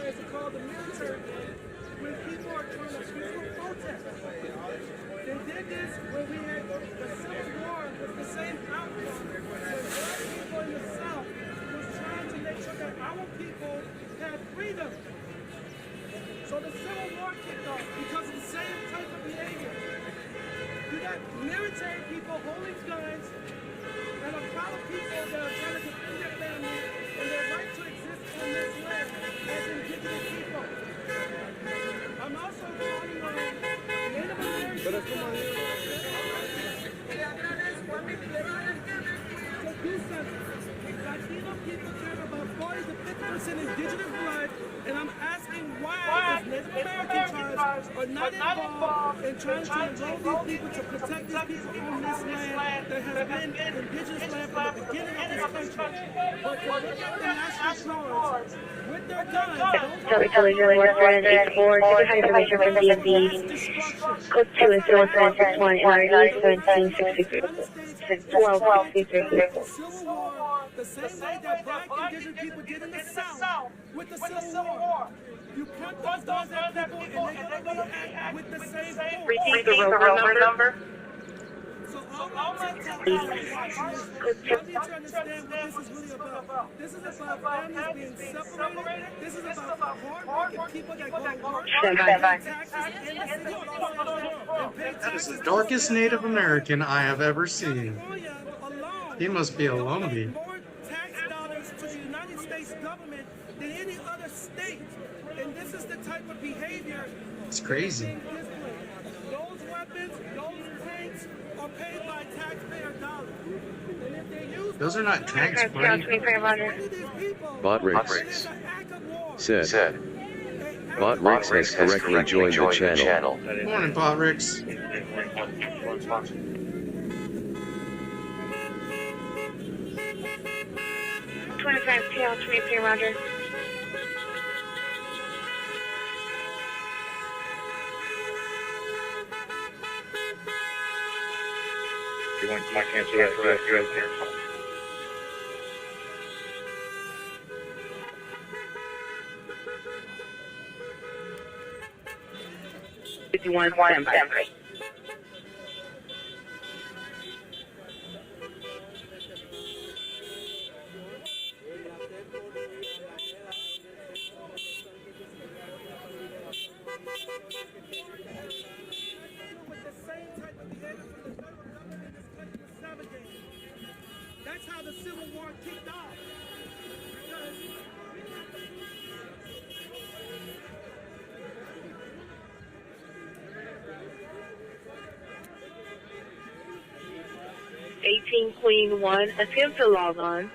guys to call the military when people are trying to peaceful protest. They did this when we had the Civil War with the same outcome. When black people in the South was trying to make sure that our people had freedom. So the Civil War kicked off because of the same type of behavior. You got military people holding guns and a crowd of people that are trying to defend their family and their right to exist on this land as indigenous people. I'm also calling on Native Americans. So do something. Latino people care about 40 to 50% indigenous blood, and I'm asking why Native American tribes are not involved in trying to enroll these people to protect these people on this land that has been indigenous land from the beginning of this country. But to look at the National Guards with their guns, Television 184, super high information from DMV. Code 2 is 0161 NRE 1763. 1263. The same way that black indigenous people did in the South with the Civil War. You put those guns at people and they're going to react with the same force. Repeat the road number. So all I'm telling you is y'all need to understand what this is really about. This is about families being separated. This is about hard-working people that go to work, pay taxes in the city and pay That is taxes. the darkest Native American I have ever seen. He must be a Lumbee. More tax dollars to the United States government than any other state. And this is the type of behavior. It's crazy. Those weapons, those tanks are paid by taxpayer dollars. And if they use Those are not tanks, buddy. Bot Ricks said. Bot Ricks has correctly joined the channel. Morning, Bot Ricks. 25 TL 23, Roger. You want to cancel that for us? 51 standby. That's how the Civil War kicked off. 18 Queen 1, attempt to log on.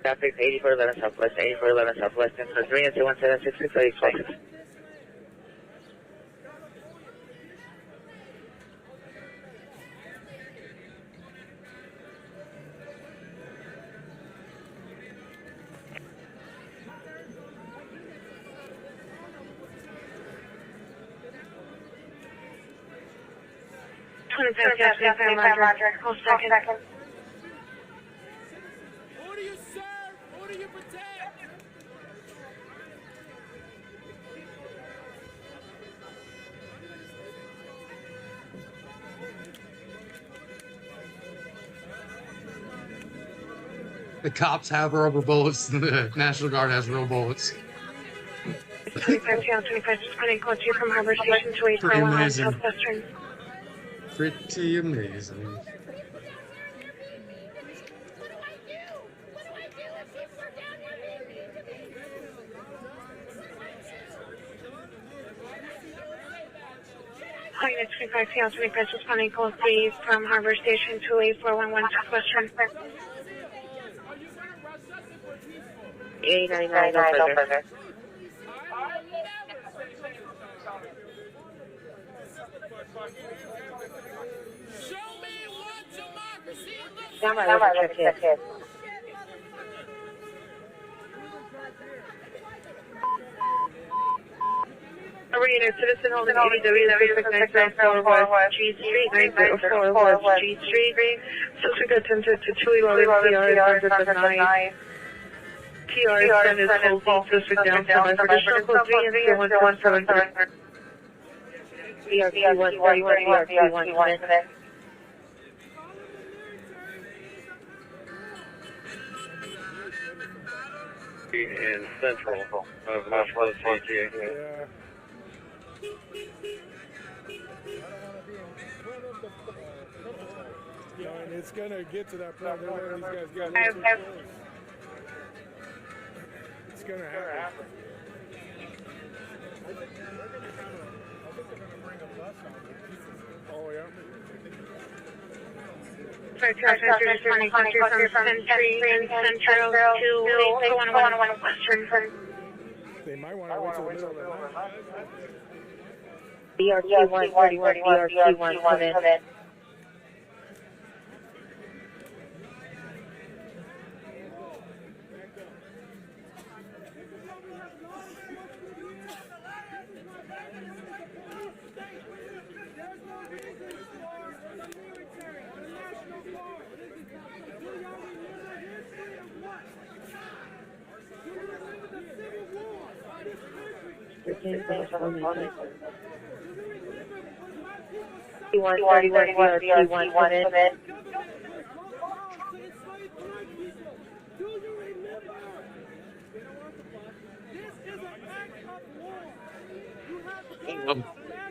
Traffic 8411 Southwest, 8411 Southwest, for 3 and 21766. Roger. Hold second. Who do you serve? Who do you protect? The cops have rubber bullets, the National Guard has real bullets. 25 TL 25, just putting code 2 from Harbor Station to 841 Southwestern. Pretty amazing. Hi, 25 TL 25, just putting code 3 from Harbor Station to 8411 Southwestern. 899, no further. Stand by, check it. unit, citizen holding ADW 6904 West G Street, 904 West G Street. Subject attempted to 211 PR 109. PR is holding suspect down for life. Additional code 3 and 31773. BRP 131, BRP 110. In central of Nashville, GTA. Yeah. Yeah, and it's gonna get to that point. They're letting these guys get it. It's gonna happen. Oh yeah. They might want to wait till the middle of the night. BRT 131, BRT 110.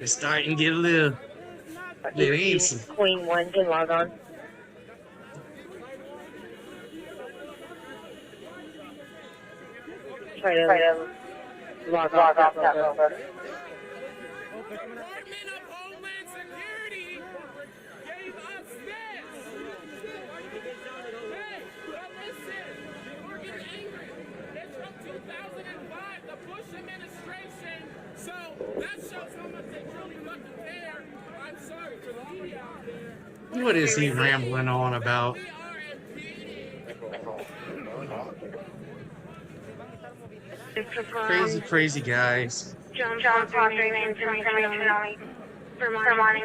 It's starting to get a little antsy. Queen 1 can log on. Try to log off that over. Department of Homeland Security gave us this. Hey, but listen, we're getting angry. It's from 2005, the Bush administration. So that shows how much they really fucking care. I'm sorry for the media out there. What is he rambling on about? We are impeding. Crazy guys. John Padre, information Vermont.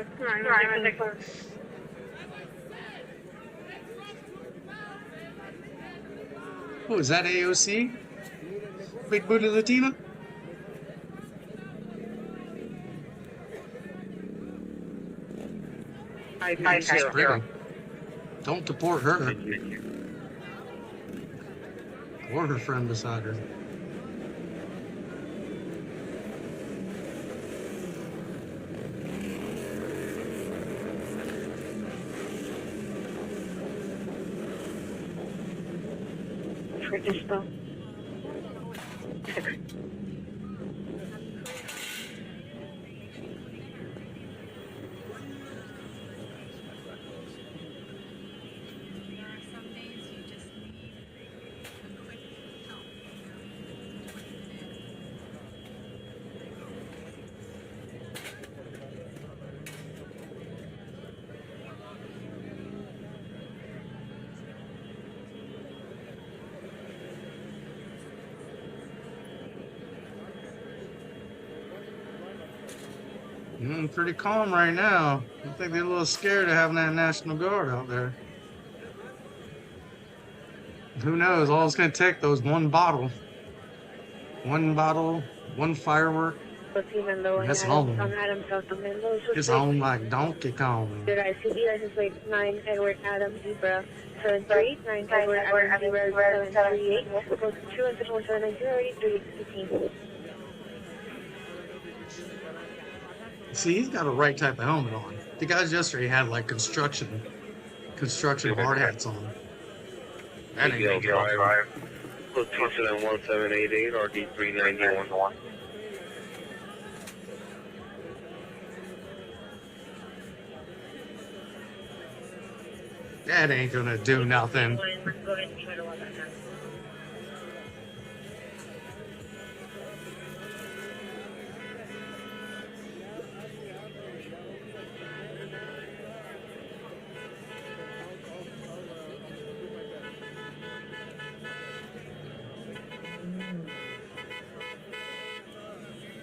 Who is that, AOC? Big Booty Latina? She's pretty. Don't deport her. Or her friend beside her. Pretty calm right now. I think they're a little scared of having that National Guard out there. Who knows? All it's going to take, though, is one bottle, one firework. That's home. It's home like Donkey Kong. Good ICD license plate 9 Edward Adam Zebra 73 9 Edward Adam Zebra 738 close to 2 and 71790 See, he's got a right type of helmet on. The guys yesterday had like construction hard hats on. That ain't gonna get off drive. Location 1788 RD 391. That ain't gonna do nothing.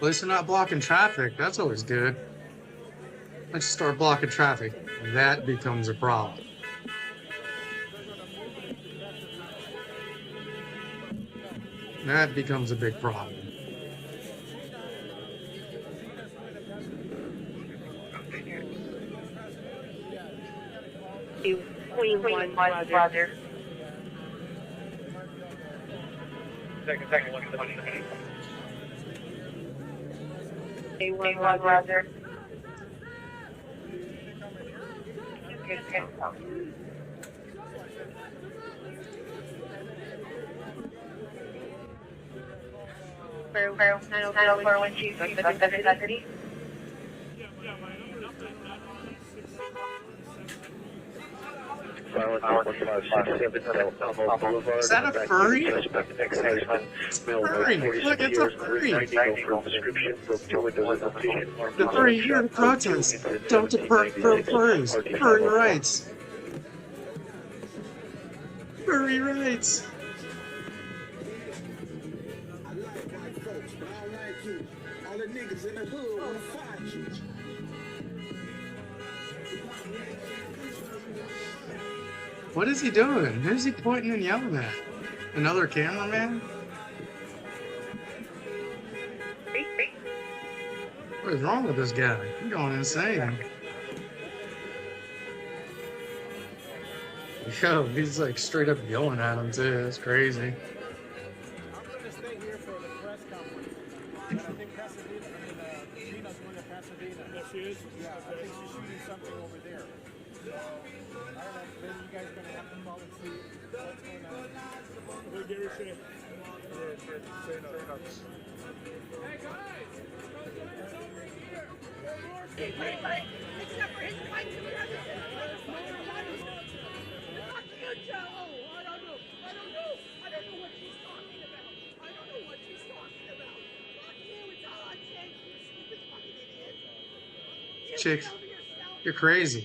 At least they're not blocking traffic. That's always good. Let's start blocking traffic. That becomes a problem. That becomes a big problem. Queen 1, Roger. Second, one. A1, Roger. For 904 Chief, Deputy. Is that a furry? Furry! Look, it's a furry! The furry here to protest. Don't depart from furries. Furry rights. Furry rights. What is he doing? Who's he pointing and yelling at? Another cameraman? What is wrong with this guy? He's going insane. Yo, he's like straight up yelling at him too. It's crazy. I'm going to stay here for the press conference. I think Pasadena, Gina's going to Pasadena. Yes, she is? Yeah, I think she's shooting something over there. So, I don't know, then you guys going to have to call and see what's going on. We'll give her a shit. Hey guys! Except for his fight to the other. Fuck you, Joe! I don't know what she's talking about. I don't know what she's talking about. Fuck you, it's all on tape, you stupid fucking idiot. Chick, you're crazy.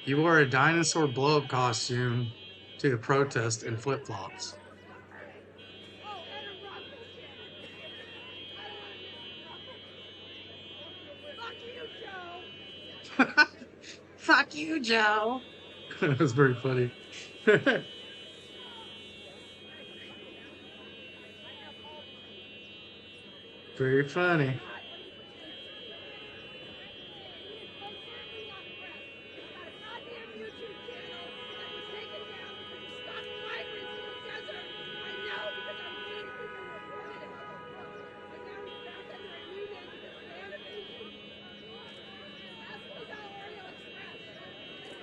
You wore a dinosaur blow-up costume to the protest in flip-flops. Fuck you, Joe. That was very funny. Very funny.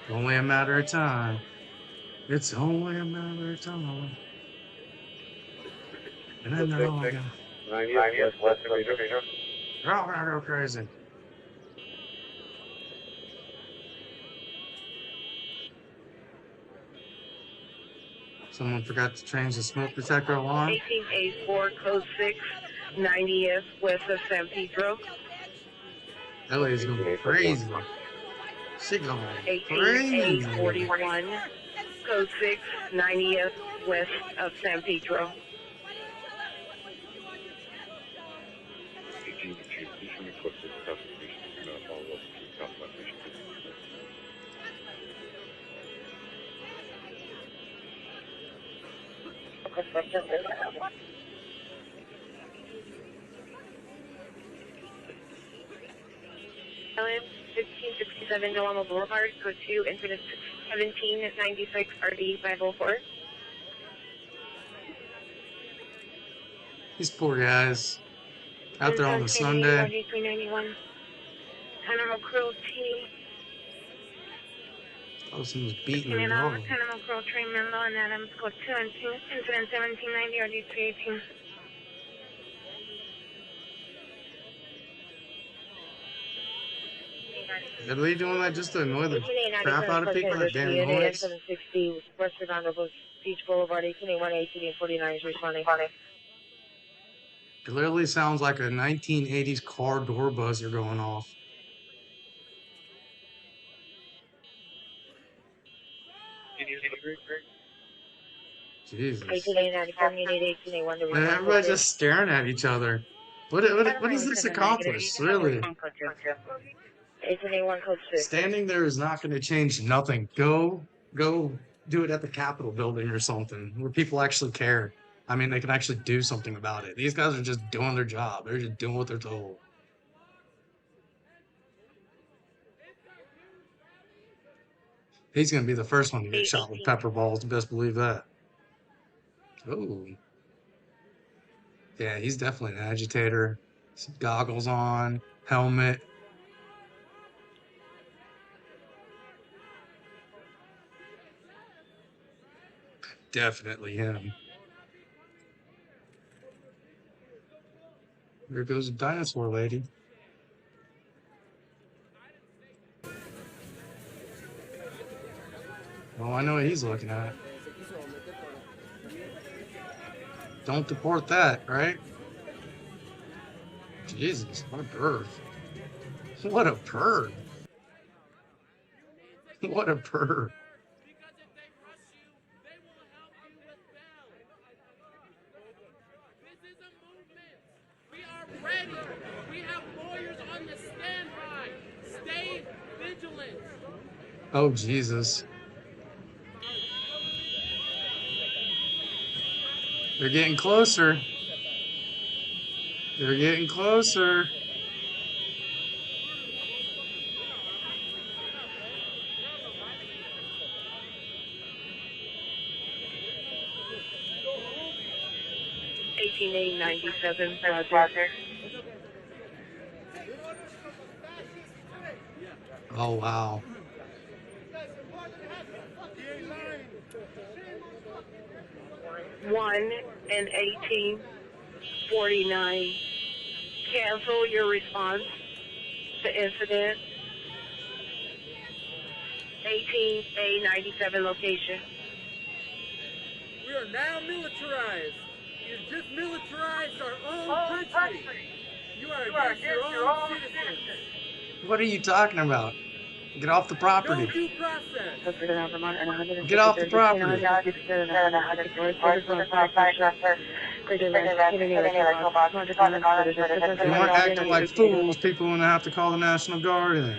Only a matter of time. It's only a matter of time. And I know I'm gonna go crazy. Someone forgot to change the smoke detector alarm. 1884, code 6, 90th, west of San Pedro. That lady's gonna go crazy. She going crazy. 1841, code 6, 90th, west of San Pedro. Island 1567 Normal Boulevard, code 2, incident 1796 RD 504. These poor guys out there on a Sunday. 391. Animal cruelty. Oh, someone's beating their Animal dog. cruelty, Menlo and Adams, code 2 and 2, incident 1790 RD 318. Are they doing that just to annoy the crap out of people? That damn noise. 760 West Redondo Beach Boulevard, 1881, 1849 is responding. It literally sounds like a 1980s car door buzzer going off. Jesus. 1889, 1881 to And everybody's just staring at each other. What does this accomplish, really? 1881 code 6. Standing there is not going to change nothing. Go do it at the Capitol building or something where people actually care. I mean, they can actually do something about it. These guys are just doing their job. They're just doing what they're told. He's going to be the first one to get shot with pepper balls. Best believe that. Oh. Yeah, he's definitely an agitator. Some goggles on, helmet. Definitely him. There goes a dinosaur lady. Oh, I know what he's looking at. Don't deport that, right? Jesus, what a perv. What a perv. What a perv. Because if they rush you, they will help you with bail. This is a movement. We are ready. We have lawyers on the standby. Stay vigilant. Oh, Jesus. They're getting closer. They're getting closer. Roger. Oh, wow. 1 and 1849. Cancel your response to incident. 18A97 location. We are now militarized. You just militarized our own country. You are against your own citizens. What are you talking about? Get off the property. No due process. Get off the property. You aren't acting like fools. People are going to have to call the National Guard in.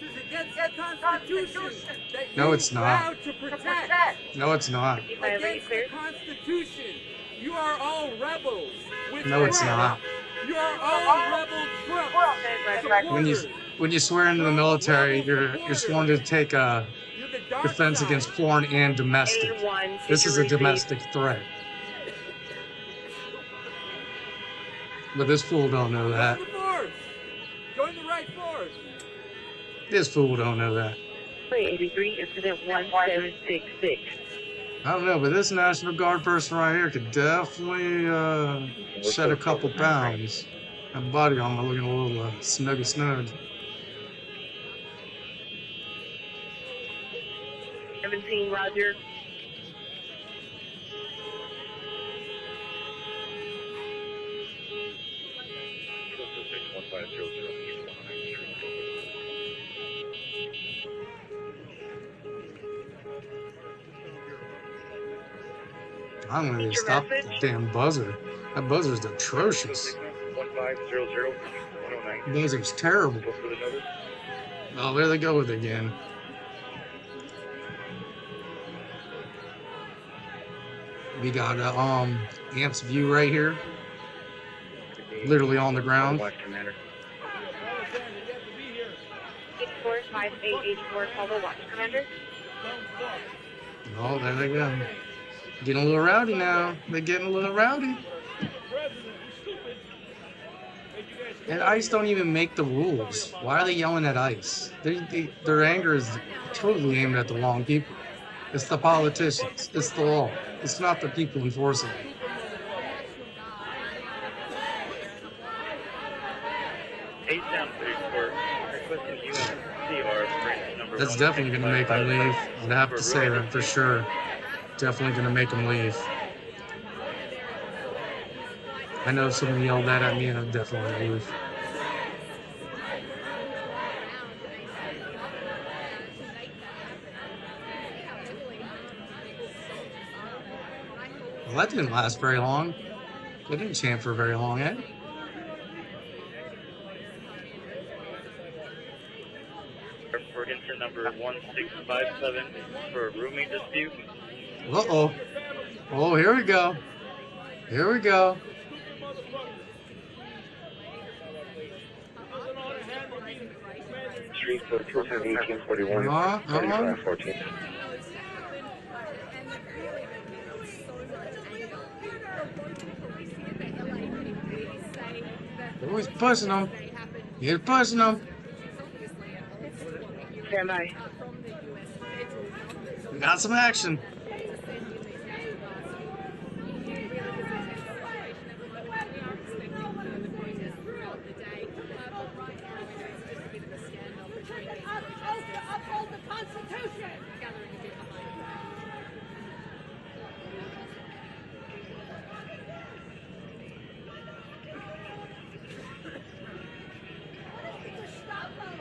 This is against the Constitution that No, you it's not. vowed to protect. No, it's not. Against the Constitution. You are all rebels. With No, it's Trump. not. You are all rebel Trump supporters. When you swear into the military, you're sworn to take a You're the dark defense side. against foreign and domestic. This is a domestic threat. But this fool don't know that. Join the force. Join the right force. This fool don't know that. 83, incident 1766. I don't know, but this National Guard person right here could definitely shed a couple pounds. That body armor looking a little snug. 17, Roger. I'm gonna need to stop the damn buzzer. That buzzer's atrocious. 1500-109. Buzzer's terrible. Go for the number. Oh, there they go with it again. We got Amp's view right here, literally on the ground. Watch, Commander. 845884, call the watch, Commander. Oh, there they go. Getting a little rowdy now. They're getting a little rowdy. And ICE don't even make the rules. Why are they yelling at ICE? Their anger is totally aimed at the wrong people. It's the politicians. It's the law. It's not the people enforcing it. That's definitely going to make them leave. I'd have to say that for sure. Definitely going to make them leave. I know if someone yelled that at me, and I'd definitely leave. Well, that didn't last very long. They didn't chant for very long, eh? For incident number 1657 for a rooming dispute. Uh-oh. Oh, here we go. Here we go. Street for 1841, 3514. Oh, he's pushing them. He's pushing them. Stand by. We got some action.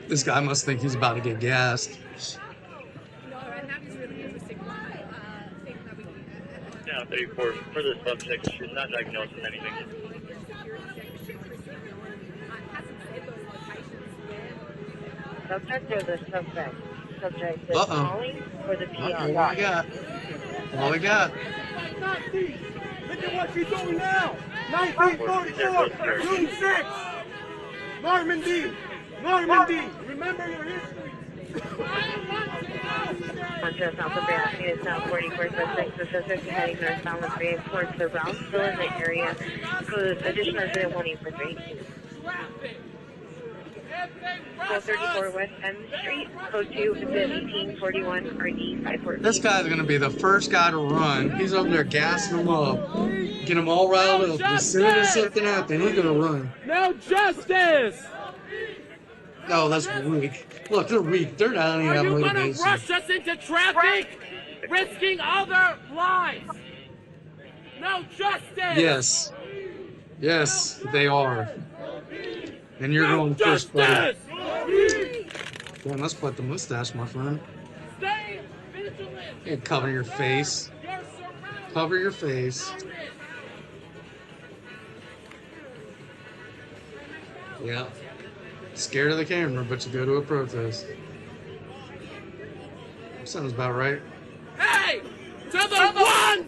This guy must think he's about to get gassed. Yeah, 34 for the subject. She's not diagnosed with anything. Subject or the suspect? Subject is Uh-oh. calling or the PR? What we got? What we got? Look at what she's doing now. 1944, June 6. Normandy. Normandy. Remember your history. Montreal South of Barricade is now 44 suspects. The suspect is heading northbound with Riots towards the Brownsville in the area. Includes additional resident warning for 318. 1234 West M Street, code 2, is 1841 RD 514. This guy's gonna be the first guy to run. He's over there gassing them up, get them all riled up. As soon as something happens, he's gonna run. No justice! No, that's weak. Look, they're weak. They're not even Are having you gonna motivation. rush us into traffic? Risking other lives? No justice! Yes. Yes, they are. And you're No going first, buddy. justice! Damn, let's put the mustache, my friend. Stay vigilant! Yeah, cover your face. You're surrounded! Cover your face. Yeah. Scared of the camera, but you go to a protest. Sounds about right. Hey! To the one!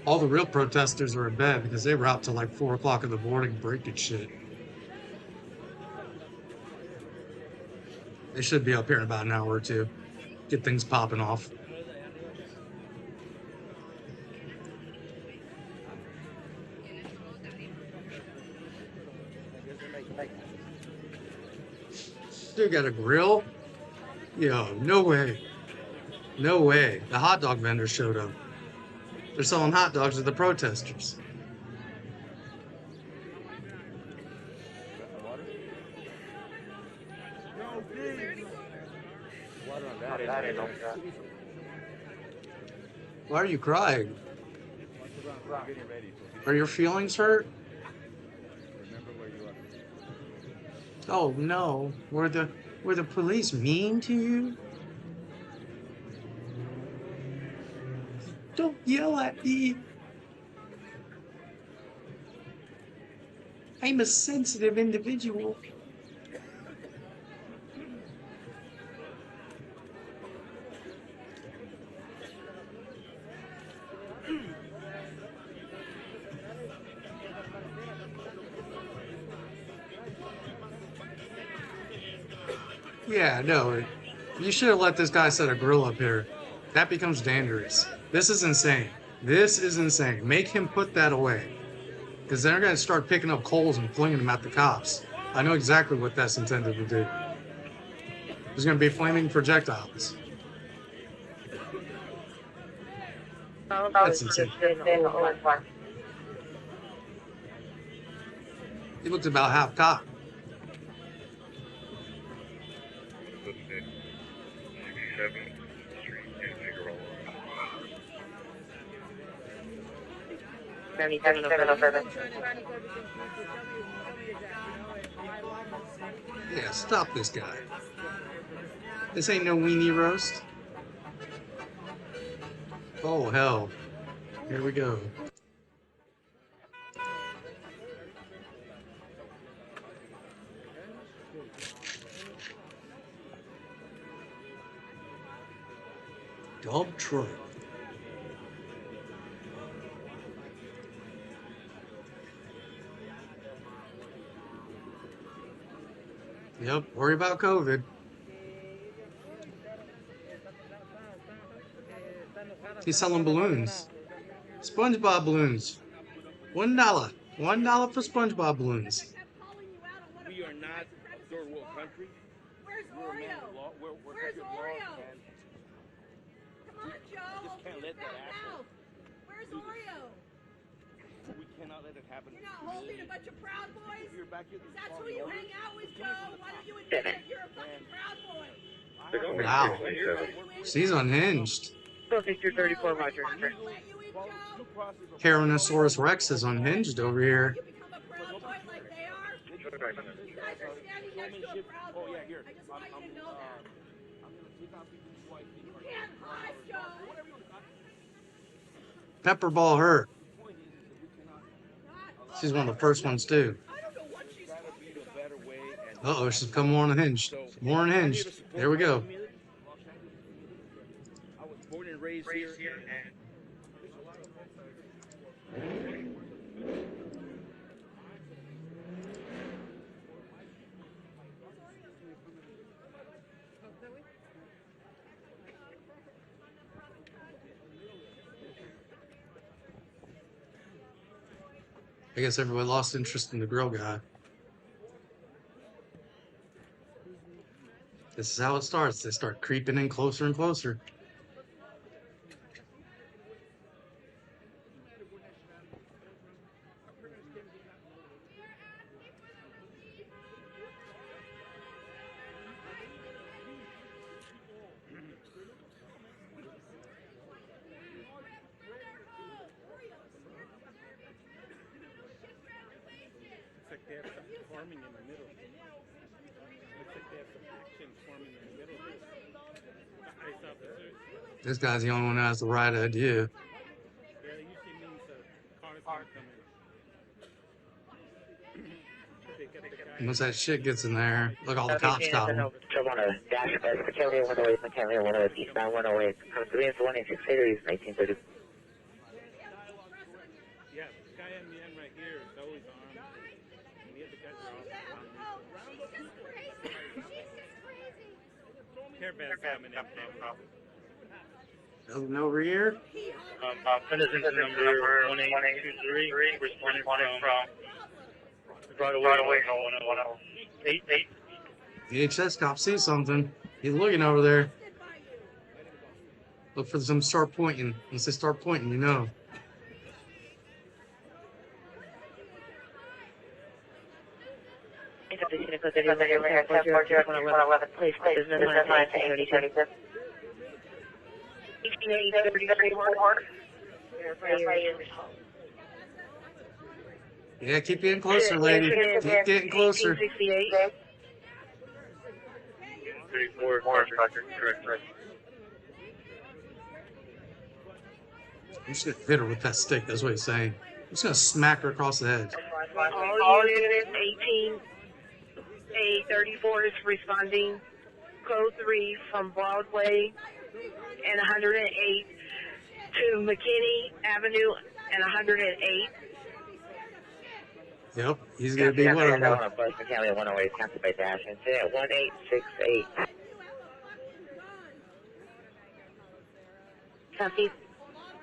All the real protesters are in bed because they were out till like 4 o'clock in the morning breaking shit. They should be up here in about an hour or two. Get things popping off. Dude got a grill? Yo, no way. No way. The hot dog vendor showed up. They're selling hot dogs to the protesters. Why are you crying? Are your feelings hurt? Oh no, were the police mean to you? Don't yell at me. I'm a sensitive individual. Yeah, no, you should have let this guy set a grill up here. That becomes dangerous. This is insane. This is insane. Make him put that away. Because they're going to start picking up coals and flinging them at the cops. I know exactly what that's intended to do. There's going to be flaming projectiles. That's insane. He looked about half cocked. Yeah, stop this guy. This ain't no weenie roast. Oh, hell. Here we go. Dump truck. Yep, worry about COVID. He's selling balloons. SpongeBob balloons. $1. $1 for SpongeBob balloons. We are not a third world country. Where's We're a man Oreo? of law. We're Where's country of law, Oreo? and Come on, Joe. just can't let that happen. Where's Oreo? We cannot let it happen. You're not holding a bunch of Proud Boys? If you're back here, That's who you hang out with, Joe. Why don't you admit it? You're a fucking Proud Boy. Wow. She's unhinged. Go Victor 34, Roger. Tyrannosaurus Rex is unhinged over here. You become a Proud Boy like they are? You guys are standing next to a Proud Boy. I just want you to know that. You can't hide, Joe. Pepperball her. She's one of the first ones too. Uh-oh, she's become more unhinged. More unhinged. There we go. I was born and raised here, and I guess everybody lost interest in the grill guy. This is how it starts. They start creeping in closer and closer. Looks like they have something forming in the middle. Looks like they have some action forming in the middle. The ice officers. This guy's the only one that has the right idea. Yeah, it usually means cars are coming. They get the guy. Once that shit gets in there, look, all the cops got him. Trouble on a dash bus, McKinley 108, McKinley 108, eastbound 108, code 3 and 186 degrees, 1930. Yeah, this guy in the end right here is always armed. And the other guys are all Caravan's coming in. Nothing over here. Citizen number 1823, responding from Broadway 108. VHS cop sees something. He's looking over there. Look for them to start pointing. Once they start pointing, you know. Please, business line 1936. 1834. Yeah, keep getting closer, lady. Keep getting closer. 1868. 34, correct. I'm just gonna hit her with that stick. That's what he's saying. I'm just gonna smack her across the head. All units 18A34 is responding. Code 3 from Broadway and 108 to McKinney Avenue and 108. Yep, he's gonna be whatever. Bus McKinley 108, cancel by dash, incident 1868. Copy.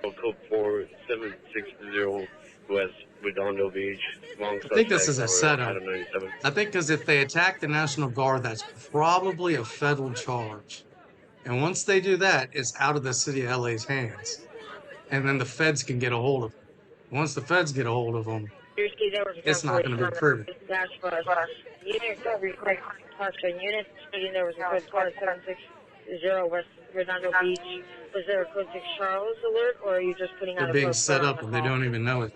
Code 4760 West Redondo Beach. I think this is a setup. I think because if they attack the National Guard, that's probably a federal charge. And once they do that, it's out of the city of LA's hands. And then the feds can get a hold of them. Once the feds get a hold of them, it's not going to be pretty. Dash bus. Unit request caution. Unit stating there was a code 4760 West Redondo Beach. Was there a code 6 Charles alert, or are you just putting out They're a being code set for up and they don't even know it.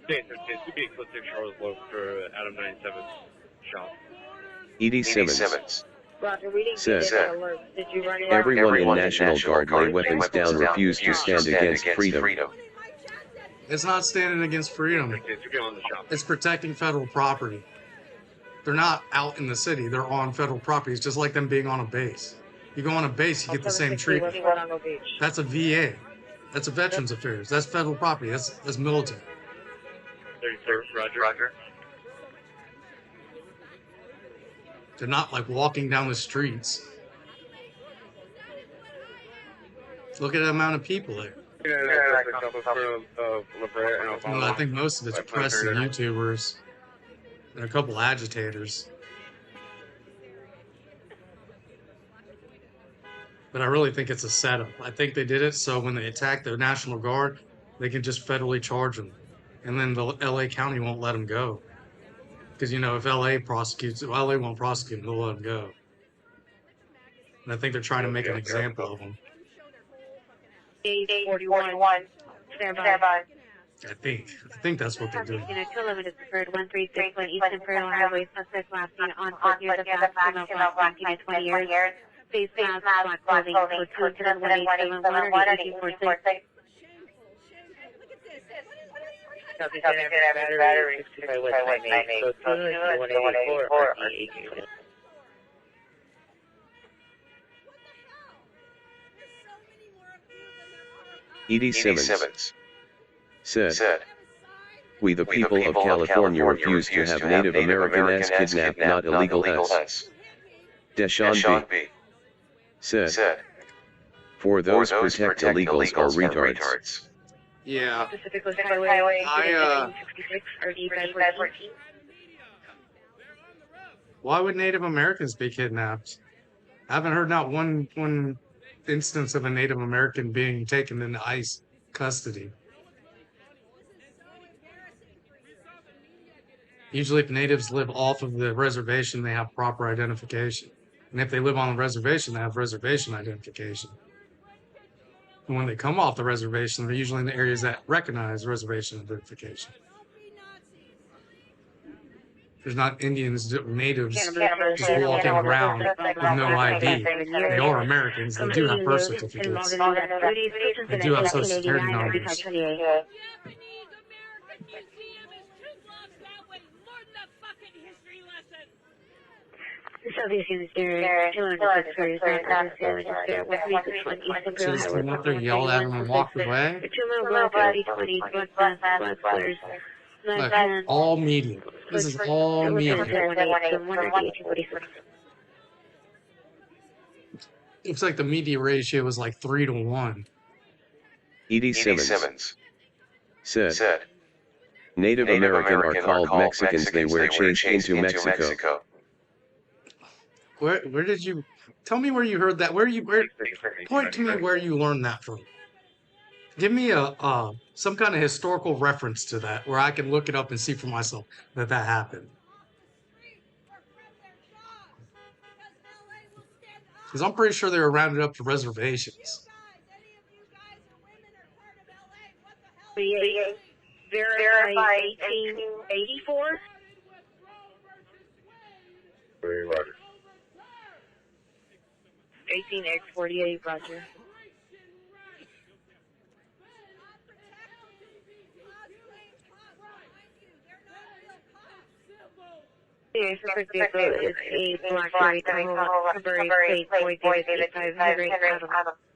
It could be a code 6 Charles Low for Adam 97 shop. Edie Simmons. Said, Did you run it everyone in National Guard lay weapons down, refused to stand against freedom. It's not standing against freedom. It's protecting federal property. They're not out in the city. They're on federal property. It's just like them being on a base. You go on a base, you get the same treatment. That's a VA. That's a Veterans Affairs. That's federal property. That's military. 34, Roger. They're not like walking down the streets. Look at the amount of people there. Well, I think most of it's press and YouTubers and a couple agitators. But I really think it's a setup. I think they did it so when they attack the National Guard, they can just federally charge them. And then the LA County won't let them go. Because, you know, if LA prosecutes, LA won't prosecute them, they'll let them go. And I think they're trying to make an example of them. 41. Stand by. I think that's what they're doing. Kilometers preferred 1361 East Imperial Highway, suspect last seen on foot near the back, last 19 to 20 years. Face mask, black clothing, code 211-871 or 1846. Copy, battery, 65 West 98, so 211-184 or 18. Edie Simmons said, "We the people of California refuse to have Native American as kidnapped, not illegal as." Deshaun B. said, "For those protect illegals are retards." Yeah. Specifically Highway 66 or D514. Why would Native Americans be kidnapped? I haven't heard not one instance of a Native American being taken into ICE custody. Usually if natives live off of the reservation, they have proper identification. And if they live on the reservation, they have reservation identification. And when they come off the reservation, they're usually in the areas that recognize reservation identification. There's not Indians, natives just walking around with no ID. They are Americans. They do have birth certificates. They do have social security numbers. She just went up there, yelled at him, and walked away. Look, all media. This is all media. Looks like the media ratio was like 3 to 1. Edie Simmons said, "Native American are called Mexicans. They were chased into Mexico." Where did you tell me where you heard that? Point to me where you learned that from. Give me some kind of historical reference to that where I can look it up and see for myself that happened. Because I'm pretty sure they were rounded up to reservations. Verify 1884. Roger. 18X48, Roger. The suspect vehicle is a black Chevy Camry plate, Boy David 8500 Adam.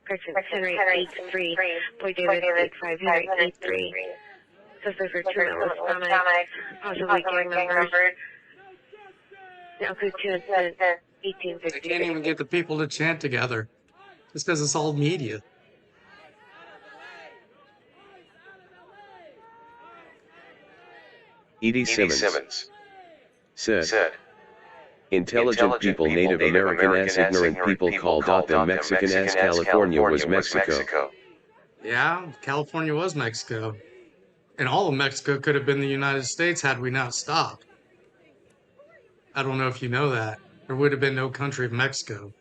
Correction, Henry 83, Boy David 8583. Suspect for 2 minutes, possibly gang members. Now, 1856. They can't even get the people to chant together. Just because it's all media. Edie Simmons said, "Intelligent people, Native American as ignorant people called them Mexican as California was Mexico." Yeah, California was Mexico. And all of Mexico could have been the United States had we not stopped. I don't know if you know that. There would have been no country of Mexico.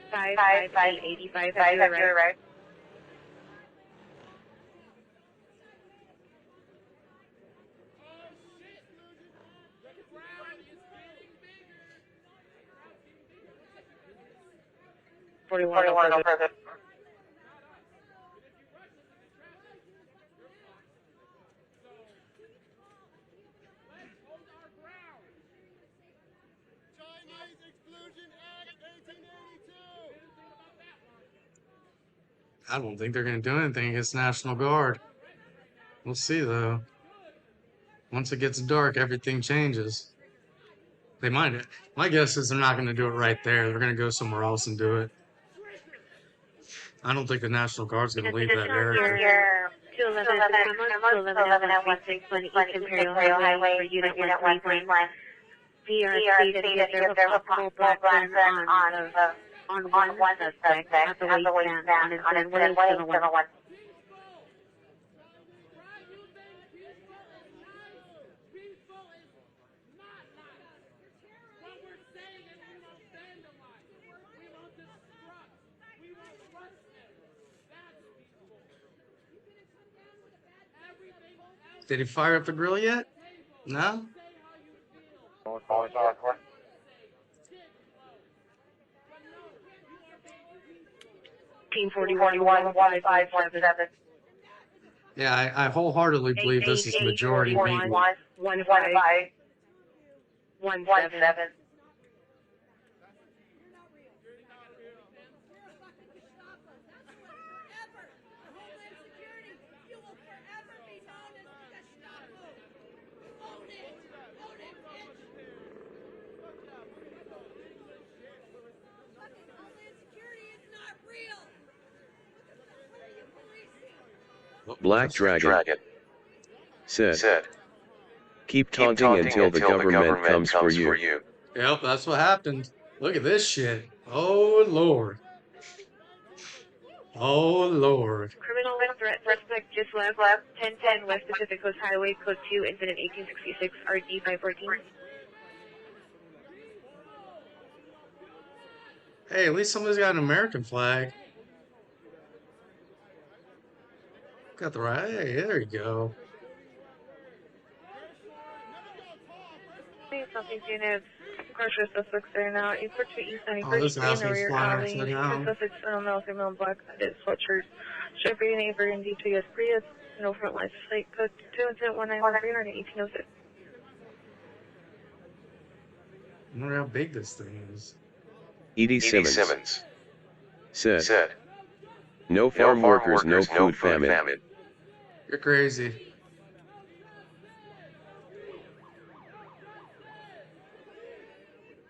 Five, 85, have you arrived? 1041, no further. Chinese Exclusion Act 1882. I don't think they're going to do anything against National Guard. We'll see, though. Once it gets dark, everything changes. They might. My guess is they're not going to do it right there. They're going to go somewhere else and do it. I don't think the National Guard's going to leave that area. 211 at 136 East Imperial Highway for Unit 131. VR stated that there was a possible black burn on one suspect at the waistband on incident 171. Did he fire up the grill yet? No? 1541 1547. Yeah, I wholeheartedly believe this is majority meeting. 1517. Black Dragon said, keep taunting until the government comes for you. Yep, that's what happened. Look at this shit. Oh, Lord. Oh, Lord. Criminal threat suspect just left 1010 West Pacific Coast Highway, code 2, incident 1866, RD 514. Hey, at least somebody's got an American flag. Got the right. Hey, there you go. Something units. Cautious suspects there now. Airport to East 91st this Street in the asshole's rear flying alley. upside down. Suspects male, female, black, hooded, sweatshirts. Chevy neighbor in D2S Prius. No front lights. Flight code 2 incident 191 I wonder how big this thing is. Edie Simmons said, no farm workers, no food famine. You're crazy.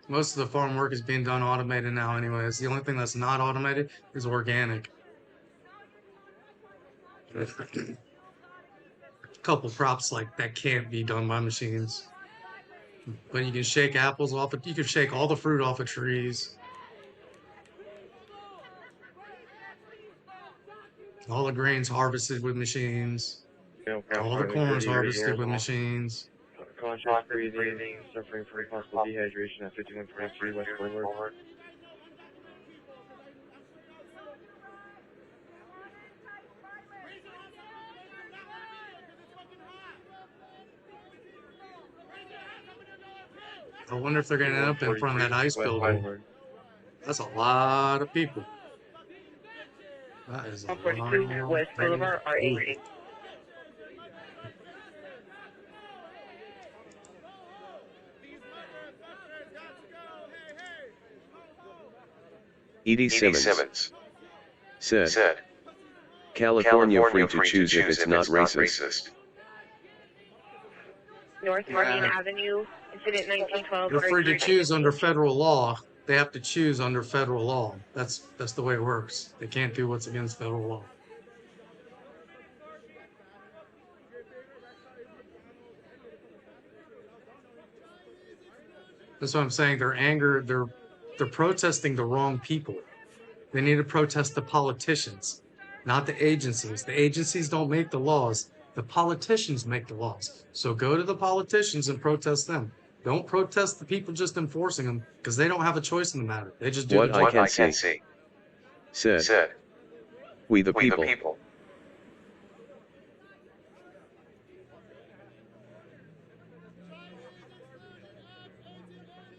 Most of the farm work is being done automated now anyways. The only thing that's not automated is organic. A couple crops like that can't be done by machines. But you can shake apples off it. You can shake all the fruit off of trees. All the grains harvested with machines. All the corn is harvested with machines. Conscious breathing, suffering from possible dehydration at 5143 West Boulevard. I wonder if they're going to end up in front of that ice building. That's a lot of people. That is a lot of people. West Boulevard, R8. Edie Simmons said, California free to choose if it's not racist. North Marine Avenue, incident 1912. They're free to choose under federal law. They have to choose under federal law. That's the way it works. They can't do what's against federal law. That's what I'm saying. Their anger, they're protesting the wrong people. They need to protest the politicians, not the agencies. The agencies don't make the laws. The politicians make the laws. So go to the politicians and protest them. Don't protest the people just enforcing them, because they don't have a choice in the matter. They just do What I can see, said, we the people.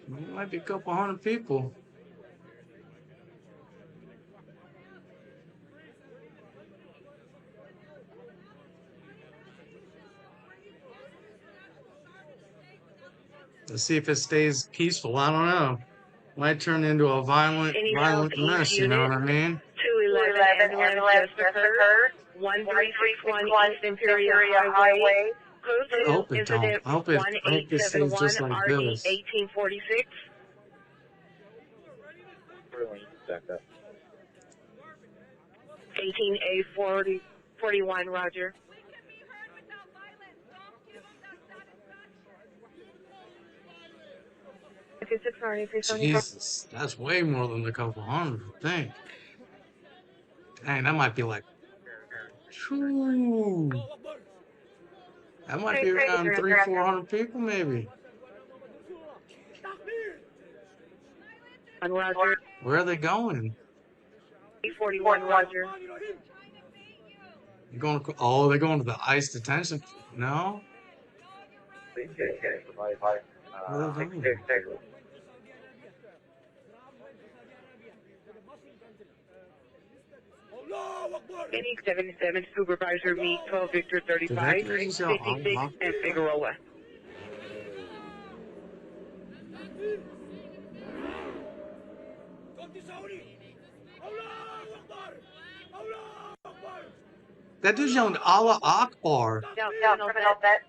It might be a couple hundred people. Let's see if it stays peaceful. I don't know. Might turn into a violent mess, you know what I mean? 211 ambulance just occurred. 1361 East Imperial Highway. I hope it don't. I hope it stays just like RD this. 1846. 18A41, Roger. Jesus, that's way more than a couple hundred, I think. Dang, that might be like... Phew. That might be around 300-400 people, maybe. Roger. Where are they going? 41, Roger. You going? Oh, they're going to the ICE detention. No. Where are they going? Any 77 Supervisor Me 12 Victor 35 56 and Figueroa. That dude's yelling Allah Akbar. Criminal threat.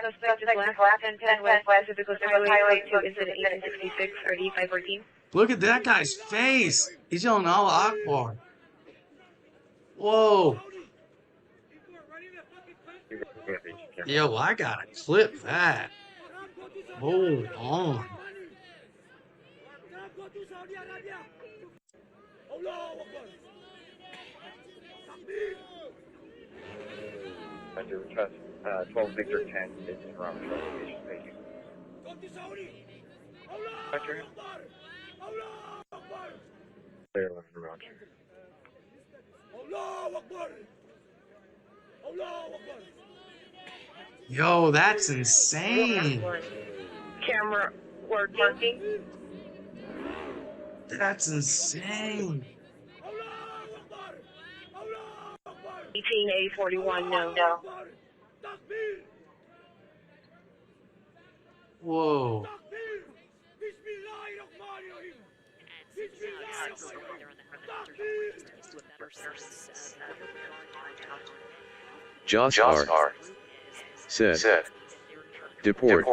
Suspect is last 1010 West Pacific Coast Highway 2 incident 1866 or D514. Look at that guy's face. He's yelling Allah Akbar. Whoa. Yo, I gotta clip that. Hold on. Under request 12 Victor 10 is in route to location. Thank you. Roger. Clear 11 Roger. Yo, that's insane. Camera working. That's insane. 18A41, no. Whoa. Josh R. said, deport.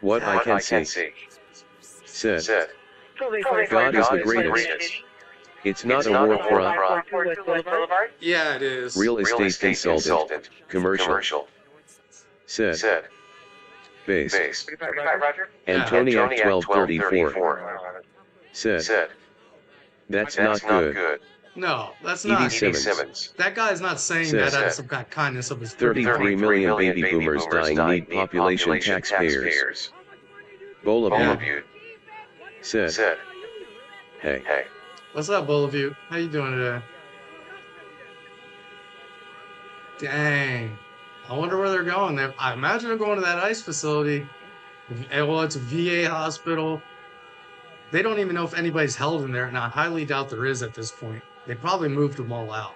What I can see. Said, God is the greatest. It's not a war crime. Yeah, it is. Real estate consultant. Commercial. Said. Base. Antoniac 1234. Said. That's not good. No, that's not. E.D. Simmons. That guy's not saying that out of some kind of kindness of his 33 million baby boomers dying need population taxpayers. Bullabute. Said. Hey. What's up, Bullabute? How you doing today? Dang. I wonder where they're going. I imagine they're going to that ICE facility. Well, it's a VA hospital. They don't even know if anybody's held in there, and I highly doubt there is at this point. They probably moved them all out.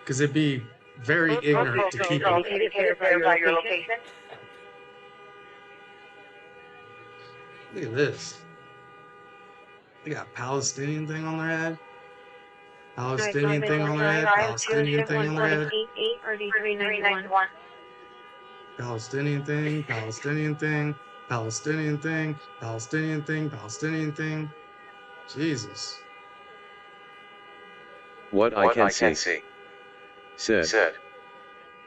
Because it'd be very ignorant to keep them. Look at this. They got Palestinian thing on their head. Palestinian thing on their head. Palestinian thing on their head. Palestinian thing. Palestinian thing. Palestinian thing. Palestinian thing. Palestinian thing. Jesus. What I can see. Said.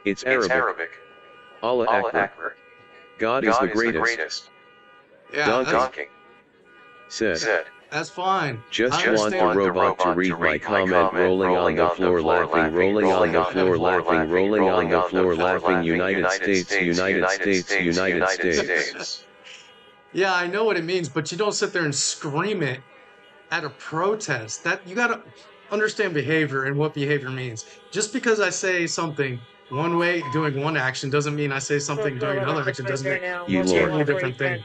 It's Arabic. Allah Akbar. God is the greatest. Yeah, Dunking. Said. That's fine. Just want the robot to read my comment. Rolling on the floor laughing. Rolling on the floor laughing. Rolling on the floor laughing. United States. United States. United States. Yeah, I know what it means, but you don't sit there and scream it at a protest. That you gotta understand behavior and what behavior means. Just because I say something one way, doing one action, doesn't mean I say something doing another action. Doesn't mean You it's a Lord. totally different thing.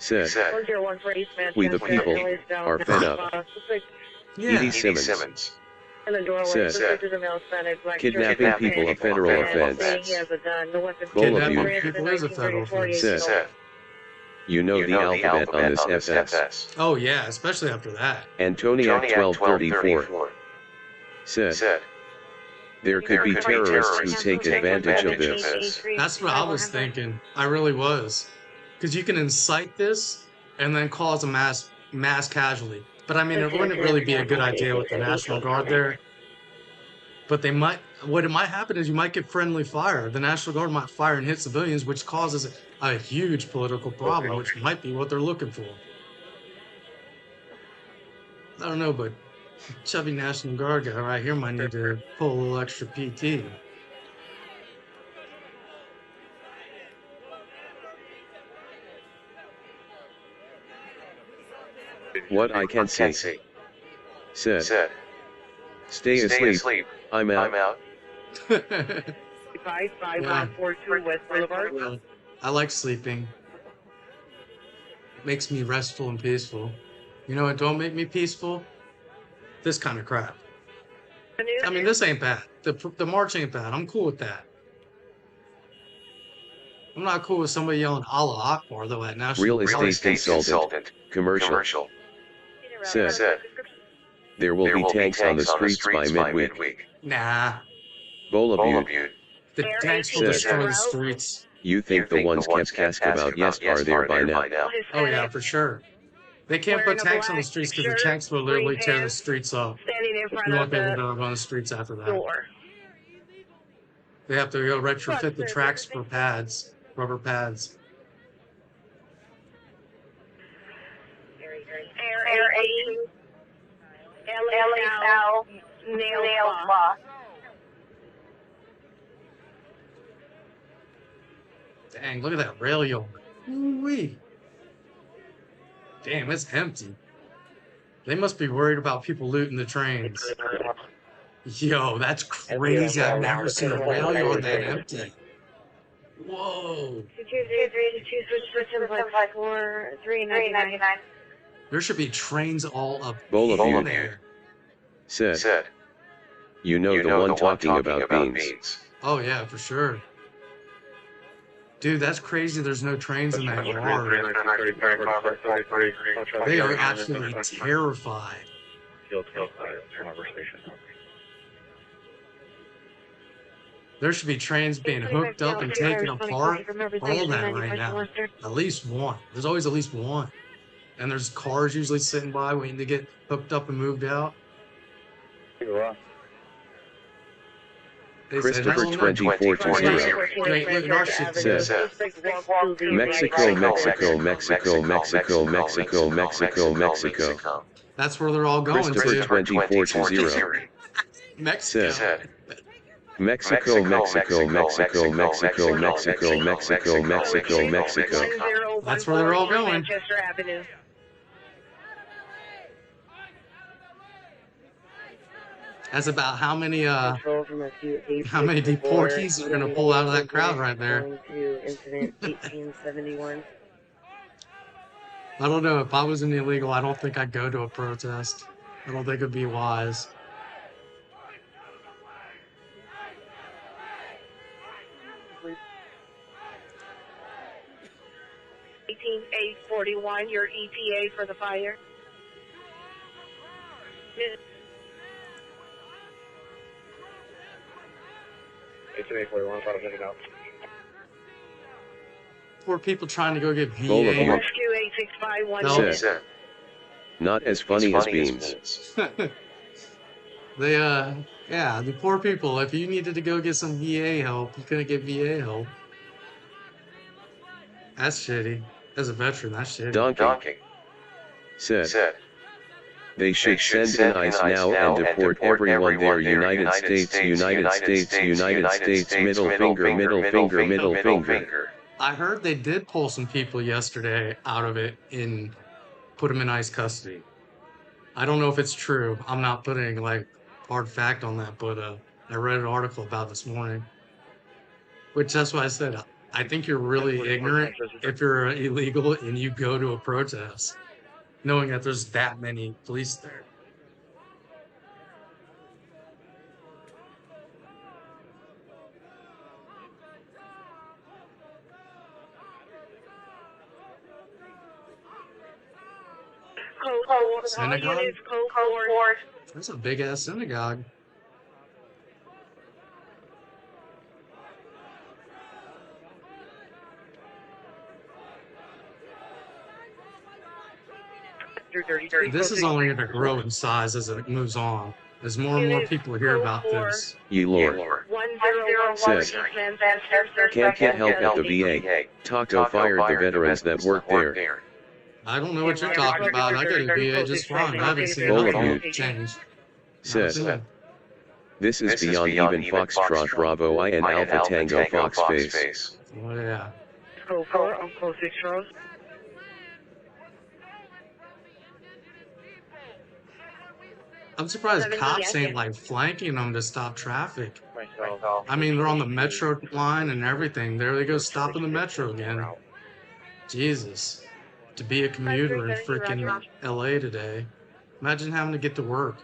Said. We the people are fed up. Yeah. E.D. Simmons. Said. Kidnapping people a federal offense. Kidnapping people is a federal offense. Said. You know the alphabet on this FS. Oh yeah, especially after that. Antoniac1234 said, there could be terrorists who take advantage of this. That's what I was thinking. I really was. Because you can incite this and then cause a mass casualty. But I mean, it wouldn't really be a good idea with the National Guard there. But what might happen is you might get friendly fire. The National Guard might fire and hit civilians, which causes a huge political problem, which might be what they're looking for. I don't know, but chubby National Guard guy right here might need to pull a little extra PT. What I can see, said, stay asleep, I'm out. 55142 West Boulevard. Yeah. I like sleeping. It makes me restful and peaceful. You know what don't make me peaceful? This kind of crap. I mean, this ain't bad. The march ain't bad. I'm cool with that. I'm not cool with somebody yelling Allah Akbar, though, at National Real estate consultant, commercial, said, there will be tanks on the streets by midweek. Nah. Bolabute, The tanks will destroy the streets. you think the ones kept ask about yes are there by now? Oh, yeah, for sure. They can't put tanks on the streets because the tanks will literally tear the streets up. Standing in front You of won't be able the to run the streets after that. door. They have to go retrofit the tracks for pads, rubber pads. Air 8, LSL, nail claw. Dang, look at that rail yard. Ooh-wee. Damn, it's empty. They must be worried about people looting the trains. Yo, that's crazy. I've never seen a rail yard that empty. Whoa. 223 There should be trains all up in Bolabute there. said, you know the one talking about beans. Oh, yeah, for sure. Dude, that's crazy. There's no trains in that yard. They are absolutely terrified. There should be trains being hooked up and taken apart. All that right now. At least one. There's always at least one. And there's cars usually sitting by waiting to get hooked up and moved out. Christopher 2420 Wait, look at our shit together. said, Mexico. That's where they're all going Christopher to. 2420 Mexico. said, Mexico. That's where they're all going. Manchester Avenue. That's about how many deportees are gonna pull out of that crowd right there. Incident 1871. I don't know. If I was an illegal, I don't think I'd go to a protest. I don't think it'd be wise. $18,841. Your ETA for the fire. Poor people trying to go get VA. Rescue 8651. said, not as funny as beans. They, yeah, the poor people. If you needed to go get some VA help, you couldn't get VA help. That's shitty. As a veteran, that's shitty. Donkey said, they should send in ICE now and deport everyone there. United States, middle finger. I heard they did pull some people yesterday out of it and put them in ICE custody. I don't know if it's true. I'm not putting like hard fact on that, but I read an article about this morning. Which that's why I said I think you're really ignorant if you're illegal and you go to a protest, knowing that there's that many police there. Code 4. All Synagogue? units, code 4. That's a big ass synagogue. This is only going to grow in size as it moves on. As more and more people hear about this. Ye Lord. 1011 Said, can't get help at the VA. Taco fired the veterans that work there. I don't know what you're talking about. I got a VA just fine. I haven't seen Full of nothing you. change. Said, this is beyond even Foxtrot Bravo I and Alpha Tango Fox face. Oh yeah. Code 4 on code 6 rows. I'm surprised cops ain't like flanking them to stop traffic. I mean, they're on the metro line and everything. There they go, stopping the metro again. Jesus. To be a commuter in freaking LA today. Imagine having to get to work.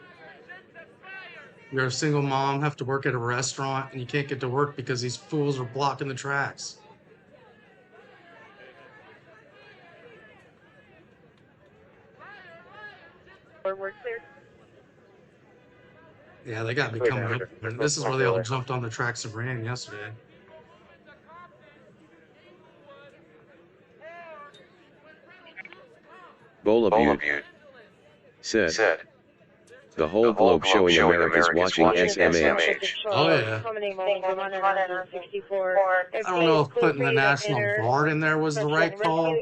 You're a single mom, have to work at a restaurant, and you can't get to work because these fools are blocking the tracks. We're clear. Yeah, they got to be coming up. This is where they all jumped on the tracks and ran yesterday. Bolabute said, the whole globe showing America's watching SMH. Oh yeah. I don't know if putting the National Guard in there was the right call.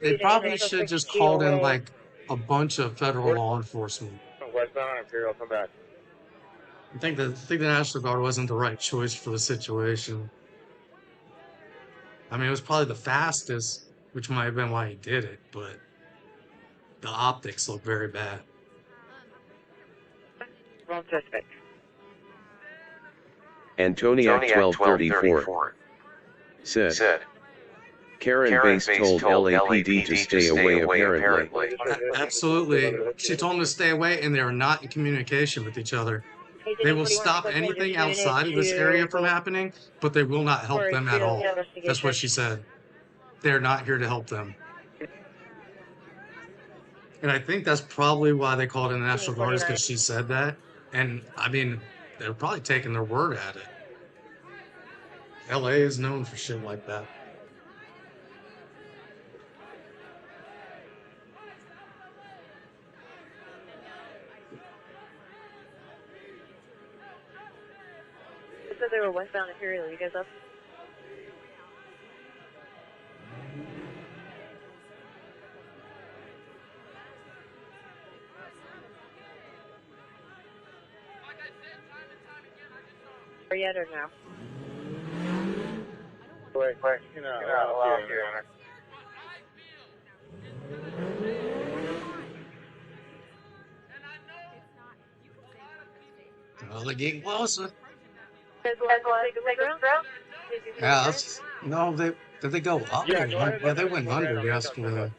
They probably should have just called in like a bunch of federal law enforcement. Westbound Imperial, come back. I think the National Guard wasn't the right choice for the situation. I mean, it was probably the fastest, which might have been why he did it, but the optics look very bad. Wrong suspect. Antoniac 1234 said, Karen Bass told LAPD to stay away apparently. Absolutely. She told them to stay away, and they are not in communication with each other. They will stop anything outside of this area from happening, but they will not help them at all. That's what she said. They're not here to help them. And I think that's probably why they called in the National Guard, is because she said that. And, I mean, they're probably taking their word at it. LA is known for shit like that. They said they were westbound Imperial. You guys up? Yet or now? Wait, you know, Well, they're getting closer. Take a look around? Yeah, no, did they go up? Yeah, Yeah, they went under yesterday.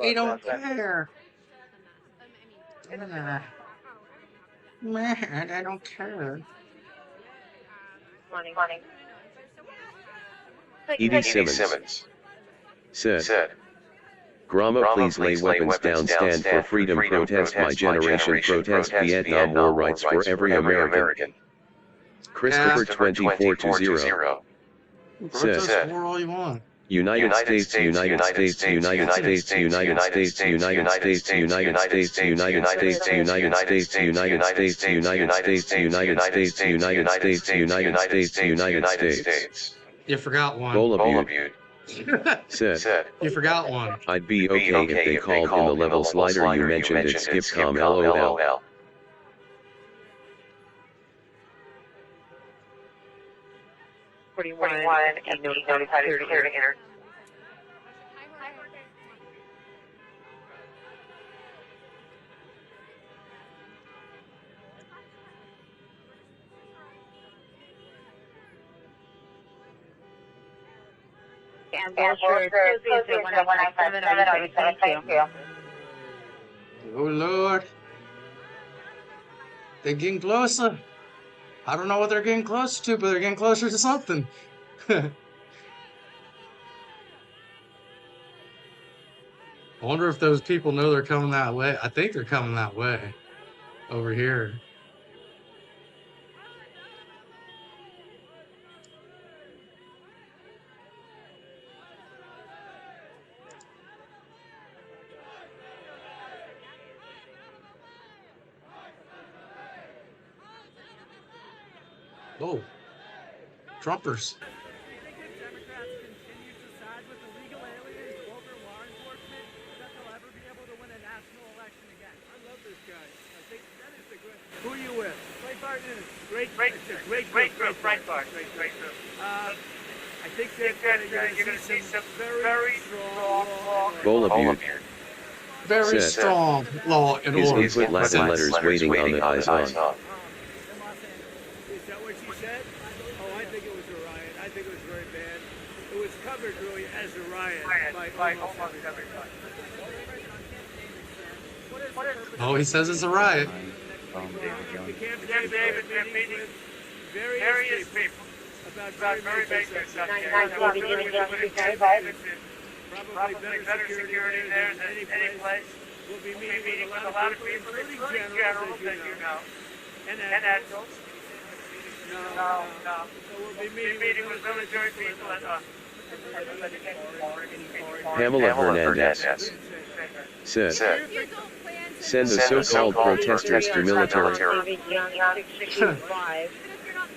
They don't care. Man, I don't care. Morning. Edie Simmons said, Grandma, please lay weapons down, stand for freedom, protest my generation, protest Vietnam War rights for every American. Christopher 2420 said, War all you want. United States, United States, United States, United States, United States, United States, United States, United States, United States, United States, United States, United States, United States, United States. You forgot one. Bolabute said, You forgot one. I'd be okay if they called in the level slider you mentioned at Skipcom LOL. 41 and notified clear to enter. Oh Lord. They're getting closer. I don't know what they're getting close to, but they're getting closer to something. I wonder if those people know they're coming that way. I think they're coming that way over here. Oh, Trumpers. Democrats continue to side with illegal aliens over law enforcement, that they'll ever be able to win a national election again. I love this guy. I think that is the good. Who are you with? Breitbart is great group. Great group. I think that you're going to see some very strong Bowl of you. Very Said. strong law and His order. input Latin letters waiting on the eyes on. Is that what she said? Oh, I think it was a riot. I think it was very bad. It was covered really as a riot by almost everybody. Oh, he says it's a riot. The Camp David meeting with various people about very basic stuff. Probably better security there than any place. We'll be meeting with a lot of people, including generals, as you know, and adults. No. So we'll be meeting with military people and Pamela Hernandez said, send the so-called protesters to military.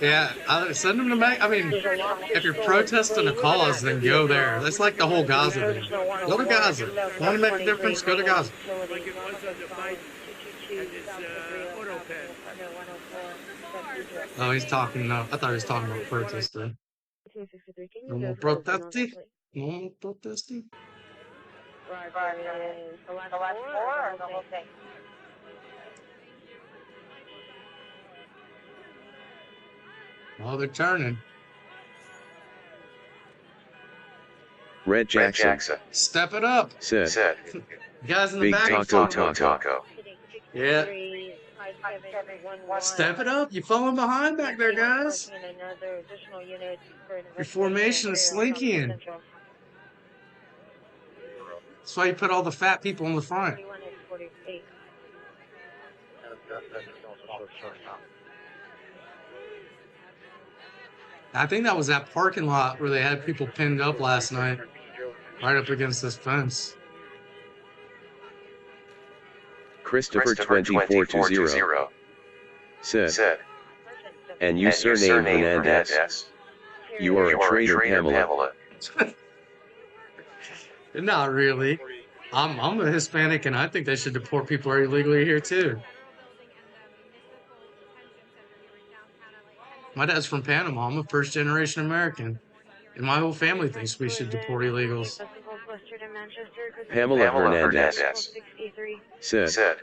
Yeah, send them to Meg. I mean, if you're protesting a cause, then go there. That's like the whole Gaza thing. Go to Gaza. Want to make a difference? Go to Gaza. like it was on the Biden and his auto pen. Oh, he's talking. No, I thought he was talking about protesting. No more protesting. No more protesting. Oh, they're turning. Red Jackson Step it up. said, You guys in the Big back. Taco. Yeah. Step it up. You're falling behind back there, guys. Your formation is slinking. That's why you put all the fat people in the front. I think that was that parking lot where they had people pinned up last night, right up against this fence. Christopher 2420 said, and you surname Hernandez. You are a traitor, Pamela. Not really. I'm a Hispanic, and I think they should deport people who are illegally here too. My dad's from Panama. I'm a first-generation American, and my whole family thinks we should deport illegals. Pamela Hernandez said,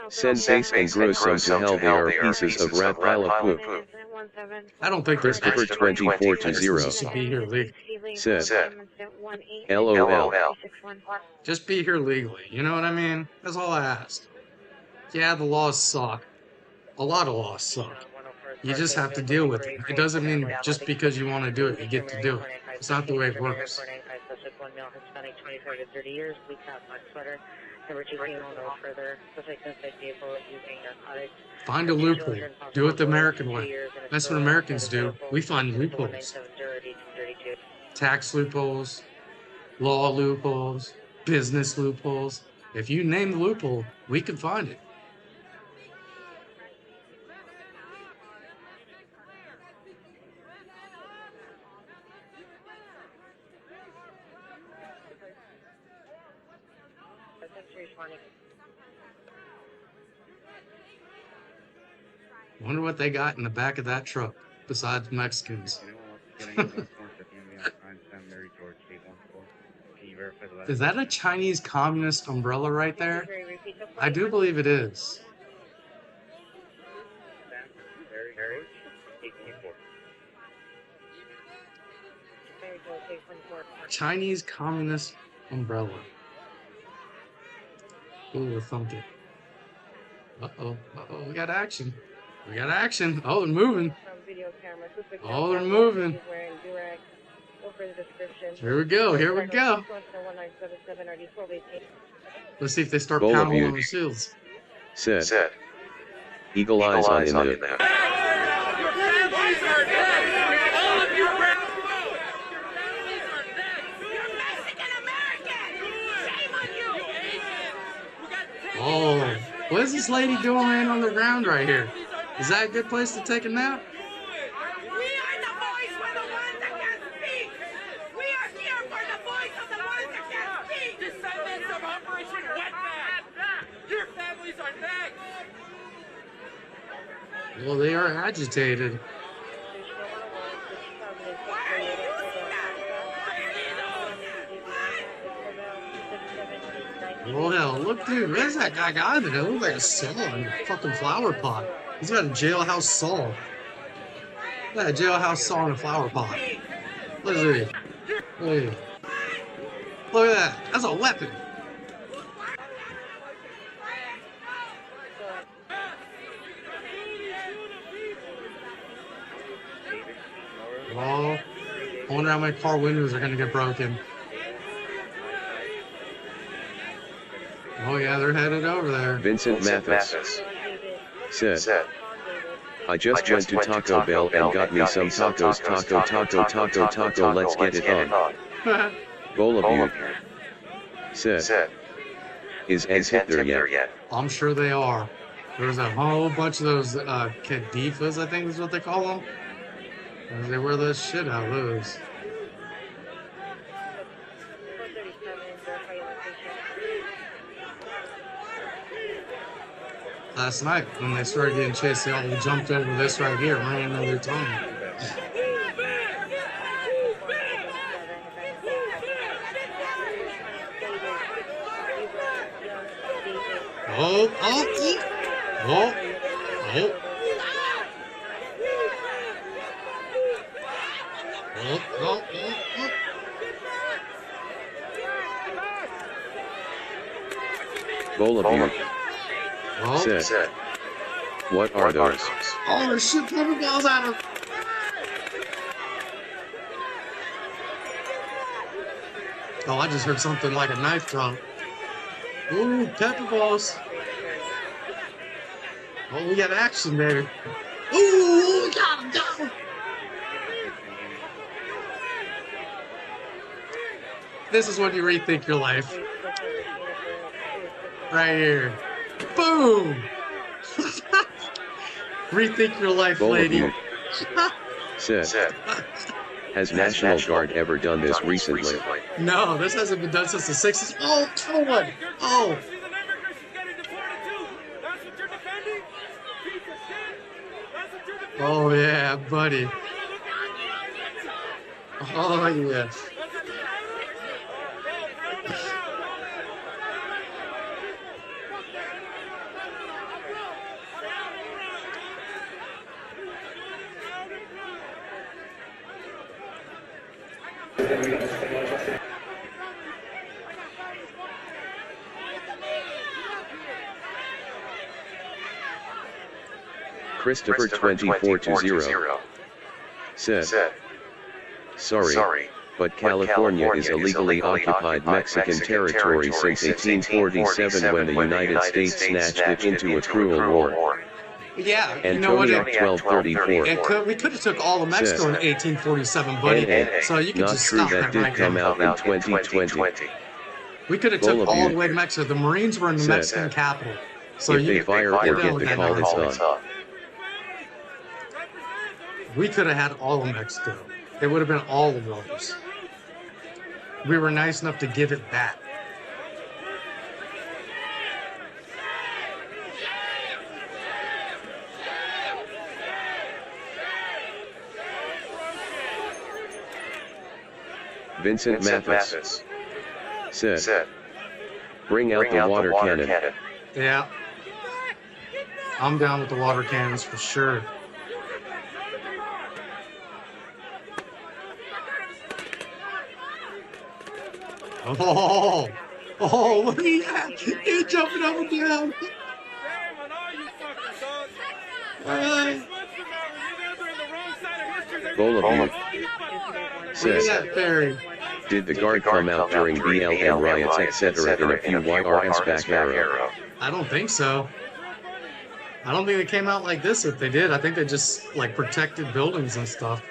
send Base and Grosso to hell. They are pieces of rat pile of poop. I don't think there's Christopher 2420 should be here legally. said, LOL. Just be here legally. You know what I mean? That's all I ask. Yeah, the laws suck. A lot of laws suck. You just have to deal with it. It doesn't mean just because you want to do it, you get to do it. It's not the way it works. Find a loophole. Do it the American way. That's what Americans do. We find loopholes. Tax loopholes, law loopholes, business loopholes. If you name the loophole, we can find it. Wonder what they got in the back of that truck besides Mexicans. Is that a Chinese communist umbrella right there? I do believe it is. Chinese communist umbrella. Ooh, we're funky. Uh-oh, we got action. We got action. Oh, they're moving. From video camera. Suspect Oh, they're down, moving. he's wearing durag. No further description. Here we go. Here we go. 1977 RD 1218. Let's see if they start Bowl of pounding you. on the seals. Said. Eagle eyes on in there. Your families are dead. All of you families are dead. You're Mexican American. Shame on you. Oh, what is this lady doing laying on the ground right here? Is that a good place to take a nap? We are the voice for the ones that can't speak. We are here for the voice of the ones that can't speak. Descendants of Operation Wetback. Your families are next. Well, they are agitated. Why are you using that? Well, hell, look, dude, where's that guy got it? It looks like a saw in a fucking flower pot. He's got a jailhouse saw. Yeah, a jailhouse saw in a flower pot. Look at it. Look at it. Look at that. That's a weapon. Oh, I wonder how many car windows are going to get broken. Oh, yeah, they're headed over there. Vincent Mathis. Said. I just went to Taco Bell and got me some tacos. Taco. Let's get it on. Bowl of you. Said. Is ends hit there yet? I'm sure they are. There's a whole bunch of those cadifas, I think is what they call them. And they wear the shit out of those. Last night, when they started getting chased, they all jumped over this right here, ran into their tongue. Oh. Bowl of you. Said. What are those? Oh, there's shit pepper balls at him. Oh, I just heard something like a knife drop. Ooh, pepper balls. Oh, we got action, baby. Ooh, got him. This is when you rethink your life. Right here. Boom! Rethink your life, Bowl lady. of you. Said. Has National Guard ever done this recently? No, this hasn't been done since the 60s. Oh, come on. Oh. She's an immigrant. She's getting deported too. That's what you're defending? Piece of shit. That's what you're defending? Oh, yeah, buddy. Oh, yeah. Christopher 2420 said. Sorry, but California is illegally occupied Mexican territory since 1847 when the United States snatched it into a cruel war. Yeah, you know what? Antoniak 1234. We could have took all of Mexico in 1847, buddy. So you could Not just true, stop that that right did come now. out in 2020. We could have Bowl took of all you. the way to Mexico. The Marines were in the Said. Mexican capital. So If you they fire or get get the call, it's on. We could have had all of Mexico. It would have been all of those. We were nice enough to give it back. Vincent Mathis said. Bring out the water cannon. Yeah. I'm down with the water cannons for sure. Oh, look at that. He's jumping up and down. Damn on all you fucking dogs. Bolabu said, that ferry. did the guard come out during BLM riots etc. in a few YRS back arrow? I don't think so. I don't think they came out like this. If they did, I think they just like protected buildings and stuff.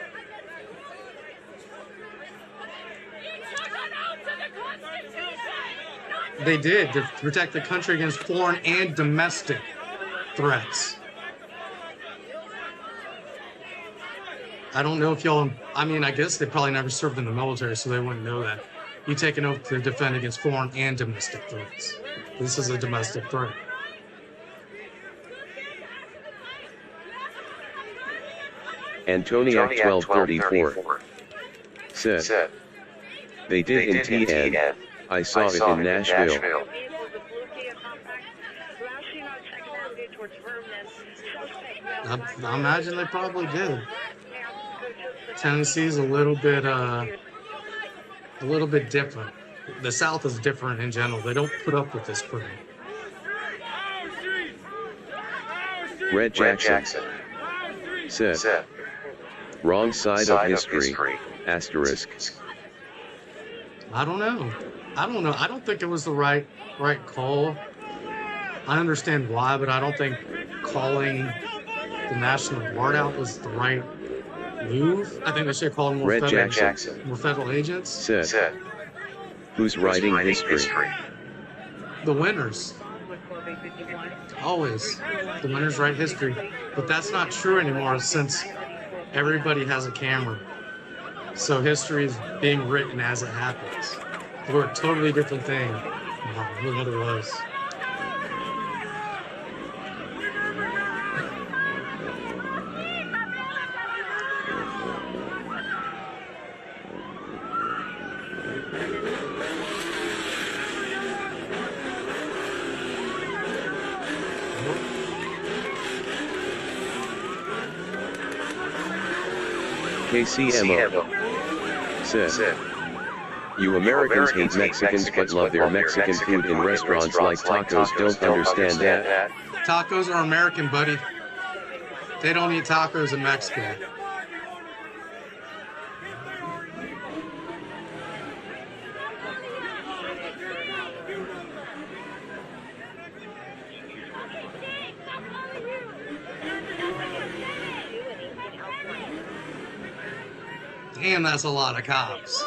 They did to protect the country against foreign and domestic threats. I don't know if y'all, I mean, I guess they probably never served in the military, so they wouldn't know that. You take an oath to defend against foreign and domestic threats. This is a domestic threat. Antoniac 1234 said, they did in TN. I saw it in Nashville. I imagine they probably did. Tennessee's a little bit different. The South is different in general. They don't put up with this crap. Red Jackson said, wrong side of history, asterisk. I don't know. I don't think it was the right call. I understand why, but I don't think calling the National Guard out was the right move. I think they should call more federal agents. Said, who's writing history? The winners. Always. The winners write history. But that's not true anymore since everybody has a camera. So history is being written as it happens. We're a totally different thing than what it was. KCMO said, you Americans hate Mexicans but love their Mexican food in restaurants like tacos. Don't understand that. Tacos are American, buddy. They don't eat tacos in Mexico. Damn, that's a lot of cops.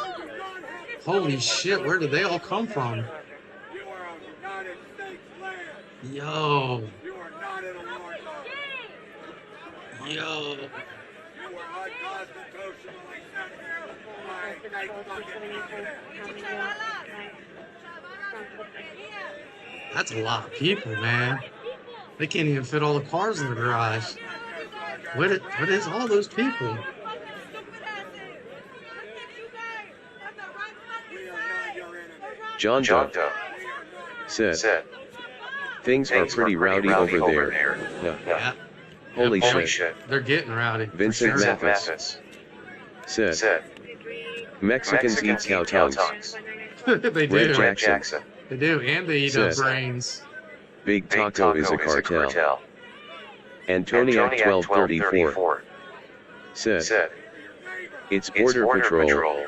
Holy shit, where did they all come from? Yo. Yo. That's a lot of people, man. They can't even fit all the cars in the garage. What is all those people? John Doe said, things are pretty rowdy over there. Yeah. Holy shit. They're getting rowdy. Vincent Mathis said, Mexicans eat cow tongues. They do. Red Jackson. They do, and they eat up brains. Big Taco is a cartel. Antoniac 1234 said, it's Border Patrol.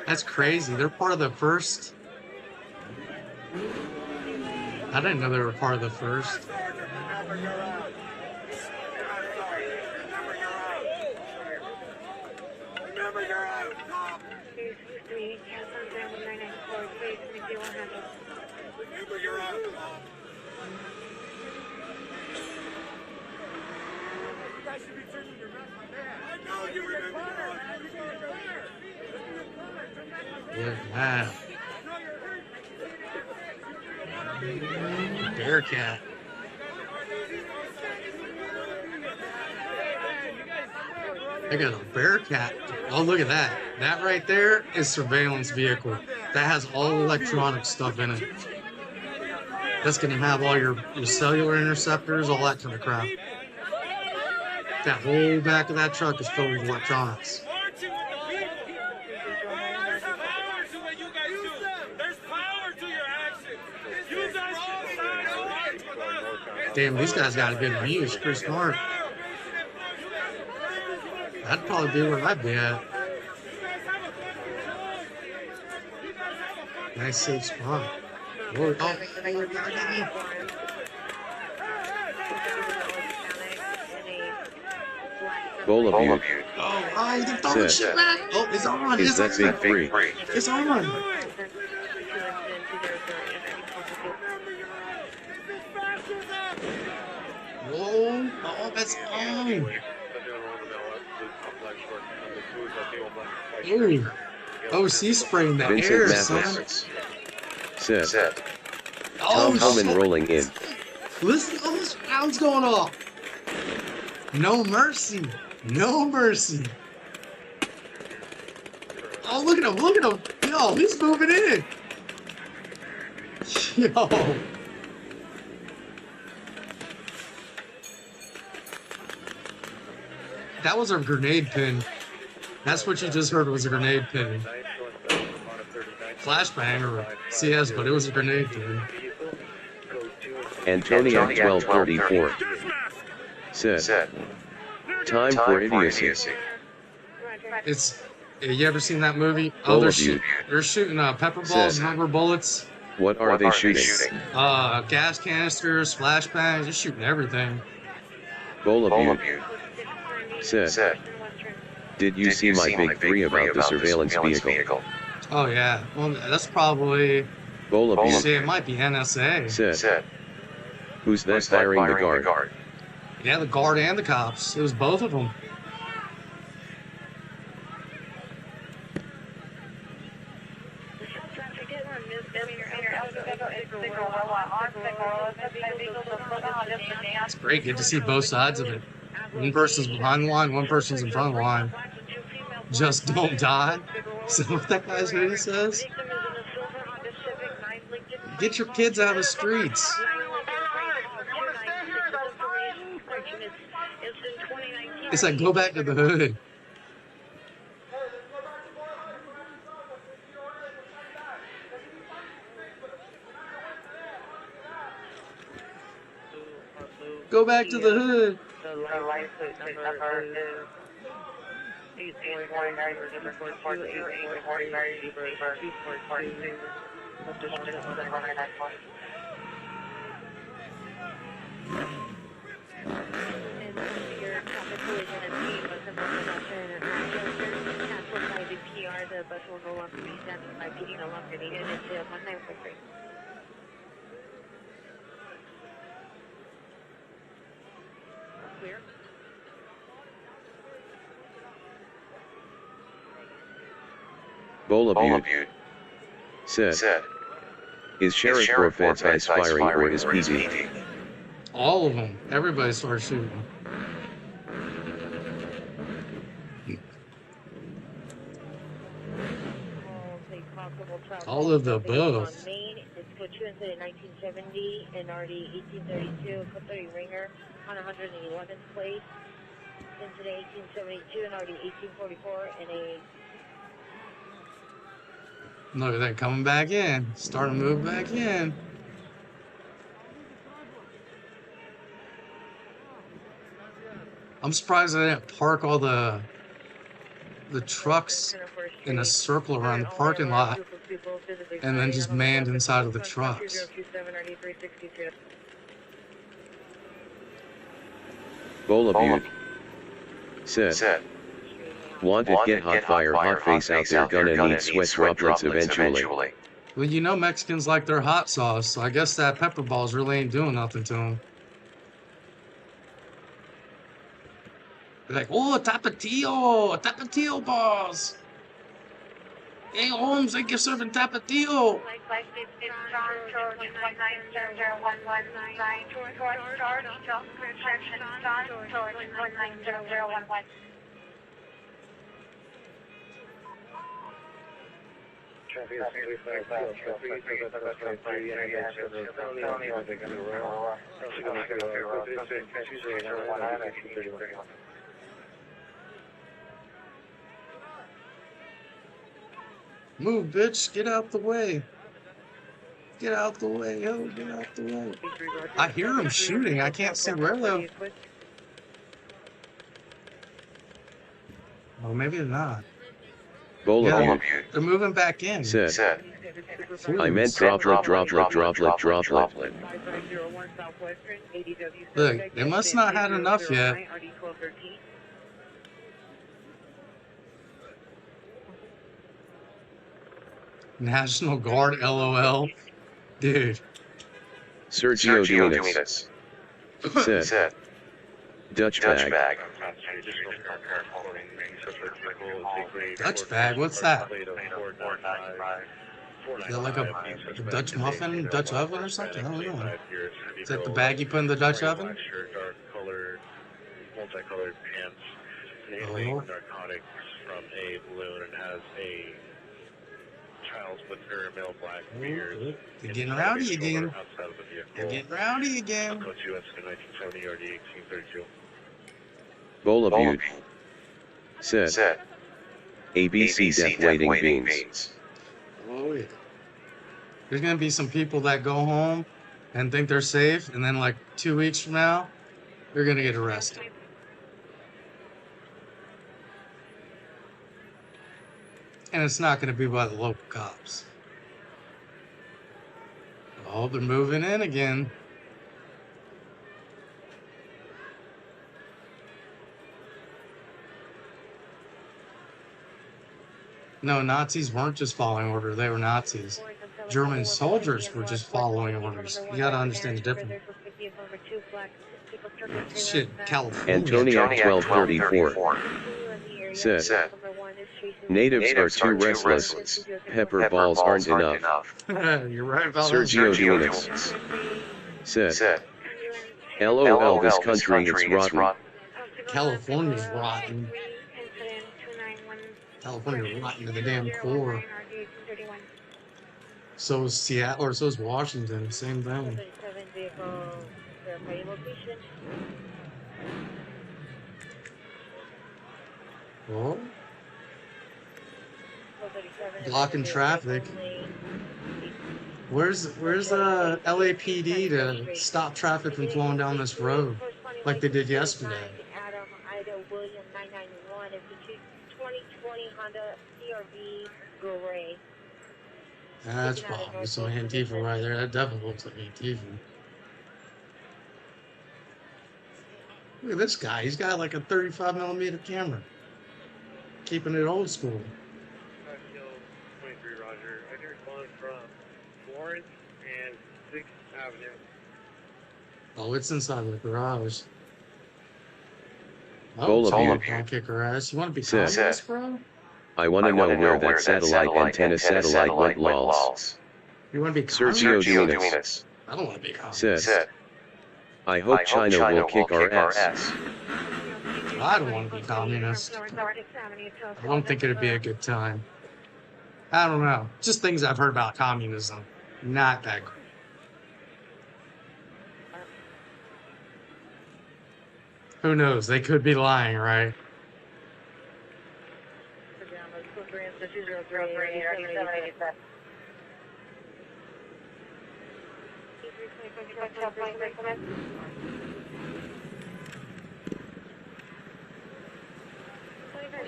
That's crazy. They're part of the first. I didn't know they were part of the first. Yeah. Bearcat. I got a Bearcat. Oh, look at that. That right there is surveillance vehicle. That has all electronic stuff in it. That's going to have all your cellular interceptors, all that kind of crap. That whole back of that truck is filled with electronics. Damn, these guys got a good view. It's pretty smart. That'd probably be where I'd be at. Nice safe spot. Whoa, oh. Bowl of you. Oh, they're throwing shit back. Oh, it's on. Is that big free? It's on. Whoa, oh, that's on. Ooh. Oh, she's spraying the Vincent air, son. Mathis said. Oh, Tom Homan shit. rolling in. Listen to all those rounds going off. No mercy. No mercy. Oh, look at him. Look at him. Yo, he's moving in. Yo. That was a grenade pin. That's what you just heard was a grenade pin. Flashbang or CS, but it was a grenade pin. Antonia 1234 said. Time for idiocy. It's. You ever seen that movie? Bowl Oh, of you. they're shooting pepper balls, Said. rubber bullets, What are they shooting? gas canisters, flashbangs. They're shooting everything. Bowl of you. Said. Did you see my big three about the surveillance vehicle? Oh yeah. Well, that's probably. Bowl of you. See, it might be NSA. Said. Who's that firing the guard? Yeah, the guard and the cops. It was both of them. It's great. Get to see both sides of it. One person's behind the line, one person's in front of the line. Just don't die. So what that guy's hoodie says? Get your kids out of the streets. It's like, go back to the hood. Go back to the hood. The license number is 1849. The bus will no longer be standing by PD, no longer needed until 1943. Clear. Bowl of you. Said. Is Sheriff Profet's eyes firing or is PD? All of them. Everybody starts shooting. All of the above. It's Cochuan in 1970 and already 1832, Coterie Ringer on 111th place. Incident 1872 and already 1844 and a. Look at that coming back in. Starting to move back in. I'm surprised they didn't park all the trucks in a circle around the parking lot and then just manned inside of the trucks. Bowl of you. Said. Wanted get hot fire hot face out there gonna need sweat droplets eventually. Well, you know Mexicans like their hot sauce, so I guess that pepper balls really ain't doing nothing to them. They're like, oh, tapatio balls. Hey, Holmes, thank you for serving tapatio. Move, bitch. Get out the way. Get out the way, yo, get out the way. I hear them shooting. I can't see where though. Oh, maybe they're not. Bola They're moving back in. said. I meant droplet. Look, they must not had enough yet. National Guard, LOL. Dude. Sergio Dominus said. Dutch bag. Dutch bag? What's that? Is that like a Dutch muffin, Dutch oven or something? I don't know. Is that the bag you put in the Dutch oven? Multicolored pants, inhaling narcotics from a balloon and has a child's with her male black beard. They're getting rowdy again. They're getting rowdy again. Code US 1970 RD 1832. Bola Butte said. ABC death waiting beans. Oh yeah. There's gonna be some people that go home and think they're safe, and then like 2 weeks from now, they're gonna get arrested. And it's not gonna be by the local cops. Oh, they're moving in again. No, Nazis weren't just following orders, they were Nazis. German soldiers were just following orders. You gotta understand the difference. Shit, California. Antoniak 1234 said. Natives are too restless. Pepper balls aren't enough. You're right about Sergio Dominus said. LOL, this country is rotten. California's rotten. California rotten to the damn core. So is Seattle, or so is Washington. Same thing. Well, blocking traffic. Where's the LAPD to stop traffic from flowing down this road like they did yesterday? That's probably some Antifa right there. That definitely looks like Antifa. Look at this guy. He's got like a 35mm camera. Keeping it old school. 23 Roger. I can respond from Florence and 6th Avenue. Oh, it's inside the garage. Bola I'll Butte kick her ass. You want to be said. communist, bro? I want to know where that satellite antenna went lols. You want to be Sergio communist? Dominus I don't want to be communist. said. I hope China will kick our ass. I don't want to be communist. I don't think it'd be a good time. I don't know. Just things I've heard about communism. Not that great. Who knows? They could be lying, right?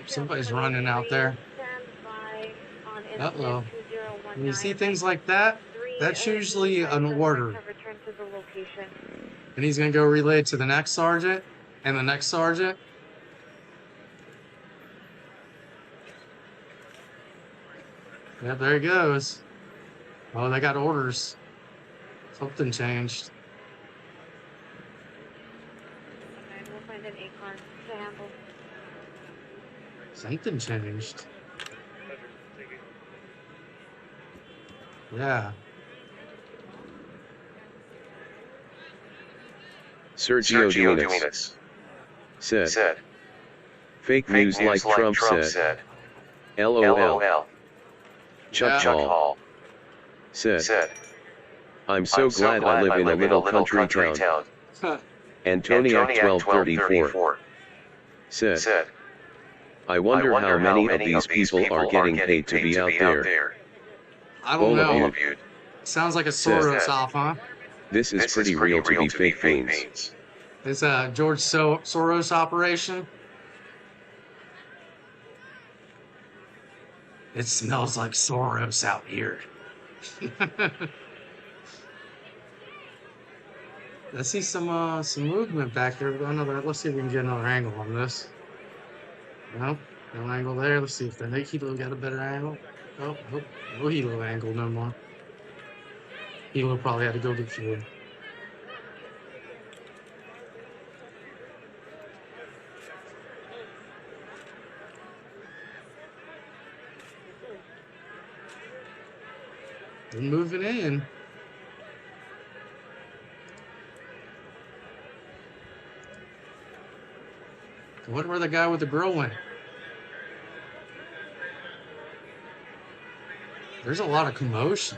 Somebody's running out there. Uh-oh. When you see things like that, that's usually an order. And he's going to go relay to the next sergeant and the next sergeant. Yep, there he goes. Oh, they got orders. Something changed. Something changed. Yeah. Sergio Dominus said. Fake news like Trump said. LOL. Chuck Hall said. I'm so glad I live in a little country town. Antoniak 1234 said. I wonder how many of these people are getting paid to be out there. I don't know. Sounds like a Soros op, huh? This is pretty real to be fake fiends. It's a George Soros operation. It smells like Soros out here. I see some movement back there. Let's see if we can get another angle on this. Nope, no angle there. Let's see if the Hilo got a better angle. Oh, no Hilo angle no more. Hilo probably had to go get fuel. They're moving in. I wonder where the guy with the grill went. There's a lot of commotion.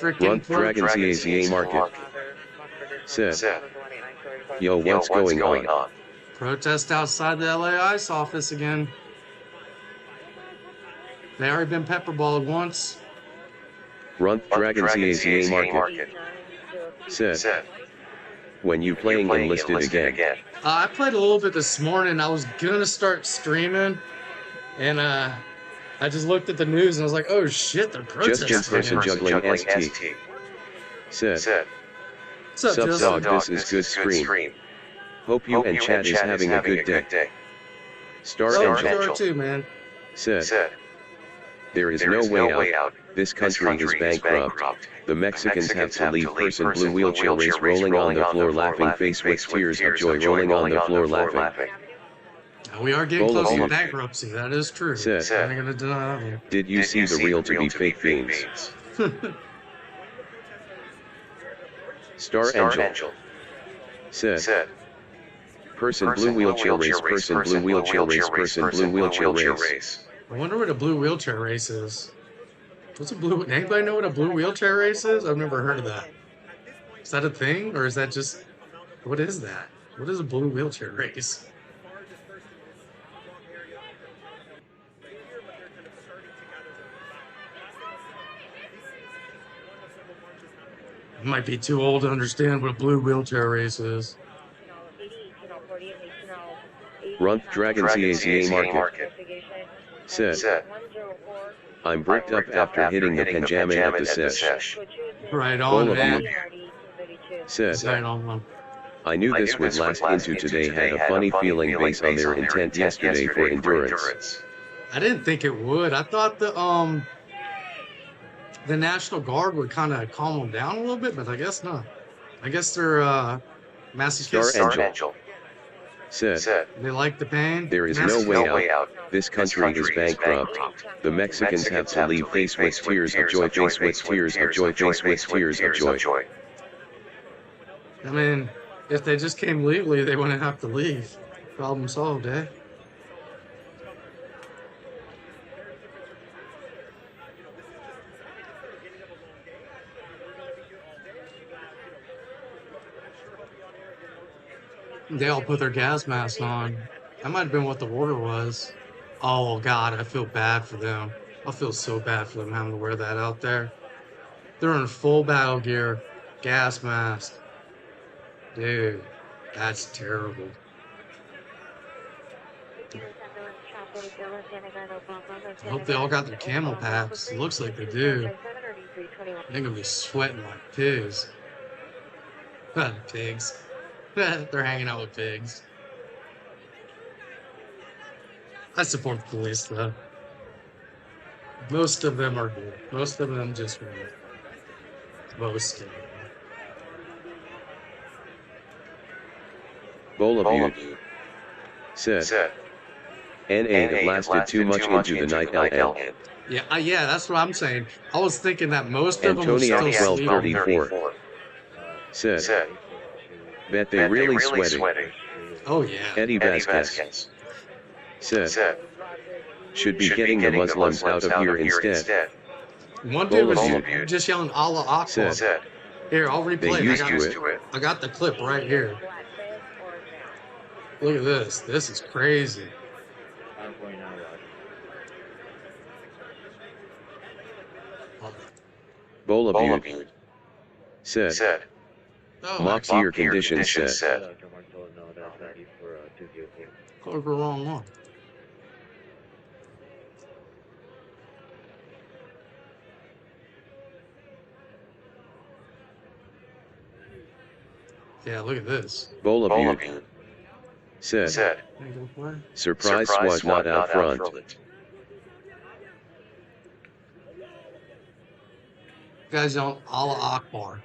Run Dragon CAZA Market. Said. Yo, what's going on? Protest outside the LA ICE office again. They already been pepperballed once. Run Dragon CAZA Market. Said. When you playing Enlisted again? I played a little bit this morning. I was gonna start streaming, and I just looked at the news and I was like, "Oh shit, they're protesting." Just person juggling ST. Said. What's up, Sup, Justin? dog? This is good stream. Hope you and chat is having a good day. Star Angel too, man. said. There is no way out. This country is bankrupt. The Mexicans have to leave. Person blue wheelchair race rolling on the floor laughing face with tears of joy rolling on the floor laughing. We are getting close to bankruptcy. That is true. Said. I'm not gonna deny that. Did you see the real to be fake fiends? Star Angel said. Person blue wheelchair race. Person blue wheelchair race. Person blue wheelchair race. I wonder what a blue wheelchair race is. What's a blue? Anybody know what a blue wheelchair race is? I've never heard of that. Is that a thing, or is that just? What is that? What is a blue wheelchair race? I might be too old to understand what a blue wheelchair race is. Run Dragon CAZA Market. Said. I'm bricked up after hitting the Panjama at the sesh. Right on, man. Said. Right on. I knew this would last into today. Had a funny feeling based on their intent yesterday for endurance. I didn't think it would. I thought the National Guard would kind of calm them down a little bit, but I guess not. I guess they're masochists. Star Angel said. They like the pain. There is no way out. This country is bankrupt. The Mexicans have to leave face with tears of joy. Face with tears of joy. Face with tears of joy. I mean, if they just came legally, they wouldn't have to leave. Problem solved, eh? They all put their gas masks on. That might have been what the order was. Oh, God, I feel bad for them. I feel so bad for them having to wear that out there. They're in full battle gear, gas mask. Dude, that's terrible. I hope they all got their camel packs. It looks like they do. They're gonna be sweating like pigs. Pigs. They're hanging out with pigs. I support the police, though. Most of them are good. Most of them just want it. Most of them. Bola said. NA lasted too much into the night. LL. Yeah, that's what I'm saying. I was thinking that most of them were still sleeping. 1234 said. Bet they really sweating. Oh yeah. Eddie Vasquez said. Should be getting the Muslims out of here instead. One dude was just yelling Allah Akbar. Said. Here, I'll replay it. I got the clip right here. Look at this. This is crazy. I'm going out. Bolabute said. Oh, Moxie air conditions said. No, that's not you for 204. click the wrong one. Yeah, look at this. Bolabute said. Surprise was not out front. Guys don't Allah Akbar.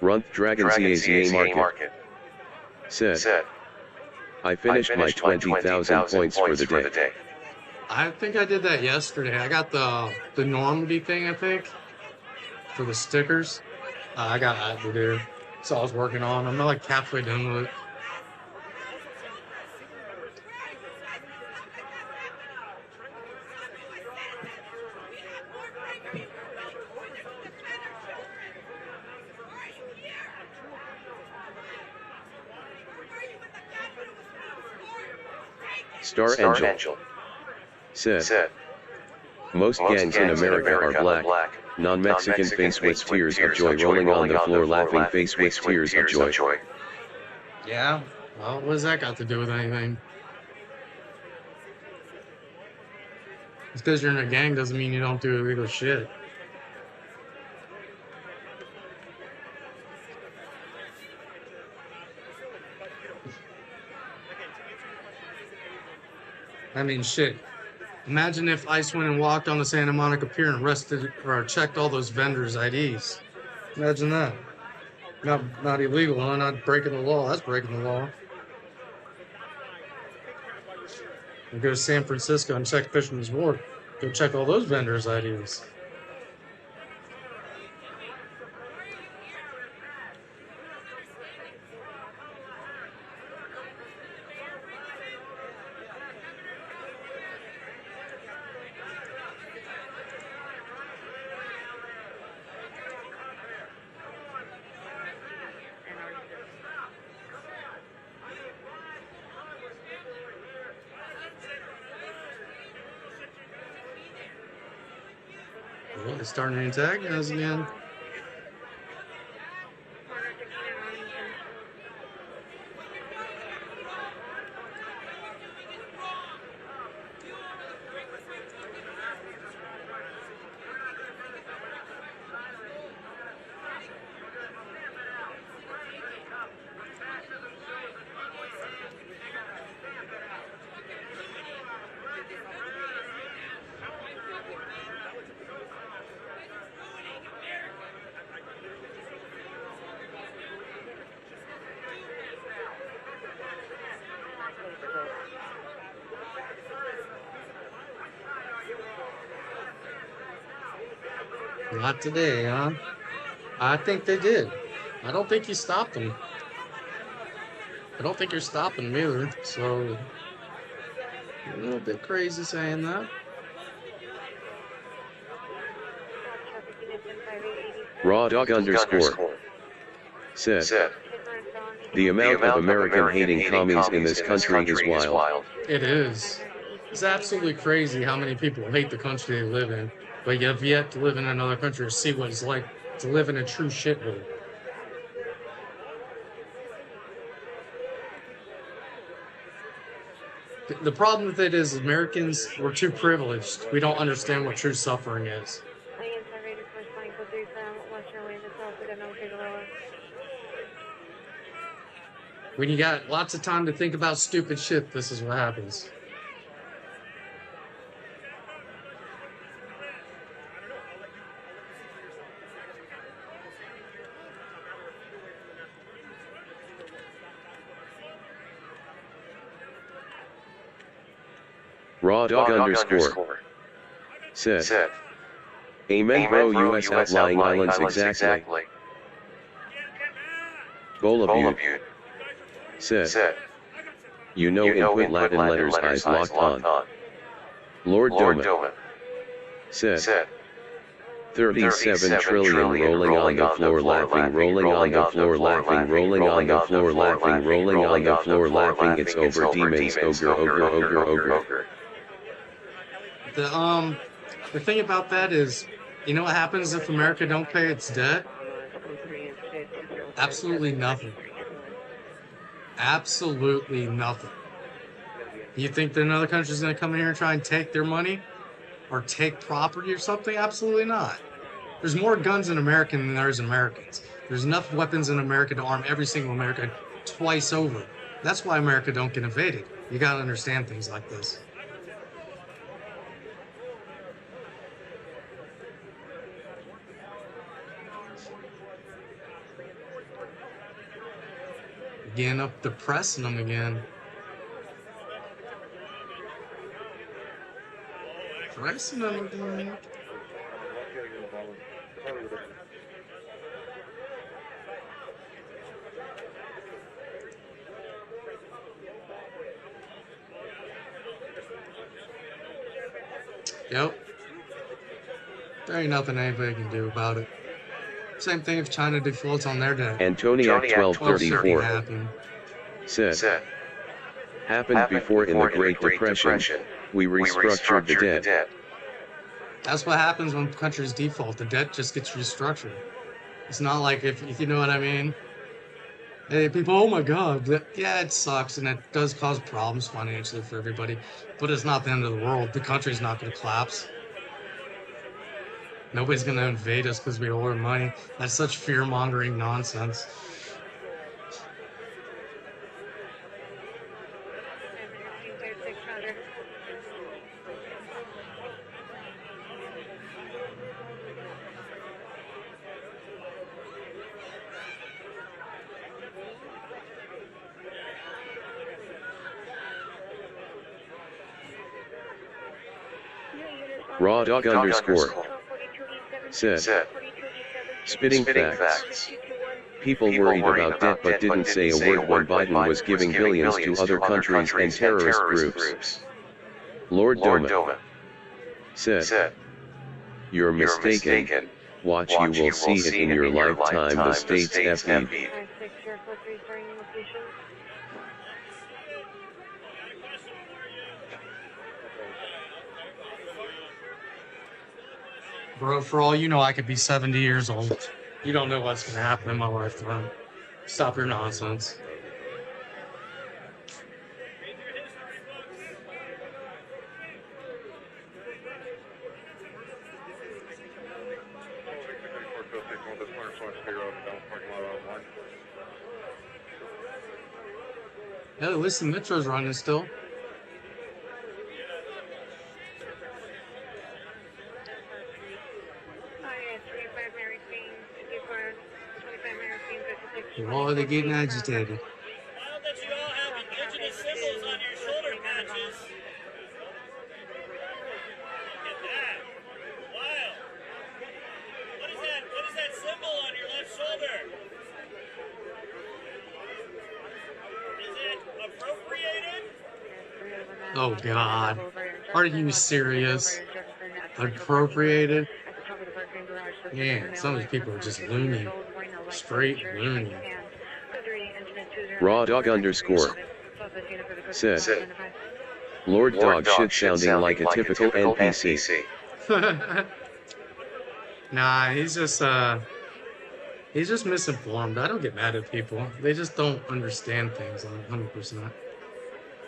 Runth Dragon CAZA Market said. I finished my 20,000 points for the day. I think I did that yesterday. I got the Normandy thing, I think, for the stickers. I got that to do. So I was working on. I'm like halfway done with it. Star Angel said. Most gangs in America are black. Non-Mexican face with tears of joy rolling on the floor laughing face with tears of joy. Yeah? Well, what does that got to do with anything? Just because you're in a gang doesn't mean you don't do illegal shit. I mean, shit. Imagine if ICE went and walked on the Santa Monica Pier and arrested or checked all those vendors' IDs. Imagine that. Not illegal, huh? Not breaking the law. That's breaking the law. We go to San Francisco and check Fisherman's Wharf. Go check all those vendors' IDs. Well, it's starting to antagonize again. Not today, huh? I think they did. I don't think you stopped them. I don't think you're stopping them either. So, a little bit crazy saying that. Raw dog underscore said. The amount of American hating commies in this country is wild. It is. It's absolutely crazy how many people hate the country they live in, but you have yet to live in another country or see what it's like to live in a true shithole. The problem with it is Americans, we're too privileged. We don't understand what true suffering is. When you got lots of time to think about stupid shit, this is what happens. Raw dog underscore. Said. Amen bro, US outlying islands exactly. Bola Butte. Said. You know input Latin letters eyes locked on. Lord Doma. Said. 37 trillion rolling on the floor laughing, rolling on the floor laughing, rolling on the floor laughing, rolling on the floor laughing, it's over demons, ogre. The thing about that is, you know what happens if America don't pay its debt? Absolutely nothing. Absolutely nothing. You think that another country's going to come in here and try and take their money or take property or something? Absolutely not. There's more guns in America than there is Americans. There's enough weapons in America to arm every single American twice over. That's why America don't get invaded. You got to understand things like this. Again, up depressing them again. Pressing them again. Yep. There ain't nothing anybody can do about it. Same thing if China defaults on their debt. Antoniak 1234 said. Happened before in the Great Depression. We restructured the debt. That's what happens when countries default. The debt just gets restructured. It's not like if you know what I mean. Hey, people, oh my God. Yeah, it sucks and it does cause problems financially for everybody. But it's not the end of the world. The country's not going to collapse. Nobody's going to invade us because we owe our money. That's such fear-mongering nonsense. Raw dog underscore. Said. Spitting facts. People worried about debt but didn't say a word when Biden was giving billions to other countries and terrorist groups. Lord Doma. Said. You're mistaken. Watch, you will see it in your lifetime. The state's FE. Bro, for all you know, I could be 70 years old. You don't know what's going to happen in my lifetime. Stop your nonsense. Yeah, at least the Metro's running still. Why are they getting agitated? Wild that you all have indigenous symbols on your shoulder patches. Look at that. Wild. What is that? What is that symbol on your left shoulder? Is it appropriated? Oh God. Are you serious? Appropriated? Yeah, some of these people are just loony. Straight loony. Raw dog underscore. Said. Lord dog shit sounding like a typical NPC. Nah, he's just misinformed. I don't get mad at people. They just don't understand things 100%.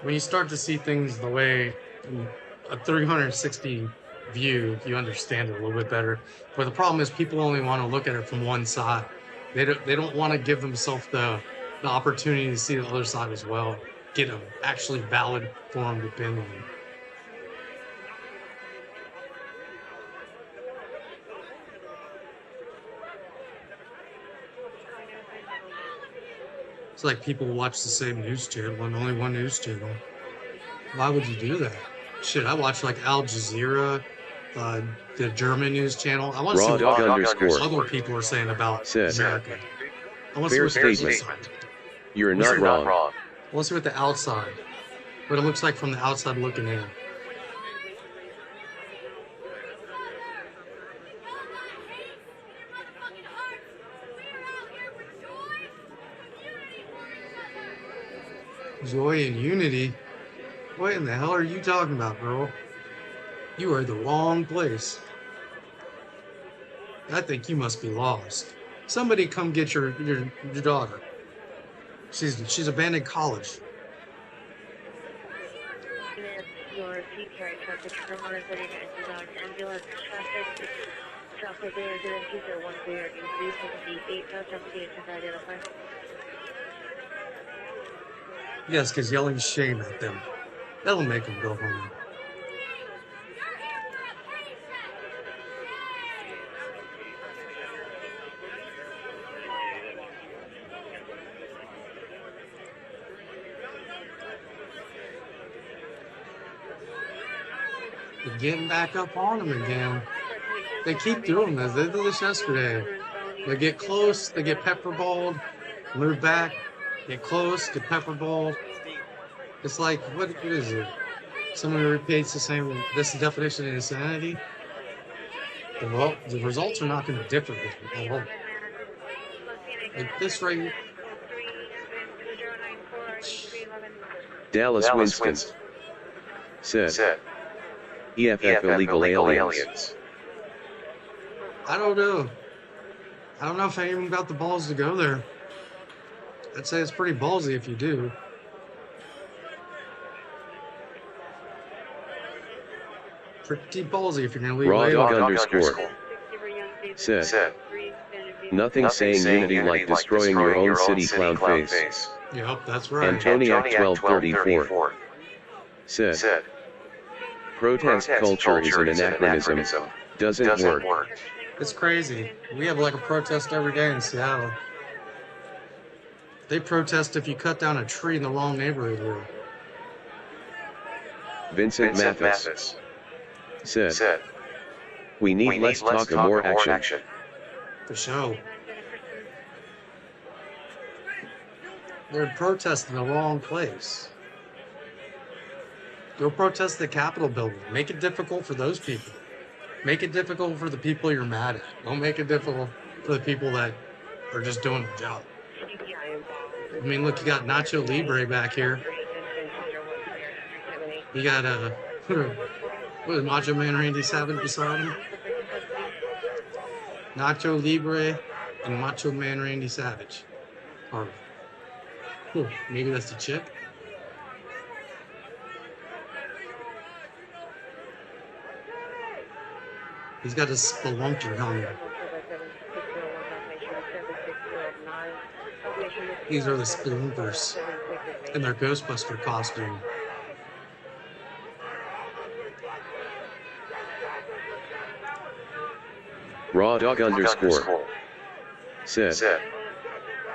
When you start to see things the way a 360 view, you understand it a little bit better. But the problem is people only want to look at it from one side. They don't want to give themselves the opportunity to see the other side as well. Get an actually valid formed opinion. It's like people watch the same news channel and only one news channel. Why would you do that? Shit, I watch like Al Jazeera, the German news channel. I want to see Raw what dog underscore other people are saying about said, America. I want to see fair what the statement. inside. You're not wrong. I want to see what the outside, what it looks like from the outside looking in. Joy and unity? What in the hell are you talking about, girl? You are at the wrong place. I think you must be lost. Somebody come get your daughter. She's abandoned college. Your CPI traffic from residing ambulance traffic. Traffic there is in teacher 1368 to identify. Yes, because yelling shame at them. That'll make them go home. They're getting back up on them again. They keep doing this. They did this yesterday. They get close, they get pepperballed, move back, get close, get pepperballed. It's like, what is it? Someone repeats the same, this definition of insanity. The results are not going to differ at all. Like this right here. Dallas Winston said, EFF illegal aliens. I don't know. I don't know if I even got the balls to go there. I'd say it's pretty ballsy if you do. Pretty ballsy if you're going to leave. Raw dog underscore said, nothing saying unity like destroying your own city clown face. Yep, that's right. Antoniac 1234 said, protest culture is an anachronism. Doesn't work. It's crazy. We have like a protest every day in Seattle. They protest if you cut down a tree in the wrong neighborhood here. Vincent Mathis said, we need less talk and more action. For sure. They're protesting the wrong place. Go protest the Capitol building. Make it difficult for those people. Make it difficult for the people you're mad at. Don't make it difficult for the people that are just doing the job. I mean, look, you got Nacho Libre back here. You got what is Macho Man Randy Savage beside him? Nacho Libre and Macho Man Randy Savage. Or maybe that's the chick. He's got a spelunker helmet. These are the spelunkers in their Ghostbuster costume. Raw dog underscore said,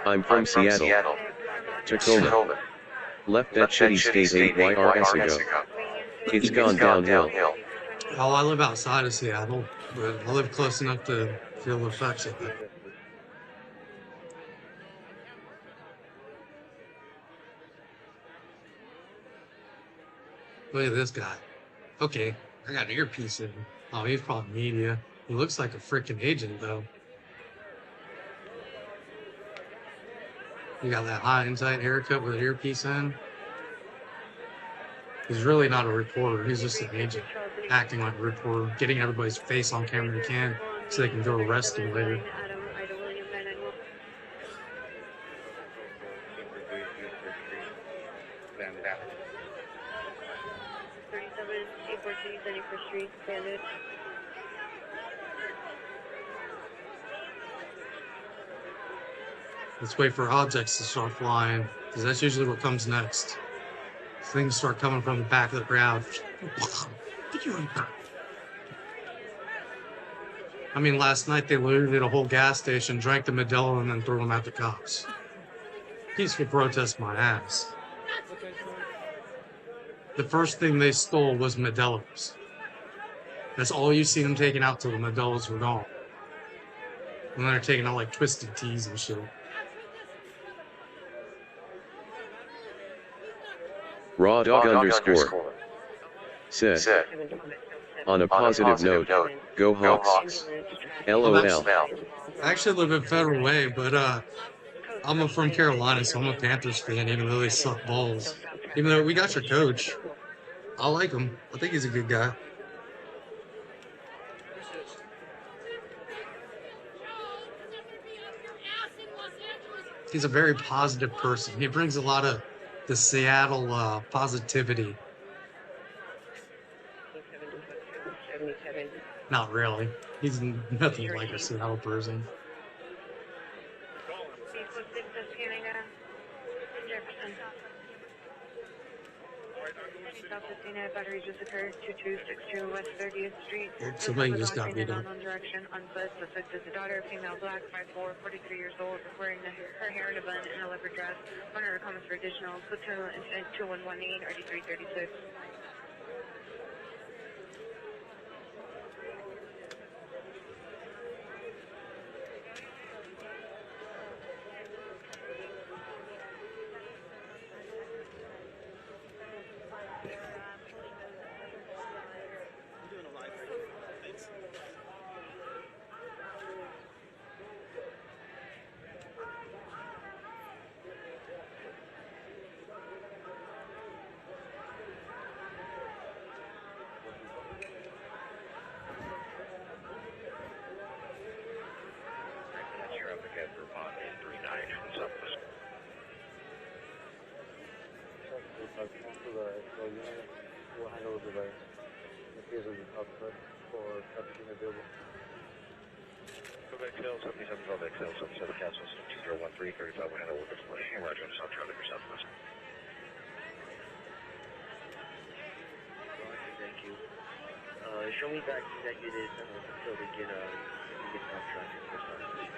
I'm from Seattle. Tacoma. Left that shitty state 8 YRS ago. It's gone downhill. Oh, I live outside of Seattle, but I live close enough to feel the effects of it. Look at this guy. Okay, I got an earpiece in. Oh, he's probably media. He looks like a freaking agent, though. You got that high and tight haircut with an earpiece in. He's really not a reporter. He's just an agent, acting like a reporter, getting everybody's face on camera he can, so they can go arrest him later. Let's wait for objects to start flying, because that's usually what comes next. Things start coming from the back of the crowd. I mean, last night they looted a whole gas station, drank the Modelo, and then threw them at the cops. Peaceful protest my ass. the first thing they stole was Modelo's. That's all you see them taking out till the Modelo's were gone. And then they're taking out like twisted teas and shit. Raw dog underscore said, on a positive note, go Hawks. LOL. I actually live in Federal Way, but I'm from Carolina, so I'm a Panthers fan, even though they suck balls. Even though we got your coach. I like him. I think he's a good guy. He's a very positive person. He brings a lot of the Seattle positivity. Not really. He's nothing like a Seattle person. Battery just occurred, 2262 West 30th Street. Somebody just got beat up. Direction, unfit. Suspect is a daughter, female, black, 5'4", 43 years old, wearing her hair in a bun and a leopard dress. Monitor comments for additional. Platoon incident 2118 RD336. We'll hand over the appears on the top foot for Captain available. XL 77 XL 77 Castle 2013 35 will hand over the flight. Roger, South Charlie for Southwest. Thank you. Show me back executives until they get contracted for Southwest.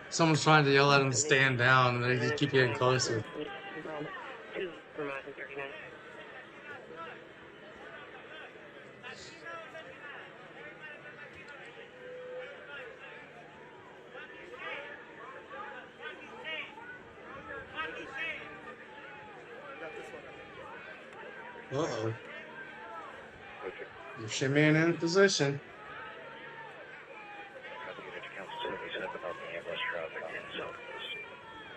Someone's trying to yell at him to stand down, and they just keep getting closer. Uh-oh. You're shimmying in position.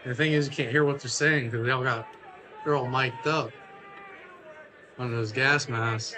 The thing is, you can't hear what they're saying because they're all mic'd up under those gas masks.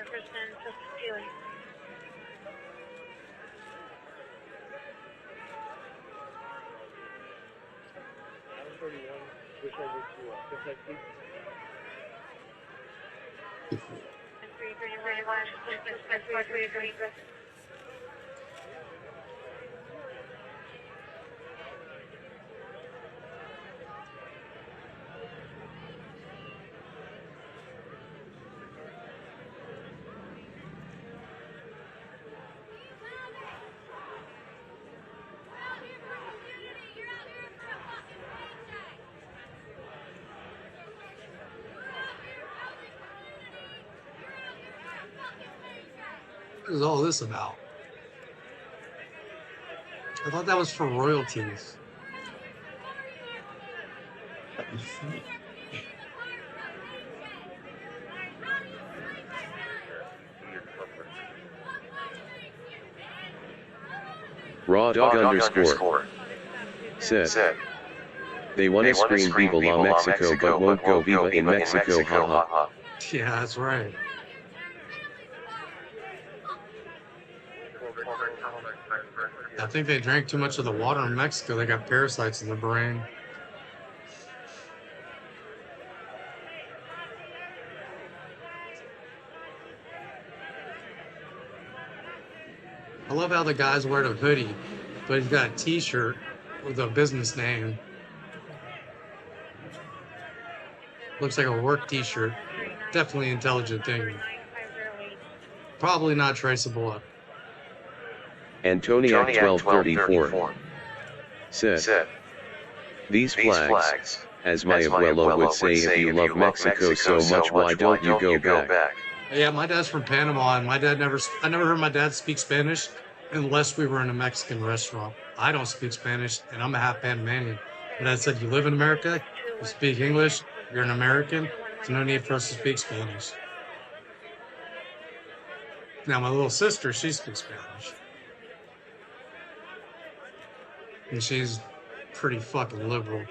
What is all this about? I thought that was for royalties. Raw dog underscore said, they want to scream Viva La Mexico but won't go Viva in Mexico, haha. Yeah, that's right. I think they drank too much of the water in Mexico. They got parasites in their brain. I love how the guy's wearing a hoodie, but he's got a t-shirt with a business name. Looks like a work t-shirt. Definitely intelligent thing. Probably not traceable. Antoniac 1234 said, "These flags, as my abuelo would say, if you love Mexico so much, why don't you go back?" Yeah, my dad's from Panama, and I never heard my dad speak Spanish unless we were in a Mexican restaurant. I don't speak Spanish, and I'm a half Panamanian. My dad said, you live in America, you speak English, you're an American, there's no need for us to speak Spanish. Now, my little sister, she speaks Spanish. And she's pretty fucking liberal.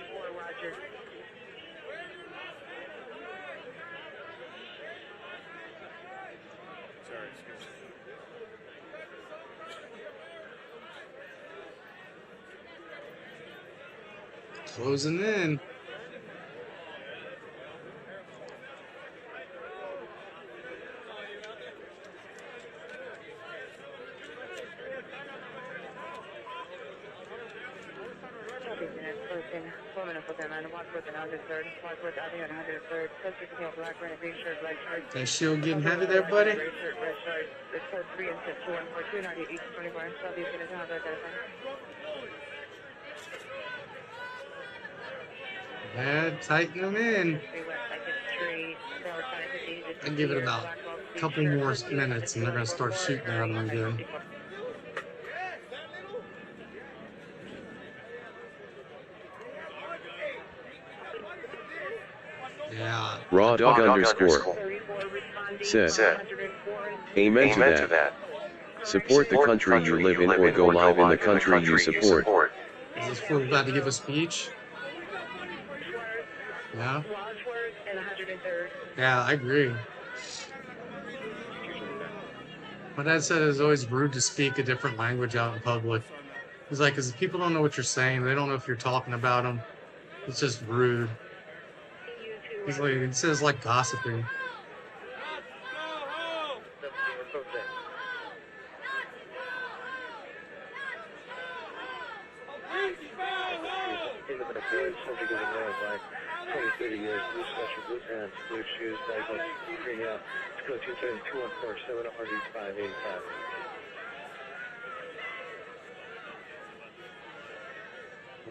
Closing in. That shield getting heavy there, buddy? Yeah, tighten them in. I give it about a couple more minutes and they're going to start shooting at them again. Yeah. Raw dog underscore said, "Amen to that. Support the country you live in or go live in the country you support." Is this fool about to give a speech? Yeah. Yeah, I agree. My dad said it's always rude to speak a different language out in public. He's like, because people don't know what you're saying. They don't know if you're talking about them. It's just rude. He's like, he says like gossiping.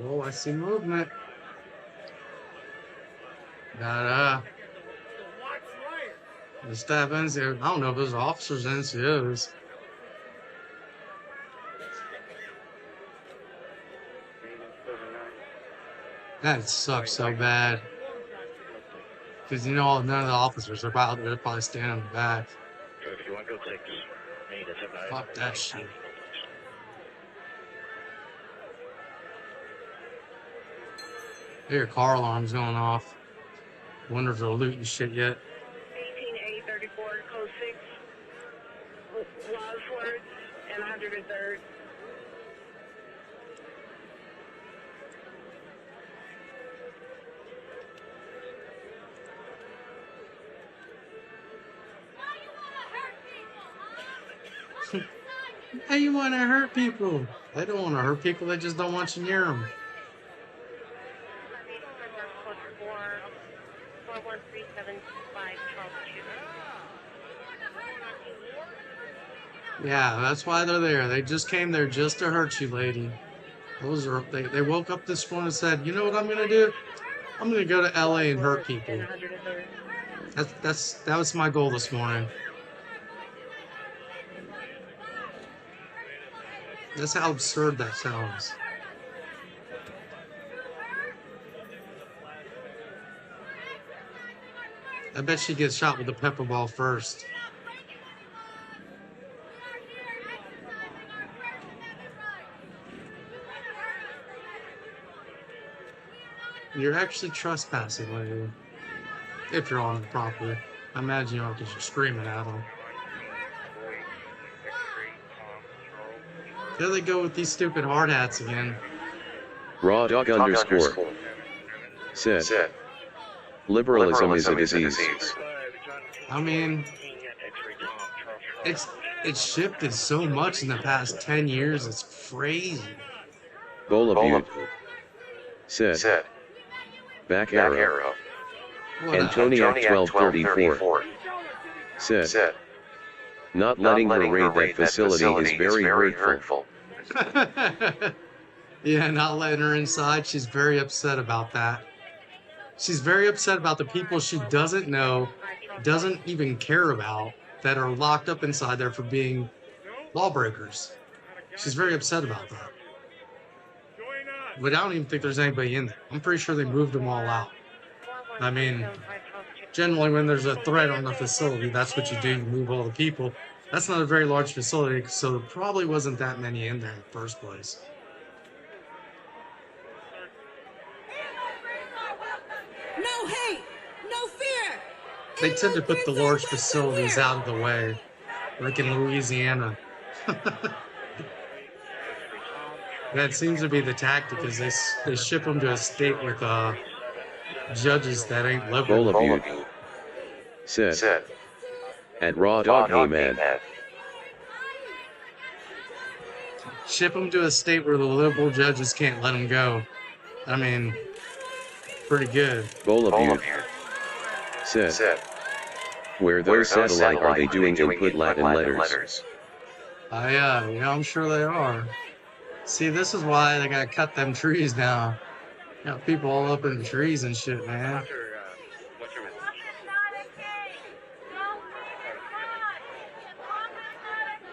Oh, I see movement. Got the staff NCOs. I don't know if those are officers NCOs. That sucks so bad. Because you know, none of the officers are they're probably standing in the back. Fuck that shit. I hear car alarms going off. Wonder if they're looting shit yet. 18834, code 6, Wadsworth and 103rd. Hey, you want to hurt people? They don't want to hurt people. They just don't want you near them. Yeah, that's why they're there. They just came there just to hurt you, lady. Those are they woke up this morning and said, you know what I'm gonna do? I'm gonna go to LA and hurt people. That was my goal this morning. That's how absurd that sounds. I bet she gets shot with a pepper ball first. You're actually trespassing, lady. If you're on the property. I imagine you are because you're screaming at them. There they go with these stupid hard hats again. Raw dog underscore said, "Liberalism is a disease." I mean, it's shifted so much in the past 10 years. It's crazy. Bolabute said, "Back arrow." Antoniac 1234 said, Not letting her raid that facility is very hurtful. Yeah, not letting her inside. She's very upset about that. She's very upset about the people she doesn't know, doesn't even care about, that are locked up inside there for being lawbreakers. She's very upset about that. But I don't even think there's anybody in there. I'm pretty sure they moved them all out. I mean, generally when there's a threat on the facility, that's what you do. You move all the people. That's not a very large facility, so there probably wasn't that many in there in the first place. No hate, no fear. They tend to put the large facilities out of the way, like in Louisiana. That seems to be the tactic, is they ship them to a state with judges that ain't liberal. Bowl of you. Said. At Raw Dog, hey man. Ship them to a state where the liberal judges can't let them go. I mean, pretty good. Bowl of you. Said. Where those satellite are they doing input Latin letters? Yeah, I'm sure they are. See, this is why they gotta cut them trees down. Got people all up in the trees and shit, man.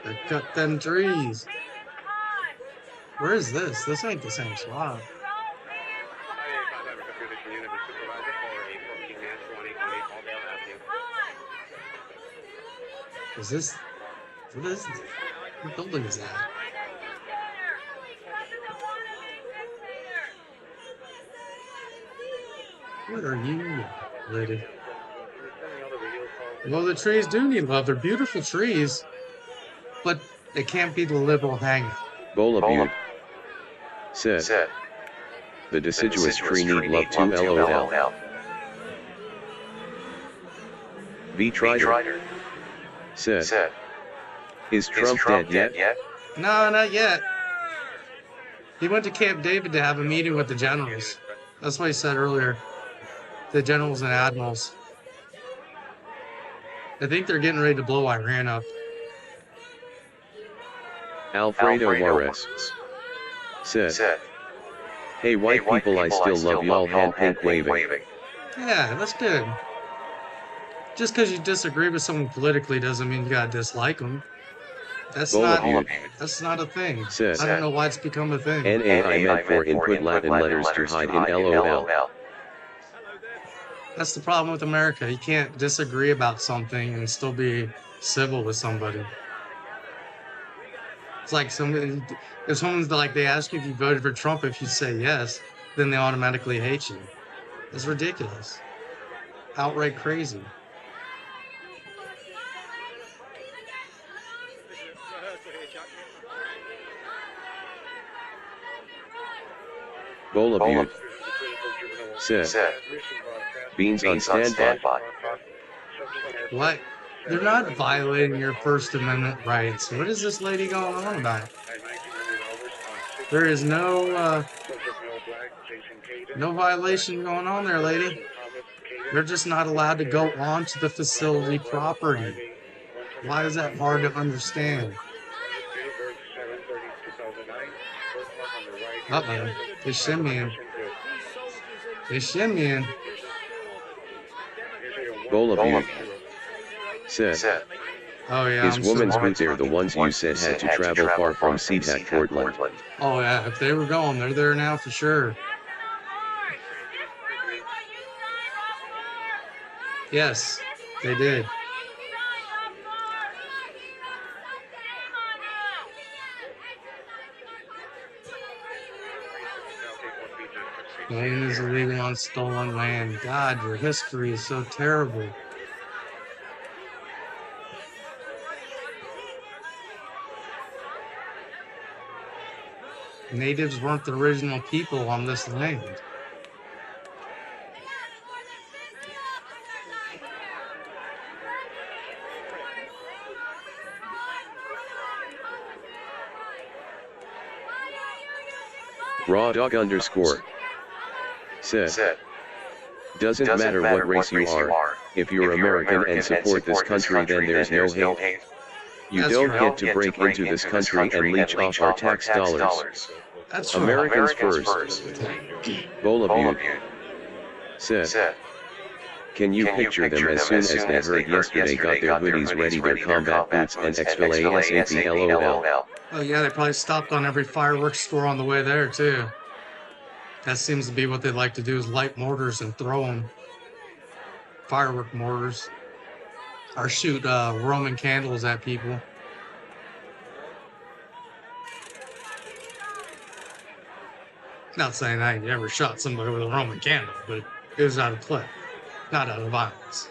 They cut them trees. Where is this? This ain't the same spot. Is this? What is this? What building is that? What are you, lady? Well, the trees do need love. They're beautiful trees, but they can't be the liberal hanging. Bowl of you. Said. The deciduous tree need love too, LOL. V. Trider. Said. Is Trump dead yet? No, not yet. He went to Camp David to have a meeting with the generals. That's what he said earlier. The generals and admirals. I think they're getting ready to blow Iran up. Alfredo Juarez. Said. Hey white people, I still love y'all, hand pink waving. Yeah, that's good. Just because you disagree with someone politically doesn't mean you gotta dislike them. That's not a thing. I don't know why it's become a thing. NA I meant for input Latin letters to hide in LOL. That's the problem with America. You can't disagree about something and still be civil with somebody. It's like if someone's like, they ask you if you voted for Trump, if you say yes, then they automatically hate you. It's ridiculous. Outright crazy. Bowl of you. Said. Beans on standby. What? They're not violating your First Amendment rights. What is this lady going on about? There is no violation going on there, lady. They're just not allowed to go onto the facility property. Why is that hard to understand? Uh-oh. They're shimmying. They're shimmying. Bowl of you. Said. Oh yeah. His woman's boots are the ones you said had to travel far from SeaTac Portland. Oh yeah, if they were going, they're there now for sure. Yes, they did. Mining is illegal on stolen land. God, your history is so terrible. Natives weren't the original people on this land. Raw dog _ said. Doesn't matter what race you are, if you're American and support this country then there's no hate. You That's don't right. get to break into this country and leech off our tax dollars. That's right. Americans first. Bolabute said. Can you picture them as soon as they heard yesterday got their hoodies ready, their combat boots and escalate lol. Oh yeah, they probably stopped on every fireworks store on the way there too. That seems to be what they like to do, is light mortars and throw them. Firework mortars. Or shoot Roman candles at people. Not saying I ever shot somebody with a Roman candle, but it was out of play, not out of violence.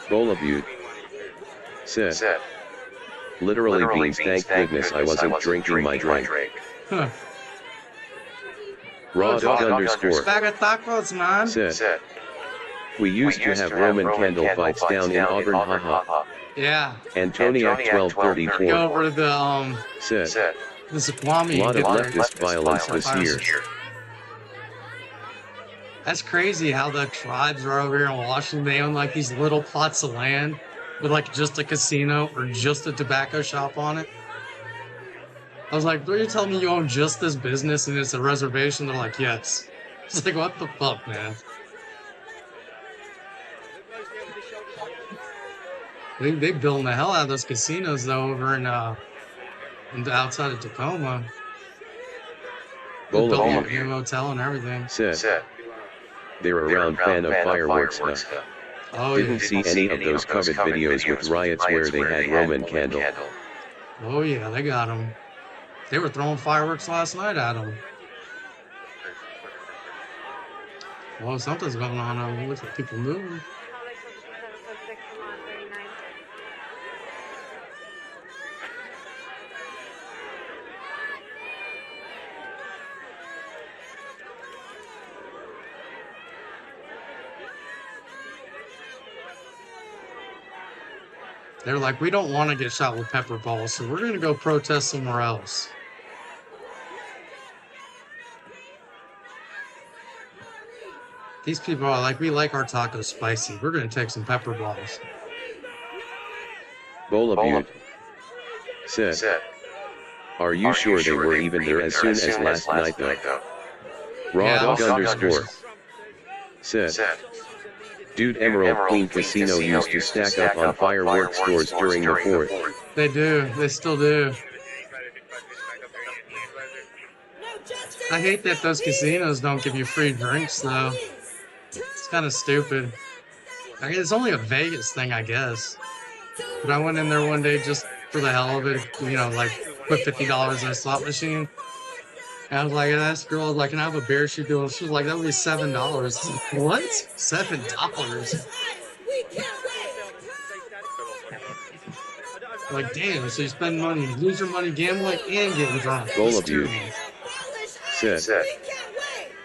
Bolabute said. Literally beans, thank goodness I wasn't drinking my drink. Huh. Raw dog underscore Bag of tacos, man. said. We used to have Roman candle fights down in Auburn, haha. Yeah. Antoniac 1234 Go over to the said. the Zaquami. Lot of and get leftist violence this year. That's crazy how the tribes are over here in Washington. They own like these little plots of land with like just a casino or just a tobacco shop on it. I was like, are you telling me you own just this business and it's a reservation? They're like, yes. It's like, what the fuck, man? They building the hell out of those casinos though over in outside of Tacoma. They're building a new hotel and everything. Said. They're around fan of fireworks now. Oh, Didn't yeah. see any of those covered videos with riots where they had Roman candle. Oh yeah, they got them. They were throwing fireworks last night at them. Well, something's going on over here. Looks like people moving. They're like, we don't want to get shot with pepper balls, so we're going to go protest somewhere else. These people are like, we like our tacos spicy. We're going to take some pepper balls. Bolabute said. Are you sure they were even there as soon as last night though? Raw dog underscore said. Dude, Emerald Queen Casino used to stack up on fireworks stores during the 4th. They do. They still do. I hate that those casinos don't give you free drinks, though. It's kind of stupid. I guess it's only a Vegas thing, I guess. But I went in there one day just for the hell of it, you know, like put $50 in a slot machine. And I was like, this girl was like, can I have a beer? She was like, that would be $7. I was like, what? $7? Like, damn, so you spend money, lose your money gambling and getting drunk. Bolabute said.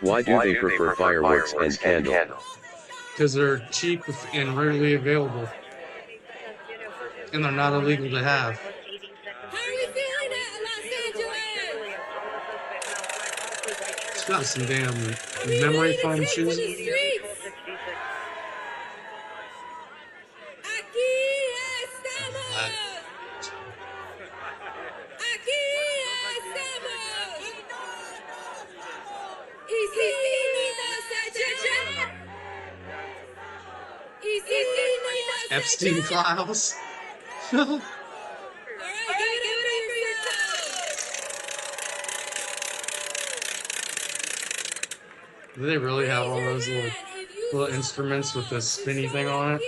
Why do they prefer fireworks and candle? Because they're cheap and rarely available. And they're not illegal to have. It's got some damn memory foam shoes. Epstein files. Do they really have all those little instruments with the spinny thing on it?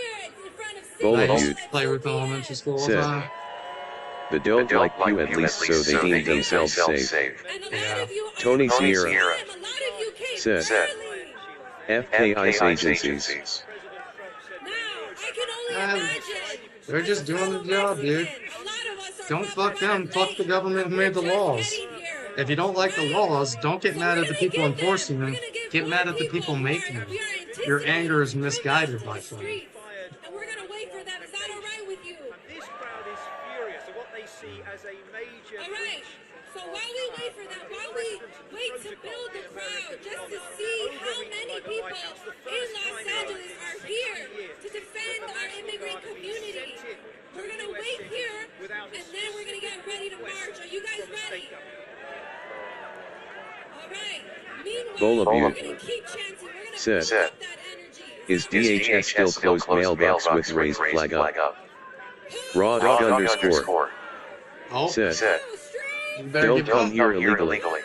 Bolabute Play with the elementary school all the time. The don't like you at least so they deem themselves safe. Yeah. Tony Sierra said. FK ICE agencies. They're just doing the job, dude. Don't fuck them, fuck the government who made the laws. If you don't like the laws, don't get mad at the people enforcing them. Get mad at the people making them. Your anger is misguided, my friend. And we're gonna wait for them. Is that all right with you? This crowd is furious at what they see as a major All right. So while we wait for them, while we wait to build the crowd, just to see how many people in Los Angeles are here to defend our immigrant community, we're gonna wait here, and then we're gonna get ready to march. Are you guys ready? All right. Meanwhile, we're gonna keep chanting. We're gonna Said. build up that energy. Is DHS still closed mailbox with raised flag up? Raw dog underscore. Oh, Said. you better Don't get come back. here illegally.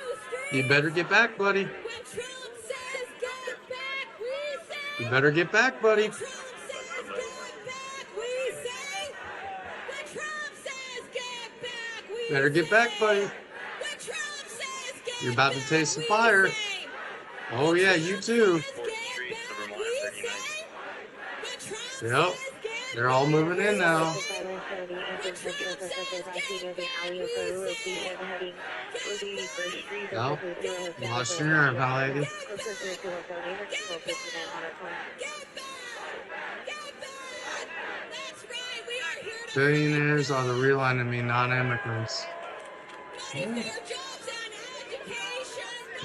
You better get back, buddy. When Trump says get back, we say. You better get back, buddy. Trump says get back, we say. When Trump says get back, we Better get back, buddy. When Trump says get You're about to back, taste the we fire. say. Oh yeah, you too. Yep. They're all moving in now. Yep. Lost your nerve, huh, lady? Billionaires are the real enemy, not immigrants.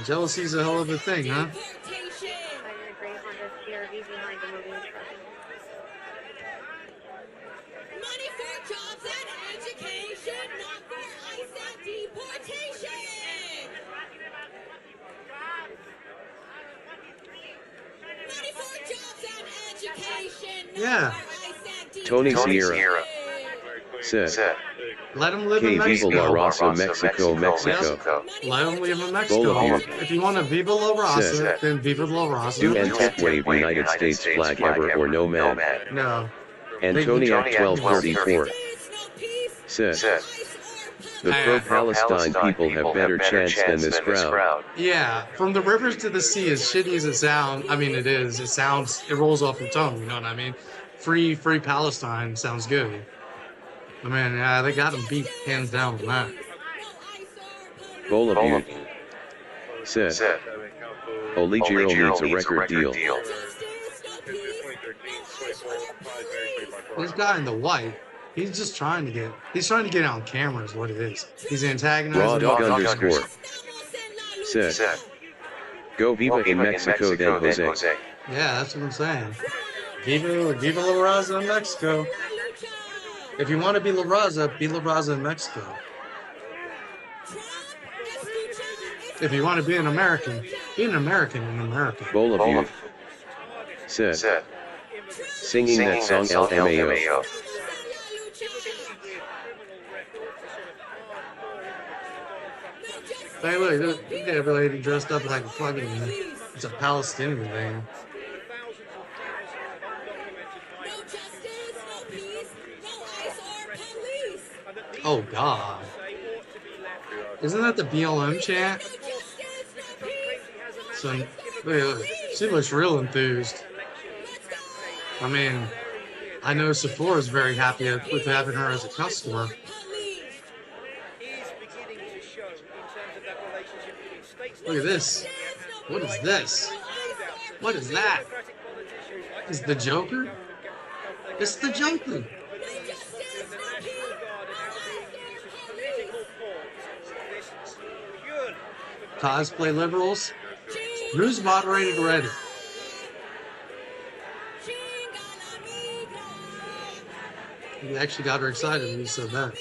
Jealousy's a hell of a thing, huh? Money for jobs and education, not for ICE and deportation. Money for jobs and education, not Yeah. for ICE and Tony deportation. Sierra. Said. Let them live in Que viva Mexico. la raza, Mexico, Mexico. Let them live in Mexico. If you want to Viva la Raza, then Viva la Raza. Do and wave United States flag ever or no man. No. Antoniac 1234. Said. The pro-Palestine people have better chance than this crowd. Yeah, from the rivers to the sea, as shitty as it sounds, I mean, it is. It sounds, it rolls off the tongue, you know what I mean? Free Palestine sounds good. I mean, yeah, they got them beat hands down on that. Bowl of you. Said. Oligiro needs a record deal. This guy in the white, he's just trying to get on camera is what it is. He's antagonizing. Raw dog underscore. Said. Go viva in Mexico del Jose. Yeah, that's what I'm saying. Viva la Raza in Mexico. If you want to be La Raza in Mexico. If you want to be an American in America. Bowl of you. Said. Singing that song LMAO. Hey, look, look got a lady dressed up like a fucking, it's a Palestinian thing. Oh God. Isn't that the BLM chant? So, look, she looks real enthused. I mean, I know Sephora's very happy with having her as a customer. Look at this. What is this? What is that? Is the Joker? It's the Joker. Cosplay liberals? Who's moderated Reddit? You actually got her excited when you said that.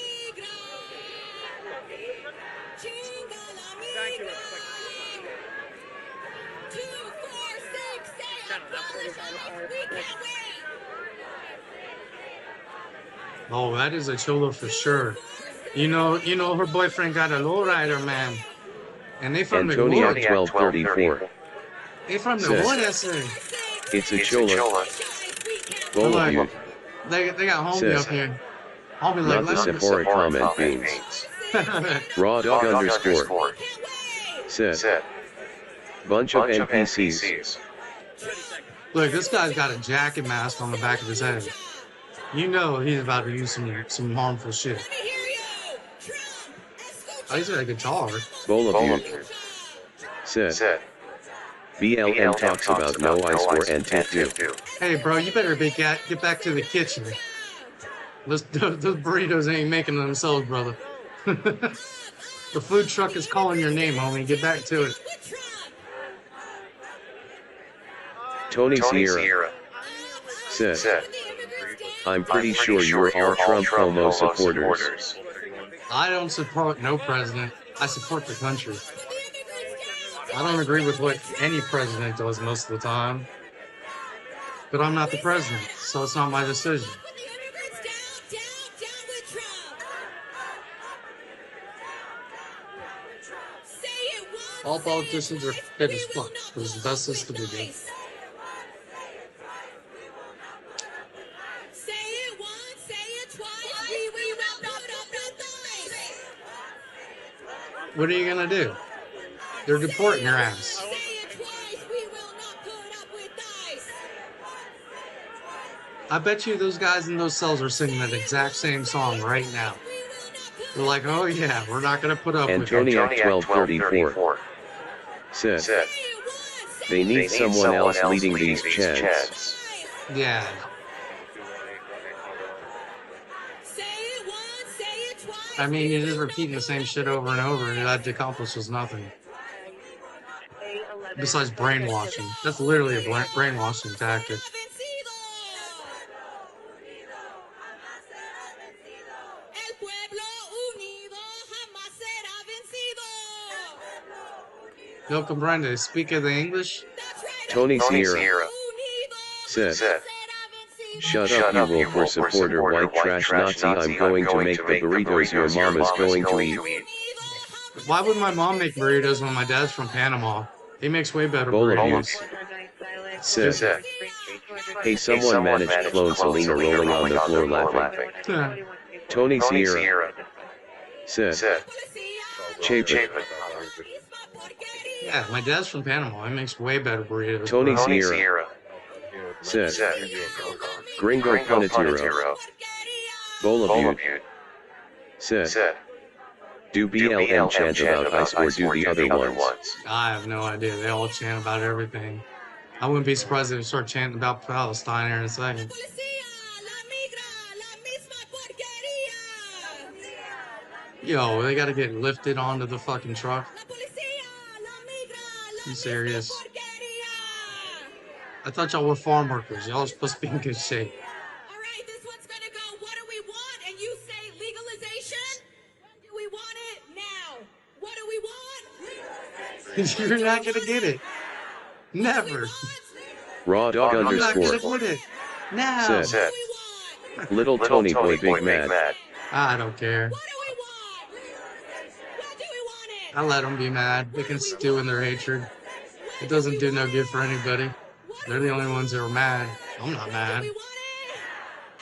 Oh, that is a cholo for sure. You know, her boyfriend got a lowrider, man. And they from the Antoniac hood. 1234. They from the Says. hood, I say. It's a chola. Bowl of you. They got homie Says. up here. Homie like, Not the let's Sephora comment beans. Raw dog underscore. Said. Bunch of NPCs. Look, this guy's got a jacket mask on the back of his head. You know he's about to use some harmful shit. Ice got a guitar. Bolabute said, BLM talks about no ice or antique do. Hey, bro, you better get back to the kitchen. Those burritos ain't making themselves, brother. The food truck is calling your name, homie. Get back to it. Tony Sierra said, I'm pretty sure you're all Trump homo supporters. I don't support no president. I support the country. I don't agree with what any president does most of the time. But I'm not the president, so it's not my decision. All politicians are fit as fuck. It's the best system to do. What are you gonna do? They're deporting your ass. I bet you those guys in those cells are singing that exact same song right now. They're like, oh yeah, we're not gonna put up with it. Antoniac 1234 said, they need someone else leading these chants. Yeah. I mean, you're just repeating the same shit over and over, and that accomplishes nothing. Besides brainwashing. That's literally a brainwashing tactic. No comprende. Speak of the English? Tony Sierra said, shut up, you willful supporter, white trash Nazi. I'm going to make the burritos your mom is going to eat. Why would my mom make burritos when my dad's from Panama? He makes way better burritos. Said, hey, someone managed clone Selena rolling on the floor laughing. Tony Sierra said, Chapin. Yeah, my dad's from Panama. He makes way better burritos. Tony Sierra said, Gringo Punitiro. Bolabute said, do BLM chant about ice or do the other ones? I have no idea. They all chant about everything. I wouldn't be surprised if they start chanting about Palestine here in a second. Yo, they gotta get lifted onto the fucking truck. You serious? I thought y'all were farm workers. Y'all are supposed to be in good shape. Alright, this one's gonna go, what do we want? And you say legalization? When do we want it? Now. What do we want? You're not gonna get it. Never. Raw dog I'm not gonna underscore get it. Now. said, little Tony boy big mad. I don't care. What do we want? When do we want it? I let them be mad. They can stew in their hatred. It doesn't do no good for anybody. They're the only ones that are mad. I'm not mad. We want it.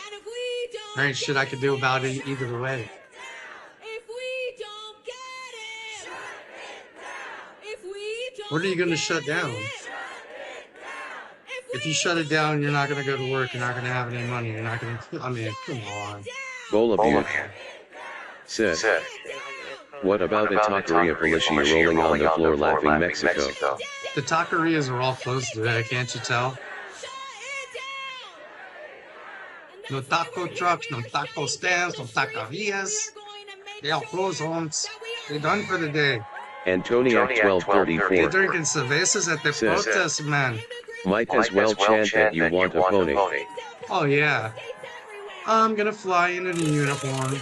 And if we don't There ain't shit I could do about it either way. if we don't get it. If we don't What are you gonna shut down? If you shut it down, you're not gonna go to work. You're not gonna have any money. You're not gonna. I mean, come on. Bolabute said, what about a taqueria policia rolling on the floor laughing Mexico? The taquerias are all closed today. Can't you tell? No taco trucks, no taco stands, no taquerias. They all closed, homes. They're done for the day. Antoniac They're 1234 drinking cervezas at the Says- protest, man. might as well chant that you want a pony. Oh, yeah. I'm gonna fly in a uniform.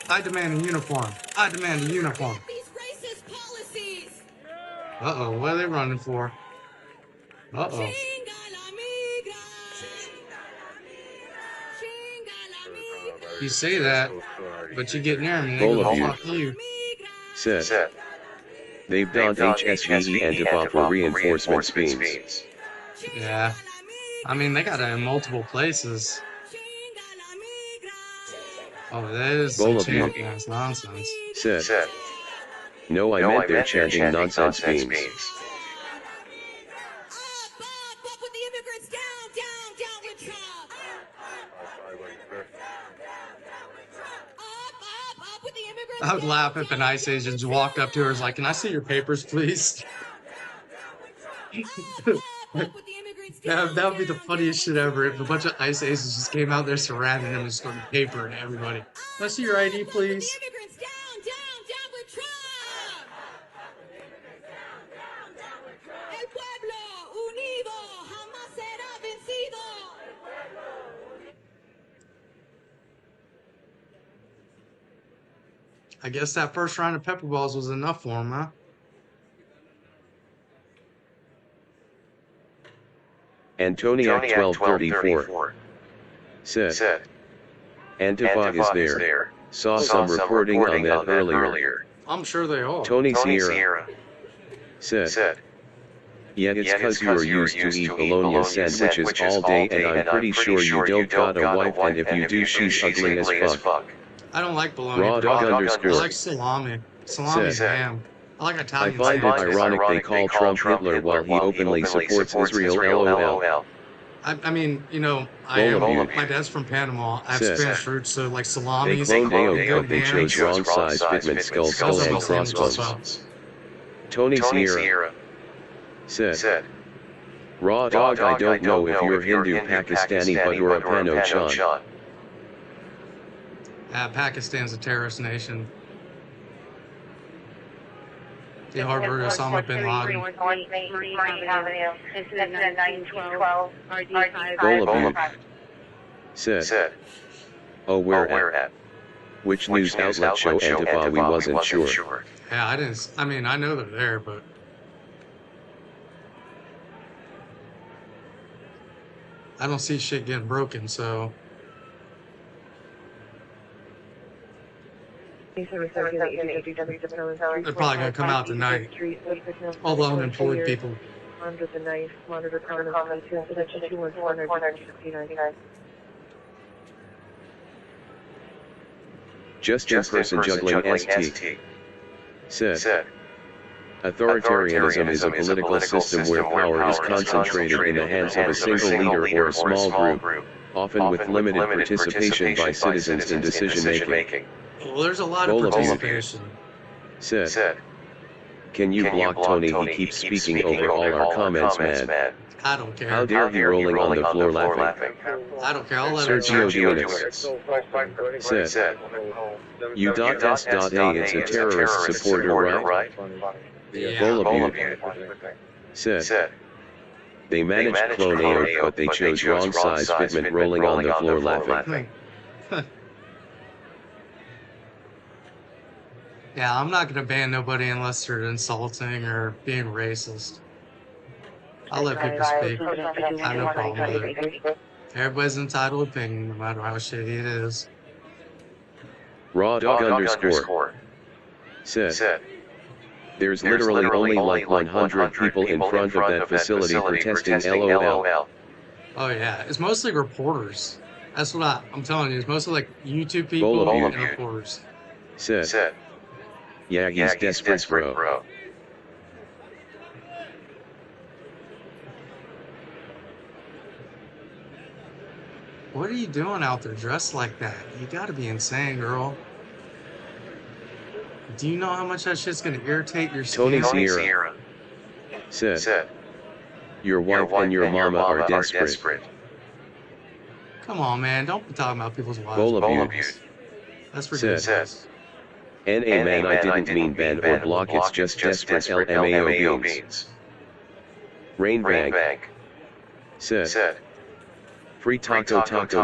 I demand a uniform. I demand a uniform. these racist policies. Uh-oh, what are they running for? Uh-oh. You say that, but you get near them and they All go, of you. fuck you. Said, they've donned HSVE Antifa for reinforcement beams. Yeah. I mean, they got it in multiple places. Oh, that is some Bowl of you. chanting ass nonsense. Said, no, I meant they're chanting nonsense beams. Up with the immigrants, down with Trump. Up with the immigrants. I would laugh if an ICE agent just walked up to her and was like, "Can I see your papers, please?" That would be the funniest shit ever if a bunch of ICE agents just came out there surrounding him and started papering everybody. Can I see your ID, please? I guess that first round of pepper balls was enough for him, huh? Antoniak 1234 said, Antifa is there. Saw some reporting on that earlier. I'm sure they are. Tony Sierra said, yeah, it's cause you are used to eat bologna sandwiches all day and I'm pretty sure you don't got a wife and if you do she's ugly as fuck. I don't like bologna. Raw dog underscore. I like salami. Salami's ham. I like I Italian find it sandwiches. ironic they call Trump Hitler while he openly supports Israel LOL. I mean, you know, my dad's from Panama. I have Said. Spanish roots, so like They salami. cloned AO but they chose wrong size fitment skull and crossbones. Tony Sierra said, Raw dog I don't know if you're Hindu Pakistani but you're a Pano Chan. Pakistan's a terrorist nation. They harbor Osama bin Laden. This is 1912 Golub said, oh where at? Which news outlet show Antifa we wasn't sure. Yeah, I mean, I know they're there, but I don't see shit getting broken, so. They're They're probably gonna come out tonight. All the unemployed people. Under the knife, monitor comments, 214 Just in person juggling ST said, authoritarianism is a political system where power is concentrated in the hands of a single leader or a small group, often with limited participation by citizens in decision-making. Well, there's a lot of participation. Said, can you block Tony? He keeps speaking over all our comments, man. I don't care. How dare he rolling on the floor laughing? I don't care. I'll let him Sergio Dionis said, U.S.A. it's a terrorist supporter, right? Yeah. Golub said, they managed to clone AO but they chose wrong size fitment rolling on the floor laughing. Yeah, I'm not gonna ban nobody unless they're insulting or being racist. I'll let people speak. I have no problem with it. Everybody's entitled to opinion, no matter how shitty it is. Raw dog underscore said, there's literally only like 100 people in front of that facility protesting LOL. Oh yeah, it's mostly reporters. That's what I'm telling you. It's mostly like YouTube people and reporters. Said, yeah, he's desperate, bro. What are you doing out there dressed like that? You gotta be insane, girl. Do you know how much that shit's gonna irritate your skin? Tony Sierra said, your wife and your mama are desperate. Come on, man. Don't be talking about people's wives. Golub That's ridiculous. N.A. man, I didn't mean ban or block, it's just desperate LMAO beans. Rainbank said, free taco popcorn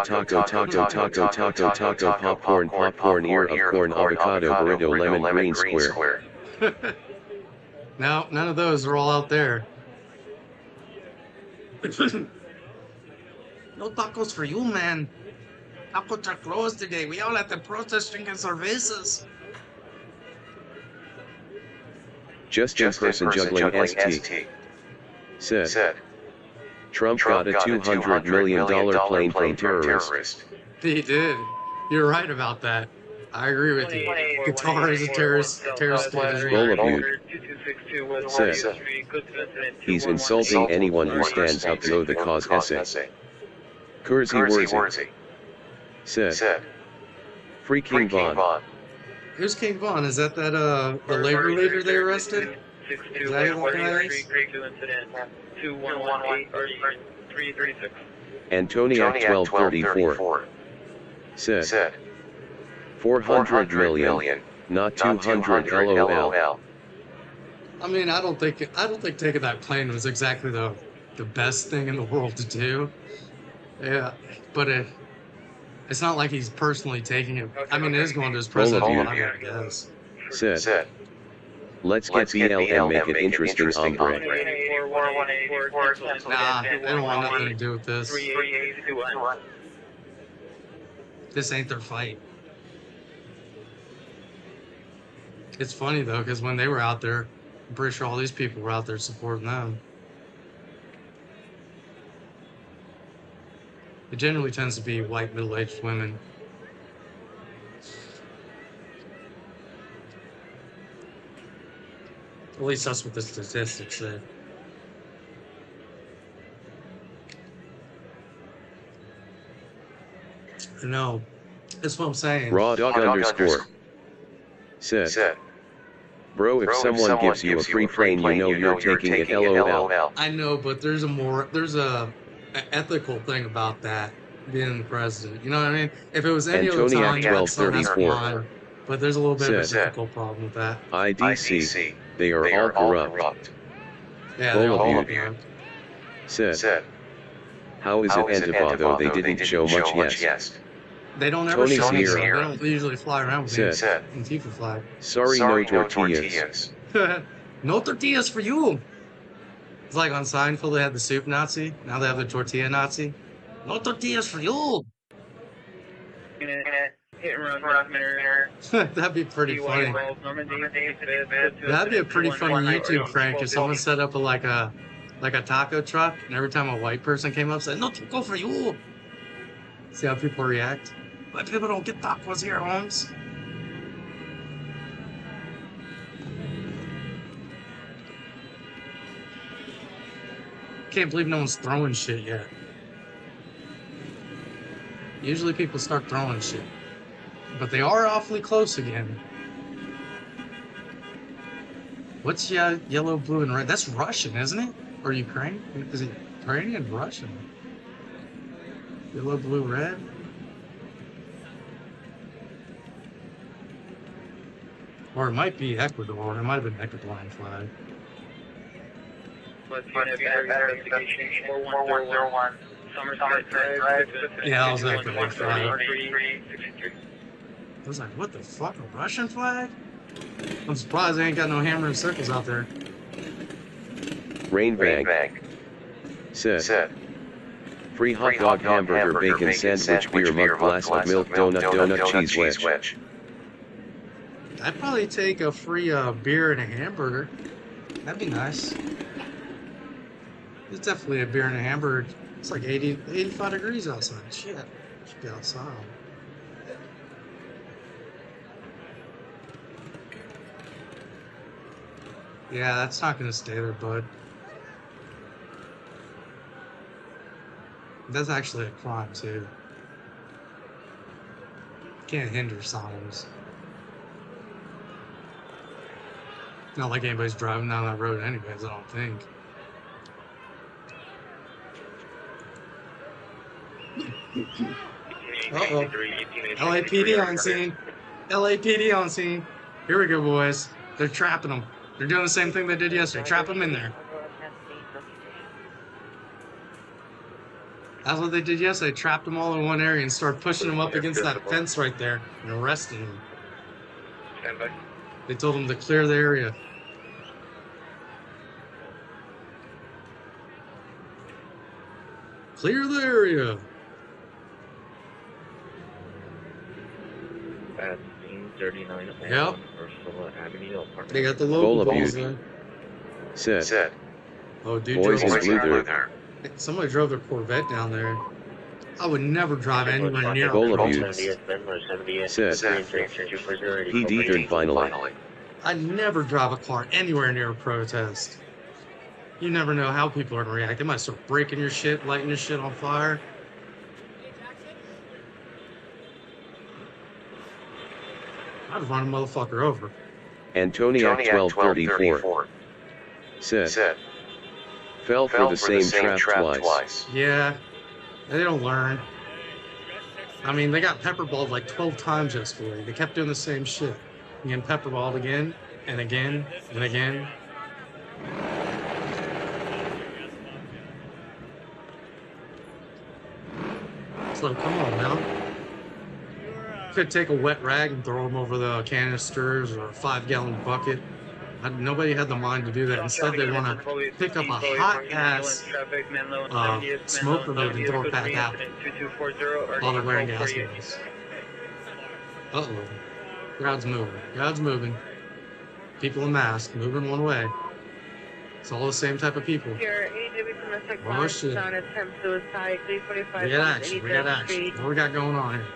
ear of corn avocado burrito lemon green square. No, none of those are all out there. No tacos for you, man. Tacos are closed today. We all at the protest drinking cervezas. Just in person juggling ST said, Trump got a $200 million plane from terrorist. He did. You're right about that. I agree with you. Qatar is a terrorist said, he's insulting anyone who stands up to the cause essay. Kurzy said, freaking Vaughn. Who's King Von? Is that the labor leader they arrested? 62 Is that who that guy Street, is? grade 2 incident, 2118, or 336. Antoniac 1234 said 400 million, not 200 LOL. I mean, I don't think taking that plane was exactly the best thing in the world to do. Yeah, but it's not like he's personally taking it. I mean, it is going to his president, I guess. Said, let's get BL and make it interesting, hombre. Nah, they don't want nothing to do with this. 3821. This ain't their fight. It's funny though, because when they were out there, I'm pretty sure all these people were out there supporting them. It generally tends to be white middle-aged women. At least that's what the statistics say. No, that's what I'm saying. Raw dog underscore said, bro, if someone gives you a free plane, you know you're taking it, LOL. I know, but there's a ethical thing about that being the president. You know what I mean? If it was any other time, Antoniac that's fine. 1234 But there's a little bit of a said, ethical problem with that. IDC, they are all corrupt. Yeah, they're all Bull corrupt. Said, how is it Antifa though they didn't show much yes? They don't ever Tony show me. They Sierra don't usually fly around with said, the Antifa flag. sorry, no tortillas. No tortillas for you. It's like on Seinfeld, they had the soup Nazi. Now they have the tortilla Nazi. No tortillas for you. Hit and run minute. That'd be pretty funny. That'd be a pretty funny YouTube prank if someone set up like a taco truck, and every time a white person came up, said, "No taco for you." See how people react. White people don't get tacos here, Holmes. Can't believe no one's throwing shit yet. Usually people start throwing shit. But they are awfully close again. What's yellow, blue, and red? That's Russian, isn't it? Or Ukrainian? Is it Ukrainian? Russian? Yellow, blue, red? Or it might be Ecuador. It might have been Ecuadorian flag. Investigation 4101. Somerset Drive. Yeah, that was Ecuador flag. I was like, what the fuck? A Russian flag? I'm surprised they ain't got no hammer and circles out there. Rainbag said, free hot dog, hamburger, bacon sandwich, beer mug, glass of milk, donut, cheese wedge. I'd probably take a free beer and a hamburger. That'd be nice. It's definitely a beer and a hamburger. It's like 85 degrees outside. Shit. Should be outside. Yeah, that's not gonna stay there, bud. That's actually a crime, too. Can't hinder signs. Not like anybody's driving down that road anyways, I don't think. Uh-oh. LAPD on scene. LAPD on scene. Here we go, boys. They're trapping them. They're doing the same thing they did yesterday. Trap them in there. That's what they did yesterday. Trapped them all in one area and started pushing them up against that fence right there and arresting them. Stand by. They told them to clear the area. Clear the area. At scene 39 Yep. Ursula Avenue, apartment. They got the local balls in. Said, Oh, dude, boys drove is blue there. somebody drove their Corvette down there. I would never drive anywhere near Goal a of you. protest. Said, he deethered finally. I never drive a car anywhere near a protest. You never know how people are going to react. They might start breaking your shit, lighting your shit on fire. I'd run a motherfucker over. Antoniac 1234 said, fell for the same trap twice. Yeah, they don't learn. I mean, they got pepperballed like 12 times yesterday. They kept doing the same shit. Getting pepperballed again and again and again. So come on now. Could take a wet rag and throw them over the canisters or a 5-gallon bucket. Nobody had the mind to do that. Instead, they want to pick up a hot ass smoke grenade and throw it back out while they're wearing gas masks. Uh-oh. Crowd's moving. Crowd's moving. People in masks moving one way. It's all the same type of people. Oh shit. We got action. We got action. What we got going on here?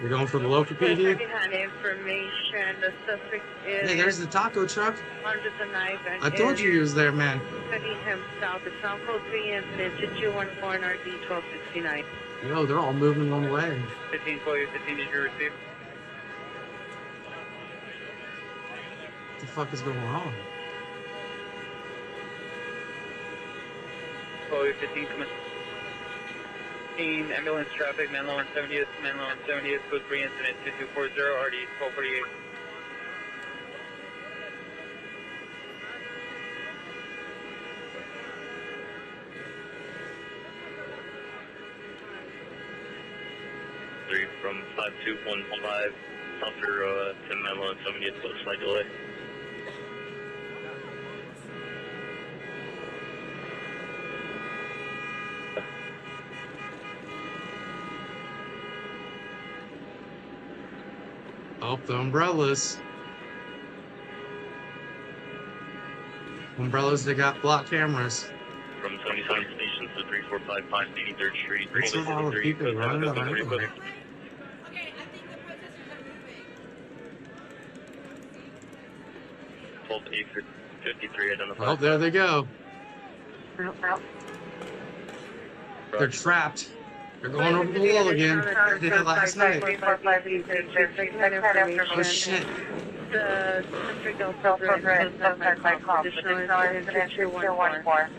We're going for the local PD? Information. The suspect is Hey, there's the taco truck. under the knife and I told you he was there, man. cutting himself. It's on code 3 incident 2214 RD 1269. Yo, they're all moving one way. 15, 15, did you receive? What the fuck is going on? Chloe 15, come in. Ambulance traffic, man low on 70th, code 3 incident 2240, RD 1248. From 5215 South Bureau to Menlo on 70th, with a slight delay. Oh, the umbrellas. Umbrellas, they got block cameras. From 77 stations to 3455 83rd Street. It's a lot of people running around. Okay, I think the protesters are moving. 12-853 identified. Oh, there they go. They're trapped. They're going over the wall again. They did it last night. Oh shit. The district also provides additional incident 2214.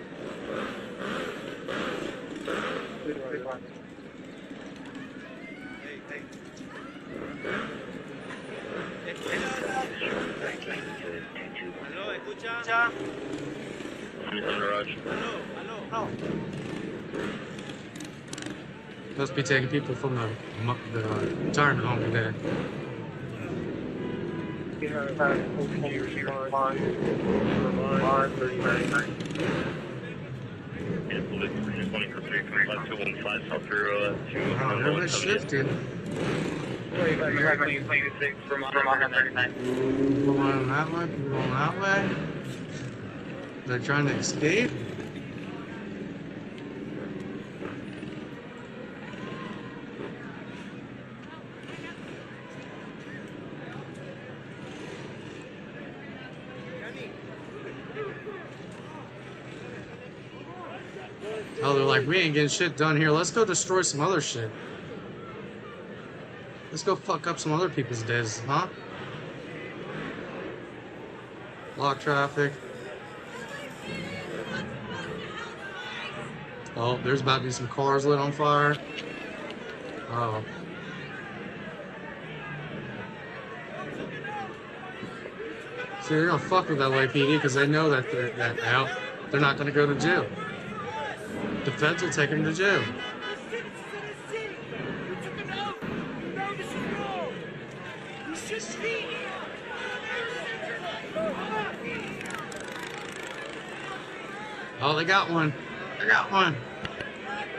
Must be taking people from the retirement home today. Everybody's shifting. People going that way, people going that way. They're trying to escape. Oh, they're like, we ain't getting shit done here. Let's go destroy some other shit. Let's go fuck up some other people's days, huh? Block traffic. Oh, there's about to be some cars lit on fire. Oh. See, they're gonna fuck with LAPD because they know that they're not gonna go to jail. The feds will take him to jail. Oh, they got one. They got one.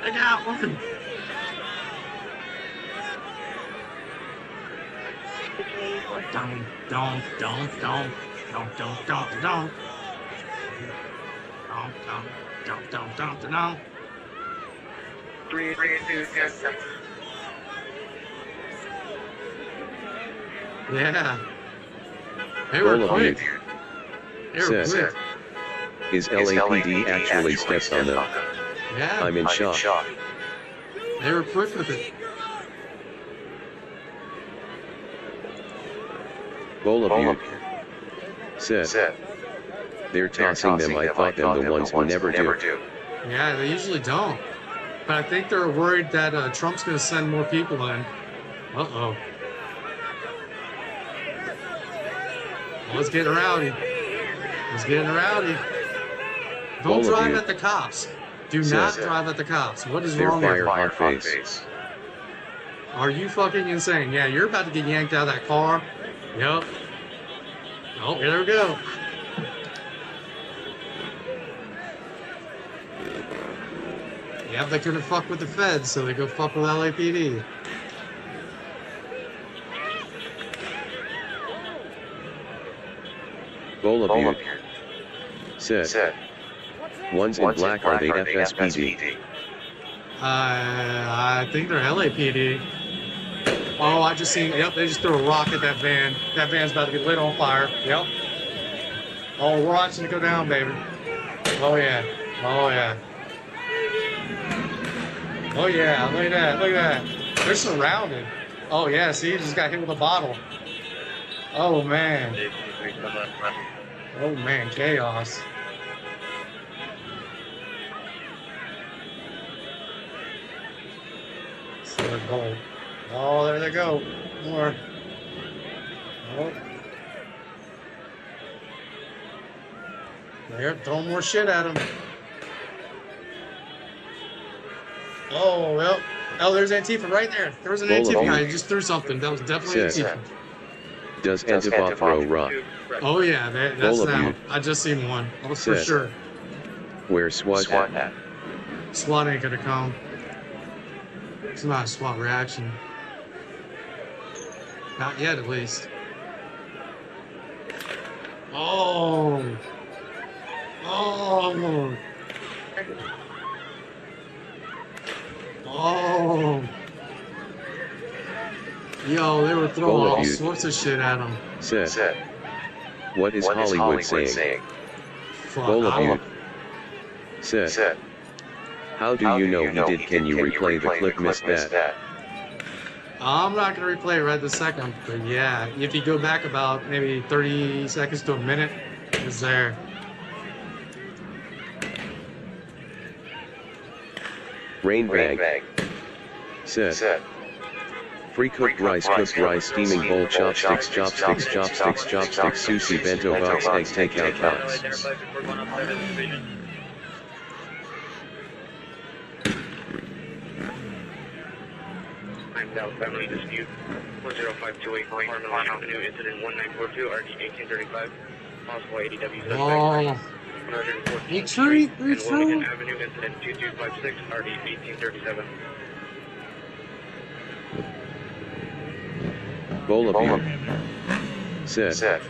They got one. Don't. 3, 2, Yeah. They were quick. They were Said, quick. Is LAPD actually stepped on them? Yeah. I'm in shock. They were quick with it. Bolabute said, they're tossing them. I thought them the ones who never do. Yeah, they usually don't. But I think they're worried that Trump's going to send more people in. Uh-oh. Oh, it's getting rowdy. It's getting rowdy. Don't drive at the cops. Do not drive at the cops. What is wrong with you? Hot face. Are you fucking insane? Yeah, you're about to get yanked out of that car. Yep. Oh, here we go. Yeah, they couldn't fuck with the feds, so they go fuck with LAPD. Bolabute said, ones in black, are they FSPD? I think they're LAPD. Oh, I just seen, yep, they just threw a rock at that van. That van's about to get lit on fire. Yep. Oh, we're watching it go down, baby. Oh, yeah. Oh, yeah. Oh, yeah. Look at that. Look at that. They're surrounded. Oh, yeah. See, he just got hit with a bottle. Oh, man. Oh, man. Chaos. Oh, there they go. More. Oh. They're throwing more shit at him. Oh, well. Oh, there's Antifa right there. There was an Antifa guy. He just threw something. That was definitely Antifa. Does Antifa throw rock? Oh, yeah. That's them. I just seen one. Oh, for sure. Where's SWAT at? SWAT ain't gonna come. It's not a SWAT reaction. Not yet, at least. Oh. Oh. Oh. Yo, they were throwing all sorts of shit at him. Said. What is Hollywood saying? Bolabute said. How do you know he did? Can you replay the clip? Missed that. I'm not going to replay it right this second, but yeah, if you go back about maybe 30 seconds to a minute, it's there. Rainbag said. Free cooked rice, steaming bowl, chopsticks, sushi, bento box, egg, takeout box. South family dispute 10528 Harmon Avenue, incident 1942, RD 1835, possible ADW suspect. Oh. 114th Street and Wilmington Avenue, incident 2256, RD 1837. Bolabute said.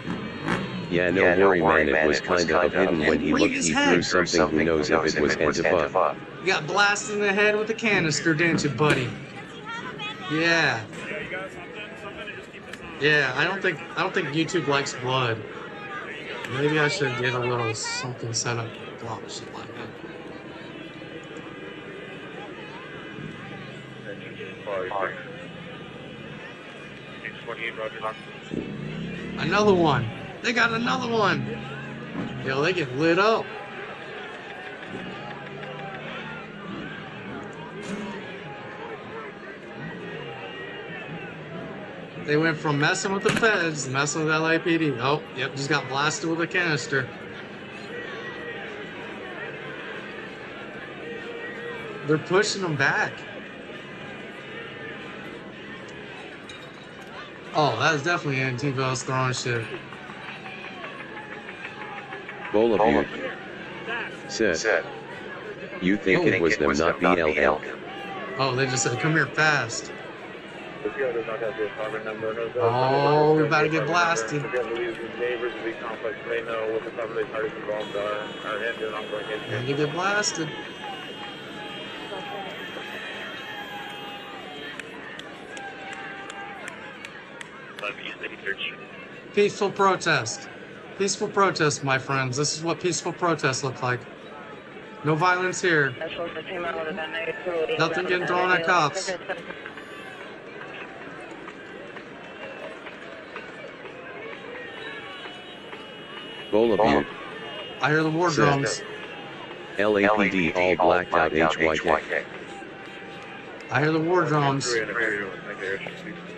Yeah, no worry, man, it was kind of hidden when he looked. He threw something. Who knows if it was Antifa? You got blasted in the head with a canister, didn't you, buddy? Yeah. Yeah, I don't think YouTube likes blood. Maybe I should get a little something set up to block shit like that. Another one. They got another one. Yo, they get lit up. They went from messing with the feds, messing with LAPD. Oh, yep, just got blasted with a canister. They're pushing them back. Oh, that is definitely Antifa's throwing shit. Bolabute said. You think it was them, not BLL? Oh, they just said, come here fast. Oh, we're about to get blasted. Yeah, you get blasted. Peaceful protest. Peaceful protest, my friends. This is what peaceful protests look like. No violence here. Nothing getting thrown at cops. Bola Butte. I hear the war Set. drums. LAPD all blacked out HYK. I hear the war drums.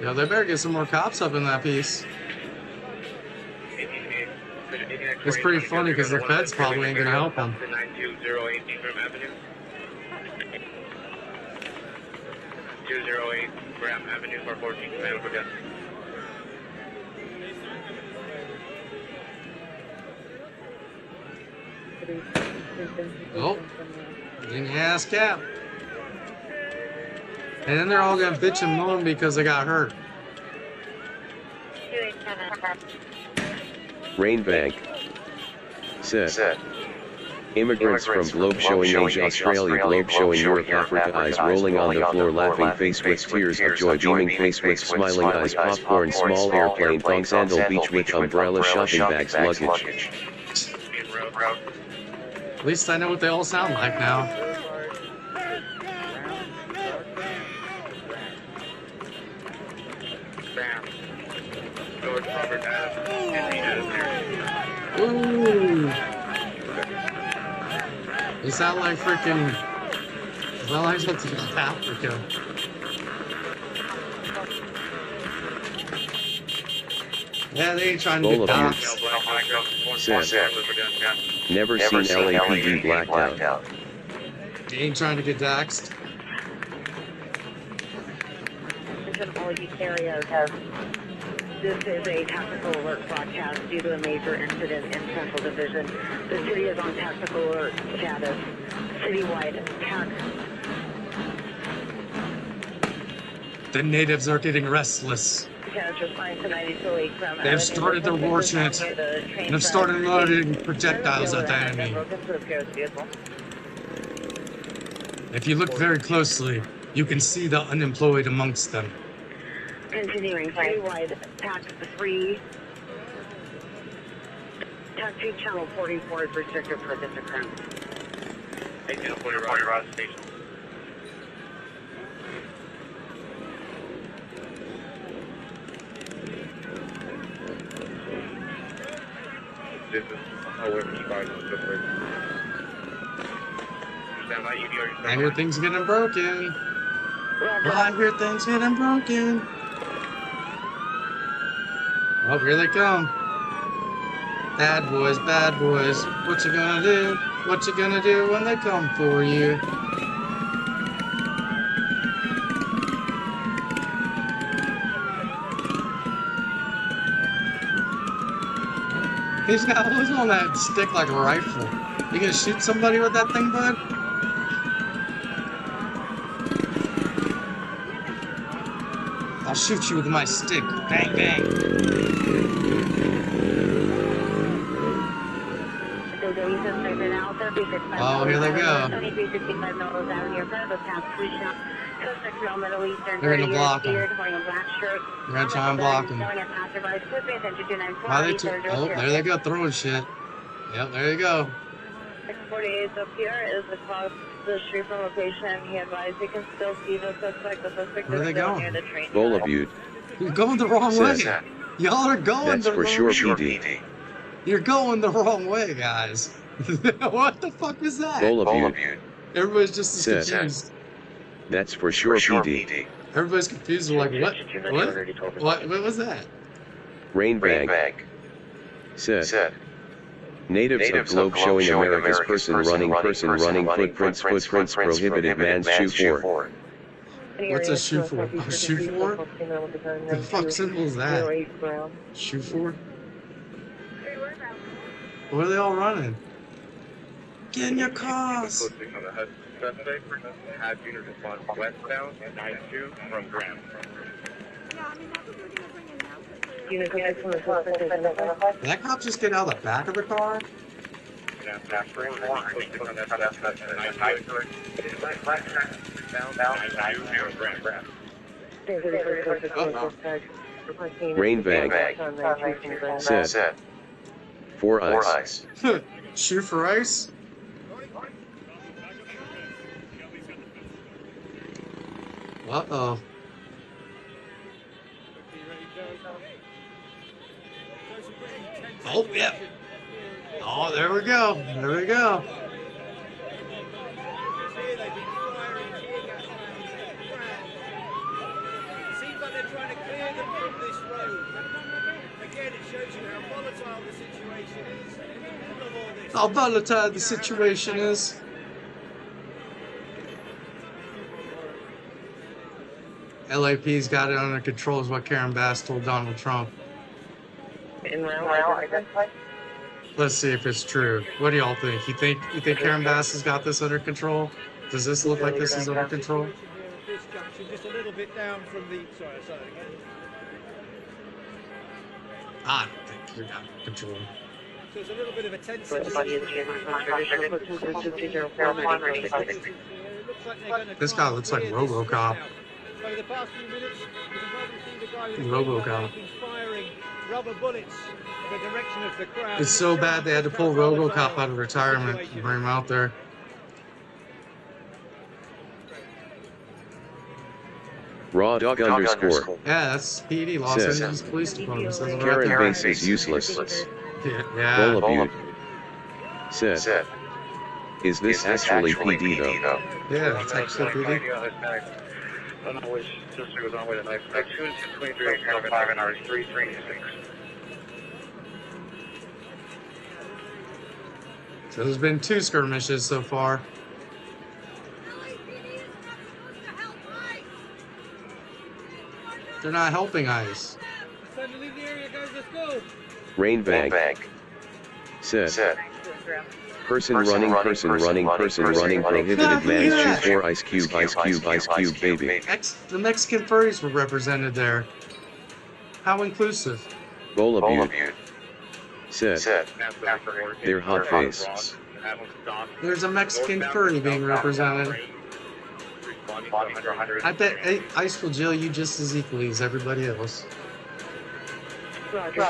Yo, they better get some more cops up in that piece. It's pretty funny because the feds probably ain't gonna help them. 9208 Ingram Avenue. 208 Graham Avenue, 414, command for death. Oh, getting your ass cap. And then they're all gonna bitch and moan because they got hurt. Rainbank. Set. Immigrants from globe showing Asia, Australia, globe showing Europe, Africa, eyes rolling on the floor, laughing face with tears of joy, beaming face with smiling eyes, popcorn, small airplane, thong, sandal, beach with umbrella, shopping bags, luggage. At least I know what they all sound like now. Ooh. They sound like freaking. Well, I went to South Africa. Yeah, they ain't trying to get doxxed. Never seen LAPD blacked out. They ain't trying to get doxxed. In all these areas, this is a tactical alert broadcast due to a major incident in Central Division. The city is on tactical alert status. Citywide attack. The natives are getting restless. They've started their war chant and have started loading projectiles at the enemy. If you look very closely, you can see the unemployed amongst them. Continuing citywide attack 3. Attack 2 channel 44 is restricted for this occurrence. 1840 Roger Station. This is Waymos 5 I hear things getting broken. Well, I hear things getting broken. Oh, here they come. Bad boys, what you gonna do? What you gonna do when they come for you? He's got who's on that stick like a rifle. You gonna shoot somebody with that thing, bud? I'll shoot you with my stick. Bang, bang. Oh, here they go. They're gonna block him. They're gonna try and block him. Why they oh, there they go, throwing shit. Yep, there you go. 648 up here is across the street from location. He advised you can still see the suspect. The suspect Where are they going? near the train. Bola Butte. You're going the wrong way. Y'all are going That's the for wrong sure way. PD. You're going the wrong way, guys. What the fuck was that? Bola Butte. Everybody's just as Set. confused. That's for sure PD. Everybody's confused. They're like, what? What was that? Rainbank. Set. Natives of globe showing America's person running footprints prohibited man's shoe for. What's a shoe for? A shoe for? The fuck symbol is that? Shoe for? Where are they all running? Get in your cars! Posting on the HUD suspect. Had unit response westbound 92 from Graham. Did that cop just get out of the back of the car? Rainbank. Set. For ice. Shoe for ice? Uh-oh. Oh, yeah. Oh, there we go. There we go. Seems like they're trying to clear them from this road. Again, it shows you how volatile the situation is. In the middle of all this. How volatile the situation is. LAP's got it under control is what Karen Bass told Donald Trump. In round, I guess. Let's see if it's true. What do y'all think? You think Karen Bass has got this under control? Does this look like this is under control? This junction, just a little bit down from the. Sorry. I don't think we got control. So it's a little bit of a tense This guy looks like RoboCop. Over the past few minutes, you can probably see the guy with the RoboCop. been firing rubber bullets in the direction of the crowd. It's so bad they had to pull RoboCop out of retirement and bring him out there. Raw dog underscore. Yeah, that's PD, Los Says, Angeles Police Department. Says it right Karen there. Bass is useless. Yeah. Bullabute. Said. Is this actually PD though? Yeah, it's actually PD. Which sister was on with a knife. 223 and ours 336. So there's been 2 skirmishes so far. They're not helping ICE. Rainbank. Said. Person running, prohibited man's choose for ice cube, baby. The Mexican furries were represented there. How inclusive. Bullabute. Said. They're hot face. There's a Mexican furry being represented. I bet ICE will jail you just as equally as everybody else. Roger.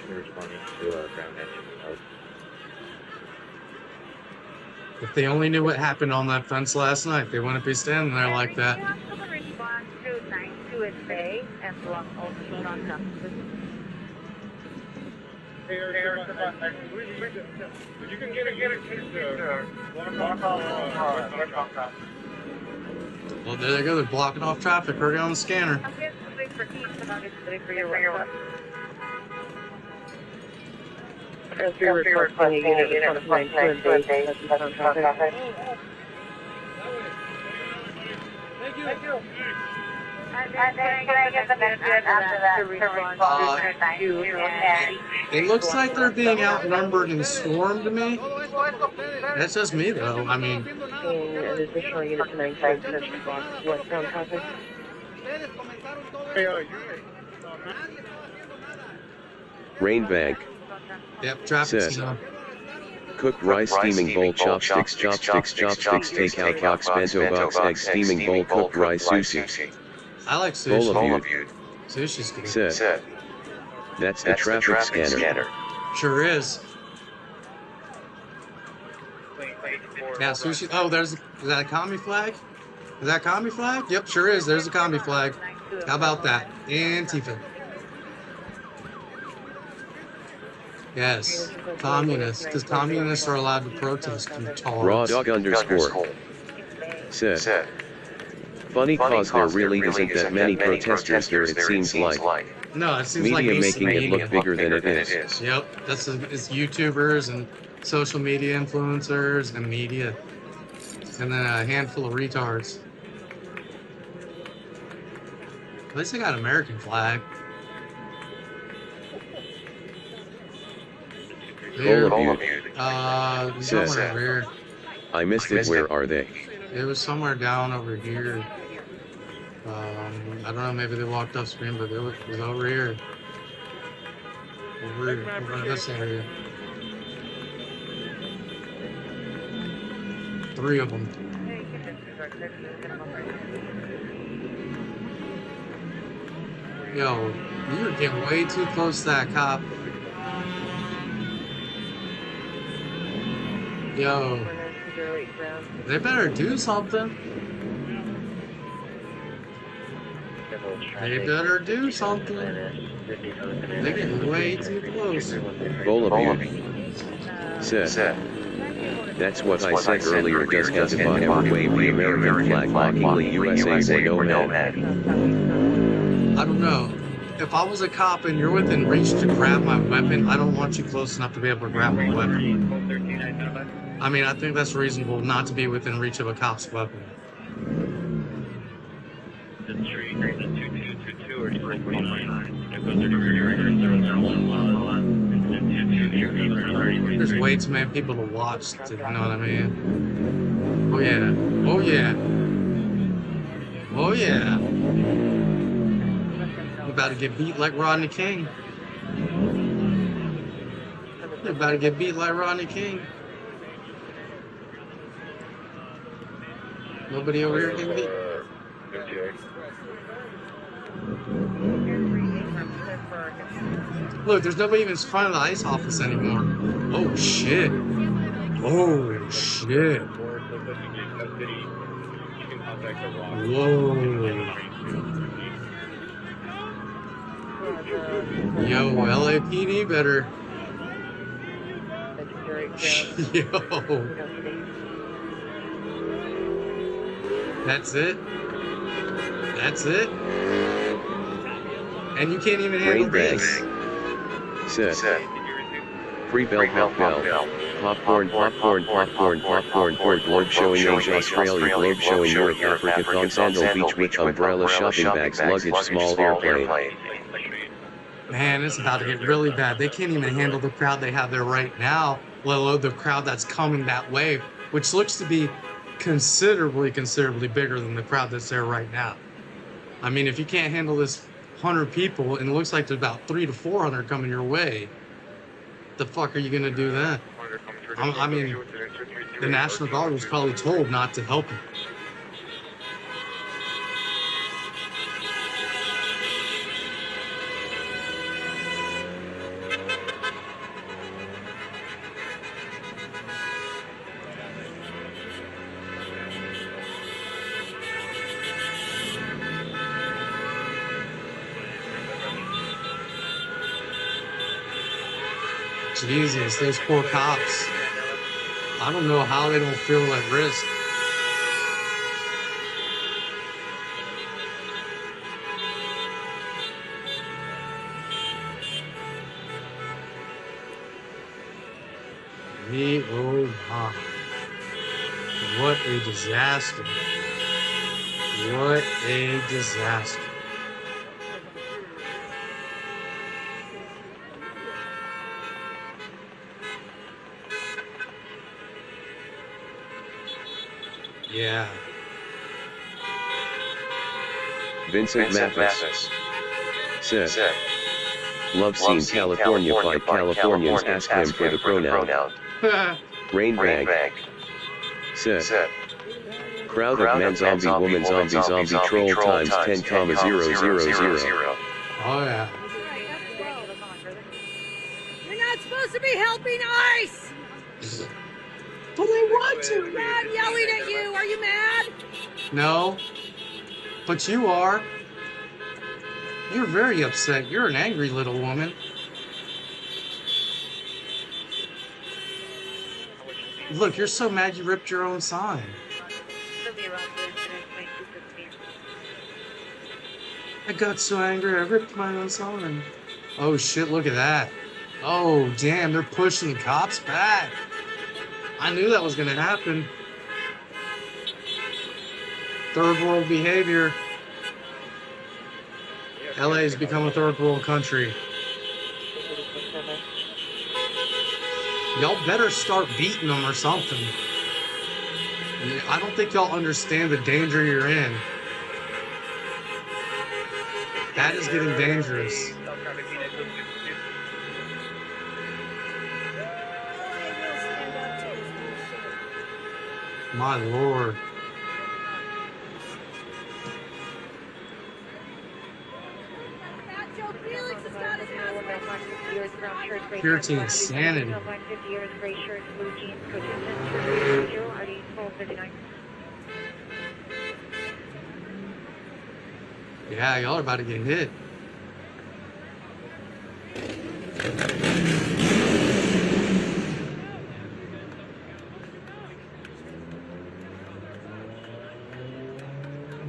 Responding to ground engine. If they only knew what happened on that fence last night, they wouldn't be standing there like that. Respond to 92 at Bay and block all the on You can get it. Well, there they go. They're blocking off traffic. Hurry on the scanner. Thank you. And then can I get the benefit after that to respond to 92 and It looks like they're being outnumbered and swarmed to me. That's just me, though. I mean, an additional unit to 95 to respond westbound traffic? Rainbank. yep, traffic's Said. Cooked rice, steaming bowl, chopsticks, takeout box, bento box, egg, steaming bowl, cooked rice, sushi. I like sushi. Bullabute. Sushi's good. Said. That's the traffic scanner. Sure is. Yeah, sushi. Oh, is that a commie flag? Is that a commie flag? Yep, sure is. There's a commie flag. How about that? Antifa. Yes, communists. Because communists are allowed to protest, you tall. Raw dog underscore. Said. Funny cause there really isn't that many protesters there, it seems like. No, it seems Media like making it look bigger than it is. Yep, it's YouTubers and social media influencers and media. And then a handful of retards. At least they got American flag. There. Somewhere here. I missed it, where are they? It was somewhere down over here. I don't know, maybe they walked off screen, but it was over here. Over in this area. 3 of them. Yo, you were getting way too close to that cop. Yo, 1008 ground. They better do something. They better do something. They're getting way too close. Volabute said, that's what I said earlier. Does Hezbollah ever wave the American flag mockingly USA or no man? I don't know. If I was a cop and you're within reach to grab my weapon, I don't want you close enough to be able to grab my weapon. I mean, I think that's reasonable not to be within reach of a cop's weapon. There's way too many people to watch, you know what I mean? Oh yeah. Oh yeah. Oh yeah. You're about to get beat like Rodney King. You're about to get beat like Rodney King. Nobody over here getting beat. Look, there's nobody even in front of the ICE office anymore. Oh shit. Oh shit. Whoa. Yo, LAPD better. Yo. That's it. That's it. And you can't even handle this. Said. Free bell, pop bell. Popcorn, popcorn, popcorn, popcorn, port globe showing Asia, Australia, globe showing North Africa, thong sandal beach with umbrella, shopping bags, luggage, small airplane. Man, it's about to get really bad. They can't even handle the crowd they have there right now, let alone the crowd that's coming that way, which looks to be considerably bigger than the crowd that's there right now. I mean, if you can't handle this 100 people, and it looks like there's about 300 to 400 coming your way, the fuck are you gonna do then? I mean, the National Guard was probably told not to help you. Jesus, those poor cops. I don't know how they don't feel at risk. Oh my. What a disaster. What a disaster. Yeah. Vincent Mathis said, love seeing California fight Californians, ask him for the pronoun. Rainbag said, crowd of men, zombie, woman, zombie, troll times 10,000. Oh yeah. You're not supposed to be helping ICE! But they want to. Yeah, I'm yelling at you. Are you mad? No. But you are. You're very upset. You're an angry little woman. Look, you're so mad you ripped your own sign. I got so angry I ripped my own sign. Oh shit, look at that. Oh damn, they're pushing the cops back. I knew that was gonna happen. Third world behavior. LA has become a third world country. Y'all better start beating them or something. I don't think y'all understand the danger you're in. That is getting dangerous. My lord. Joe Felix has got his house. Pure to insanity. 150 years, gray shirt, blue jeans, code 210, RD 1259. Yeah, y'all are about to get hit.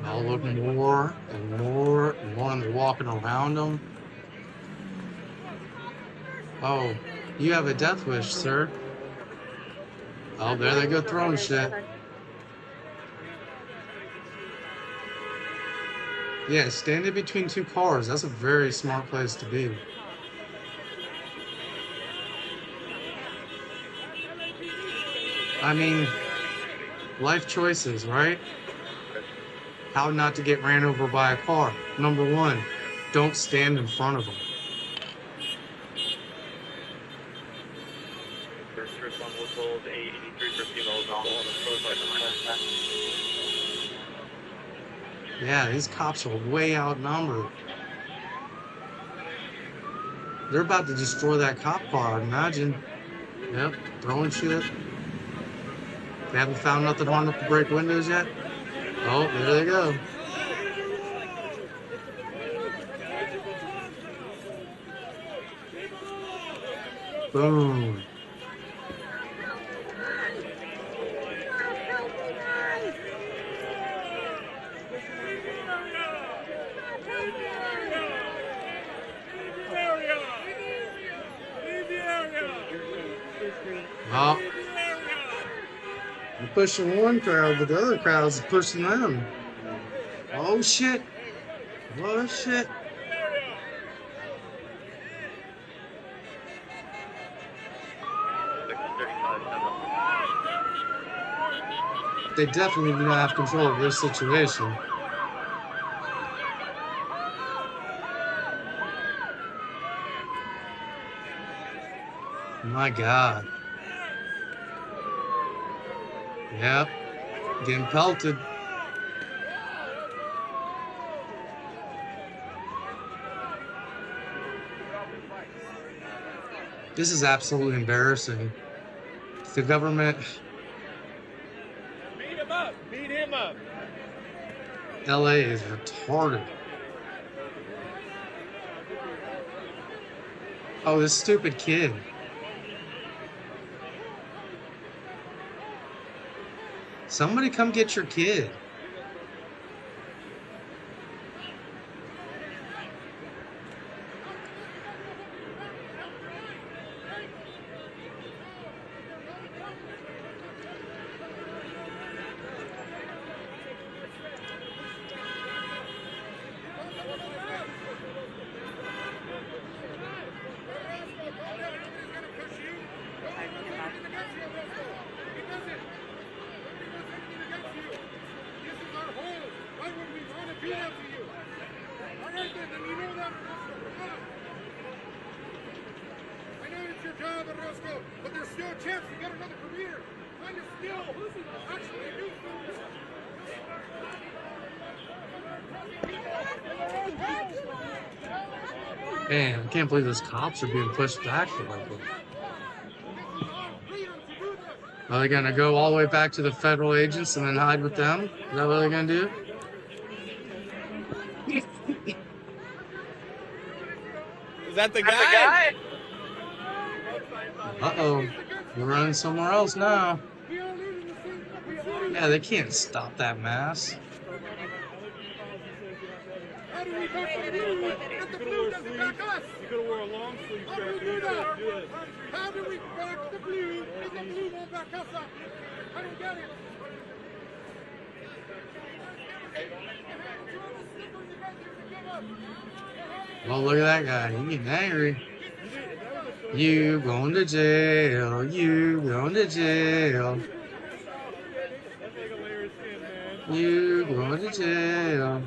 All looking more and more and more, and they're walking around them. Oh, you have a death wish, sir. Oh, there they go throwing shit. Yeah, stand in between two cars. That's a very smart place to be. I mean, life choices, right? How not to get ran over by a car. Number one, don't stand in front of them. First response was told 83 for females on the roadside. Yeah, these cops are way outnumbered. They're about to destroy that cop car, I'd imagine. Yep, throwing shit. They haven't found nothing hard enough to break windows yet. Oh, there they go. Boom. Well, you're pushing one crowd, but the other crowd's pushing them. Oh shit. Oh shit. They definitely do not have control of this situation. My God. Yep. Getting pelted. This is absolutely embarrassing. The government. Beat him up! Beat him up! LA is retarded. Oh, this stupid kid. Somebody come get your kid. But there's still a chance to get another career. Find a skill. Actually do something. Man, I can't believe those cops are being pushed back for like that. Are they gonna go all the way back to the federal agents and then hide with them? Is that what they're gonna do? Is that the guy? Uh-oh. We're running somewhere else now. Yeah, they can't stop that mass. How do we back the blue if the blue doesn't back us? You could have wore a long sleeve shirt. How do we do that? How do we back the blue if the blue won't back us up? I don't get it. Well, look at that guy. He's getting angry. You going to jail. You going to jail. You going to jail.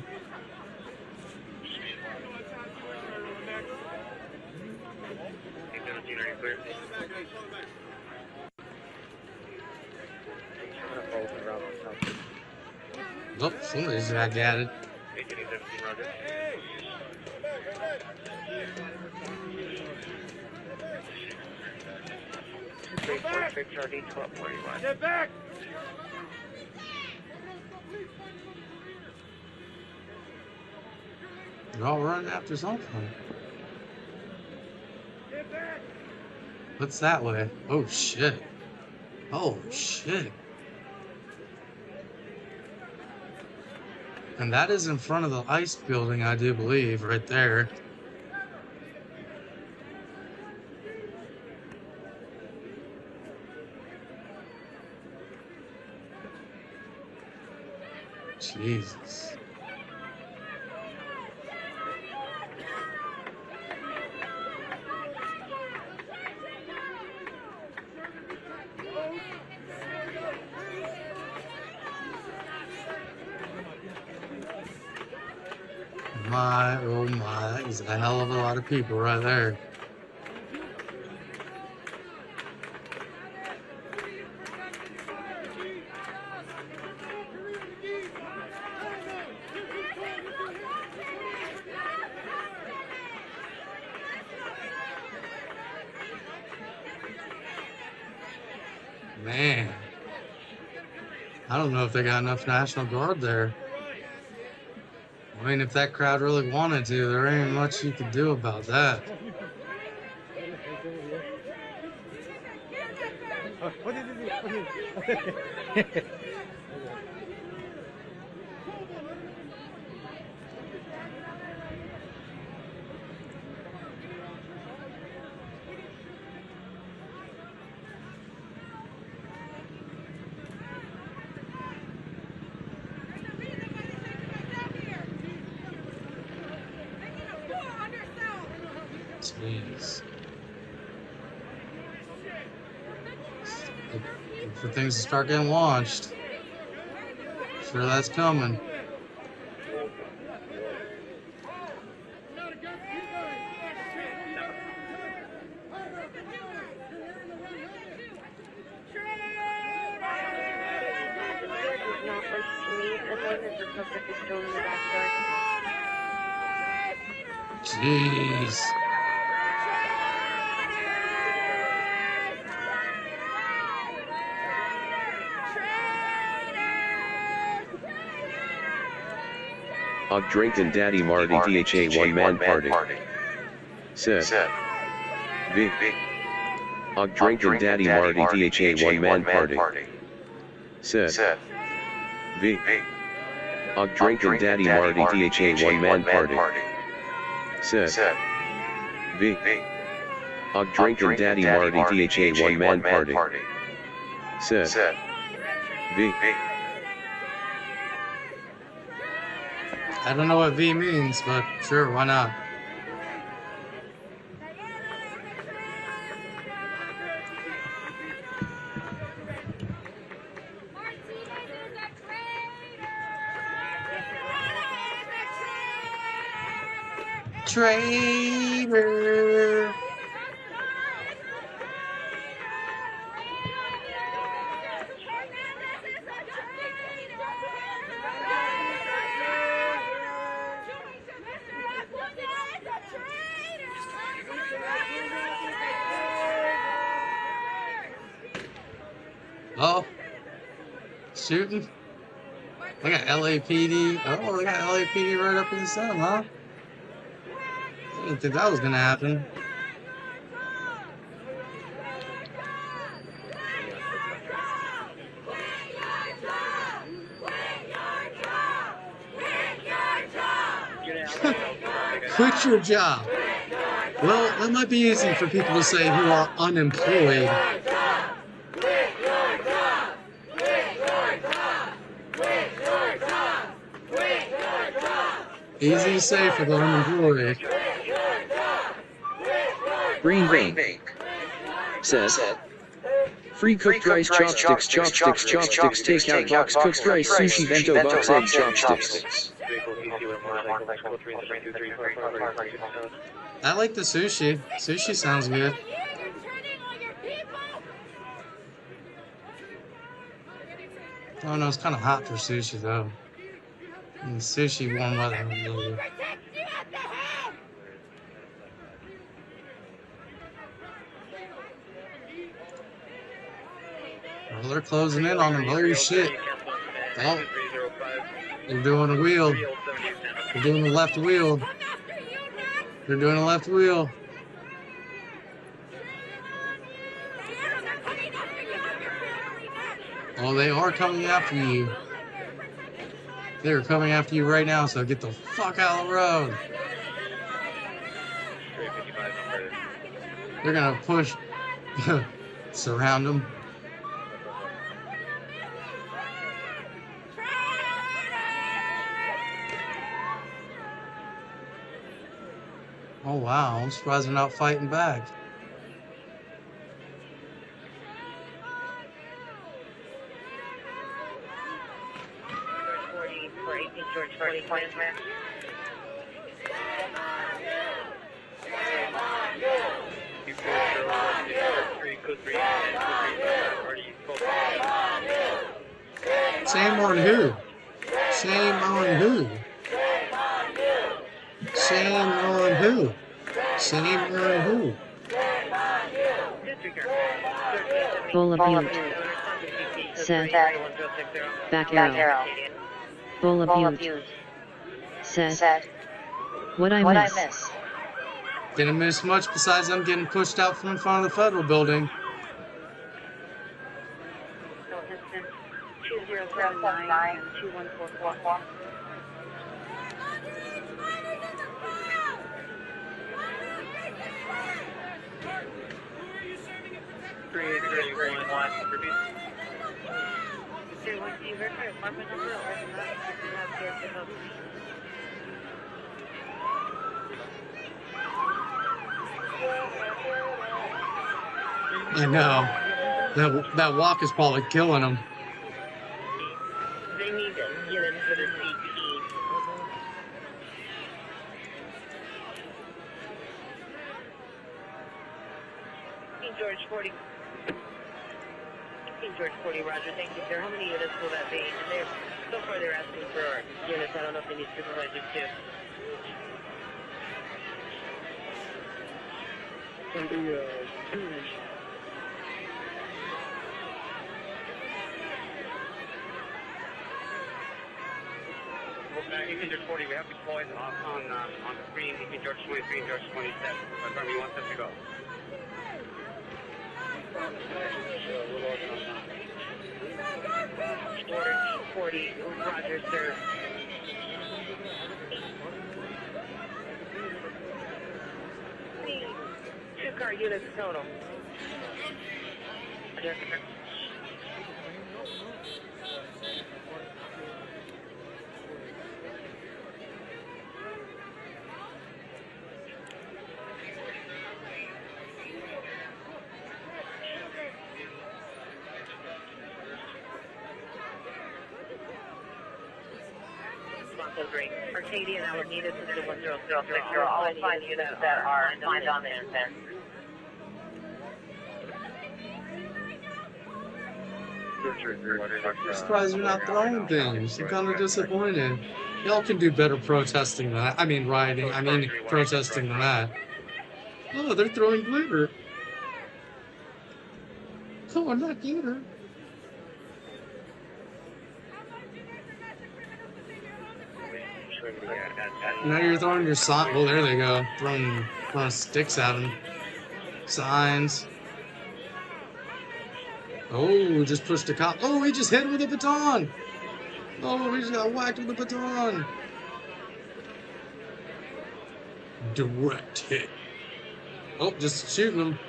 Oh, somebody's back at it. 346 RD 1241. Get back! They're all running after something. Get back! What's that way? Oh shit. Oh shit. And that is in front of the ice building, I do believe, right there. Jesus. My, oh my, that is a hell of a lot of people right there. Man, I don't know if they got enough National Guard there. I mean, if that crowd really wanted to, there ain't much you could do about that. What did you do? Jeez. Look for things to start getting launched. Sure, that's coming. Jeez. Og Drinkin' Daddy Marty DHA one-man party. Said. V. Og Drinkin' Daddy Marty DHA one-man party. Said. V. Og Drinkin' Daddy Marty DHA one-man party. Said. V. Og Drinkin' Daddy Marty DHA one-man party. Said. V. I don't know what V means, but sure, why not? Traitor. Oh, shooting. They got LAPD. Oh, they got LAPD right up in the sun, huh? I didn't think that was gonna happen. Quit your job. Well, that might be easy for people to say who are unemployed. Easy to say for the unemployed. Green Bank says, free cooked rice, chopsticks, takeout box, cooked rice, sushi, bento box, egg chopsticks. I like the sushi. Sushi sounds good. Oh no, it's kind of hot for sushi though. And sushi warm weather. Really. Oh, they're closing in on them. Holy shit. Oh, they're doing a wheel. They're doing the left wheel. They're doing a left wheel. Oh, they are coming after you. They're coming after you right now, so get the fuck out of the road. They're gonna push, surround them. Oh wow, I'm surprised they're not fighting back. George 40, Klansman. Shame on who? Shame on who? Shame on who? Shame on who? Full of Butte. Set. Back arrow. Full of Butte. Set. What I miss? Didn't miss much besides them getting pushed out from in front of the federal building. 2079 and 21444. I know. That walk is probably killing them. They need to get into the CT. King George 40. King George 40, Roger. Thank you, sir. How many units will that be? And so far they're asking for units. I don't know if they need supervisors too. King George 40, we have deployed on the screen. King George 23 and George 27. Confirm you want them to go. George 40, Roger, sir. 2-car units total. Roger. Great. Arcadia and Alameda to the 1006. All 5 units that are signed on the fence. I'm surprised you're not throwing things. I'm kind of disappointed. Y'all can do better protesting than that. I mean, rioting. I mean, protesting than that. Oh, they're throwing glitter. Oh, not glitter. Now you're throwing your sign. Well, there they go. Throwing sticks at them. Signs. Oh, just pushed a cop. Oh, he just hit him with a baton. Oh, he just got whacked with a baton. Direct hit. Oh, just shooting him.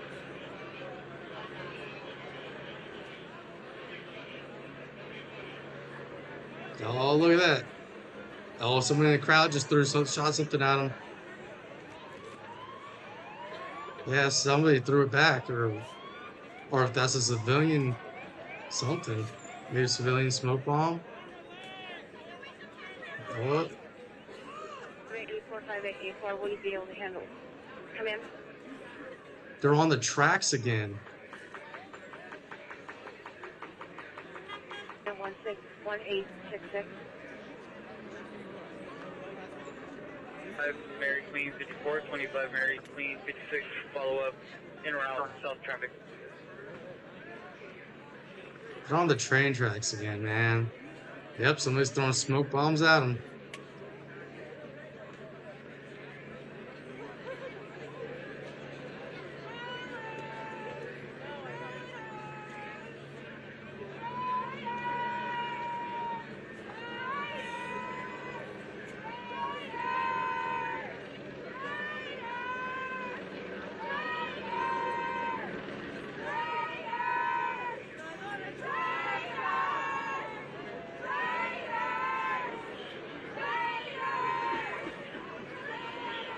Oh, look at that. Oh, someone in the crowd just shot something at him. Yeah, somebody threw it back, or if that's a civilian something. Maybe a civilian smoke bomb. What? 84584, will you be able to handle? Come in. They're on the tracks again. 1866. Mary Queen 54, 25 Mary Queen 56, follow up, in or out, south traffic. They're on the train tracks again, man. Yep, somebody's throwing smoke bombs at them.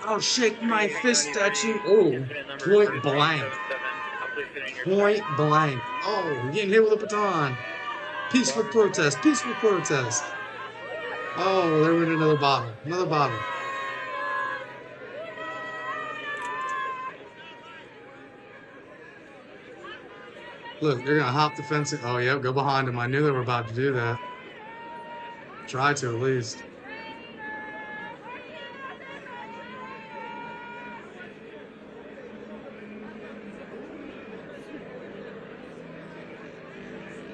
I'll shake my fist at you. Oh, point blank. Point blank. Oh, we're getting hit with a baton. Peaceful protest. Peaceful protest. Oh, there went another bottle. Another bottle. Look, they're going to hop the fence. Oh, yep, go behind them. I knew they were about to do that. Try to, at least.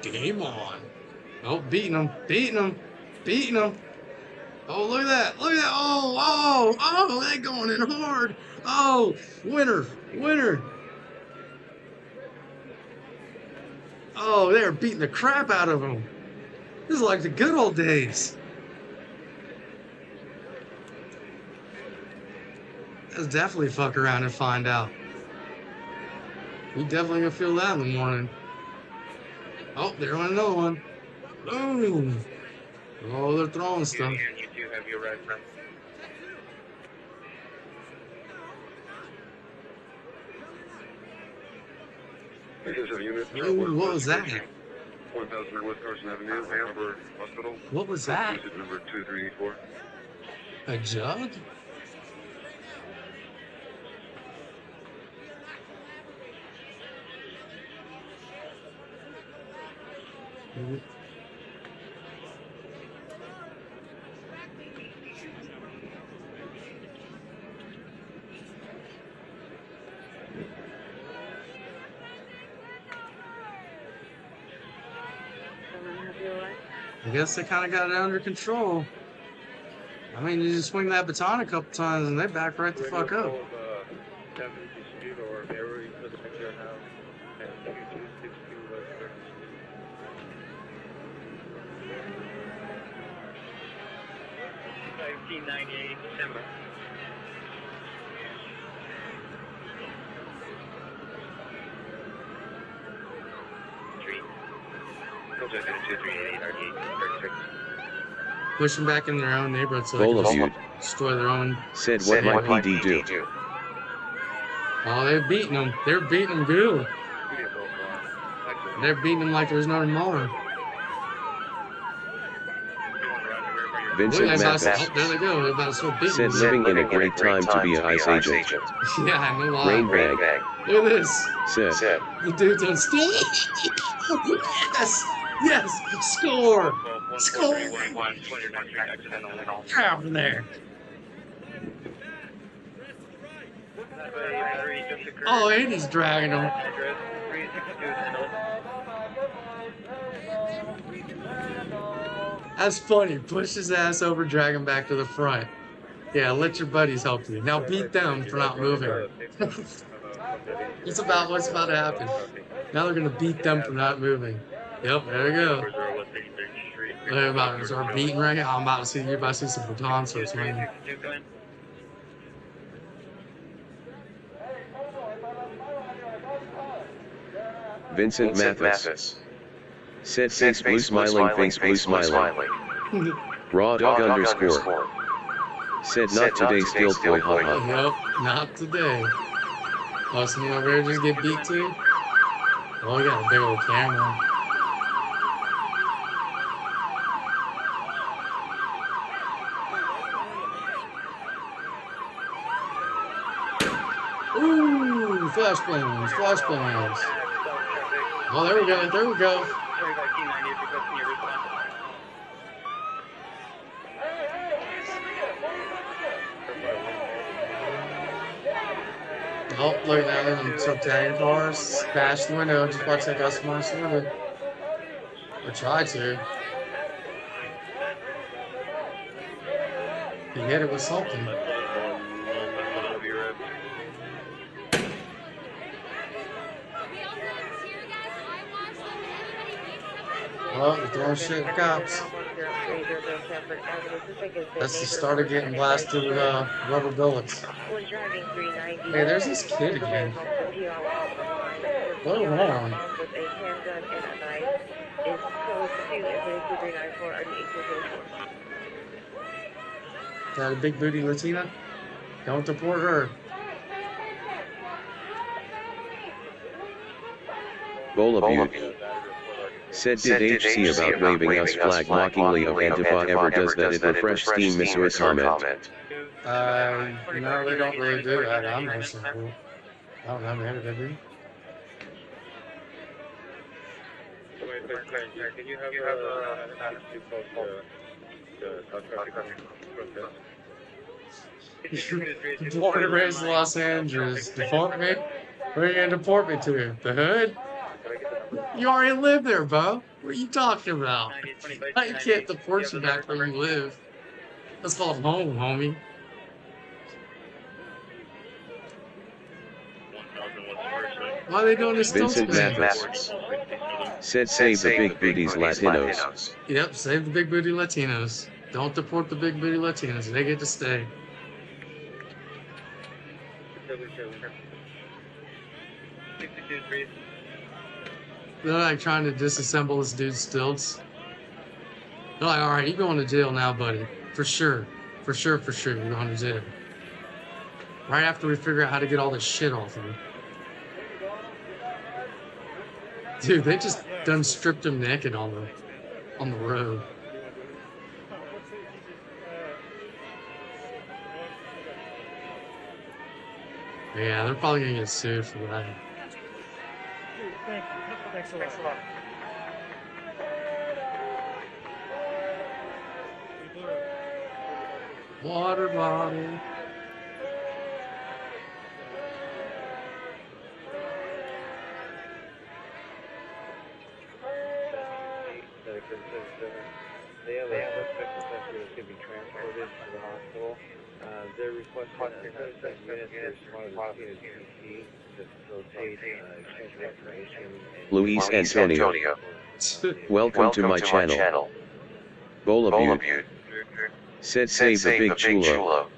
Game on. Oh, beating them, beating them, beating them. Oh, look at that. Look at that. Oh, they're going in hard. Oh, winner, winner. Oh, they're beating the crap out of them. This is like the good old days. Let's definitely fuck around and find out. We definitely gonna feel that in the morning. Oh, there went another one. Boom. Oh, they're throwing stuff. You do have your red friend. Ooh, what was that? 1000 West Carson Avenue, Harbor Hospital. What was that? Visit number 2384. A jug? I guess they kind of got it under control. I mean, you just swing that baton a couple times and they back right the fuck up. December. Pushing back in their own neighborhood so Bowl they of can Feud. destroy their own. Said what my PD do. Oh, they're beating them. They're beating them good. They're beating them like there's no tomorrow. Vincent Mathis Oh, there they go. They're about to start beating said them. living in a great time to be an ICE agent. Yeah, no lie. Rain bag Look at this. said The dude's on stage. Yes, yes, score, score. Get out of there. Oh, and he's dragging him. That's funny. Push his ass over, drag him back to the front. Yeah, let your buddies help you. Now beat them for not moving. It's about what's about to happen. Now they're gonna beat them for not moving. Yep, there we go. They're about to start beating right now. I'm about to see you about to see some batons or something. Vincent Mathis said face blue smiling, face blue smiling. Raw dog underscore said not today, skilled boy, haha. Nope, not today. Oh, someone over here just get beat too? Oh, we got a big old camera. Ooh, flashbangs, flashbangs. Oh, there we go, there we go. Oh, look at that, some tagging cars. Smash the window, just watch that guy smash the window. I tried to. He hit it with something. Well, they're throwing shit at cops. That's the start of getting blasted with rubber bullets. Hey, there's this kid again. What a wrong. That a big booty Latina? Don't deport her. Bowl of you. Said did HC about waving us flag mockingly of Antifa ever does that it refresh Steam Missouri comment? No, they don't really do that. I'm not sure. I don't know, maybe they do. Can you have Born and raised in Los Angeles. Deport me? Where are you gonna deport me to? The hood? You already live there, bro. What are you talking about? I can't deport you back where you live. That's called home, homie. Why are they doing this? Vincent Mathis said save the big booties Latinos. Yep, save the big booty Latinos. Don't deport the big booty Latinos. They get to stay. They're like trying to disassemble this dude's stilts. They're like, all right, you're going to jail now, buddy. For sure. For sure, for sure, you're going to jail. Right after we figure out how to get all this shit off of him. Dude, they just done stripped him naked on the road. Yeah, they're probably gonna get sued for that. Thanks a lot. Water bottle. They have a suspect professor that could be transported to the hospital. They're requesting that units respond to PC to facilitate exchange of information. Luis Antonio. Welcome to my channel. Bowl of you. Said save the big chulo.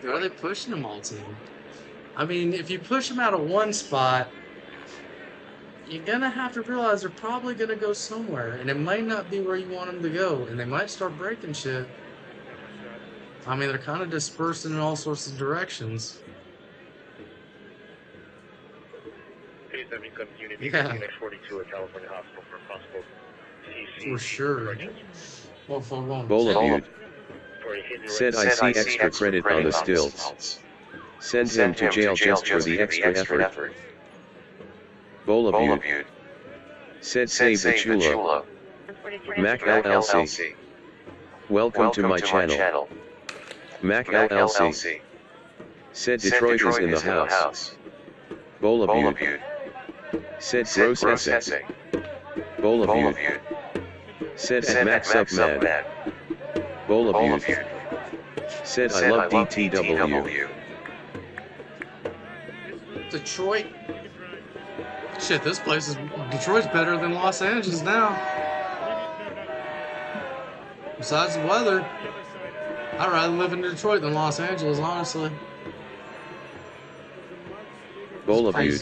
Are they pushing them all to him? I mean, if you push them out of one spot, you're gonna have to realize they're probably gonna go somewhere, and it might not be where you want them to go, and they might start breaking shit. I mean, they're kind of dispersing in all sorts of directions. Yeah. For sure. Well, Bowl of you. Said I see extra credit on the stilts. Send him to jail just for the extra effort. Bowl of you. Said save the chulo. Mac LLC. Welcome to my channel. Mac LLC. Said Detroit is in the house. Bowl of you. Said gross essay. Bowl of you. Said at Max up mad. Bowl of you. Said I love DTW. Detroit. Shit, this place is... Detroit's better than Los Angeles now. Besides the weather. I'd rather live in Detroit than Los Angeles, honestly. Bowl of you.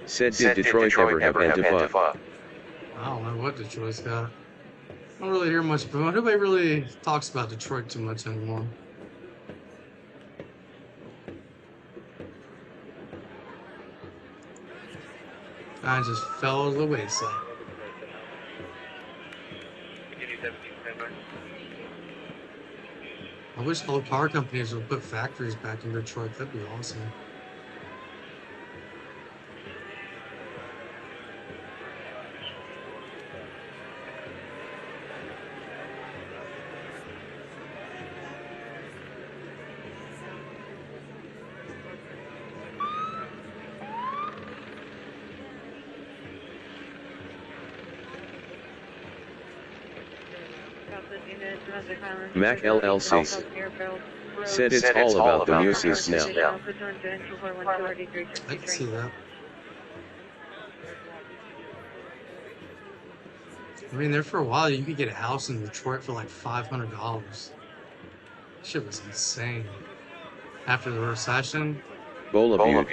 Said did Detroit ever have Antifa? I don't know what Detroit's got. I don't really hear much about it. Nobody really talks about Detroit too much anymore. I just fell to the wayside. I wish all the power companies would put factories back in Detroit. That'd be awesome. Mac LLC said it's all about the muses now. I can see that. I mean, there for a while, you could get a house in Detroit for like $500. Shit was insane. After the recession. Bola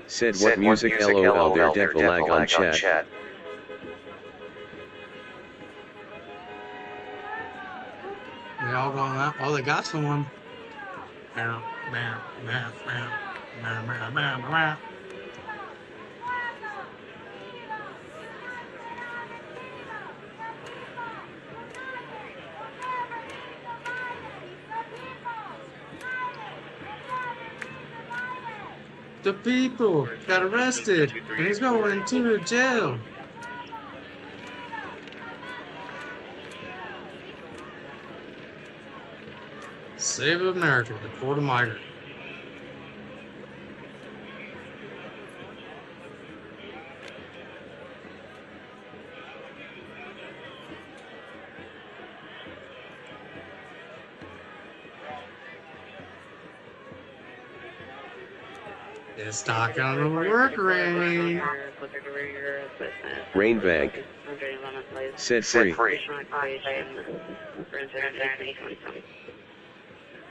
said what music LOL there def a lag on chat. They all going out. Oh, they got someone. The people got arrested and he's going to jail. Save America, deport a migrant. It's not gonna work, Rain. Rainbank said free.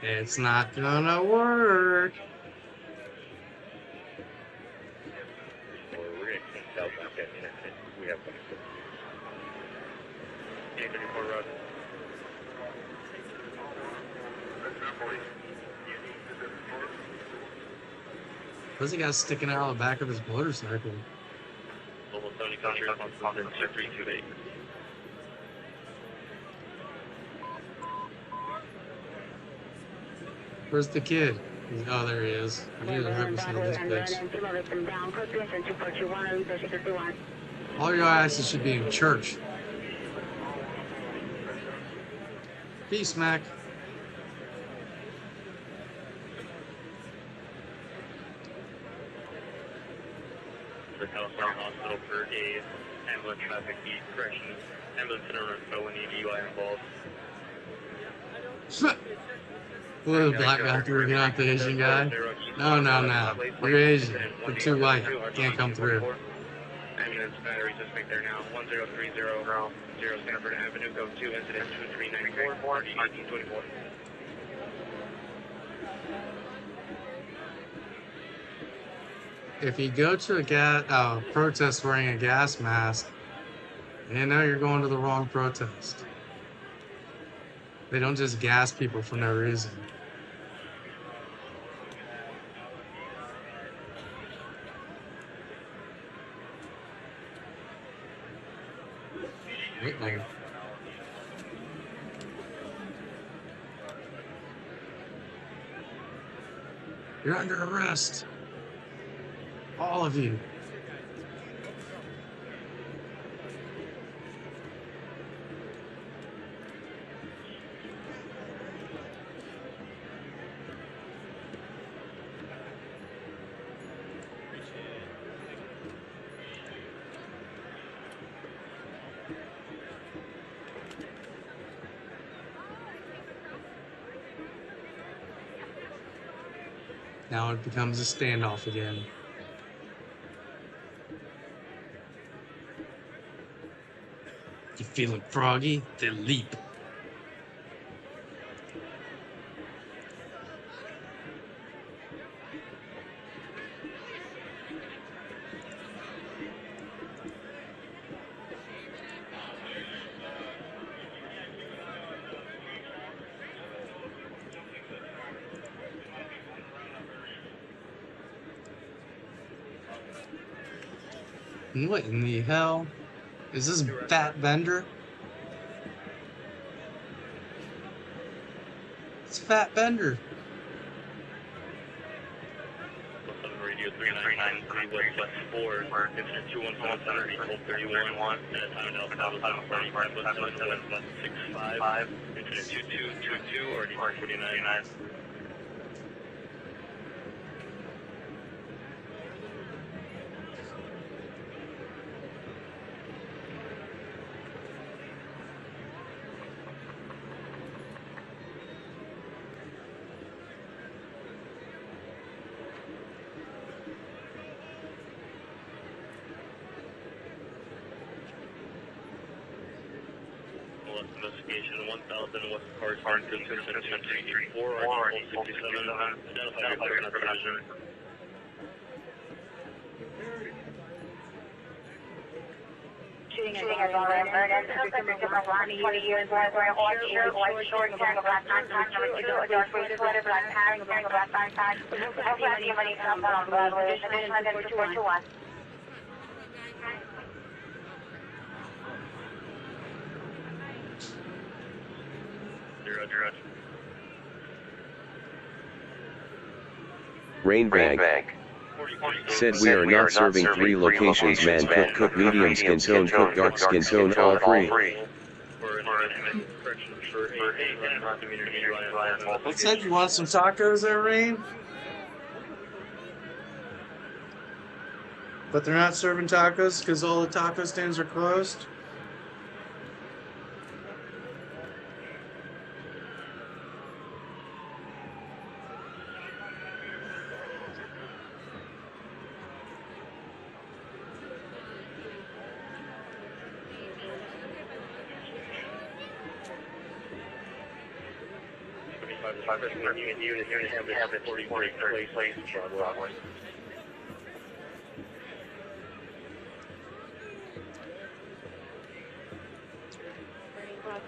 It's not gonna work. We're gonna clean south back at in a minute. We have 834 road. What's he got sticking out of the back of his motorcycle? Level 70 country on 328. Where's the kid? Oh, there he is. I knew there might be some of this bitch. All your asses should be in church. Peace, Mac. The California Hospital for a ambulance traffic beat correction. Ambulance and a felony DUI involved. Blue black guy working out the Asian guy. No. You're Asian. You're too white. Can't come through. Ambulance battery suspect there now. 1030 Stanford Avenue. Go to incident 2394 1824. If you go to a protest wearing a gas mask, you know you're going to the wrong protest. They don't just gas people for no reason. Uh-oh. You're under arrest. All of you. Now it becomes a standoff again. You feeling froggy? Then leap. What in the hell? Is this Fat Bender? It's Fat Bender. Radio 3993 West 4, incident 217 equal 31, and a time now 517.65, incident 2222 or 49. investigation 1000 West Carson, description 234, article 67, identify your current position. Shooting as well as murder. Sounds like a different black 20 years, wearing white shirt, white shorts, carrying a black backpack, number 2, a dark blue sweater, black hat, carrying a black backpack. Hopefully I see money comes on Broadway. Dimension identity 421. Rainbag said we are not serving 3 locations, man. Cook, medium skin tone, cook, dark skin tone, all free. What said you want some tacos there, Rain? But they're not serving tacos because all the taco stands are closed?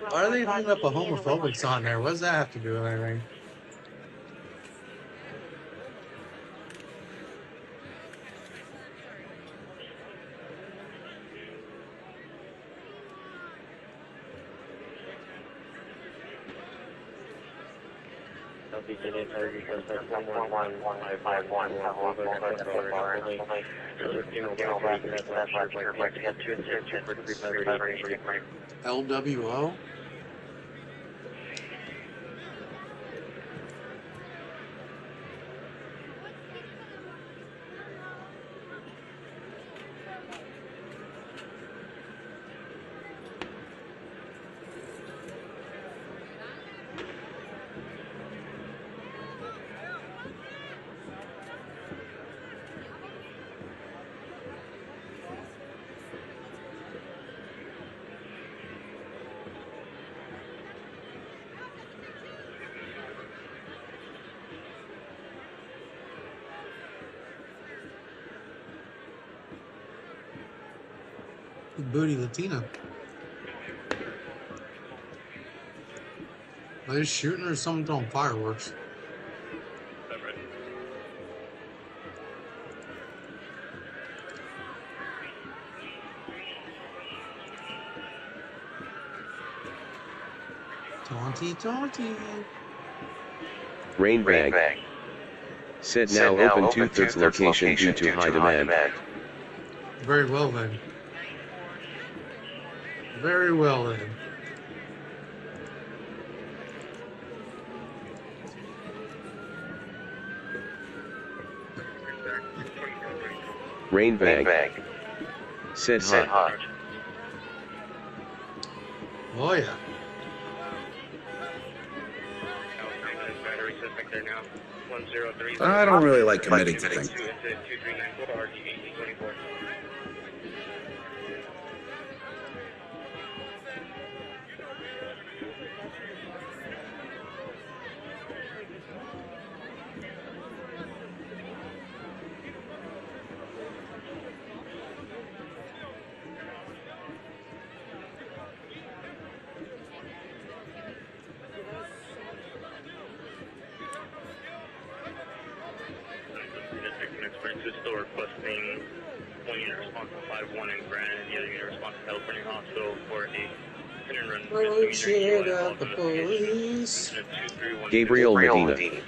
Why are they putting up a homophobic sign there? What does that have to do with anything? LWO? Booty Latina. Are they shooting or someone throwing fireworks? Taunty. Rainbag said now open 2/3 location due to high demand. Very well then. Very well then. Rainbag said hot. Oh yeah. I don't really like committing to things. Still requesting 1 unit response to 5-1 in Grand, the other unit response to California Hospital for a hit and run Bullshit out the police. Gabriel Medina.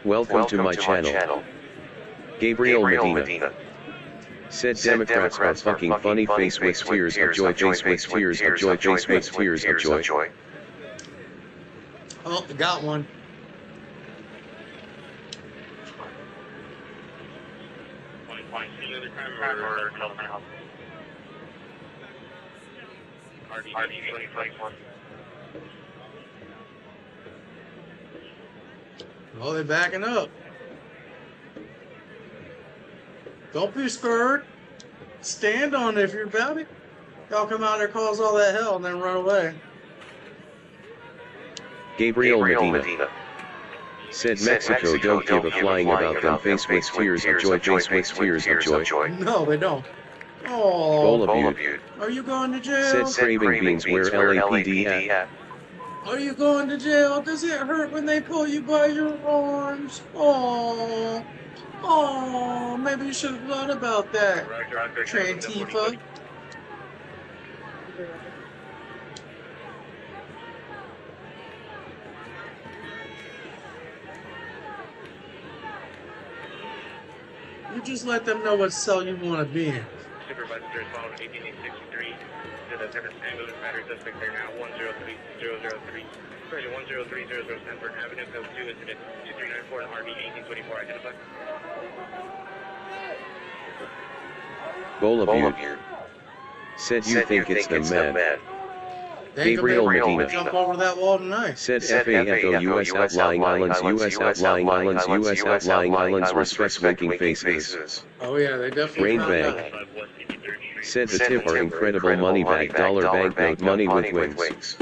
Welcome to my channel. Gabriel Medina said Democrats are fucking funny face with tears of joy, face with tears of joy, face with tears of joy. Oh, got one. Oh, they're backing up. Don't be scared. Stand on it if you're about it. Y'all come out there, cause all that hell, and then run away. Gabriel Medina. Said Mexico don't give a flying about them face with tears of joy, face with tears of joy. No, they don't. Oh, Bola Butte. Are you going to jail? Said craving beans where LAPD at? Are you going to jail? Does it hurt when they pull you by your arms? Oh, maybe you should have thought about that, Trantifa. You just let them know what cell you want to be in. Supervisor respond 18863 to the ambulance battery suspect there now 103003. Version 103000 Stanford Avenue, code 2 incident 2394 and RV 1824 identified. Bola Butte. Said you think it's the med. Gabriel Medina. Jump over that wall tonight. Said FAFO US outlying islands, US outlying islands, US outlying islands respect winking faces. Oh yeah, they definitely Rain found Bank. out. Said the tip are incredible money bag, dollar banknote money with wings.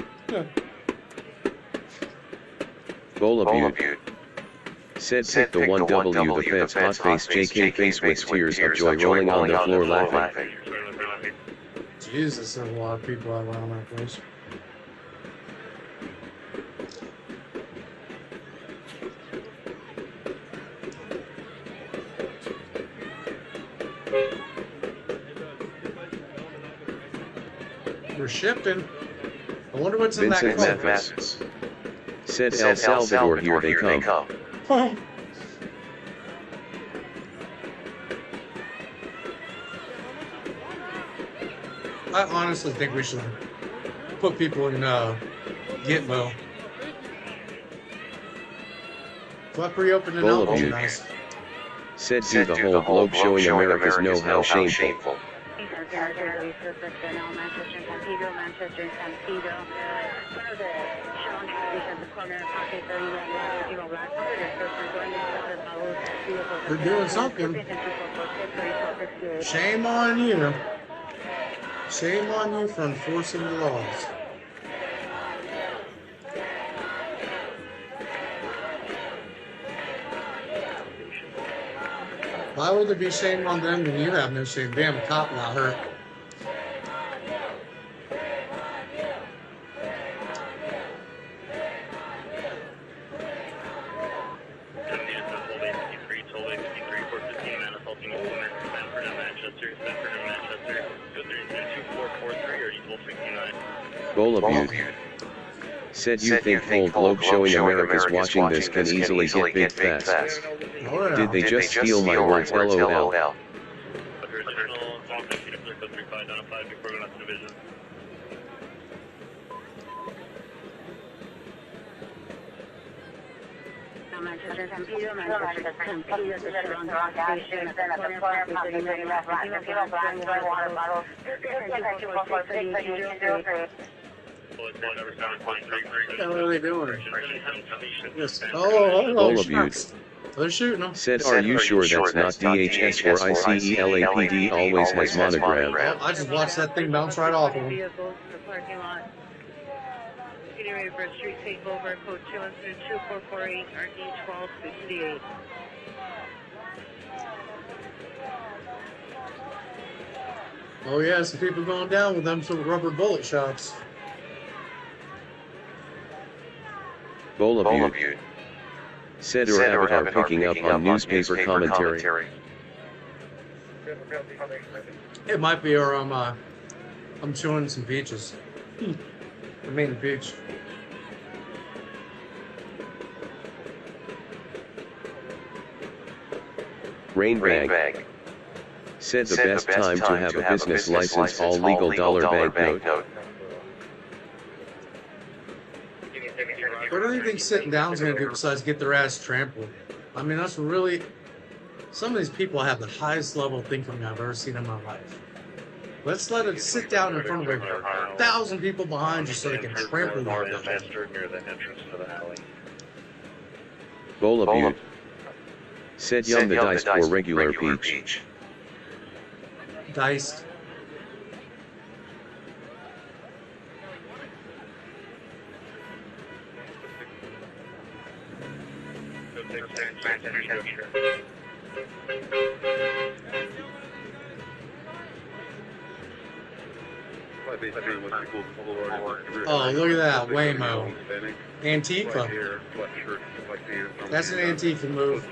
Bola Butte. Said pick the 1W, the Fed's hot face, JK face with tears of joy rolling on the floor laughing. Jesus, there's a lot of people around that place. We're shifting. I wonder what's in Vincent that car. Mathis. Said El Salvador, here they come. I honestly think we should put people in Gitmo. Flip reopen and Bola out, Butte. nice. Said do the whole globe showing America's know-how shameful. They're doing something. Shame on you. Shame on you for enforcing the laws. Why would there be shame on them when you have no shame? Damn, a cop got hurt. Bola Butte. Said you think whole globe showing America's watching this can easily get big fast. Did they just steal my words, LOL? What are they doing? Yes. Oh, Bola Butte. They're shooting them. Said, are you sure that's not DHS or ICELAPD always has monogram? Oh, I just watched that thing bounce right off of them. Getting ready for a street takeover, code 22448 RD 1268. Oh yeah, some people going down with them some rubber bullet shots. Bola Butte. Said or Avatar picking up on newspaper commentary. It might be, or I'm chewing some peaches. I mean peach. Rain Bag. Said the best time to have a business license, all legal dollar banknote. What do you think sitting down is going to do besides get their ass trampled? I mean, that's really... Some of these people have the highest level of thinking I've ever seen in my life. Let's let it sit down in front of 1,000 people behind you so they can trample you. Near the entrance to the alley. Bola Butte. Said yum the dice for regular peach. Diced. Oh, look at that, Waymo. Antifa. That's an Antifa move.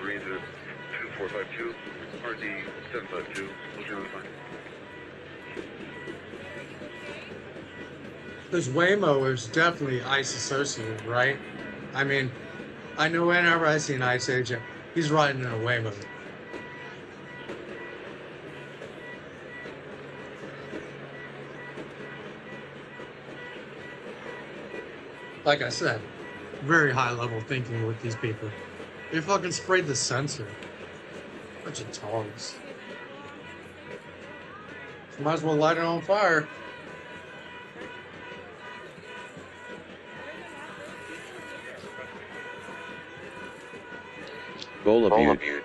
2452, RD 752, This Waymo is definitely ICE associated, right? I mean, I know whenever I see an ICE agent, he's riding in a Waymo. Like I said, very high level thinking with these people. They fucking sprayed the sensor. Bunch of togs. Might as well light it on fire. Butte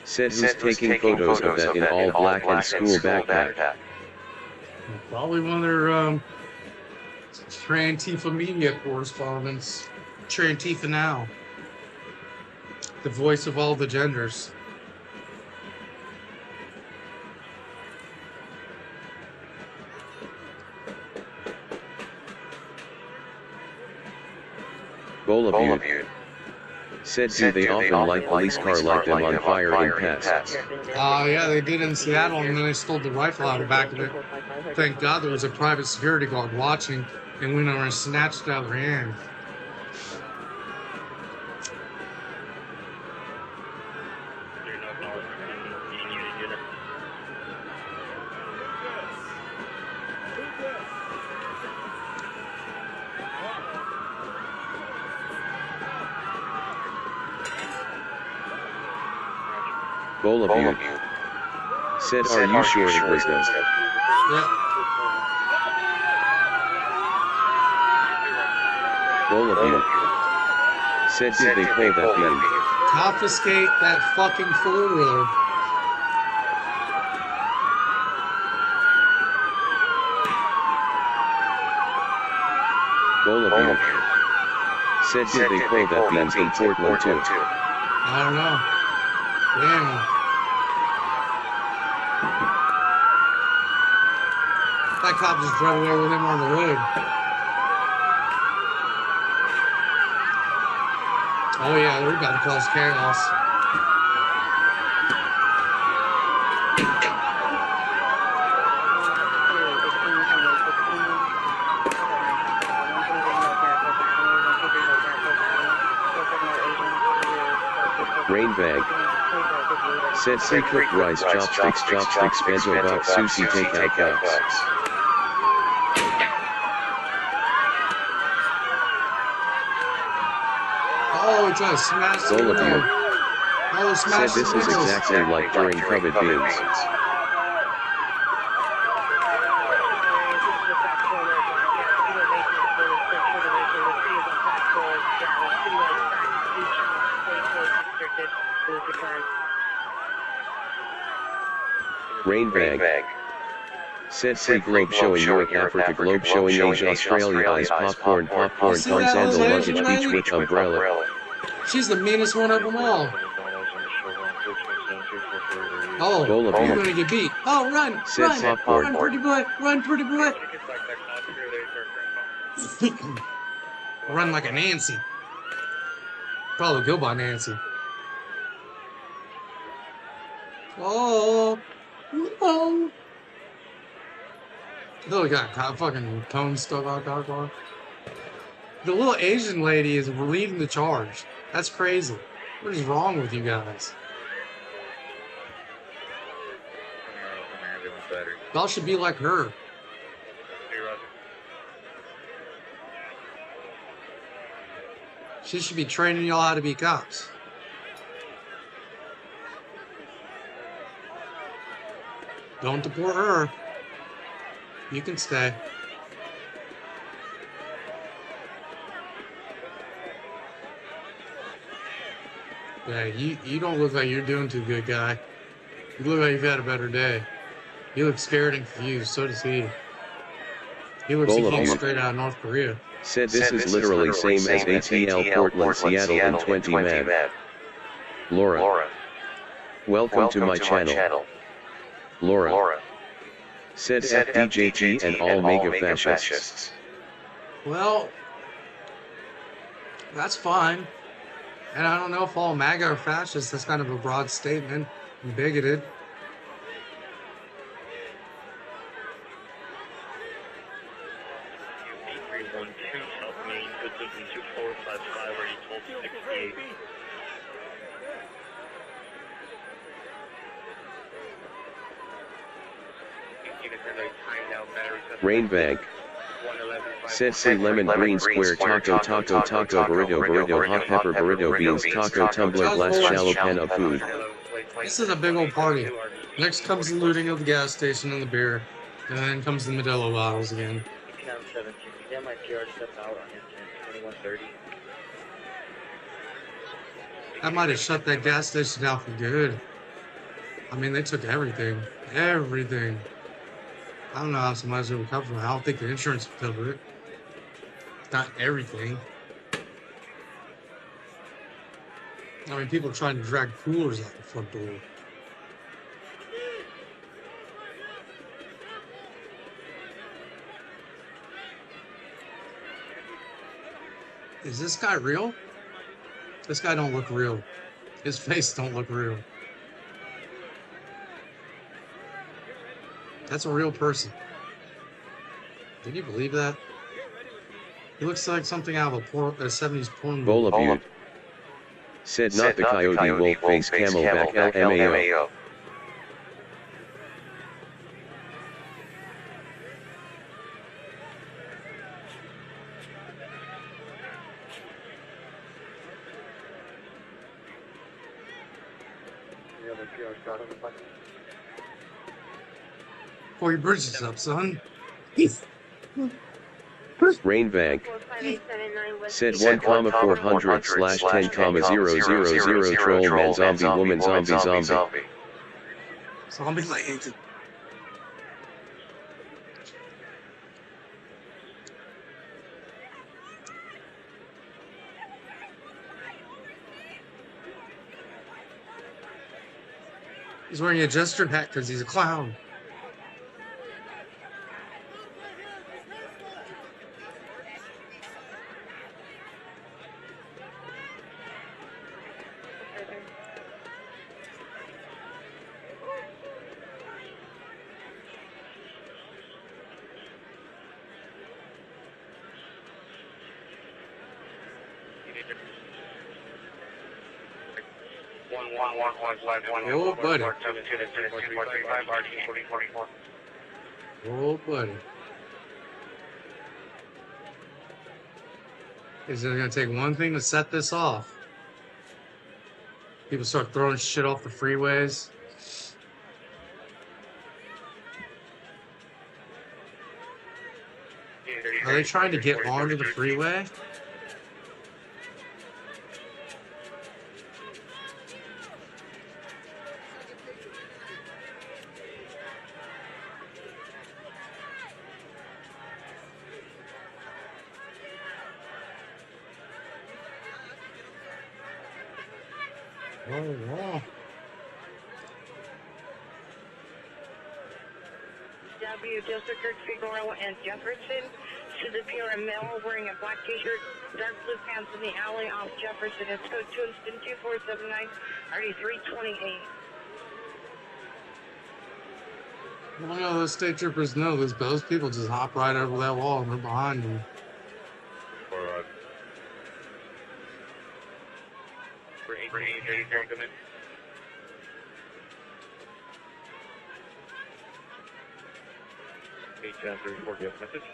said who's taking photos of that in all black and school backpack. Probably one of their Trantifa media correspondents. Trantifa Now. The voice of all the genders. Butte said do they often light police car light them on fire in past? Oh yeah, they did in Seattle, and then they stole the rifle out of the back of it. Thank God there was a private security guard watching, and went over and snatched it out of their hand. Butte said are you sure it was them? Yep. Butte said did they pull that beam? Confiscate that fucking four-wheeler. Butte said did they pull that beams in Portland too? I don't know. Damn. That cop just drove away with him on the road. Oh yeah, they're about to cause chaos. Rainbag said pre-cooked rice, chopsticks, bento box, sushi takeout box. Oh, he tried to smash the window. Oh, smash said this is exactly like during COVID beams. Rainbag said free globe showing North Africa, globe showing Asia, Australia, eyes, popcorn, Tarzan, luggage, beach with umbrella. She's the meanest one of them all. Oh, you're gonna get beat. Oh, run, run, pretty boy, run, pretty boy. Run like a Nancy. Probably go by Nancy. Oh, oh. Oh, we got fucking tone stuck out our car. The little Asian lady is leading the charge. That's crazy. What is wrong with you guys? Y'all should be like her. She should be training y'all how to be cops. Don't deport her. You can stay. Yeah, you don't look like you're doing too good, guy. You look like you've had a better day. You look scared and confused, so does he. He looks like he's straight out of North Korea. Said this is literally same as ATL Portland, Seattle in 20 Med. Laura. Welcome to my channel. Laura. Said FDJT and all mega fascists. Well, that's fine. And I don't know if all MAGA are fascists. That's kind of a broad statement. And bigoted. South Main, good Citizen 2455, already told 68. Rainbank. Said say lemon green square taco burrito hot pepper burrito beans taco tumbler glass shallow pan of food. This is a big old party. Next comes the looting of the gas station and the beer. And then comes the Modelo bottles again. My PR stepped out on 2130. That might have shut that gas station down for good. I mean, they took everything. Everything. I don't know how somebody's going to recover from it. I don't think the insurance will cover it. Not everything. I mean, people are trying to drag coolers out the front door. Is this guy real? This guy don't look real. His face don't look real. That's a real person. Can you believe that? He looks like something out of a 70s porn movie. Bola said not the coyote wolf face camelback LMAO. Pour your bridges up, son. Rainbank said 1,400/10,000 troll man zombie woman zombie. Zombie land. He's wearing a jester hat because he's a clown. Oh, buddy. Oh, buddy. Is it going to take one thing to set this off? People start throwing shit off the freeways. Are they trying to get onto the freeway? Oh, wow. W. Joseph Kirk, Figueroa, and Jefferson. To the PR male wearing a black t-shirt, dark blue pants in the alley off Jefferson. It's code Tunston 2479, RD 328. Well, no, those state troopers know this, but those people just hop right over that wall and they're behind them. For 1834, come in. H-34, give message.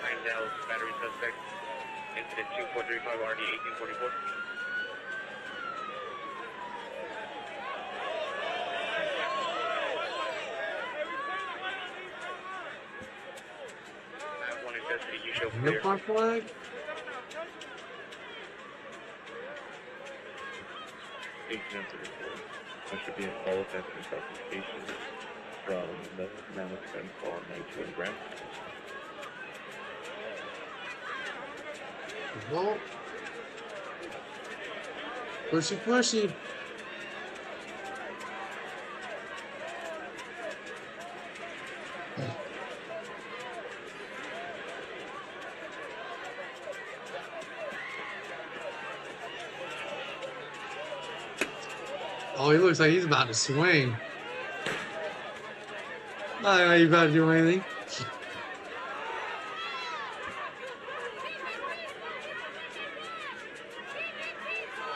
Nine Dallas, battery suspect, incident 2435, RD 1844. One in custody, you show clear. Your flag? I should be in all offensive classifications from the Mammoth gun call 19 grams. Whoa. Pushy, pushy. Oh, he looks like he's about to swing. I don't know you about to do anything.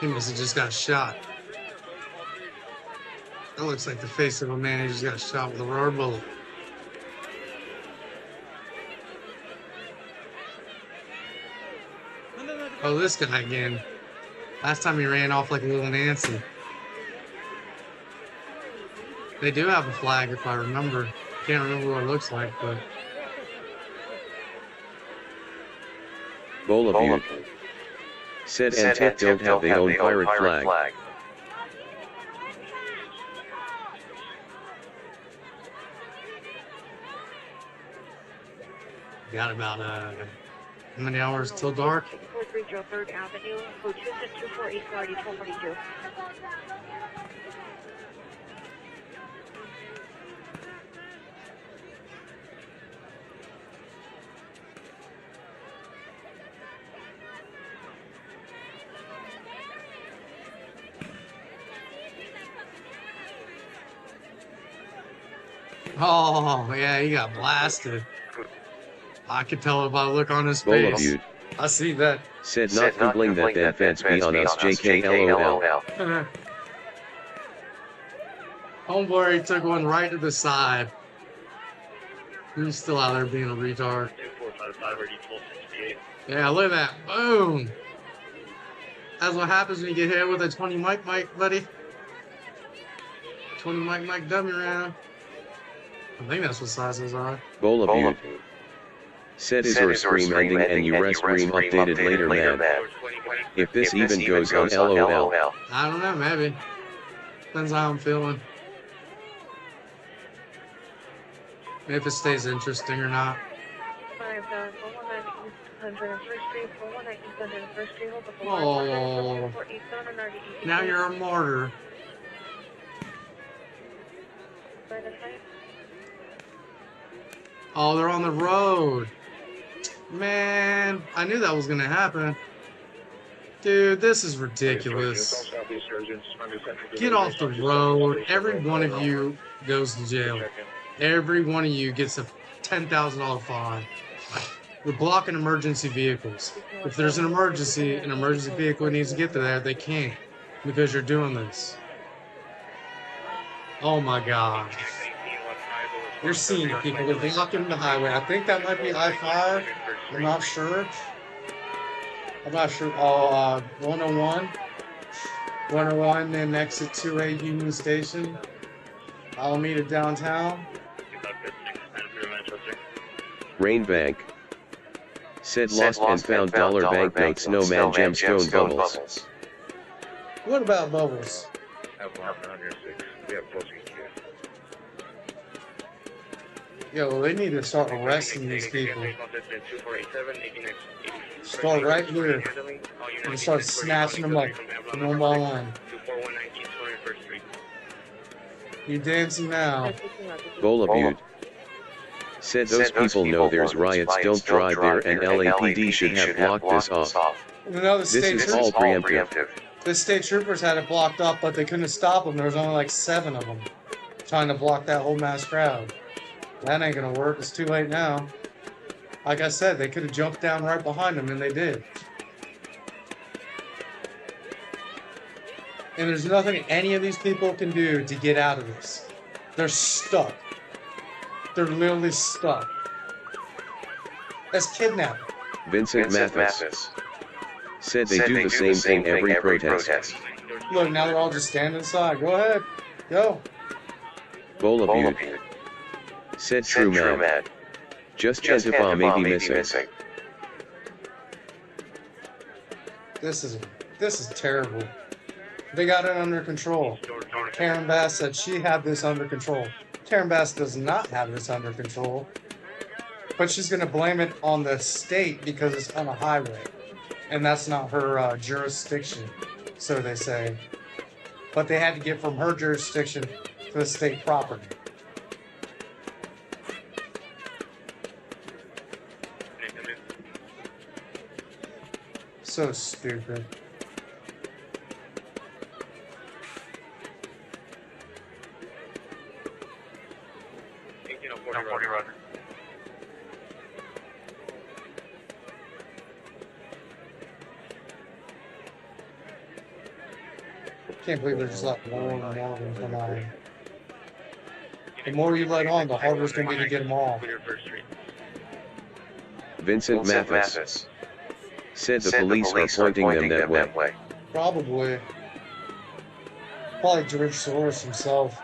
He must have just got shot. That looks like the face of a man who just got shot with a rubber bullet. Oh, this guy again. Last time he ran off like a little Nancy. They do have a flag, if I remember. Can't remember what it looks like, but... Bowl of you. Said Antet don't have their own pirate flag. Got about, how many hours till dark? 430 3rd Avenue, code 248 1242. Oh, yeah, he got blasted. I could tell by the look on his face. I see that. Said not googling that then feds be on us JKLOL. Homeboy, he took one right to the side. He's still out there being a retard. 2455 or D1268. Yeah, look at that. Boom. That's what happens when you get hit with a 20 mic, buddy. 20 mic dummy round. I think that's what sizes are. Bowl of you. Said is your scream ending and you rest scream updated later, man. If this even goes on LOL. I don't know, maybe. Depends how I'm feeling. Maybe if it stays interesting or not. 419 Street, 419 East Street, hold the Oh. Now you're a martyr. Oh, they're on the road. Man, I knew that was gonna happen. Dude, this is ridiculous. Get off the road. Every one of you goes to jail. Every one of you gets a $10,000 fine. You're blocking emergency vehicles. If there's an emergency vehicle needs to get to there, they can't because you're doing this. Oh my God. You're seeing people. They're blocking the highway. I think that might be I-5. I'm not sure. Oh, 101. 101, then exit 2A Union Station. Alameda downtown. Rainbank. Said lost and found dollar banknotes, no man gemstone bubbles. What about bubbles? Yo, they need to start arresting these people. Start right here and start snatching them up one by one. You dancing now. Bowl of you. Said those people know there's riots, don't drive there, and LAPD should have blocked this off. No, this is all preemptive. The state troopers had it blocked off, but they couldn't stop them. There was only like 7 of them trying to block that whole mass crowd. That ain't gonna work. It's too late now. Like I said, they could have jumped down right behind them, and they did. And there's nothing any of these people can do to get out of this. They're stuck. They're literally stuck. That's kidnapping. Vincent Mathis. Said they do the same thing every protest. Look, now they're all just standing inside. Go ahead. Go. Bowl of you. Said true man. Just Gentifa may be missing. This is terrible. They got it under control. Karen Bass said she had this under control. Karen Bass does not have this under control. But she's going to blame it on the state because it's on a highway. and that's not her jurisdiction, so they say. But they had to get from her jurisdiction to the state property. So stupid. Can't believe they're just letting more and more of them come on. The more you let on, the harder it's going to be to get them off. Vincent Mathis said the police are pointing them that way. Probably. Probably George Soros himself.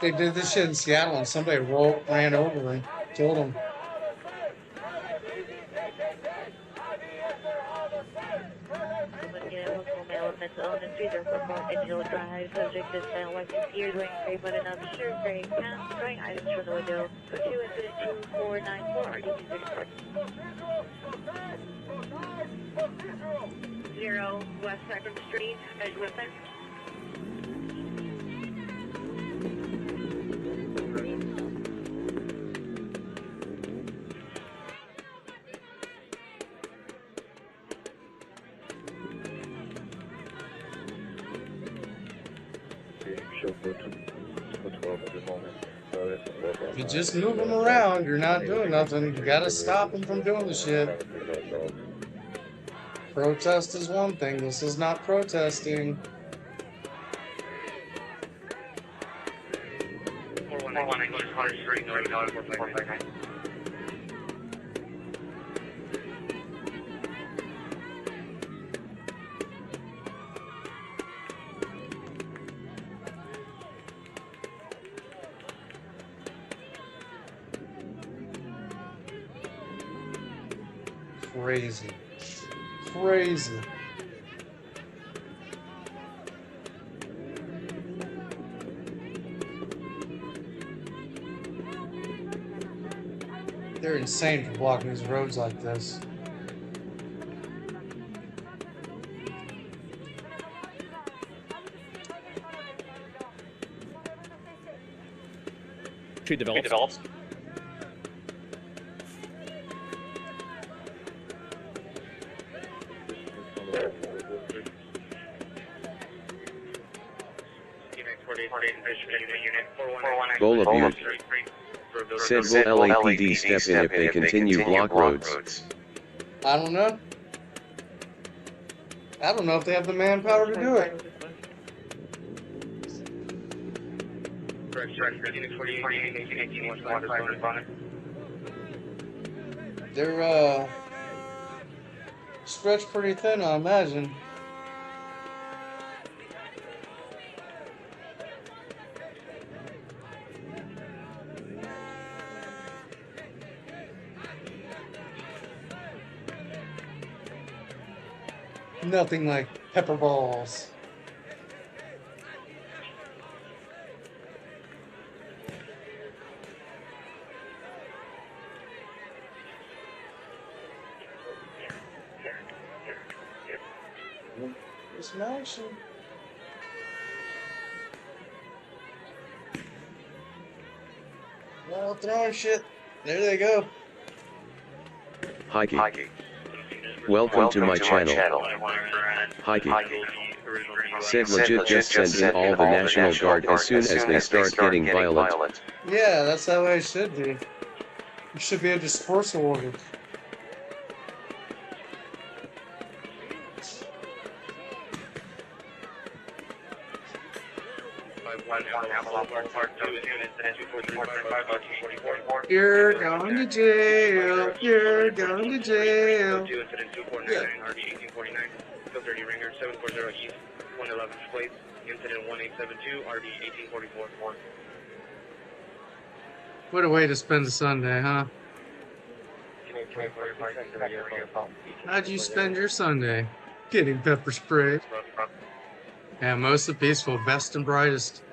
They did this shit in Seattle and somebody ran over and killed him. Subject is found like 6 years wearing gray button up shirt, gray pants, throwing items from the window. Go to incident 2494 RD6. 0 West 2nd Street, Edgewood Fence. If you just move them around, you're not doing nothing. You gotta stop them from doing the shit. Protest is one thing. This is not protesting. Crazy. Crazy. They're insane for blocking these roads like this. Tree develops. Bola Butte said will LAPD step in if they continue block roads? I don't know. I don't know if they have the manpower to do it. They're stretched pretty thin, I imagine. Nothing like pepper balls. There's some action. Well, throwing shit. There they go. Hikey. Welcome to my channel. Hikey said legit just send in all the National Guard as soon as they start getting violent. Yeah, that's how it should be. You should be a dispersal order. You're going to jail. You're going to jail. Yeah. What a way to spend a Sunday, huh? How'd you spend your Sunday? Getting pepper sprayed. Yeah, most of peaceful, best and brightest.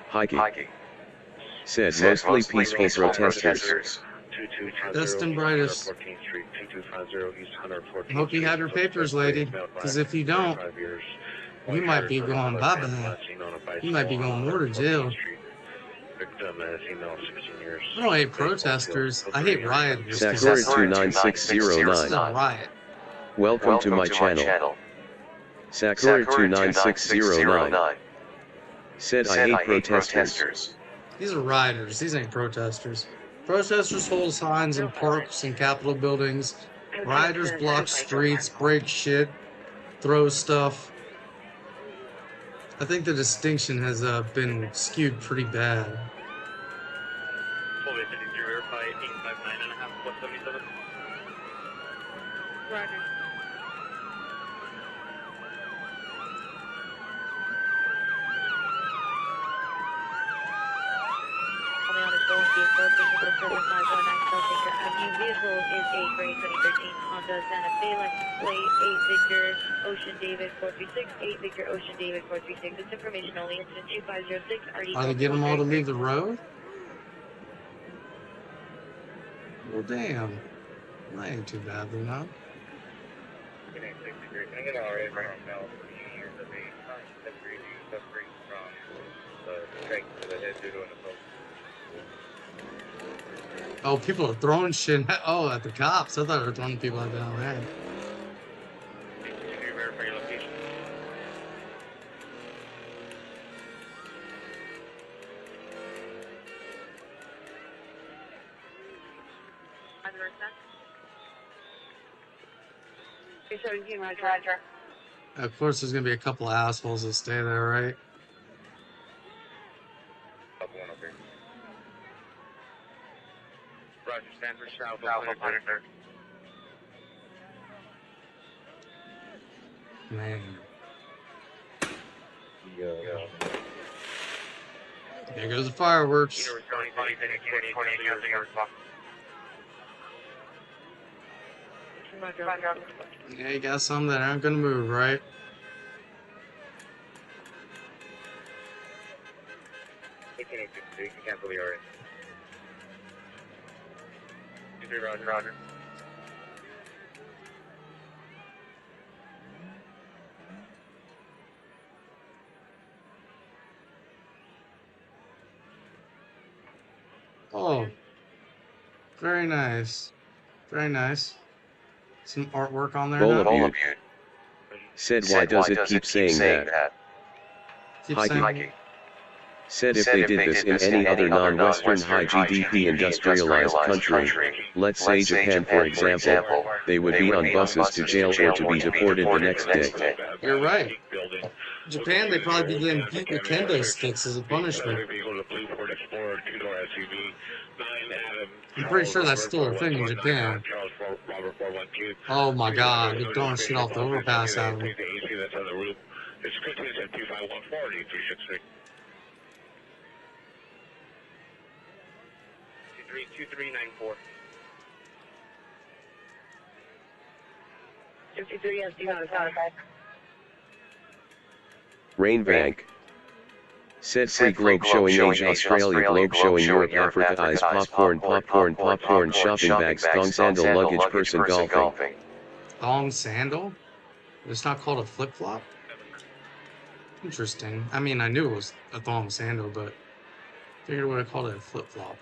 Hiking. Said mostly peaceful protesters. Best and brightest. 14th Street, 2250 East 114th Hope you have your papers, lady. Because if you don't, you might be going bye-bye. You might be going more to jail. I don't hate protesters. I hate rioters. Sakura 29609. This is a riot. Welcome to my channel. Sakura 29609. Said I hate protesters. These are rioters. These ain't protesters. Protesters hold signs in parks and Capitol buildings. Rioters block streets, break shit, throw stuff. I think the distinction has been skewed pretty bad. Fully 53, verify 859.5, plus 77. Roger. Vehicle is a gray 2013 Honda Santa Fe license plate 8 Victor Ocean David 436 8 Victor Ocean David 436. It's information only. Incident 2506 RD. Are they getting them all to leave the road? Well, damn. That ain't too bad, then, huh? Can I get all right right now? 2 years of age, suffering from the strength to the head due to an assault. Oh, people are throwing shit at the cops. I thought they were throwing people at the head. Can you verify your location? Roger. Of course, there's going to be a couple of assholes that stay there, right? Roger, Stanford South of 103rd. Man. There goes the fireworks. Yeah, you got some that aren't going to move, right? You can cancel the RA. Roger. Oh. Very nice. Very nice. Some artwork on there now. Butte. Said why does it keep saying that? Keep saying Said if they did this in any other non-Western high GDP industrialized country, let's say Japan for example, they would be on buses to jail or to be deported the next day. You're right. Japan, they probably be getting beat with kendo sticks as a punishment. I'm pretty sure that's still a thing in Japan. Oh my god, they're throwing shit off the overpass out of them. It's 2514 2394. 53, yes, do not Rainbank. Said free globe showing Asia, Australia, globe showing Europe, Africa, eyes, popcorn, shopping bags, thong sandal, luggage, person golfing. Thong sandal? It's not called a flip-flop? Interesting. I mean, I knew it was a thong sandal, but figured what I called it a flip-flop.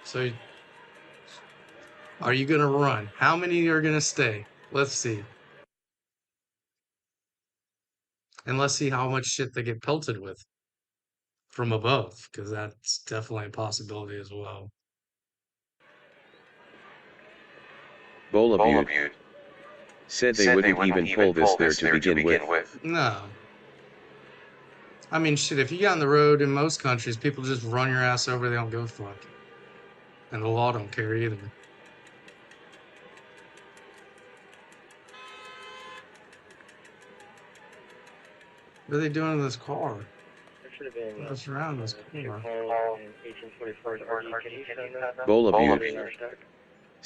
So, are you gonna run? How many are gonna stay? Let's see. And let's see how much shit they get pelted with from above, because that's definitely a possibility as well. Butte. Said they wouldn't even pull this there to begin with. No. I mean, shit, if you get on the road in most countries, people just run your ass over, they don't give a fuck. And the law don't care either. What are they doing to this car? There should have been What's around this car? call in 1824 Butte.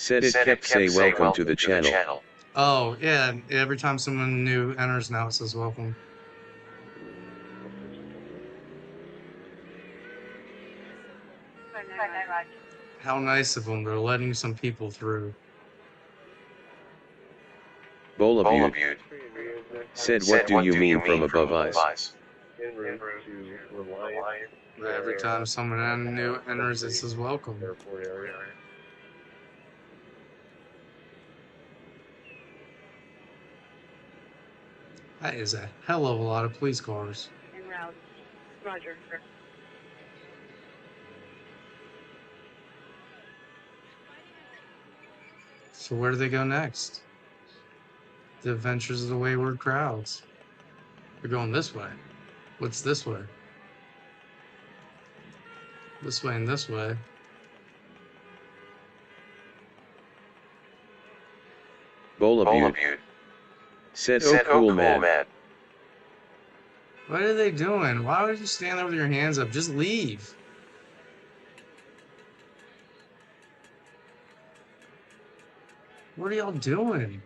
Said it kept say welcome to the channel. Oh, yeah, every time someone new enters now it says welcome. How nice of them, they're letting some people through. Bola Butte. Said what do you mean from above eyes? En route to Reliant. Every time someone new enters it says welcome. Airport area. That is a hell of a lot of police cars. En route. Roger. So where do they go next? The Adventures of the Wayward Crowds. They're going this way. What's this way? This way and this way. Bola Butte. Said oh cool man. What are they doing? Why would you stand there with your hands up? Just leave. What are y'all doing?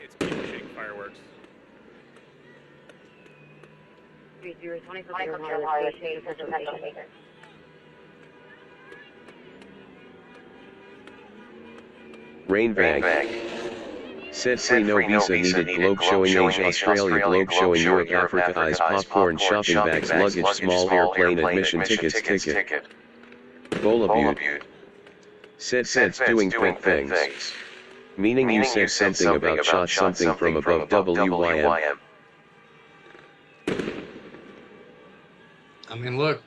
It's people shooting fireworks. 320 from Ohio State, Rain bag. Said free no visa needed globe showing Asia, Australia, globe showing Europe, Africa, eyes, popcorn, shopping bags, luggage, small airplane admission tickets, ticket. Bola Butte. Said doing quick things. Meaning you said something about shot something from above WYM. I mean, look.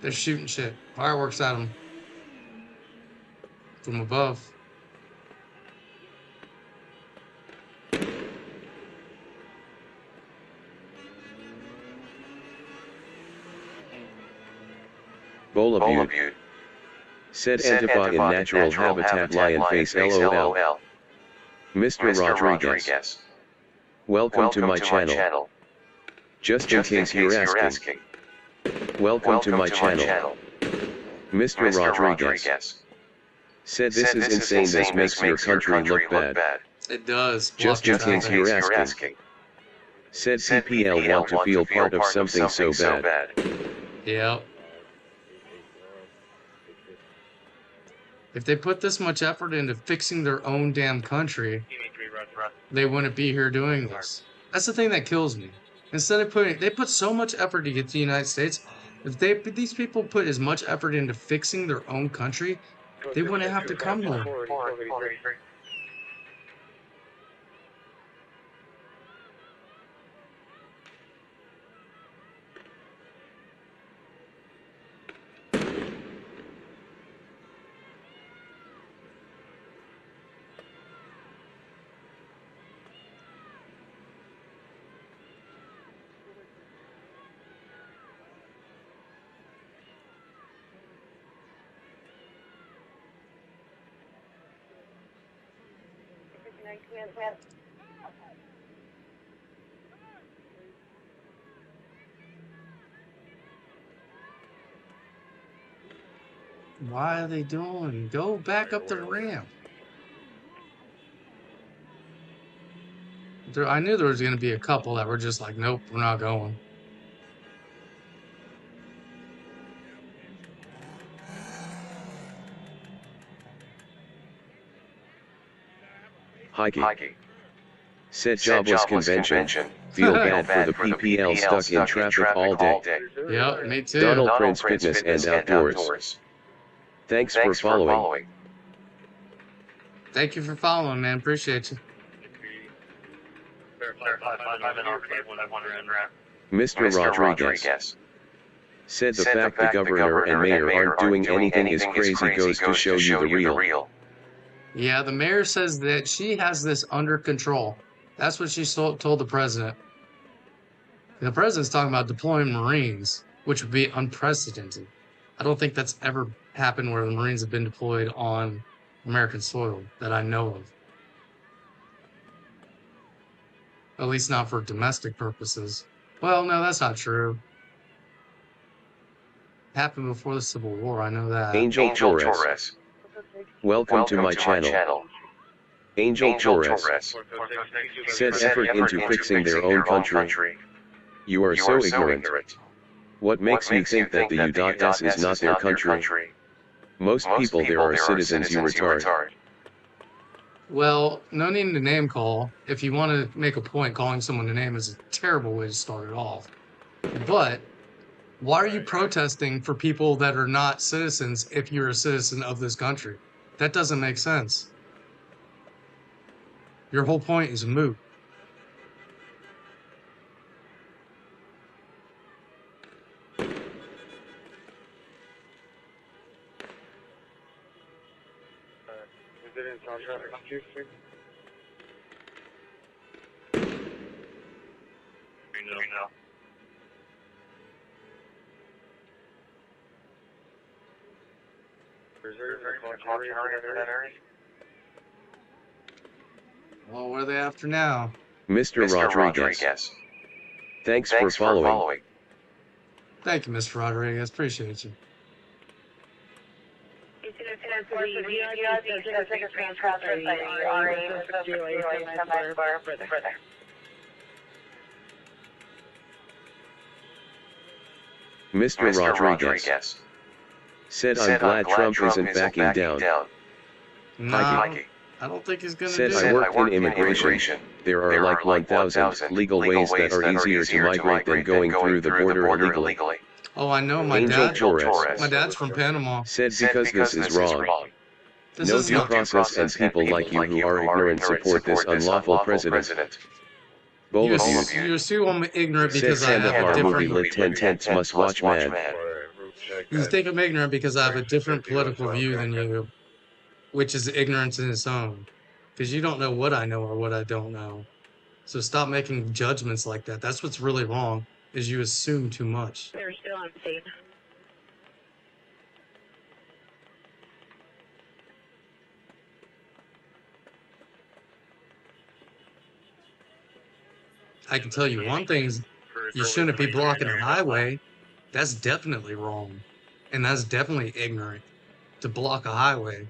They're shooting shit. Fireworks at them. From above. Bola Butte. Said Antifa in natural habitat lion face LOL. Mr. Rodriguez. Welcome to my channel. Just in case you're asking. Welcome to my channel. Mr. Rodriguez. Said this is insane, this makes your country look bad. It does. Just in case you're asking. Said CPL want to feel part of something so bad. Yep. If they put this much effort into fixing their own damn country, they wouldn't be here doing this. That's the thing that kills me. Instead of they put so much effort to get to the United States. If these people put as much effort into fixing their own country, they wouldn't have to come here. Why are they doing? Go back up the ramp. I knew there was going to be a couple that were just like, nope, we're not going. Hiking. Said jobless convention. Feel bad for the PPL stuck in traffic all day. Yep, me too. Donald Prince Fitness and Outdoors. Thanks for following. Thank you for following, man. Appreciate you. Mr. Rodriguez. Said the fact the governor and mayor aren't doing anything is crazy goes to show you the real. Yeah, the mayor says that she has this under control. That's what she told the president. The president's talking about deploying Marines, which would be unprecedented. I don't think that's ever happened where the Marines have been deployed on American soil that I know of. At least not for domestic purposes. Well, no, that's not true. Happened before the Civil War, I know that. Angel Torres. Welcome to my channel. Angel Torres. Said effort into fixing their own country. You are so ignorant. What makes you think that the U.S. is not their country? Most people there are citizens, you retard. Well, no need to name call. If you want to make a point, calling someone a name is a terrible way to start it off. But why are you protesting for people that are not citizens if you're a citizen of this country? That doesn't make sense. Your whole point is moot. Is it in contract execution? No. Reserve a caution area for that area? Well, what are they after now? Mr. Rodriguez. Thanks for following. Thank you, Mr. Rodriguez. Appreciate you. Mr. Rodriguez. Said I'm glad Trump isn't backing down. No, I don't think he's going to do Said it. I worked in immigration. There are like 1,000 legal ways that are easier to migrate than going through the border illegally. Oh, I know my Angel dad. Torres. My dad's from Panama. Said because this is wrong. This No is due not process and people like you who are ignorant support this unlawful president. Bowl of you. You assume I'm ignorant Said because I have a Kandahar movie different. lit 10 tenths must watch man. You think I'm ignorant because I have a different political view than you, which is ignorance in its own. Because you don't know what I know or what I don't know. So stop making judgments like that. That's what's really wrong, is you assume too much. They're still on scene. I can tell you one thing, is you shouldn't be blocking the highway. That's definitely wrong. And that's definitely ignorant to block a highway.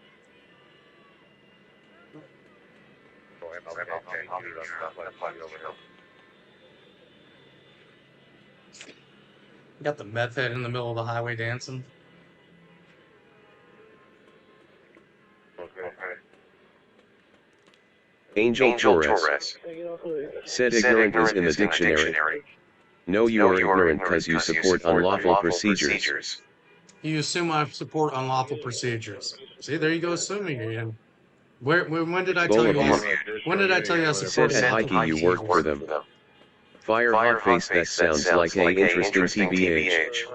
Got the meth head in the middle of the highway dancing. Angel Torres. Said ignorant is in the dictionary. No, you are ignorant because you support unlawful procedures. You assume I support unlawful procedures. See, there you go, assuming again. When did I tell you? When did I tell you I support? Said at Heike you work for them. Fire hot face. That sounds like a interesting TBH.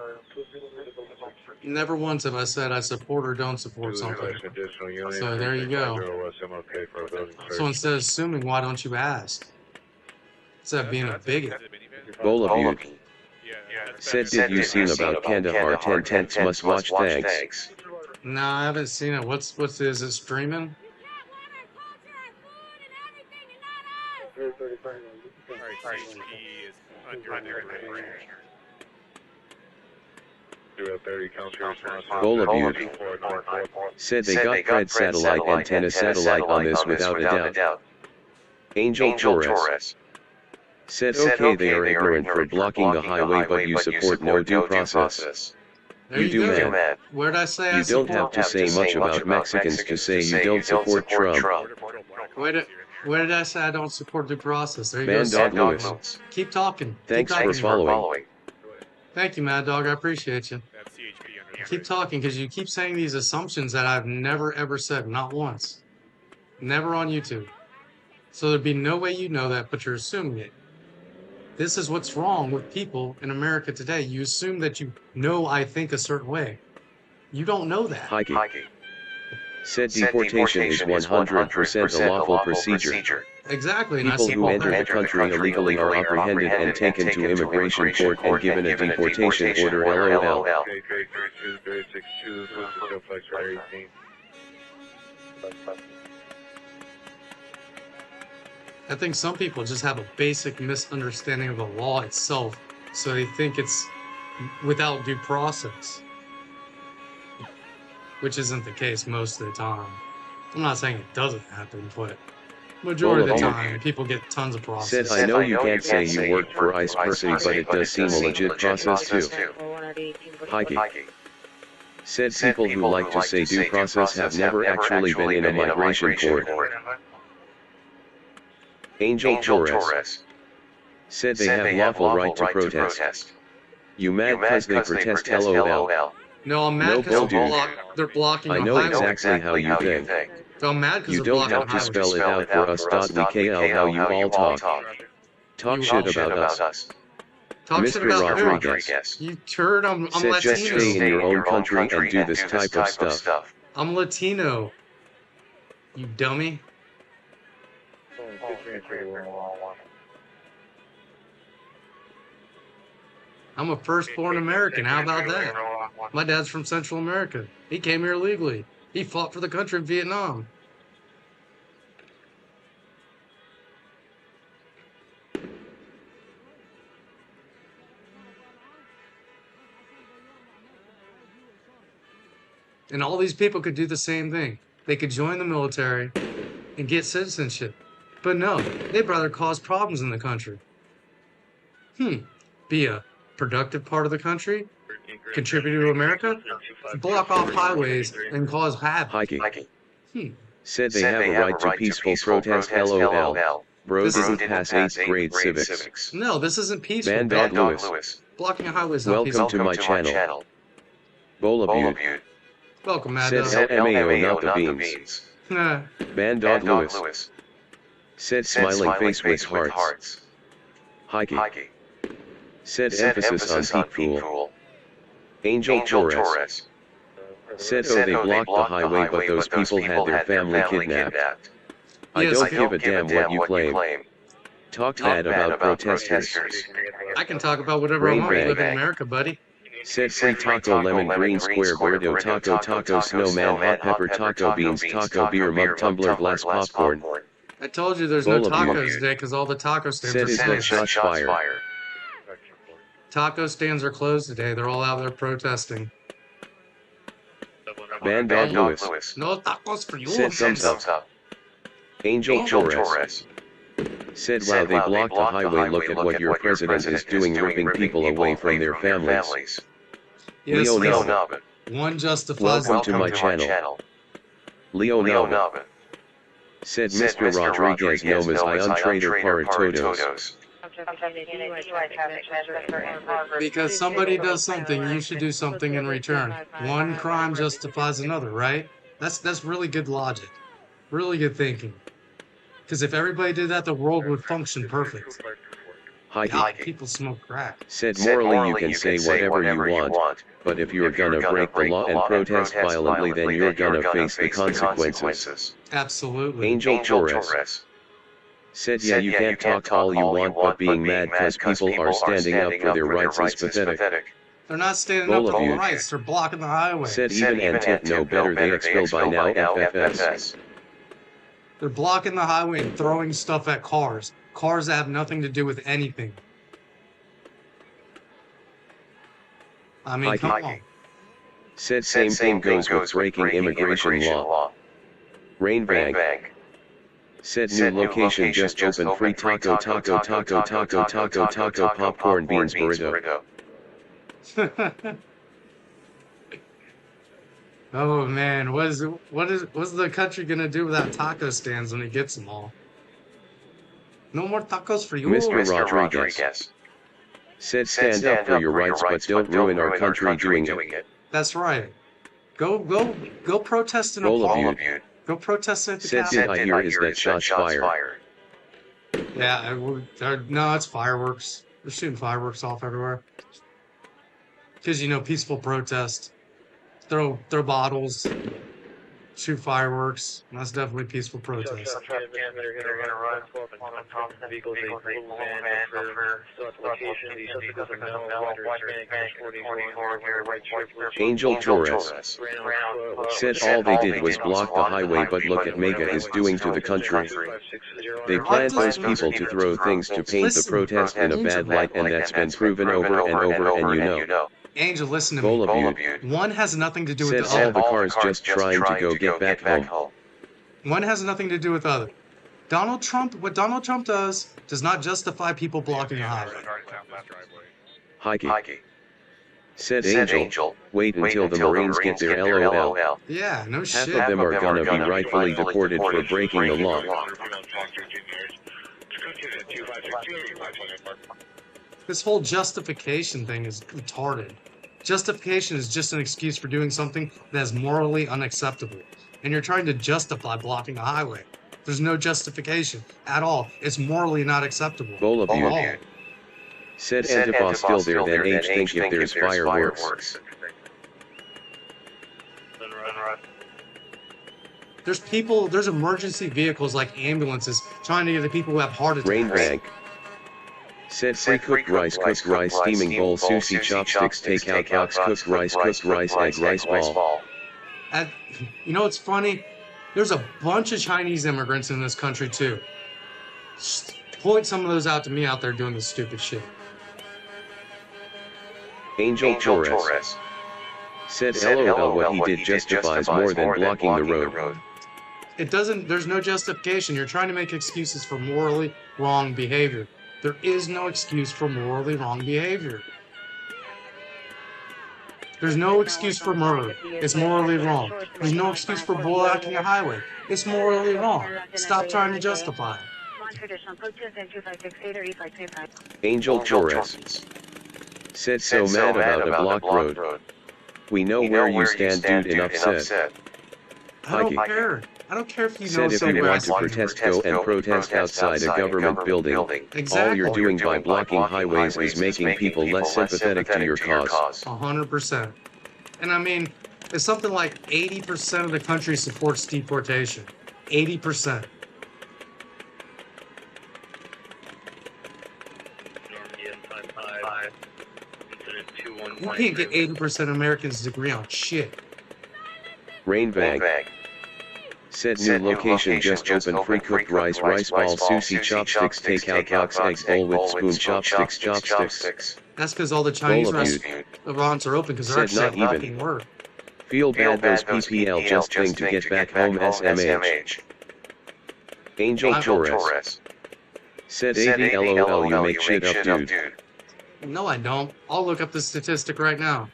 Never once have I said I support or don't support something. So there you go. So instead of assuming, why don't you ask? Instead of being a bigot. Bowl of you. Said did you seen about Kandahar 10 tenths must watch thanks. No, I haven't seen it. What's is it streaming? Bowl of you. Said they got Fred satellite antenna satellite on this without a doubt. Angel Torres. Said okay they are ignorant for blocking the highway but you support no due process. You do man. Where'd I say You don't have to say much about Mexicans to say you don't support Trump. Where did I say I don't support due process? There you go. Mad Dog Lewis. Keep talking. Thanks Keep for talking. following. Thank you, Mad Dog. I appreciate you. Keep talking because you keep saying these assumptions that I've never ever said, not once. Never on YouTube. So there'd be no way you know that, but you're assuming it. This is what's wrong with people in America today. You assume that you know I think a certain way. You don't know that. Hiking. Said deportation is 100% a lawful procedure. Exactly. And People who enter the country illegally are apprehended and taken to immigration court and given a deportation order. LOL. I think some people just have a basic misunderstanding of the law itself, so they think it's without due process, which isn't the case most of the time. I'm not saying it doesn't happen, but majority of the time, people get tons of process. Said, I know you can't say you worked for ICE personally, but it does seem a legit process too. Hiking. Said people who like to say due process have never actually been in a migration court. Angel Torres. Said they have lawful right to protest. You mad cause they protest? LOL. No, I'm mad because they're blocking the I know highway. exactly how you think. I'm mad because You they're don't blocking have to the highway. spell it out for us. WKL how you all talk. Talk shit about us. Talk shit Mr. about who? Rodriguez. You turd, I'm Said Latino. just stay in your own country and do this type of stuff. I'm Latino. You dummy. I'm a firstborn American. How about that? My dad's from Central America. He came here illegally. He fought for the country in Vietnam. And all these people could do the same thing. They could join the military and get citizenship. But no, they'd rather cause problems in the country. Be a productive part of the country, contribute to America, block off highways, and cause havoc. Hiking. Said they have a right to peaceful protest. LOL. Bro didn't pass 8th grade civics. No, this isn't peaceful. Man Dog Lewis. Blocking a highway is not peaceful. Welcome to my channel. Bola Butte. Welcome, Mad Said Dog. LMAO, not the beans. Man Dog Lewis. Said smiling face with hearts. Hiking. Said emphasis on peak pool. Angel Torres. Said they blocked the highway but those people had their family kidnapped. I don't give a damn what you claim. Talk bad about protesters. I can talk about whatever I want. I live in America, buddy. Said free taco, lemon, green, square, burrito, taco, snowman, hot pepper, taco, beans, taco, beer, mug, tumbler, glass, popcorn. I told you there's no tacos today because all the taco stands Said are is no closed. shots fired. Taco stands are closed today. They're all out there protesting. Man Dog Lewis. No tacos for you. Said thumbs up. Angel Torres. Said while they blocked the highway, look at what your president is doing, ripping people away from their families. Yes, Leo no. One justifies Welcome to my channel. Leo Nava. Said Mr. Rodriguez Nomas I on trader para todos. Because somebody does something, you should do something in return. One crime justifies another, right? That's really good logic. Really good thinking. Because if everybody did that, the world would function perfect. God, people smoke crack. Said morally you can say whatever you want, but if you're gonna break the law and protest violently, then you're gonna face the consequences. Absolutely. Angel Torres. Said yeah, you can't talk all you want, but being mad cause people are standing up for their rights is pathetic. They're not standing up for their rights, they're blocking the highway. Said even Antip know better, they expel by now FFS. They're blocking the highway and throwing stuff at cars. Cars that have nothing to do with anything. I mean, come on. Said same thing goes with breaking immigration law. Rainbag. Said new location just opened, free taco, popcorn, beans, burrito. Oh man, what's the country gonna do without taco stands when it gets them all? No more tacos for you, Mr. Rodriguez. Said stand up for your rights, but don't ruin our country doing it. That's right. Go protest in a park. Go protest at the Said Capitol. I hear is that shots fired. Yeah, no, it's fireworks. They're shooting fireworks off everywhere. Because, peaceful protest. Throw bottles, shoot fireworks. That's definitely peaceful protest. They're gonna run vehicles, a full van for select location. The subject is a male, Hispanic, 44, here, white shirt, Angel Torres said all they did was block the highway, but look at Mega is doing to the country. They planned those people to throw things to paint the protest in a bad light, and that's been proven over and over, and Angel, listen to me. One has nothing to do with the said all other. the cars just trying to go get back home. One has nothing to do with the other. What Donald Trump does not justify people blocking the highway. Hikey. Said Angel, wait until the Marines get their LOL. Yeah, no shit. Half of them are gonna be rightfully deported for breaking the law. This whole justification thing is retarded. Justification is just an excuse for doing something that is morally unacceptable. And you're trying to justify blocking a highway. There's no justification at all. It's morally not acceptable. Bola Butte. Said Antifa still there, then H think if there's fireworks. There's emergency vehicles like ambulances trying to get the people who have heart attacks. Rainbank. Said free cooked rice, steaming bowl, sushi, chopsticks, takeout box, cooked rice, egg, rice ball. It's funny? There's a bunch of Chinese immigrants in this country too. Just point some of those out to me out there doing this stupid shit. Angel Torres. Said LOL, what he did justifies more than blocking the road. There's no justification. You're trying to make excuses for morally wrong behavior. There is no excuse for morally wrong behavior. There's no excuse for murder. It's morally wrong. There's no excuse for blocking a highway. It's morally wrong. Stop trying to justify it. Angel Torres. Said so mad about a blocked road. We know where you stand, dude, enough said. I don't care. I don't care if you know said if you want to protest, go and protest outside a government building. Exactly. All you're doing by blocking highways is making people less sympathetic to your cause. 100%. And I mean, it's something like 80% of the country supports deportation. 80%. You can't get 80% of Americans to agree on shit. Rainbag. Said new location just opened, free cooked rice ball, sushi, chopsticks, takeout box, eggs, bowl with spoon, chopsticks. That's because all the Chinese restaurants are open because they're actually not fucking work. Feel bad those PPL just thing to get back home, SMH. Angel Torres. Said ADLOL, you make shit up, dude. No, I don't. I'll look up the statistic right now.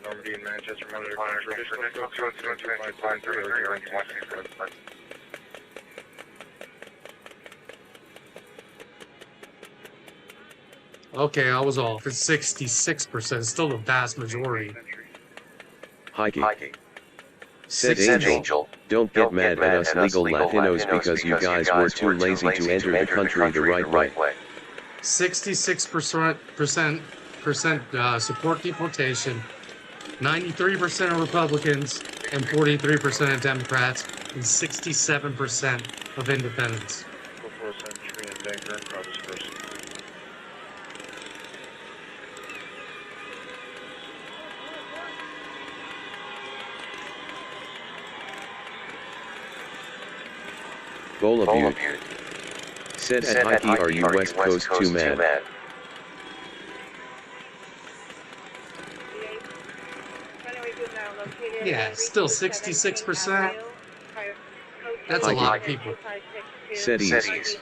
Normandy and Manchester, monitor traditional code 22553. Okay, I was off. It's 66%. It's still the vast majority. Hikey. Said Angel, don't get mad at us legal Latinos because you guys were too lazy to enter the country the right way. 66% support deportation, 93% are Republicans, and 43% are Democrats, and 67% of independents. Bola Butte. Said at Hikey, are you West Coast too mad? Yeah, still 66%. That's a lot of people. Said East.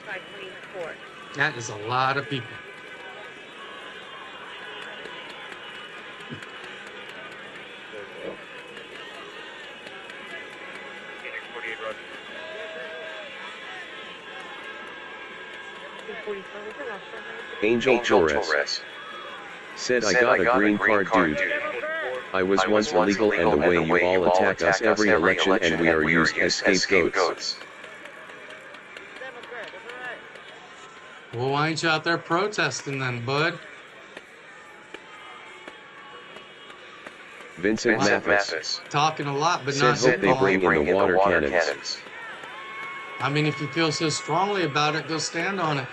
That is a lot of people. Angel Torres. Said I got a green card, dude. I was once illegal, and the way you all attack us every election, and we are used as scapegoats. Well, why ain't you out there protesting then, bud? Vincent Mathis. Talking a lot, but said not hope doing they a bring lot. in the water cannons. I mean, if you feel so strongly about it, go stand on it.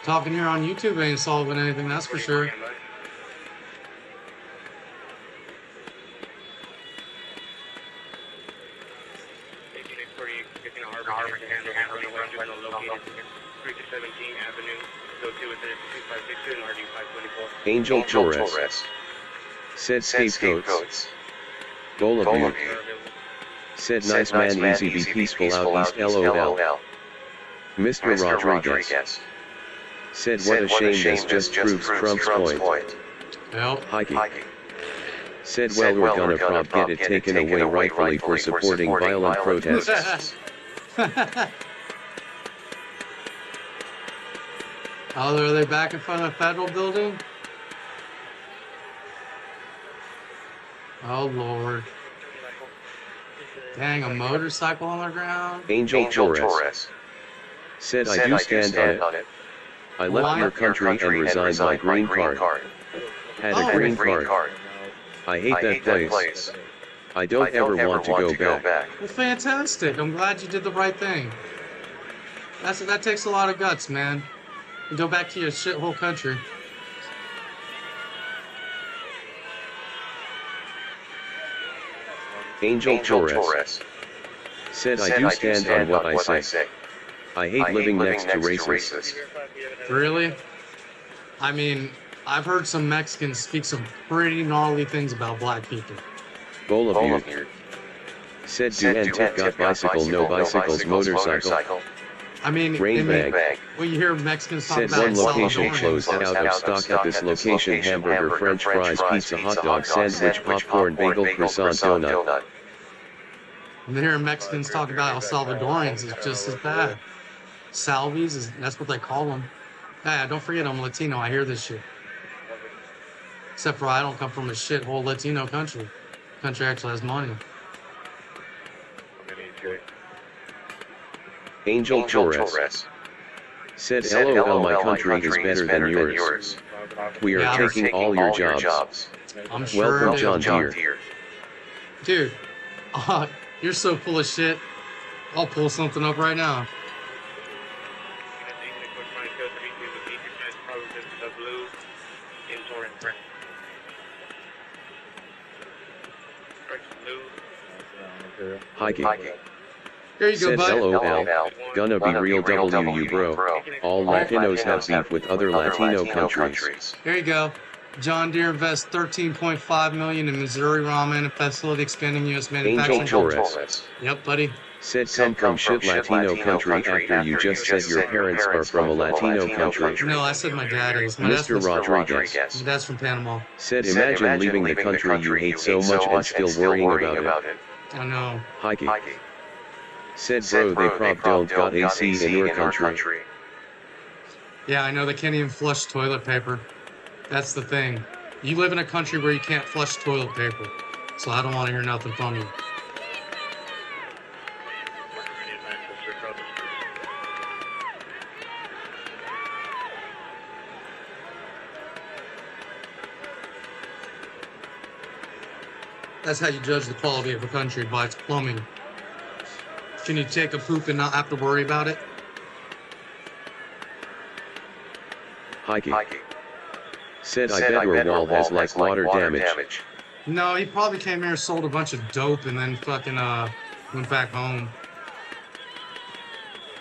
Talking here on YouTube ain't solving anything, that's for sure. Angel Torres. Said scapegoats. Bola said nice man, easy, be peaceful out east, LOL. Mr. Rodriguez. Said what a shame, this just proves Trump's point. Hiking. Said well, we're gonna get it taken away rightfully for supporting violent protests. Oh, are they back in front of the federal building? Oh, Lord. Dang, a motorcycle on the ground? Angel Torres. Said I do stand on it. I left your country and resigned my green card. Had a green card. I hate that place. I don't ever want to go back. Well, fantastic. I'm glad you did the right thing. That takes a lot of guts, man. You go back to your shithole country. Angel Torres. Said I do stand on what I say. I hate living next to racists. Really? I mean, I've heard some Mexicans speak some pretty gnarly things about black people. Bola said do Antic got bicycle, no bicycles, motorcycle. I mean, well, you hear Mexicans talk said about one location closed out of stock at this location: hamburger, french fries, pizza, hot dog, sandwich, popcorn, bagel, croissant, donut. And then hearing Mexicans talk about El Salvadorians is just as bad. Salvies, that's what they call them. Yeah, don't forget I'm Latino, I hear this shit. Except for I don't come from a shithole Latino country. Country actually has money. Angel Torres. Said LOL, my country is better than yours. We are taking all your jobs. I'm sure. Welcome, John Deere. Dude, you're so full of shit. I'll pull something up right now. Hiking. Here you go, said bud. LOL, gonna be real WU bro. All Latinos have beef with other Latino countries. Here you go. John Deere invests $13.5 million in Missouri raw man facility expanding U.S. manufacturing. Angel Torres. Yep, buddy. Said come from shit Latino country after you just said your parents are from a Latino country. No, I said my dad is. My Mr. Rodriguez. My dad's from Panama. Said imagine leaving the country you hate so much and still worrying about it. I know. Hiking. Said bro, they prob don't got AC in your country. Yeah, I know they can't even flush toilet paper. That's the thing. You live in a country where you can't flush toilet paper. So I don't want to hear nothing from you. That's how you judge the quality of a country, by its plumbing. Can you take a poop and not have to worry about it? Hiking. Said I bet your wall has like water damage. No, he probably came here, sold a bunch of dope, and then fucking went back home.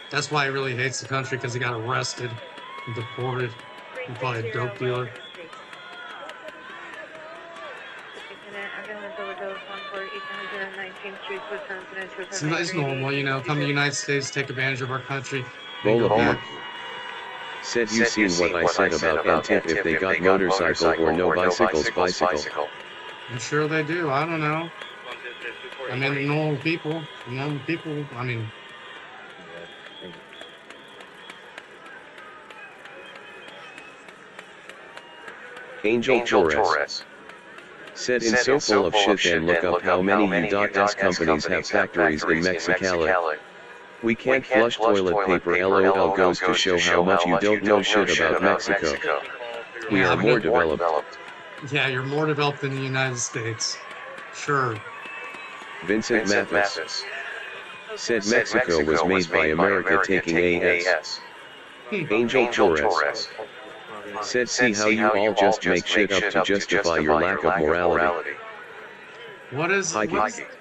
That's why he really hates the country, because he got arrested and deported. He's probably a dope dealer. It's normal, you know, come to the United States, take advantage of our country. Said you seen what I said about Antic if they got motorcycle or no bicycles bicycle. I'm sure they do, I don't know. I mean, normal people, I mean. Angel Torres. Said in so full of shit and look up how many U.S. companies have factories in Mexicali. We can't flush toilet paper LOL goes to show how much you don't know shit about Mexico. We are more developed. Yeah, you're more developed than the United States. Sure. Vincent Mathis. Said Mexico was made by America taking AS. Angel Torres. Said see how you all just make shit up to justify your lack of morality. What does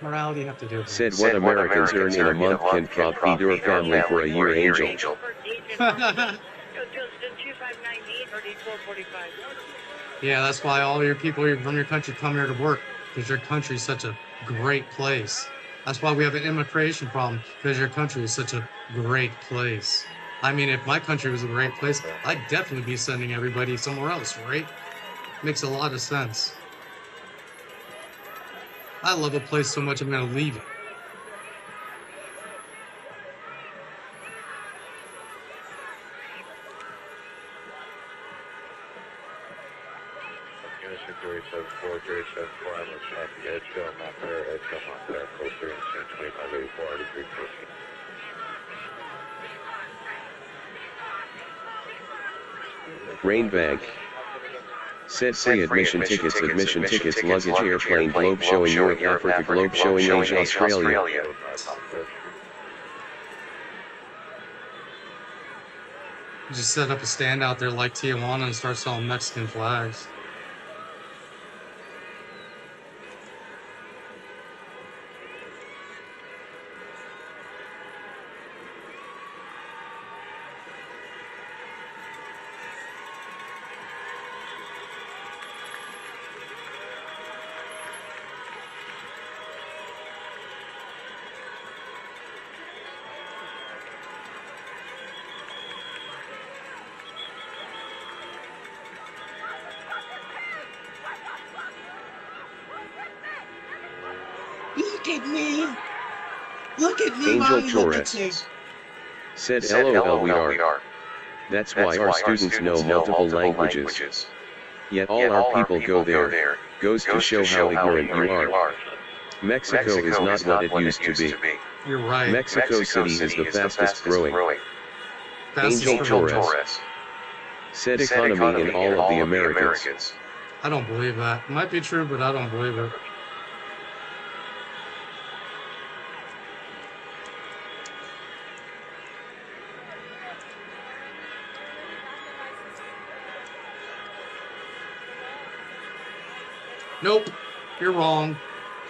morality have to do with it? Said what Americans earn in a month can prop feed your family for a year, Angel. Yeah, that's why all your people from your country come here to work, because your country is such a great place. That's why we have an immigration problem, because your country is such a great place. I mean, if my country was a great place, I'd definitely be sending everybody somewhere else, right? Makes a lot of sense. I love a place so much I'm going to leave it. Rainbag. Said free admission tickets, luggage, airplane, globe showing Europe, Africa, globe showing Asia, Australia. Just set up a stand out there like Tijuana and start selling Mexican flags. Look at me! Look at me, Angel Torres. Said LOL we are. That's why our students know multiple languages. Yet all our people go there. Goes to show how ignorant you are. Mexico is not what it used to be. You're right. Mexico City is the fastest growing. Angel Torres. Said economy in all of the Americas. I don't believe that. It might be true, but I don't believe it. Nope, you're wrong.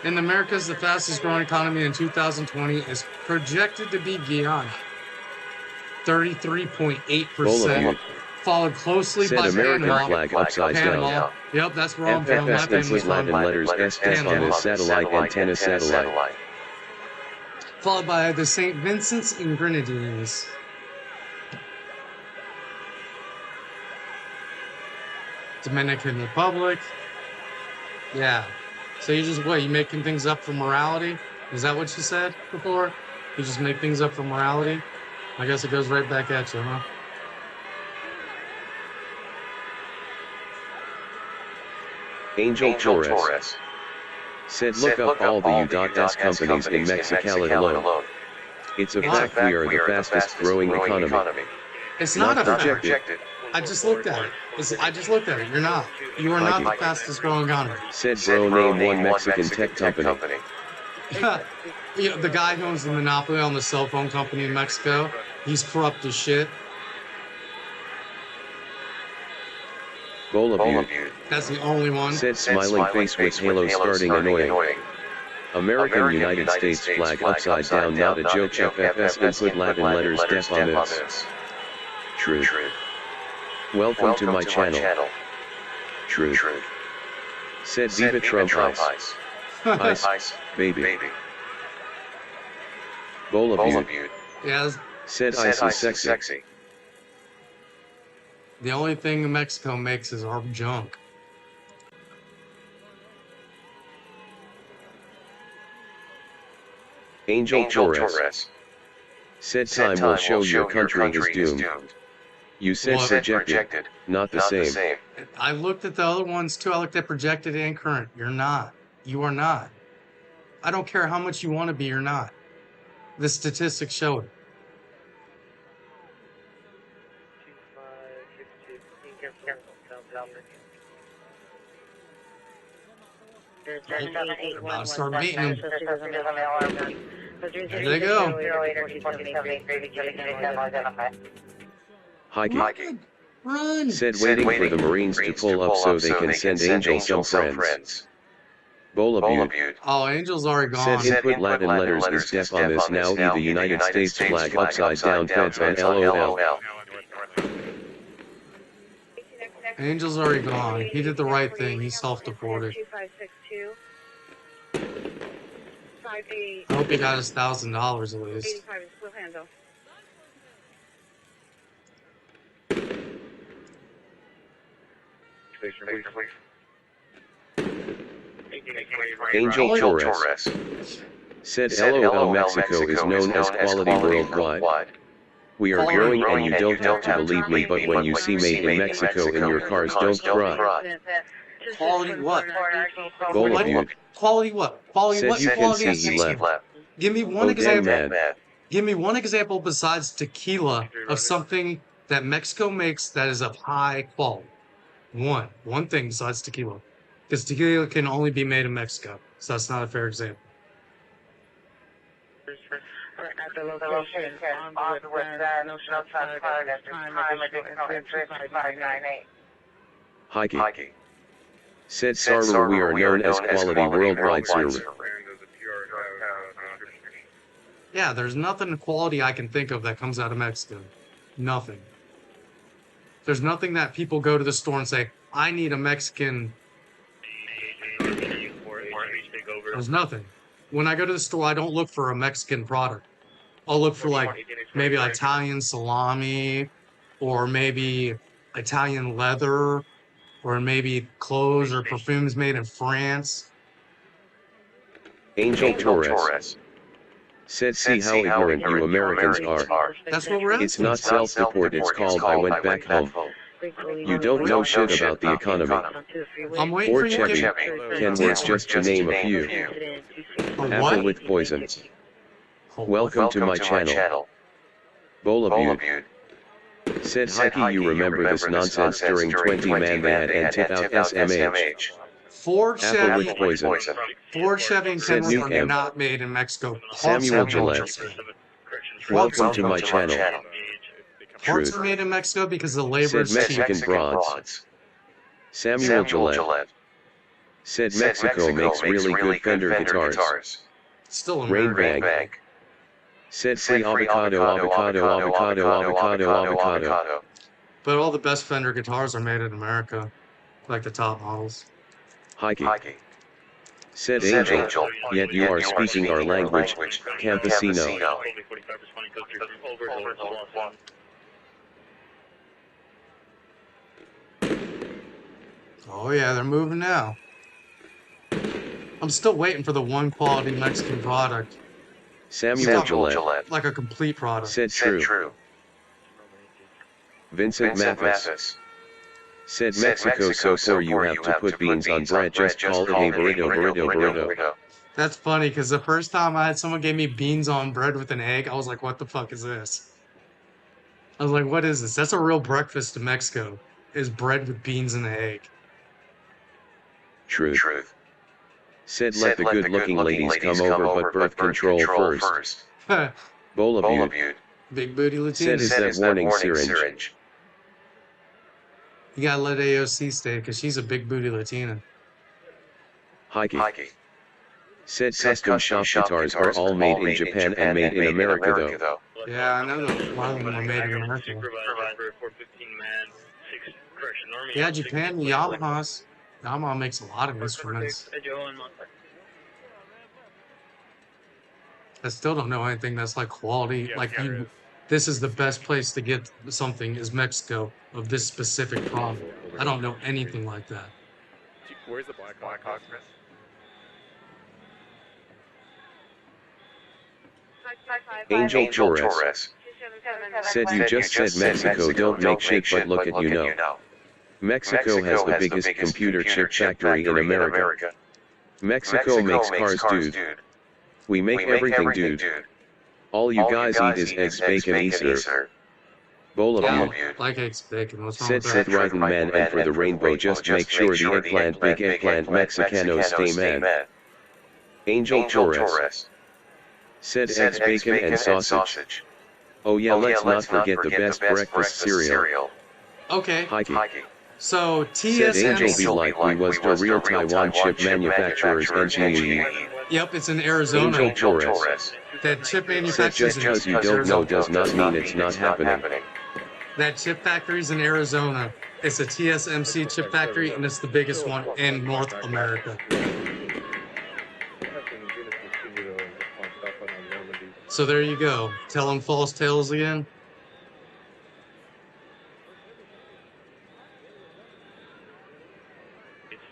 In America's the fastest growing economy in 2020 is projected to be Guyana, 33.8%, followed closely by American Panama. flag upside down. Yep, that's where I'm from. My FFS family's with Latin from. letters SS on this satellite antenna satellite. Followed by the St. Vincent's and Grenadines. Dominican Republic. Yeah. So you just, what, you making things up for morality? Is that what you said before? You just make things up for morality? I guess it goes right back at you, huh? Angel Torres. Said look up all the U.S. companies in Mexicali alone. It's a fact we are the fastest growing economy. It's not a projected. fact. I just looked at it. I just looked at it. You're not. You are not the fastest growing economy. Said bro name one Mexican tech company. You know, the guy who owns the monopoly on the cell phone company in Mexico, he's corrupt as shit. Bowl of you. That's the only one. Said smiling face with halo starting annoying. American United States flag upside down, not a joke. FFS input Latin letters def on this. True. Welcome to my channel. True. Said Viva Trump ice. Ice, baby. Bowl of you. Yes. Said ice is sexy. The only thing Mexico makes is our junk. Angel Torres. Said time will show your country is doomed. You said What? projected, not the same. I looked at the other ones too. I looked at projected and current. You're not. You are not. I don't care how much you want to be, you're not. The statistics show it. I'll start beating them. There they go. Hikey. Run. Said waiting for the Marines to pull up so they can send Angel some friends. Bolabute. Oh, Angel's already gone. Said input Latin letters is def on this now either United States flag upside down feds on LOL. Angel's already gone. He did the right thing. He self-deported. I hope he got his $1,000 at least. Angel Torres. Said LOL Mexico is known as quality worldwide. We are growing and you don't have to believe me, but when you see made in Mexico in your cars, don't cry. Quality what? Bolabute. Quality what? Quality Said what? you can Quality see he left. Give me one Oh, damn example. mad. Give me one example besides tequila of something that Mexico makes that is of high quality. One thing besides tequila. Because tequila can only be made in Mexico. So that's not a fair example. At the location on the west end, no shots fired at this time, additional entry 598. Hikey. Said Sarver we are known as quality worldwide server. Yeah, there's nothing quality I can think of that comes out of Mexico. Nothing. There's nothing that people go to the store and say, I need a Mexican. There's nothing. When I go to the store, I don't look for a Mexican product. I'll look for like maybe Italian salami or maybe Italian leather or maybe clothes or perfumes made in France. Angel Torres. Said see how ignorant you Americans are. That's what we're asking. It's not self-deport, it's called I went back home. You don't know shit about the economy. I'm waiting Or for you to Chevy, Kenworth just to name a few. Apple with poisons. Welcome to my channel. Bolabute. Said Hikey you remember this nonsense during 20-man they had and tip out SMH. Ford Apple Chevy, with poison. Ford Chevy and Said Kenworth are Newcam. not made in Mexico. Samuel Parts are made in Gillette. Mexico. Welcome to my channel. Parts Truth. are made in Mexico because the labor Said is cheap. Mexican broads. Samuel Gillette. Said Mexico makes really good Fender guitars. Still Rain American. Bag. Said free avocado. But all the best Fender guitars are made in America, like the top models. Hikey. Said Angel, yet you are speaking our language, Campesino. Oh yeah, they're moving now. I'm still waiting for the one quality Mexican product. Samuel Still Gillette. like a complete product. Said true. Vincent Mathis. Said Mexico so poor you have to put beans on bread, just call it a burrito. That's funny because the first time I had someone gave me beans on bread with an egg, I was like, what the fuck is this? I was like, what is this? That's a real breakfast in Mexico, is bread with beans and an egg. Truth. Said let the good-looking ladies come over, but birth control first. Bolabute. Big booty Latina. Said is that warning syringe. You gotta let AOC stay because she's a big booty Latina. Hikey. Said custom shop guitars are all made in Japan and made in America though. Yeah, I know that a lot of them are made in America. Yeah, Japan, Yamaha makes a lot of instruments. I still don't know anything that's like quality. Like you, this is the best place to get something is Mexico of this specific product. I don't know anything like that. Where's the Black Hawk, Chris? Angel Torres. Said you just said Mexico don't make shit but look at you now. Mexico has the biggest computer chip factory in America. Mexico makes cars, dude. We make everything, dude. All you guys eat is eggs, bacon, Easter. Bowl of Yeah, you. like eggs, bacon. What's wrong Said with Seth that? Wrighton man, and for the rainbow just make sure the eggplant, big eggplant Mexicano stay mad. Angel Torres. Said eggs, bacon and sausage. Oh yeah, let's not forget the best breakfast cereal. Okay. Hikey. So Said Angel be TSMC. like we was the real Taiwan chip manufacturers NGE. Yep, it's in Arizona. Angel Torres. That chip Said manufacturers just in cause you don't know does not mean it's not happening. That chip factory's in Arizona. It's a TSMC chip factory, and it's the biggest one in North America. So there you go. Telling false tales again. It's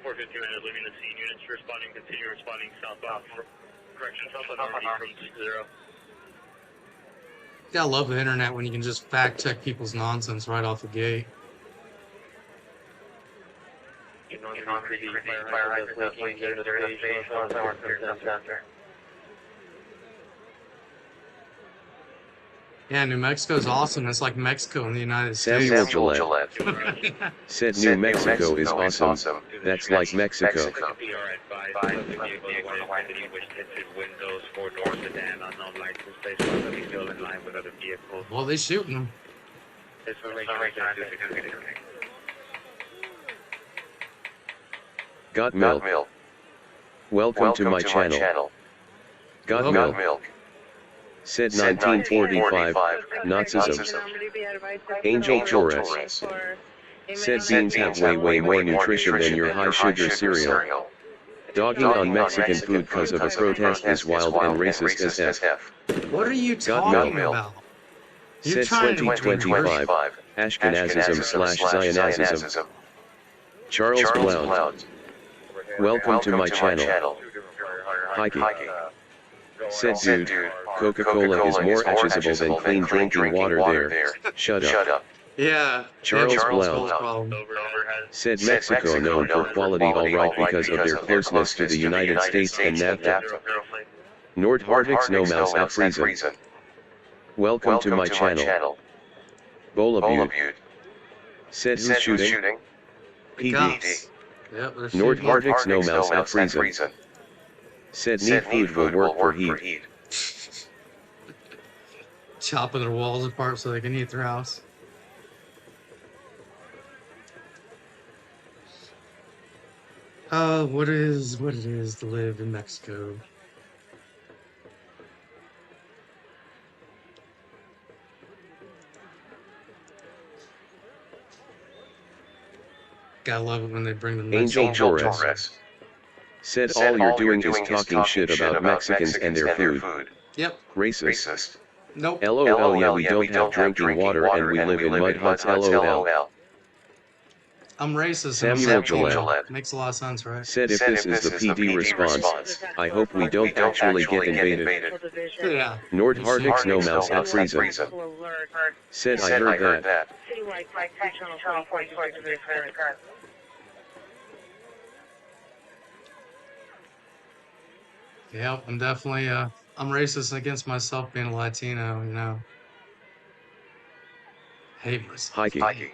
450 minutes leaving the scene. Units responding, continue responding southbound. Correction, southbound Normandy from 0. Yeah, I love the internet when you can just fact check people's nonsense right off the gate. Fire hydrant leaking, they're in a station, someone center. Yeah, New Mexico's awesome. It's like Mexico in the United Samuel States. Gillette. Said New Mexico is awesome. That's like Mexico. Windows, 4-door sedan, unknown license plate, so we still in line with other vehicles. Well, they shooting them. Got milk. Welcome to my channel. Got milk. Said 1945, Nazism. Angel Torres. Said beans have way more nutrition than your high sugar cereal. Dogging on Mexican food cause of a protest is wild and racist as F. What are you Got talking milk. about? You're Said trying to 2025, Ashkenazism/Zionism. Charles Blount. Welcome to my channel. Hikey. Said dude, Coca-Cola is more accessible than clean drinking water there. Shut up. Yeah. Charles Blount. Blount. Said Mexico known for quality alright because of their closeness to the United States and NAFTA. Nordhardics no mouse out freezing. Welcome to my channel. Bowl of Butte. Said who's shooting? PD. Yep, they're Nordhardics no mouse out freezing. Said need food will work for heat. chopping their walls apart so they can eat their house. What it is to live in Mexico. Gotta love it when they bring the Angel Mexican Torres said all you're doing is talking shit about Mexicans and their food. Yep. Racist. Nope. LOL, yeah, we don't have drinking water and we live in mud huts, LOL. I'm racist. Samuel Gillette Makes a lot of sense, right? said if this is the PD response, I hope we don't actually get invaded. Yeah. Nordhardics no mouse at freezing. Said I heard that. Yeah, I'm definitely, I'm racist against myself being a Latino, you know. Hate myself. Hikey.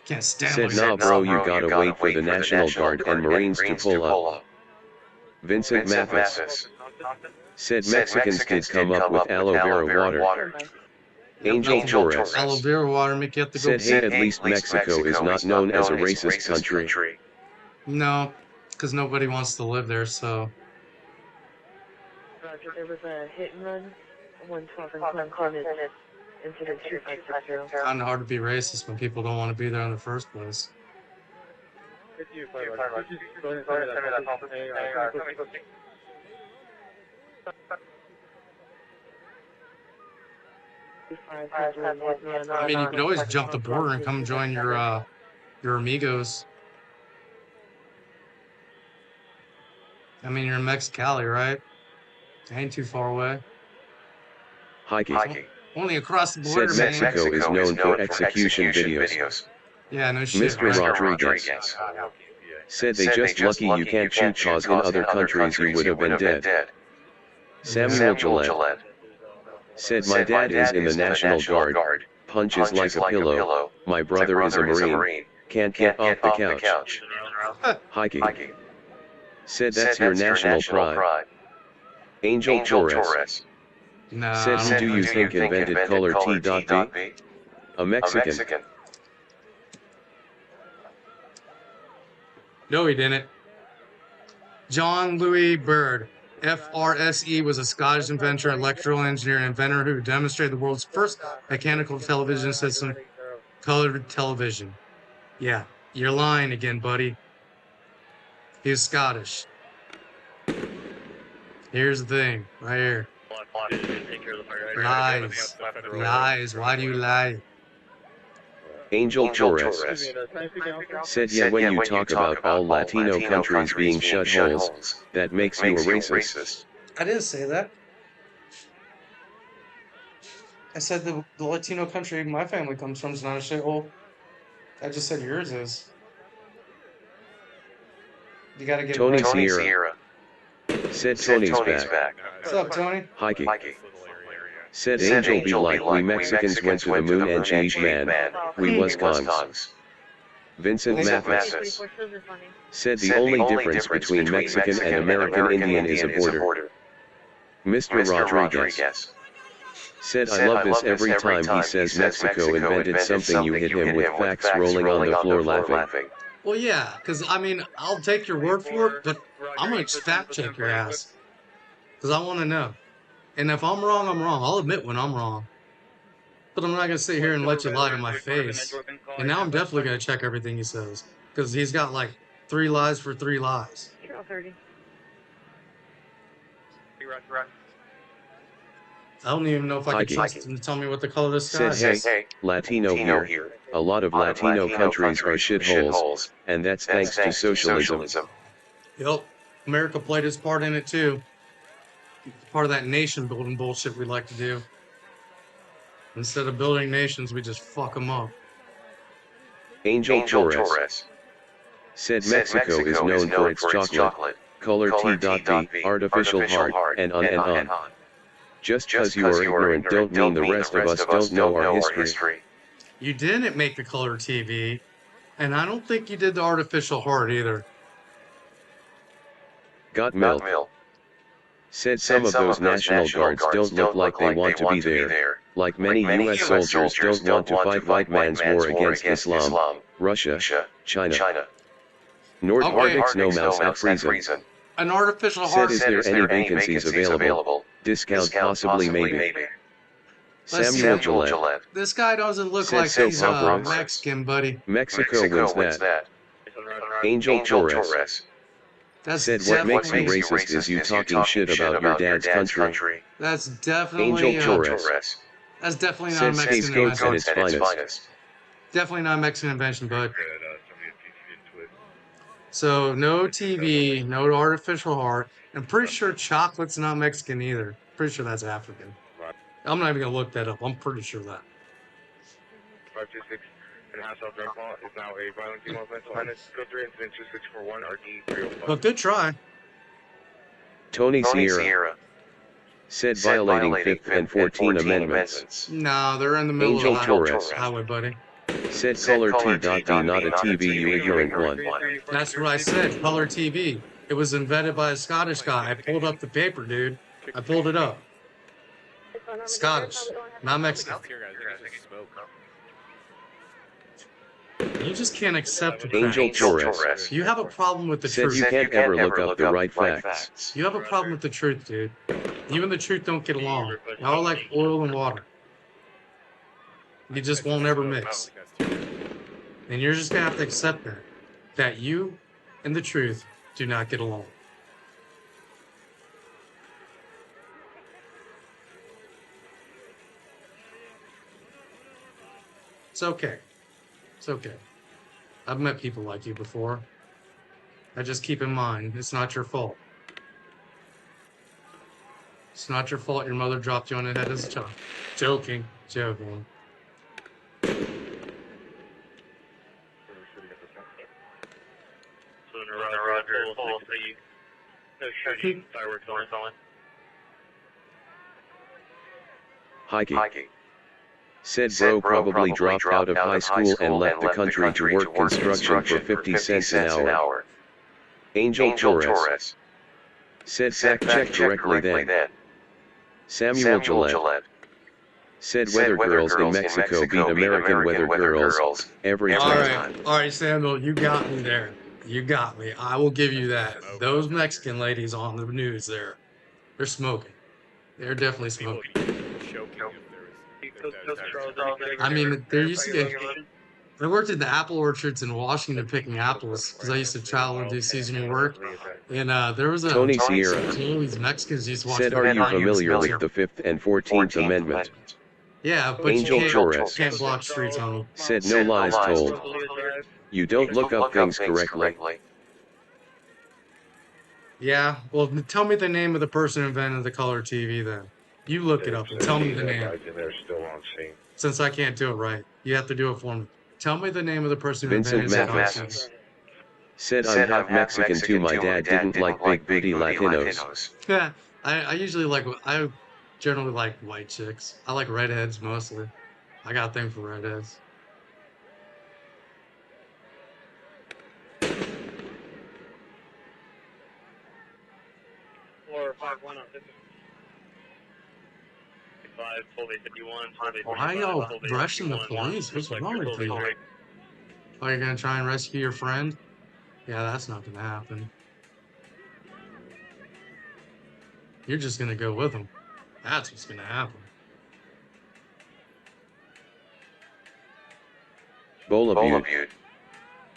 Can't stand Said nah bro, you gotta wait for the National Guard and Marines to pull up. Vincent Mathis said Mexicans did come up with aloe vera water. Angel Torres Aloe vera water make you have to go. said hey, at least Mexico is not known as a racist country. No, because nobody wants to live there, so. Roger, there was a hit and run, 112 and Clemson incident 2560. Kind of hard to be racist when people don't want to be there in the first place. I mean, you can always jump the border and come join your amigos. I mean, you're in Mexicali, right? Ain't too far away. Hikey. Only across the Said border, man. Mexico is known for execution videos. Yeah, no shit. Mr. Right? Rodriguez said they just lucky you can't shoot cause in other countries you would have been dead. Samuel Gillette said my dad is in the National Guard, punches like a pillow, my brother is a Marine, can't get off the couch. Hiking said that's your national pride. Angel Torres Nah, said who do you think invented color T.B? A Mexican. No, he didn't. John Louis Bird, FRSE, was a Scottish inventor, electrical engineer, and inventor who demonstrated the world's first mechanical television system, colored television. Yeah, you're lying again, buddy. He was Scottish. Here's the thing, right here. Lies. Lies. Why do you lie? Angel Torres said yeah, when you talk about all Latino countries being shutholes, that makes you a racist. I didn't say that. I said the Latino country my family comes from is not a shithole. I just said yours is. You gotta get Tony right. Sierra said Tony's back. What's up, Tony? Hiking said Angel be like we Mexicans went to the moon and geez man, we was cons. Vincent Mathis said the only difference between Mexican and American Indian is a border. Mr. Rodriguez said I love this every time he says Mexico invented something you hit him with facts rolling on the floor laughing. Well, yeah, because, I mean, I'll take your word for it, but I'm going to fact check your ass. Because I want to know. And if I'm wrong, I'm wrong. I'll admit when I'm wrong. But I'm not going to sit here and let you lie to my face. And now I'm definitely going to check everything he says. Because he's got like 3 lies for 3 lies. 30. I don't even know if I can trust him to tell me what the color of the sky said is. hey, Latino here. A lot of Latino countries are shitholes, and that's thanks to socialism. Yep. America played its part in it too. Part of that nation building bullshit we like to do. Instead of building nations, we just fuck them up. Angel Torres said Mexico is known for its chocolate, color T.B, artificial heart, and on. Just cause you are ignorant don't mean the rest of us don't know our history. You didn't make the color TV, and I don't think you did the artificial heart either. Got milk. Said some of those National Guards don't look like they want to be there, like many U.S. soldiers don't want to fight white man's war against Islam, Russia, China. Nordics no mouse at freezing. An artificial Said heart. is there any vacancies available? Discount possibly maybe. Samuel Gillette This guy doesn't look said like so he's Bronx. Mexican, buddy. Mexico wins that. Angel Torres That's said what makes you definitely racist is you talking shit about your dad's country. That's definitely Angel Torres that's definitely not said a Mexican scapegoats at its invention. finest. Definitely not a Mexican invention, bud. So no TV, no artificial heart. I'm pretty sure chocolate's not Mexican either. Pretty sure that's African. I'm not even gonna look that up. I'm pretty sure that. 526 and House of Drug Law is now a violent female mental illness. Code 3 incident 2641 RD 305. But good try. Tony Sierra said violating 5th and 14th Amendments. No, they're in the middle Angel of the Torres highway, buddy. said color T.B not a TV you ignorant one. That's what I said. Color TV. It was invented by a Scottish guy. I pulled up the paper, dude. I pulled it up. Scottish, not Mexican. You just can't accept the Angel facts. Torres You have a problem with the said truth. you can't ever look up the right facts. You have a problem with the truth, dude. You and the truth don't get along. Y'all are like oil and water. You just won't ever mix. And you're just gonna have to accept that. That you and the truth do not get along. It's okay. It's okay. I've met people like you before. I just keep in mind, it's not your fault. It's not your fault your mother dropped you on the head as a child. Joking. Joking. Roger, full, no shooting, fireworks on. Hiking. Said bro probably dropped out of high school and left the country to work construction for 50 cents an hour. Angel Torres. Said fact check directly then. Samuel Gillette. Said weather girls in Mexico beat American weather girls every time. Alright, Samuel, you got me there. You got me. I will give you that. Those Mexican ladies on the news there, they're smoking. They're definitely smoking. I mean, there used to be. I worked at the apple orchards in Washington picking apples because I used to travel and do seasonal work. And there was a Tony Sierra. These Mexicans used to watch. Said, are you familiar with the 5th and 14th Amendment? Yeah, but Angel you can't block streets on them. Said no lies told. You don't look up things correctly. Yeah, well, tell me the name of the person who invented the color TV then. You look it up and tell me the name. Since I can't do it right, you have to do it for me. Tell me the name of the person who invented the color TV. Said I'm half Mexican too. My dad didn't like big booty Latinos. Yeah, I generally like white chicks. I like redheads mostly. I got a thing for redheads. Why y'all rushing the police? What's wrong with you? Oh, you're gonna try and rescue your friend? Yeah, that's not gonna happen. You're just gonna go with him. That's what's gonna happen. Bola Butte.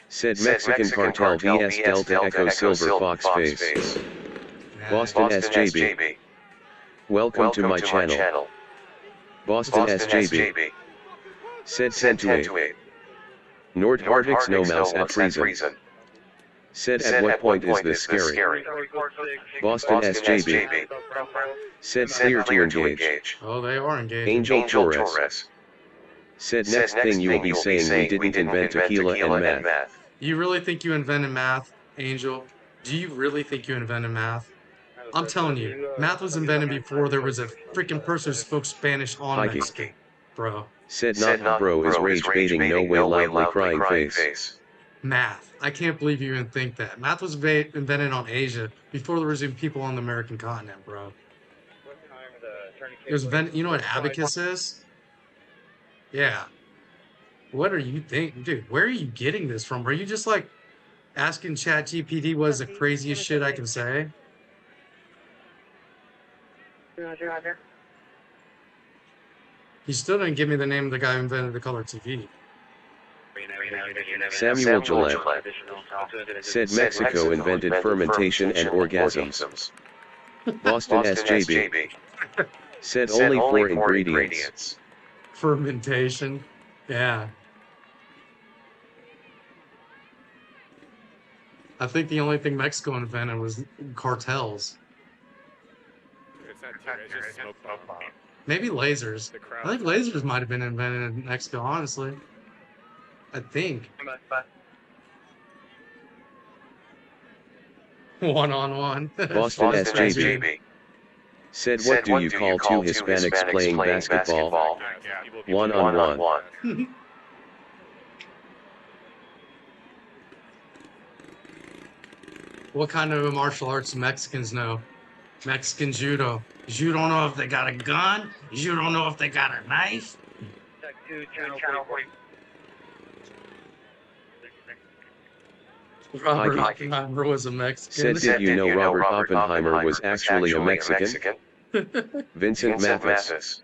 Said Mexican cartel vs Delta Echo Silver Fox Face. Boston SJB. Welcome to my channel. Boston SJB. Said 10 to 8. Nordhardig's no mouse at prison. Said at what point is this scary? Boston SJB. Said clear to engage. Oh, they are engaged. Angel Torres. Said next thing you will be saying we didn't invent tequila and math. You really think you invented math, Angel? Do you really think you invented math? I'm telling you, math was invented before there was a freaking person who spoke Spanish on Mexican, bro. Said not bro is rage baiting, no way loudly crying face. Math. I can't believe you even think that. Math was invented on Asia before there was even people on the American continent, bro. It was invented, you know what abacus is? Yeah. What are you thinking? Dude, where are you getting this from? Are you just like asking ChatGPT what is the craziest shit I can say? Roger. He still didn't give me the name of the guy who invented the color TV. Samuel Gillette. Said Mexico invented fermentation and orgasms. Boston SJB. Said only 4 ingredients. Fermentation. Yeah. I think the only thing Mexico invented was cartels. Maybe lasers. I think lasers might have been invented in Mexico, honestly. I think. One-on-one. Boston SJB. Said what do you call 2 Hispanics playing basketball? One-on-one. What kind of martial arts do Mexicans know? Mexican judo. You don't know if they got a gun. You don't know if they got a knife. Robert Oppenheimer was a Mexican. Said did you know Robert Oppenheimer was actually a Mexican? Vincent Mathis.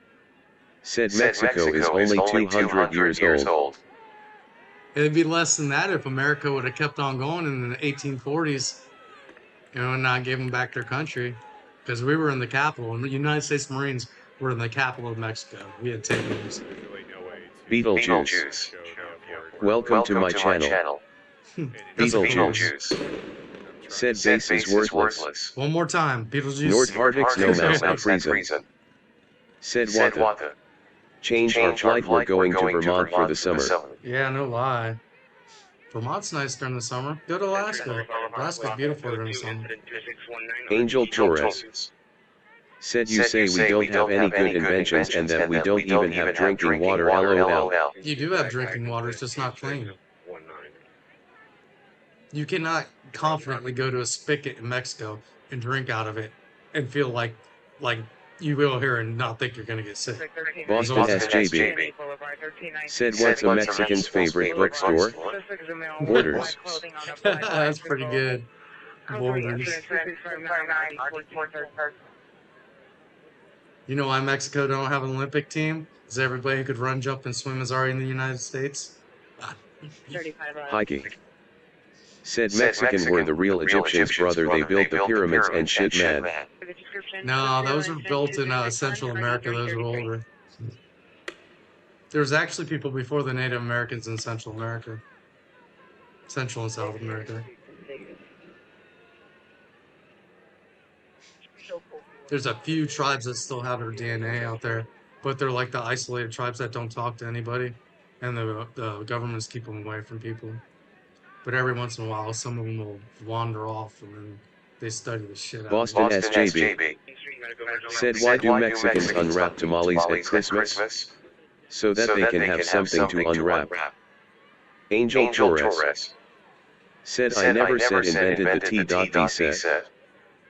Said Mexico is only 200 years old. It'd be less than that if America would have kept on going in the 1840s, and not gave them back their country, because we were in the capital, and the United States Marines were in the capital of Mexico. We had taken them. Beetlejuice. Welcome to my channel. Beetlejuice. Said base is worthless. One more time, Beetlejuice. Nord Arctic's no mouse out freezing. Said Waka. Change our flight, we're going to Vermont for the summer. Yeah, no lie. Vermont's nice during the summer. Go to Alaska. Alaska's beautiful during the summer. Angel Torres. Said you say we don't have any good inventions and that we don't even have drinking water, lol. You do have drinking water, it's just not clean. You cannot confidently go to a spigot in Mexico and drink out of it and feel like you go here and not think you're going to get sick. Boston SJB. Said what's a Mexican's favorite bookstore? Borders. That's pretty good. Borders. You know why Mexico don't have an Olympic team? Is everybody who could run, jump, and swim is already in the United States? Hiking. Said Mexican were the real Egyptians, brother. They built the pyramids and shit, man. No, those were built in Central America. Those are older. There was actually people before the Native Americans in Central America. Central and South America. There's a few tribes that still have their DNA out there, but they're like the isolated tribes that don't talk to anybody, and the governments keep them away from people. But every once in a while, some of them will wander off, and then they study the shit out. Boston SJB. Said why do Mexicans unwrap tamales at Christmas? So that they can have something to unwrap. Angel Torres. Said I never said invented the T.D. said.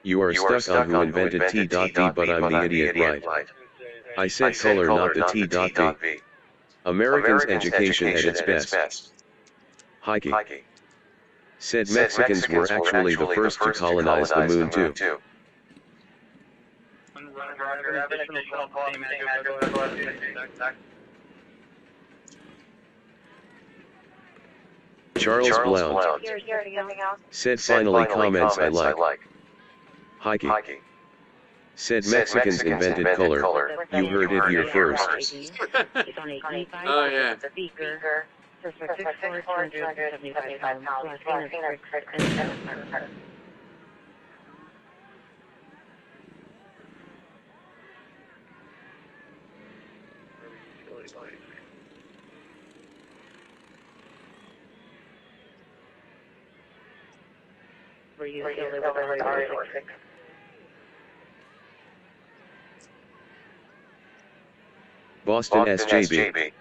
You are stuck on who invented T.D. but I'm the idiot, right? I said color, not the T.D. Americans' education at its best. Hiking. Said Mexicans were actually the first to colonize the moon too. Charles Blount. Said finally comments I like. Hiking. Said Mexicans invented color. You heard it here first. Oh yeah. Boston SJB.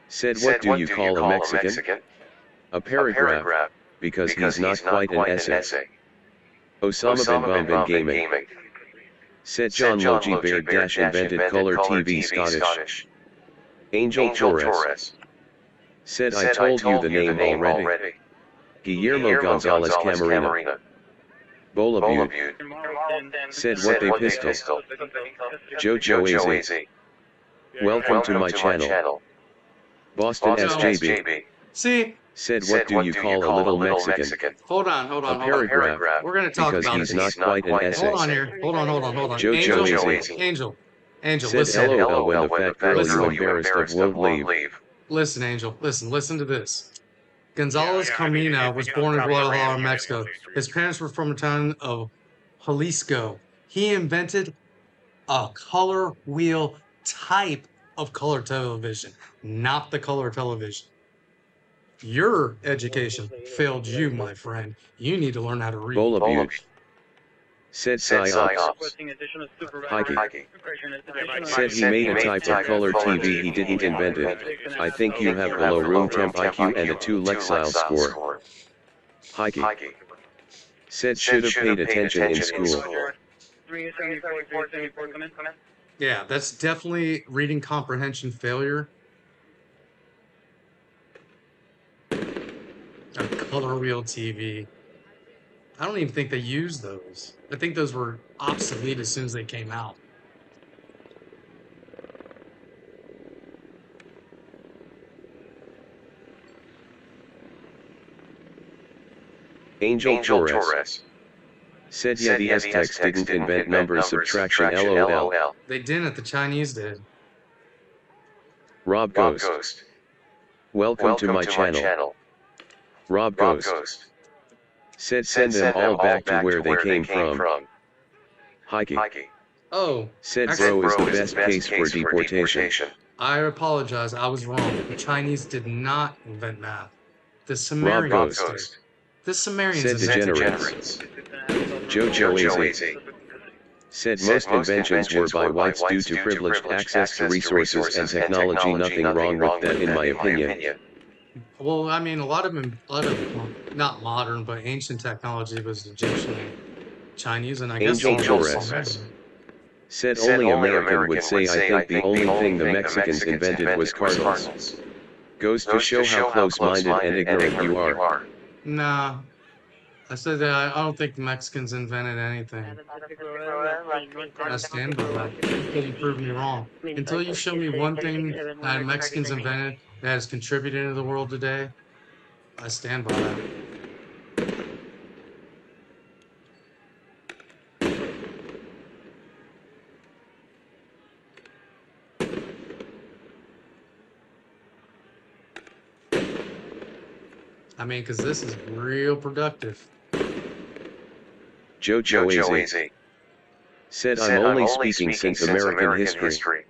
Said what do you call a Mexican? A paragraph, because he's not quite an essay. Osama bin Gaming. Said John Logie Baird Dash invented color TV Scottish. Angel Torres. Said I told you the name already. Guillermo Gonzalez Camarena. Bolabute. Said what they pistol. Jojo Aze. Welcome to my channel. Boston SJB. See? Said what do you call a little Mexican? Hold on. A paragraph. We're going to talk because about he's this. not quite an essay. Hold on here. Hold on. Jojo Angel, said listen. LOL when the fat girl you embarrassed of won't leave. Listen, Angel. Listen to this. Gonzalez Carmina was born in Guadalajara, Mexico. His parents were from the town of Jalisco. He invented a color wheel type of color television, not the color television. Your education failed you, my friend. You need to learn how to read. Bolabute. Said psyops. Hiking. Said he made a type of color TV, he didn't invent it. I think you have below room temp IQ and a 2 Lexile score. Hiking. Said should have paid attention in school. Yeah, that's definitely reading comprehension failure. A color wheel TV. I don't even think they used those. I think those were obsolete as soon as they came out. Angel Torres. Said yeah, the Aztecs didn't invent number subtraction, lol. They didn't, the Chinese did. Rob Ghost. Welcome to my channel. Rob Ghost. Said send them all back to where they came from. Hiking. Oh, Said actually, bro is the best case for deportation. I apologize. I was wrong. The Chinese did not invent math. The Rob Sumerians did. Ghost. The Sumerians Said invented degenerates. Jojo AZ. Said most inventions were by whites due to privileged access to resources and technology. Nothing wrong with that in my opinion. Well, I mean, a lot of not modern, but ancient technology was Egyptian, Chinese, and I guess Angel also Torres. Said only American would say I think the only thing the Mexicans invented was cardinals. Goes to show how close-minded and ignorant you are. Nah, I said that I don't think the Mexicans invented anything. I stand by that until you prove me wrong. Until you show me one thing that Mexicans invented that has contributed to the world today, I stand by that. I mean, because this is real productive. Jojo AZ. Said I'm only speaking since American history.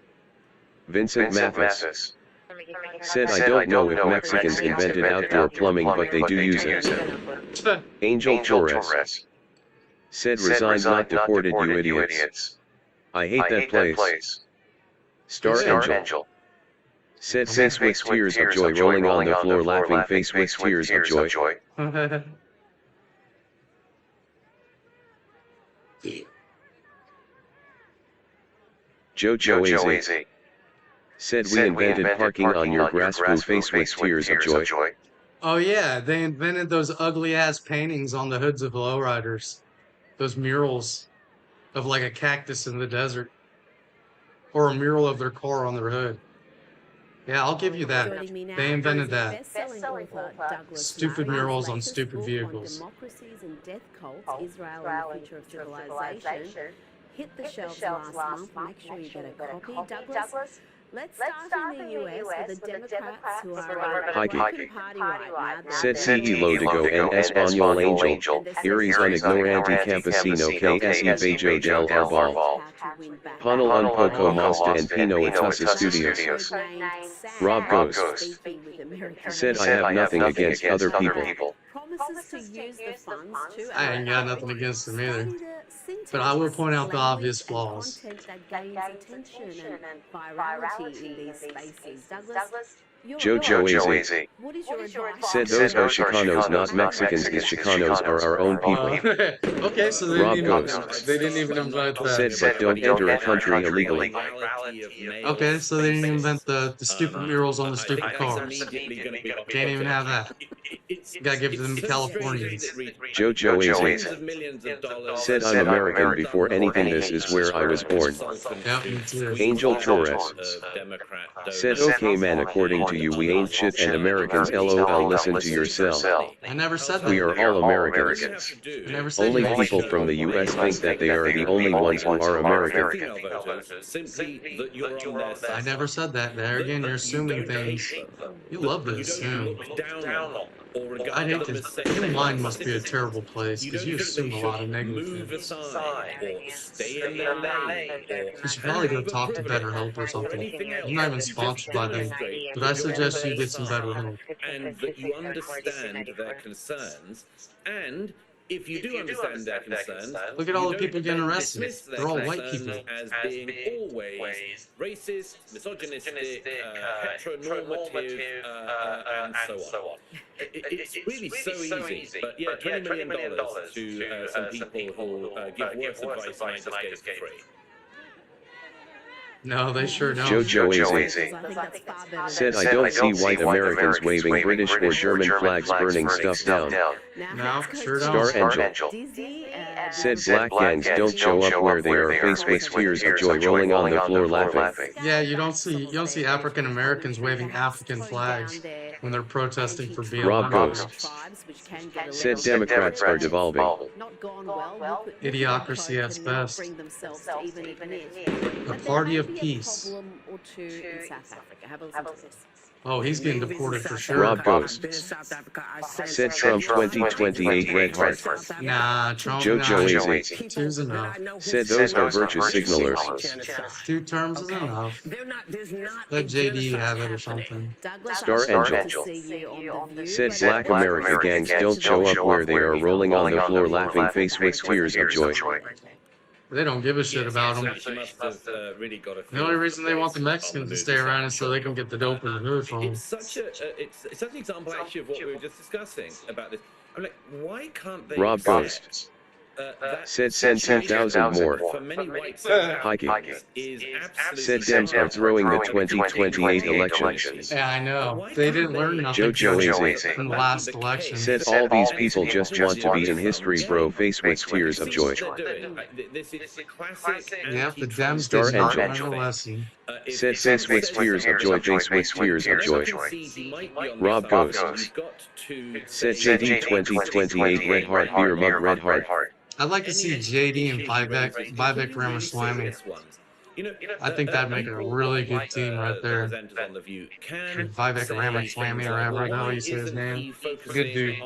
Vincent Mathis. Said I don't know if Mexicans invented outdoor plumbing, but they do use it. Angel Torres. Said resigned, not deported, you idiots. I hate that place. Star Angel. Said face with tears of joy, rolling on the floor laughing, face with tears of joy. Jojo AZ. Said we invented parking on your grass roof, face with tears of joy. Oh yeah, they invented those ugly ass paintings on the hoods of lowriders. Those murals of like a cactus in the desert. Or a mural of their car on their hood. Yeah, I'll give you that. They invented that. Stupid murals on stupid vehicles. Democracies and death cults, Israel and the future of civilization. Hit the shelves last month. Make sure you get a copy. Douglas, let's start in the US with the Democrats who are Hiking. party right now. Said CE Lodigo en Español Angel, Iris un ignorante campesino que es bello del arbol. Panel un poco más de empino y tus estudios. Rob Ghost. Said I have nothing against other people. Promises to use the funds to I ain't got nothing against them either. But I will point out the obvious flaws. content that gains attention and virality in these spaces. Douglas, Jojo AZ. what is your advice? Said those are Chicanos, not Mexicans. These Chicanos are our own people. Okay, so they Rob didn't, Ghost. they didn't even invent Said that. but don't enter a country illegally. Okay, so they didn't invent the stupid murals on the stupid cars. Can't even have that. Gotta give it to them Californians. Jojo AZ. Said I'm American before anything. This is where I was born. Yep, me too. Angel Torres. Said okay man, according to you we ain't shit and Americans LOL, listen to yourself. I never said that. We are all Americans. I never said Only that. people from the US think that they are the only ones who are American. I never said that. There again, you're assuming things. You love to assume. I hate this. Your mind must be a terrible place because you assume a lot of negative things. You should probably go talk to BetterHelp or something. I'm not even sponsored by them, but I suggest you get some BetterHelp. And that you understand their concerns, and if you do understand their concerns, Look at all the people getting don't arrested. dismiss their They're all white concerns people. as being always racist, misogynistic, heteronormative, and so on. It's really so easy, but yeah, $20 million to some people who give worse advice than I just gave for free. No, they sure don't. Jojo AZ. Said I don't see white Americans waving British or German flags burning stuff down. No, sure Star don't. Angel. Said black gangs don't show up where they are faced with tears of joy rolling on the floor laughing. Yeah, you don't see African Americans waving African flags when they're protesting for BLM. Rob Ghost. Said Democrats are devolving. Idiocracy at best. A party of peace. In South Africa. Have a listen to this. Oh, he's getting deported for sure. Rob Ghost. Said Trump 2028 Red Heart. Nah, Trump, Jojo AZ. Two's enough. Said those are virtue signalers. 2 terms is enough. Let JD have it or something. Star Angel. Said Black America gangs don't show up where they are rolling on the floor laughing face with tears of joy. They don't give a shit about them. She must have really got a The only reason they want the Mexicans to stay around is so they can get the dope in the hood from them. It's such an example actually of what we were just discussing about this. I'm like, why can't they? Rob Ghost. Said send 10,000 more. For many white Hiking. Said Dems are throwing the 2028 elections. Yeah, I know. They didn't learn nothing Jojo from the last election. Said all these people just want to be in history, bro. Face with tears of joy. Yeah, the Dems Star did not Angel. learn a lesson. Said face with tears of joy. Face with tears of joy. Rob Ghost. Said JD 2028 Red Heart Beer Mug Red Heart. I'd like to see JD and Vivek Ramaswamy. I think that'd make a really good team right there. Vivek Ramaswamy or whatever the hell you say his name. Good dude.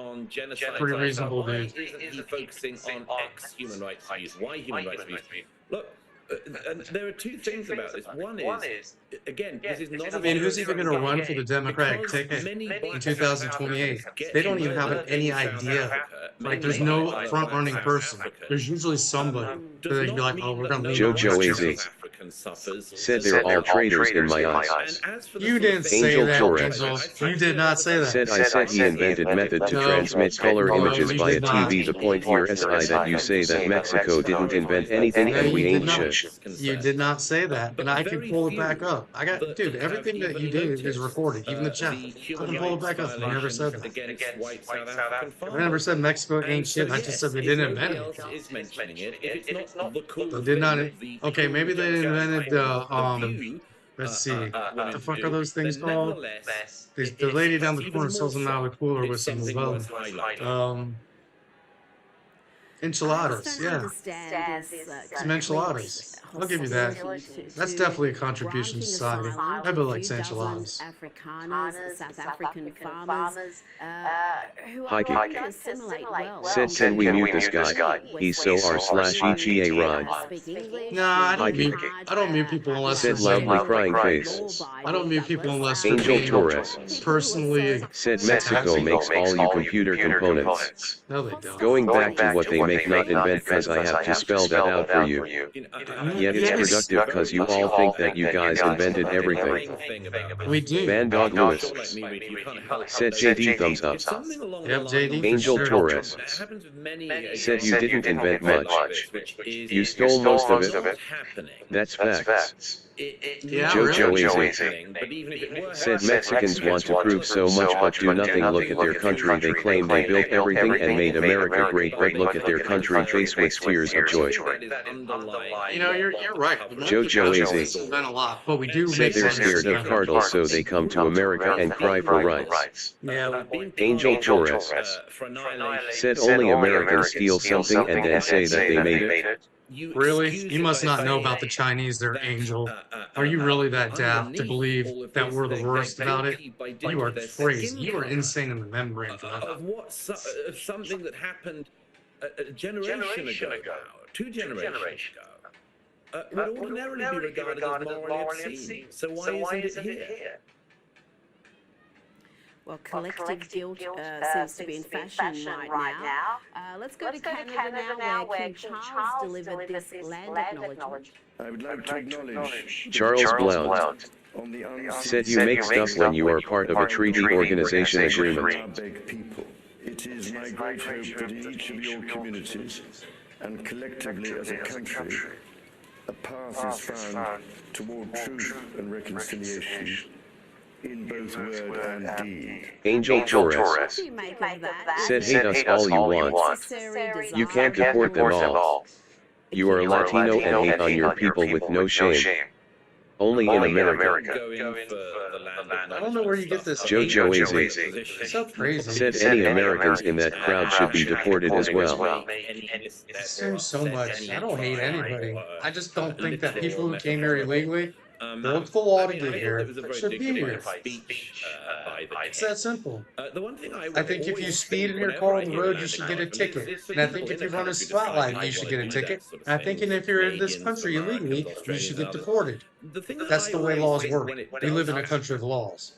Pretty reasonable dude. Isn't he focusing on X human rights abuse? Why human rights abuse? Look, and there are two things about this. One is, again, this is not. I mean, who's even going to run for the Democratic ticket in 2028? They don't even have any idea. Like, there's no front-running person. There's usually somebody that they can be like, oh, we're going to leave. Jojo AZ. Said they're all traitors in my eyes. You didn't say that, Angel. You did not say that. Said I said he invented method to transmit color images via TV. The point here is that you say that Mexico didn't invent anything and we ain't shit. You did not say that, and I can pull it back up. I got, dude, everything that you did is recorded, even the chat. I can pull it back up. I never said that. I never said Mexico ain't shit. I just said they didn't invent it. They did not. Okay, maybe they invented the let's see, what the fuck are those things called? The lady down the corner sells them out of the cooler with some above. Enchiladas, yeah. Some enchiladas. I'll give you that. That's definitely a contribution to society. Everybody likes enchiladas. Afrikaners, South African farmers, who are Hiking. able to assimilate well. Said can we mute this guy? He's so r/EGA rod. Nah, I don't mute people unless Said it's loudly crying face. I don't mute people unless they're Angel being Torres. personally. Said Mexico makes all you computer components. No, they don't. Going back to what they make not invent cause I have to spell that out for you. Yet it's productive cause you all think that you guys invented everything. We do. Van Dog Lewis. Said JD thumbs up. Yep, JD. Angel Torres. Said you didn't invent much. You stole most of it. That's facts. Yeah, Jojo really. AZ. Said Mexicans want to prove so much but do nothing. Look at their country. They claim they built everything and made America great, but look at their country face with tears of joy. You know, you're right. Jojo AZ. Invent a lot, but we do Said make they're scared of cartels so they come to America and cry for rights. Yeah. Angel Torres. Said only Americans steal something and then say that they made it. Really? You must not know about the Chinese, they're Angel. Are you really that daft to believe that we're the worst about it? You are crazy. You are insane in the membrane for that. Of something that happened a generation ago, 2 generations ago, would ordinarily be regarded as morally obscene. So why isn't it here? Well, collective guilt seems to be in fashion right now. Let's go to Canada now, where King Charles delivered this land acknowledgement. I would like to acknowledge Charles Blount. Said you make stuff when you are part of a treaty organization agreement. people. It is my great hope that in each of your communities and collectively as a country, a path is found toward truth and reconciliation in both word and deed. Angel Torres. Said hate us all you want. You can't deport them all. You are Latino and hate on your people with no shame. Only in America. I don't know where you get this. Jojo AZ. It's so crazy. Said any Americans in that crowd should be deported as well. It seems so much. I don't hate anybody. I just don't think that people who came here illegally Broke the law to I get thought here. it was a very Should be dignified here. speech by the It's that simple. The one thing I think if you speed in your car on the road, you should get a ticket. And I think if you run a spotlight, you should get a ticket. And I think if you're in this country illegally, you should get deported. That's the way laws work. We live in a country of laws.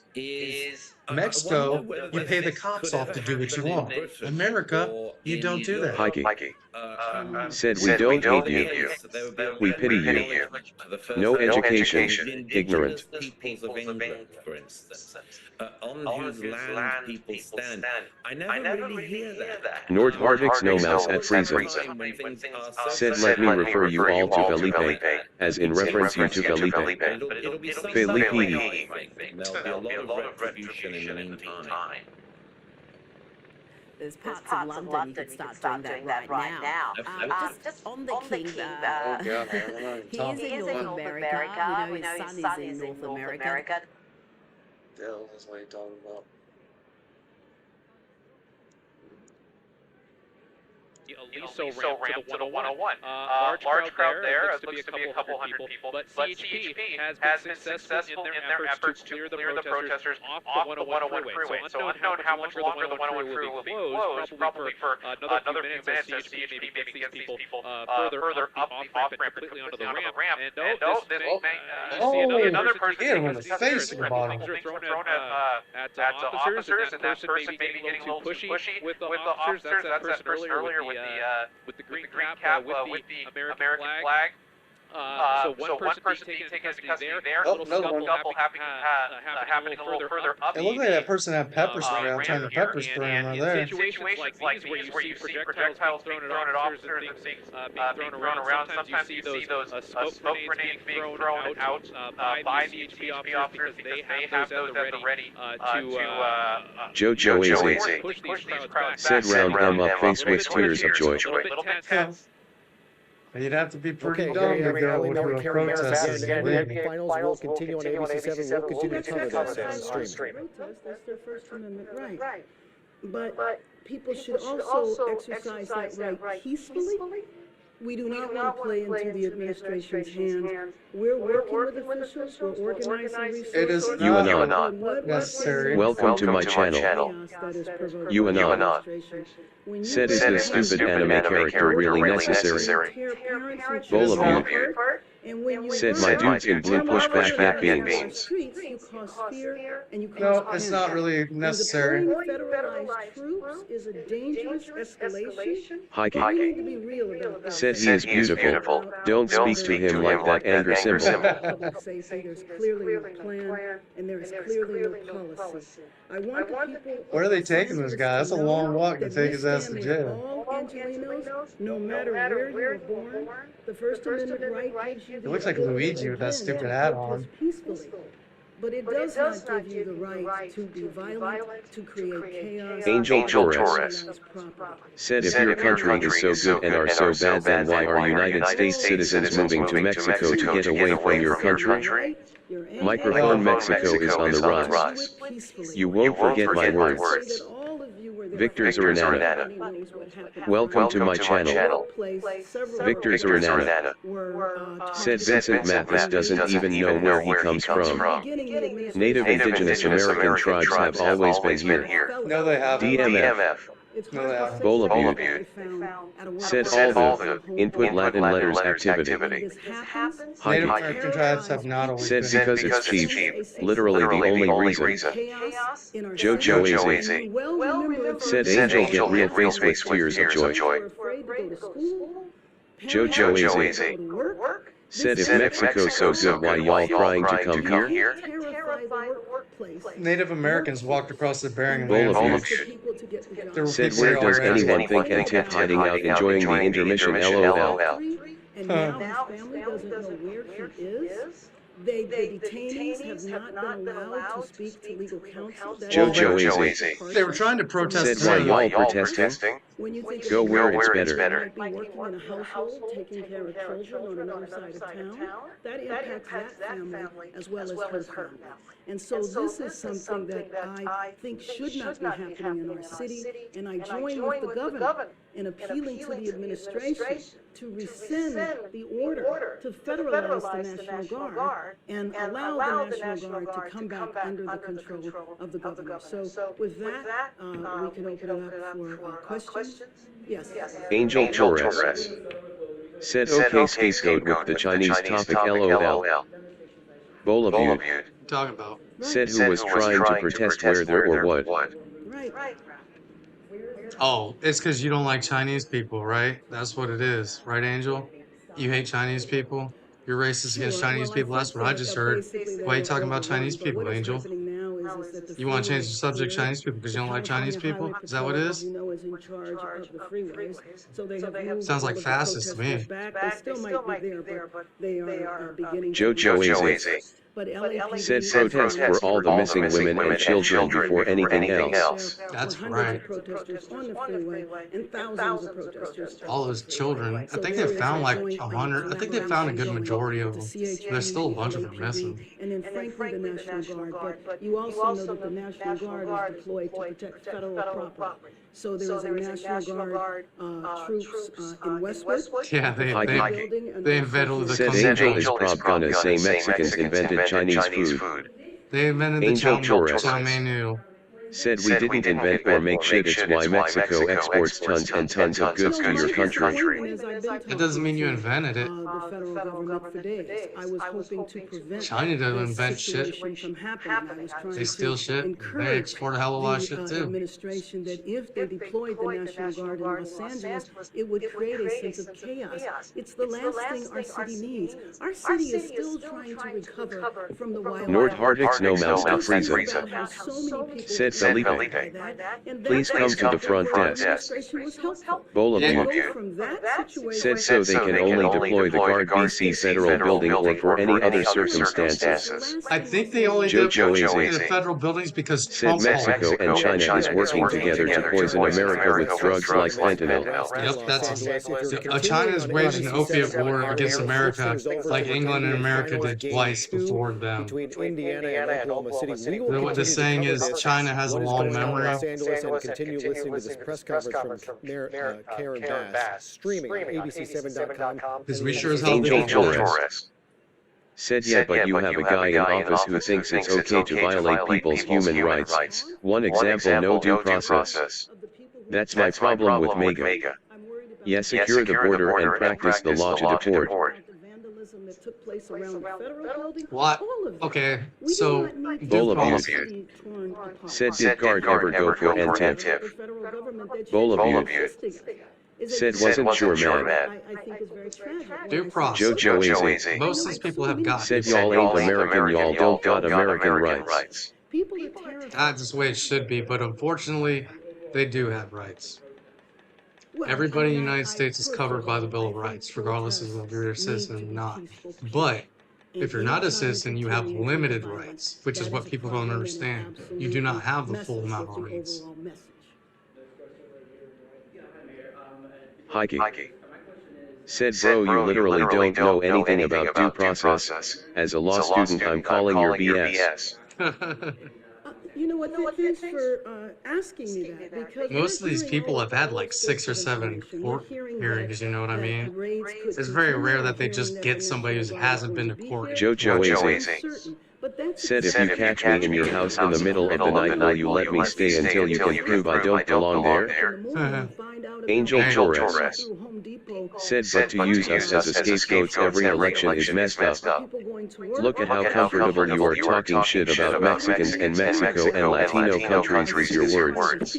Mexico, you pay the cops off to do what you want. America, you don't do that. Heike said we don't hate you. We pity you. No education, ignorant. Peoples of England, for instance, on whose land people stand. I never really hear that. Nordharvix no mouse at Friesen. Said let me refer you all to Felipe, as in reference you to Felipe. It'll be some Felipe. There'll be a lot of retribution in the meantime. There's parts of London you could start doing that right now. Just on the king, he is in North America. We know his son is in North America. The hell is what you're talking about? Eliso ramp to the 101. Large crowd there. It looks to be a couple hundred people. But CHP has been successful in their efforts to clear the protesters off the 101 freeway. So unknown how much longer the 101 freeway will be closed, probably for another few minutes as CHP maybe gets these people further up the off-ramp and completely onto the ramp. And you see another person hit him in the face in the bottom. thrown at officers, and that person maybe getting a little too pushy with the officers. That's that person earlier with the green cap with the American flag. So one person being taken into custody there. A little scuffle happening a little further up. It looked like that person had pepper spray. I'm trying to pepper spray him right there. Situations like these where you see projectiles being thrown at officers and things being thrown around, sometimes you see those smoke grenades being thrown out by the CHP officers because they have those at the ready to Jojo Easy said round him up face with tears of joy. You'd have to be pretty dumb to go to a protest. Finals will continue on ABC7. We'll continue to cover this on stream. That's their First Amendment right. But people should also exercise that right peacefully. We do not want to play into the administration's hands. We're working with officials, we're organizing resources. It is not necessary. Welcome to my channel. UAnon. Said is this stupid anime character really necessary? Bolabute. Said my dudes in blue push back back beams. No, it's not really necessary. Federalized troops is a dangerous escalation. Heike Said he is beautiful. Don't speak to him like that anger symbol. There's clearly no plan and there is clearly no policy. I want the people. Where are they taking this guy? That's a long walk to take his ass to jail. All Angelinos, no matter where you were born, the First Amendment right gives you It looks like Luigi with that stupid hat on. Peacefully. But it does not give you the right to be violent, to create chaos. Angel Torres said if your country is so good and are so bad, then why are United States citizens moving to Mexico to get away from your country? Microphone Mexico is on the rise. You won't forget my words. Victor Zorinata. Welcome to my channel. Victor Zorinata. Said Vincent Mathis doesn't even know where he comes from. Native Indigenous American tribes have always been here. No, they haven't. DMF. Bolabute. Said all the input Latin letters activity. Native American tribes have not always said been. because it's cheap. Literally the only reason. Jojo Easy. Said Angel get real face with tears of joy. Jojo Easy. Said if Mexico's so good, why y'all trying to come here? Native Americans walked across the Bering Land. Said where does anyone think Antip hiding out enjoying the intermission LOL? And now his family doesn't know where he is. The detainees have not been allowed to speak to legal counsel. Jojo Easy. They were trying to protest. Said why y'all protesting? When you think Go of where it's you better. might be working in a household, taking care of children on another side of town, that impacts that family as well as her family. And so this is something that I think should not be happening in our city, and I join with the governor in appealing to the administration to rescind the order to federalize the National Guard and allow the National Guard to come back under the control of the governor. So with that, we can open it up for questions. Yes. Angel Torres said okay scapegoat with the Chinese topic LOL. Bola Butte Talking about. said who was trying to protest where there or what. Right. Oh, it's because you don't like Chinese people, right? That's what it is, right, Angel? You hate Chinese people? You're racist against Chinese people? That's what I just heard. Why are you talking about Chinese people, Angel? You want to change the subject Chinese people because you don't like Chinese people? Is that what it is? Is in charge of the freeways. So they have moved Sounds like all of the fascist to me. protesters back. They still might be there, but they are beginning Jojo Eze But LAPD said protests for all the missing women and children before anything else. That's right. Protesters on the freeway and thousands of protesters. All those children. I think they found like 100. I think they found a good majority of them. There's still a bunch of them missing. And then frankly, the National Guard. But you also know that the National Guard is deployed to protect federal property. So there is a National Guard troops in Westwood. Yeah, they invented the said Angel is propaganda say Mexicans invented Chinese food. They invented the Angel chow Torres menu. said we didn't invent or make shit, it's why Mexico exports tons and tons of goods to your country. It doesn't mean you invented it. The federal government for days. I was hoping to prevent China doesn't this invent shit. situation from happening. I was trying They steal to shit. They encourage export a hell of a lot of shit the too. administration that if they deployed the National Guard in Los Angeles, it would create a sense of chaos. It's the last thing our city needs. Our city is still trying to recover from the wild. Nord Hartix no mouse out Frieza, said Felipe. Please come to the front desk. Bola Butte said so they can only deploy the Guard BC federal building or for any other circumstances. I think they only Jojo deploy Eze the federal buildings because said Trump Mexico and China is working together to poison America with drugs like fentanyl. Yep, that's China is waging an opiate war against America, like England and America did twice before them. Between Indiana and Oklahoma City. We will The saying is China has a long memory. Los Angeles and continue listening to this press conference from Mayor Karen Bass, streaming on abc7.com. Because we sure as hell Angel don't. Torres said yeah, but you have a guy in office who thinks it's okay to violate people's human rights. One example, no due process. That's my problem with MAGA. Yeah, secure the border and practice the law to deport. That took place around the federal building. What? Okay, so Bola Butte said did Guard ever go for NTIP? Bola Butte said wasn't sure man. I think is very tragic. due process. Jojo Eze Most of these people have got said y'all ain't American, y'all don't got American rights. People are terrified. That's the way it should be, but unfortunately, they do have rights. Everybody in the United States is covered by the Bill of Rights, regardless of if you're a citizen or not. But if you're not a citizen, you have limited rights, which is what people don't understand. You do not have the full amount of rights. Heike said bro you literally don't know anything about due process. As a law student I'm calling your BS. You know what? Thanks for asking me that, because Most of these people have had like 6 or 7 court hearings, you know what I mean? It's very rare that they just get somebody who hasn't been to court. Jojo Eze said if you catch me in your house in the middle of the night will you let me stay until you can prove I don't belong there? Angel Torres said but to use us as a scapegoat every election is messed up. Look at how comfortable you are talking shit about Mexicans and Mexico and Latino countries with your words.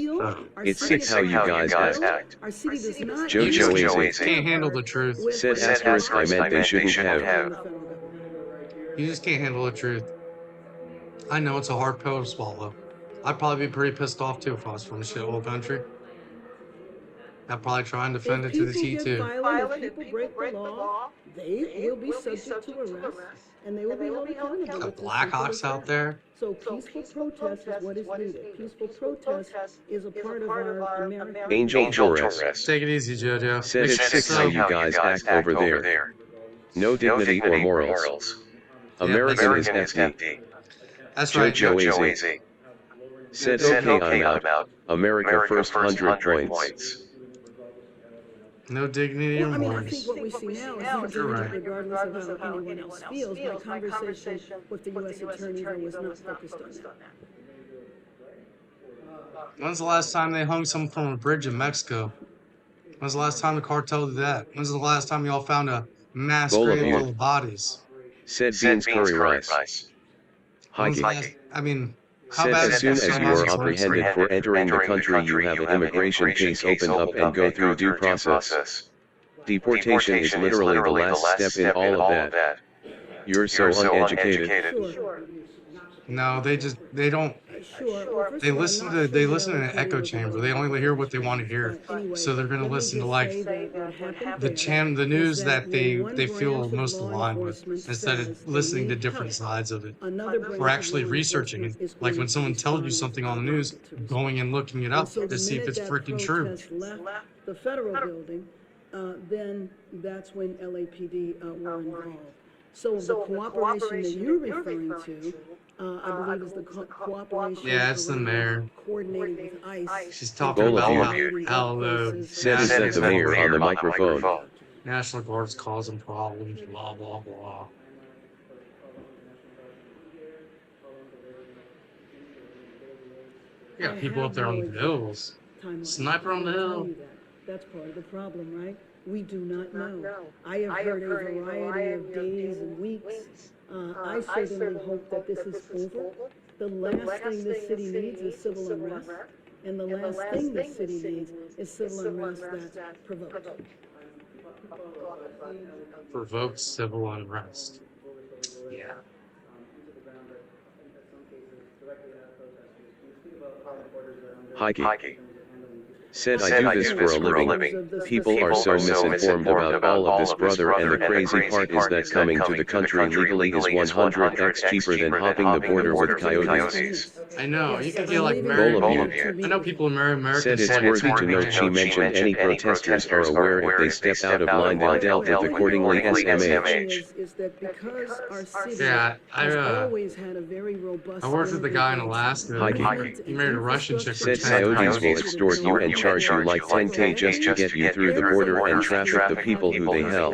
It's sick how you guys act. Jojo Eze Can't handle the truth. said asterisk I meant they shouldn't have. You just can't handle the truth. I know it's a hard pill to swallow. I'd probably be pretty pissed off too if I was from a shithole country. I'll probably try and defend If it to the people T get too. violent, if people break the law, they will be subject to arrest and they will be held accountable. The It's as Blackhawks simple as out that. there. So peaceful protest is what is needed. Peaceful protest is a part of our American. Angel Torres. Take it easy, JoJo. Said Make it's sick sure how you guys act over there. No dignity or morals. Yeah, American is FD. That's right. Jojo AZ. Said okay, I'm out. America first 100 points. No dignity Well, or I mean, I morals. think what we see now is You're enjoyment right. regardless of how anyone else feels. My conversation with the U.S. Attorney though was not focused on that. When's the last time they hung someone from a bridge in Mexico? When's the last time the cartel did that? When's the last time y'all found a mass Bowl of grave you. full of bodies? Said beans curry rice. When's the Hiking. last, I mean, how Said bad as is soon this as you are apprehended for entering the country, you have an immigration case open up and go through due process. Deportation is literally the last step in all of that. You're so uneducated. No, they don't. They listen to an echo chamber. They only hear what they want to hear. So they're going to listen to like the news that they feel most aligned with instead of listening to different sides of it or actually researching it. Like when someone tells you something on the news, going and looking it up to see if it's freaking true. Left the federal building, then that's when LAPD were involved. So the cooperation that you're referring to, I believe is the cooperation. Yeah, it's the mayor. Coordinating with ICE. She's talking about how the Said is that the mayor on the microphone. National Guard's causing problems, blah, blah, blah. You got people up there on the hills. Sniper on the hill. That's part of the problem, right? We do not know. I have heard a variety of days and weeks. I certainly hope that this is over. The last thing this city needs is civil unrest. And the last thing this city needs is civil unrest that's provoked. Provokes civil unrest. Yeah. Hiking. Said I do this for a living. People are so misinformed about all of this, brother, and the crazy part is that coming to the country legally is 100x cheaper than hopping the border with coyotes. I know, you can get like married people. I know people in America. Said it's worthy to note she mentioned any protesters are aware if they step out of line they'll dealt with accordingly SMH. Is that because our city Yeah, has always had a very robust. I worked with a guy in Alaska. He married a Russian chick for Said 10 coyotes will years. extort you and charge you like 10K just to get you through the border and traffic the people who they held.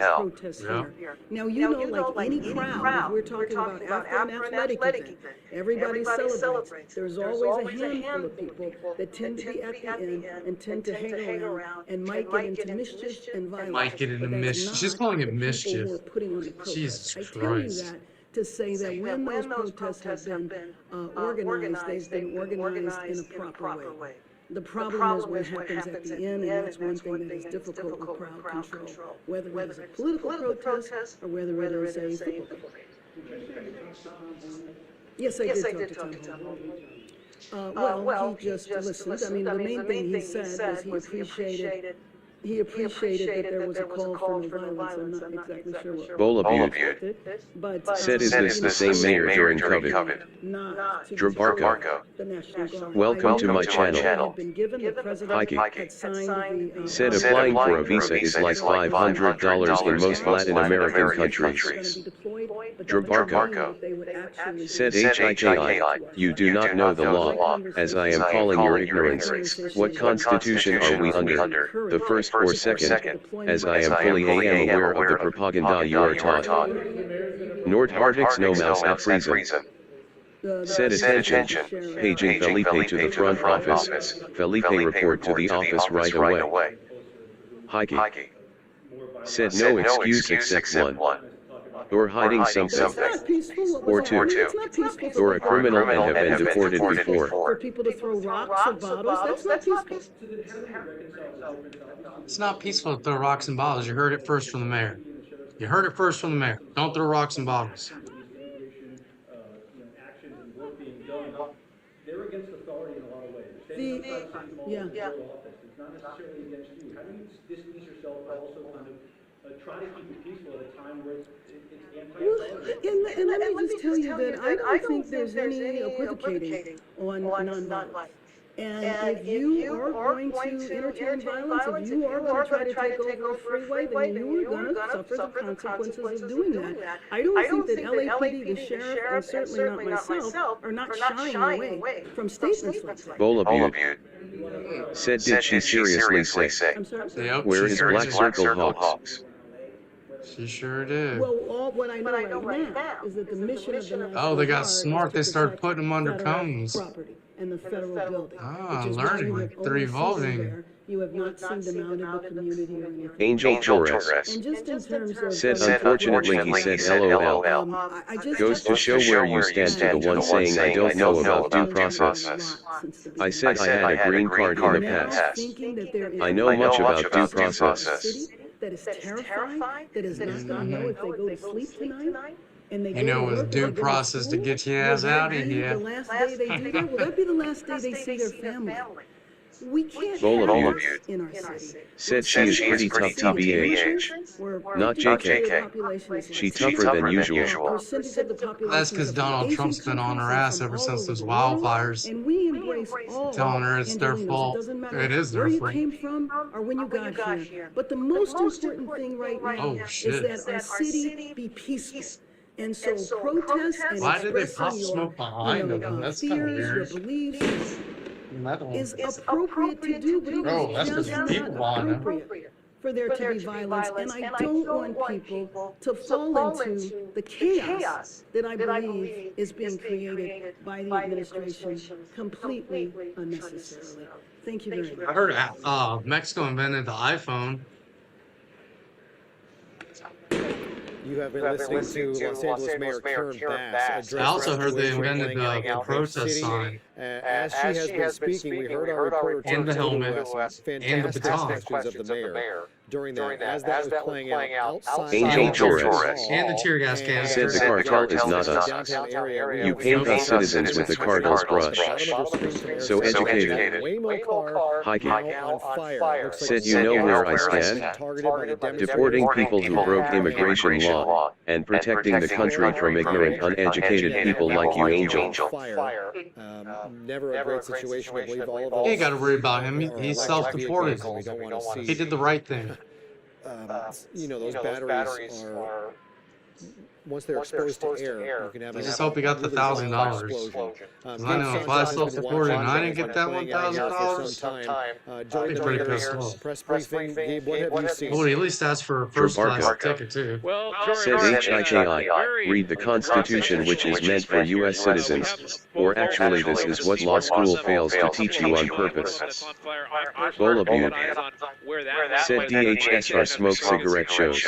Yeah. Now, you know, like any crowd, we're talking about after an athletic event, everybody celebrates. There's always a handful of people that tend to be at the end and tend to hang around and might get into mischief and violence. Might get into mischief. She's calling it mischief. Jesus I tell you Christ. that to say that when those protests have been organized, they've been organized in a proper way. The problem is what happens at the end, and that's one thing that is difficult with crowd control, whether it is a political protest or whether it is a football protest. Yes, I did talk to Tom Holden. Well, he just listened. I mean, the main thing he said was he appreciated that there was a call for no violence. I'm not exactly sure what. Bowl of Butte. But Said is this the same mayor during COVID? Not Drabarco. the National Guard. Welcome to my channel. Hiking. Said applying for a visa is like $500 in most Latin American countries. Drabarco. Said HIKI, you do not know the law, as I am calling your ignorance. What constitution are we under? The first or second, as I am fully aware of the propaganda you are taught. Nordhartix no mouse at prison. Said attention, paging Felipe to the front office. Felipe report to the office right away. Hiking. Said no excuse except one. Or hiding something. Or two. Or a criminal and have been deported before. For people to throw rocks or bottles, that's not peaceful. It's not peaceful to throw rocks and bottles. You heard it first from the mayor. You heard it first from the mayor. Don't throw rocks and bottles. They're against authority in a lot of ways. Yeah. not necessarily against you. How do you distance yourself but also kind of try to keep it peaceful at a time where it's anti-authority? And let me just tell you that I don't think there's any equivocating on nonviolence. And if you are going to entertain violence, if you are going to try to take over a freeway, then you are going to suffer the consequences of doing that. I don't think that LAPD, the sheriff, and certainly not myself, are not shying away from statements like that. Bolabute said, did she seriously say, I'm sorry? Yep, where she is sure Black did. Circle Hawks? She sure did. Well, what I know right now is that the mission of the National Oh, they got Guard is smart. to They started protect putting them under federal cones. property and the federal building. Ah, which is why learning. you have They're only seen them evolving. there. You have not seen them out in the community or anything. Angel Torres And just in terms of said, unfortunately he said LOL. Goes to show where you stand to the one saying I don't know about due process. I said I had a green card in the past. I know much about due process. That is terrified, that is not going to know if they go to sleep tonight. And they You know, it's due process to get your ass out of The here. last day they do that, will that be the last day they see their family? We can't Bolabute have this in our city. said she is pretty tough TBH. Not JK. She tougher than usual. That's because Donald Trump's been on her ass ever since those wildfires. And we embrace all Telling her it's their Angelinos. fault. It doesn't matter It is their where you fault. came from or when you got here. But the most important thing right now Oh, is shit. that our city be peaceful. And so protest and Why did they pop expressing smoke behind them? That's kind of fears, your weird. beliefs Metal. is appropriate to do, but it Oh, that's is because just people not behind them. appropriate for there to be violence. And I don't want people to fall into the chaos that I believe is being created by the administration completely unnecessarily. Thank you very much. I heard Mexico invented the iPhone. You have been listening to Los Angeles Mayor Karen Bass. I also heard they invented the protest sign. As she has been speaking, we heard our reporter And the Tim helmet. Tito ask And the fantastic baton. questions of the mayor. During that, as that was playing out outside Angel Torres And the tear gas said the cartel is not us. You paint us citizens with the cartel's brush. So educated. Hiking. Said you know where I stand? Deporting people who broke immigration law and protecting the country from ignorant, uneducated people like you, Angel. Never a great situation. I believe all of You us. ain't got to worry about him. He's self-deported. We don't want to He see. did the right thing. You know, those batteries are. Once they're exposed to air, you can have I just hope he got the $1,000. I know if I self-deported and I didn't get that $1,000, I'd be pretty pissed off. Press briefing, Gabe, what have you seen? Well, he at least asked for a first-class ticket, too. Well, Said HIKI, read the Constitution which is meant for U.S. citizens, or actually this is what law school fails to teach you on purpose. Bolabute said DHS are smoke cigarette shows.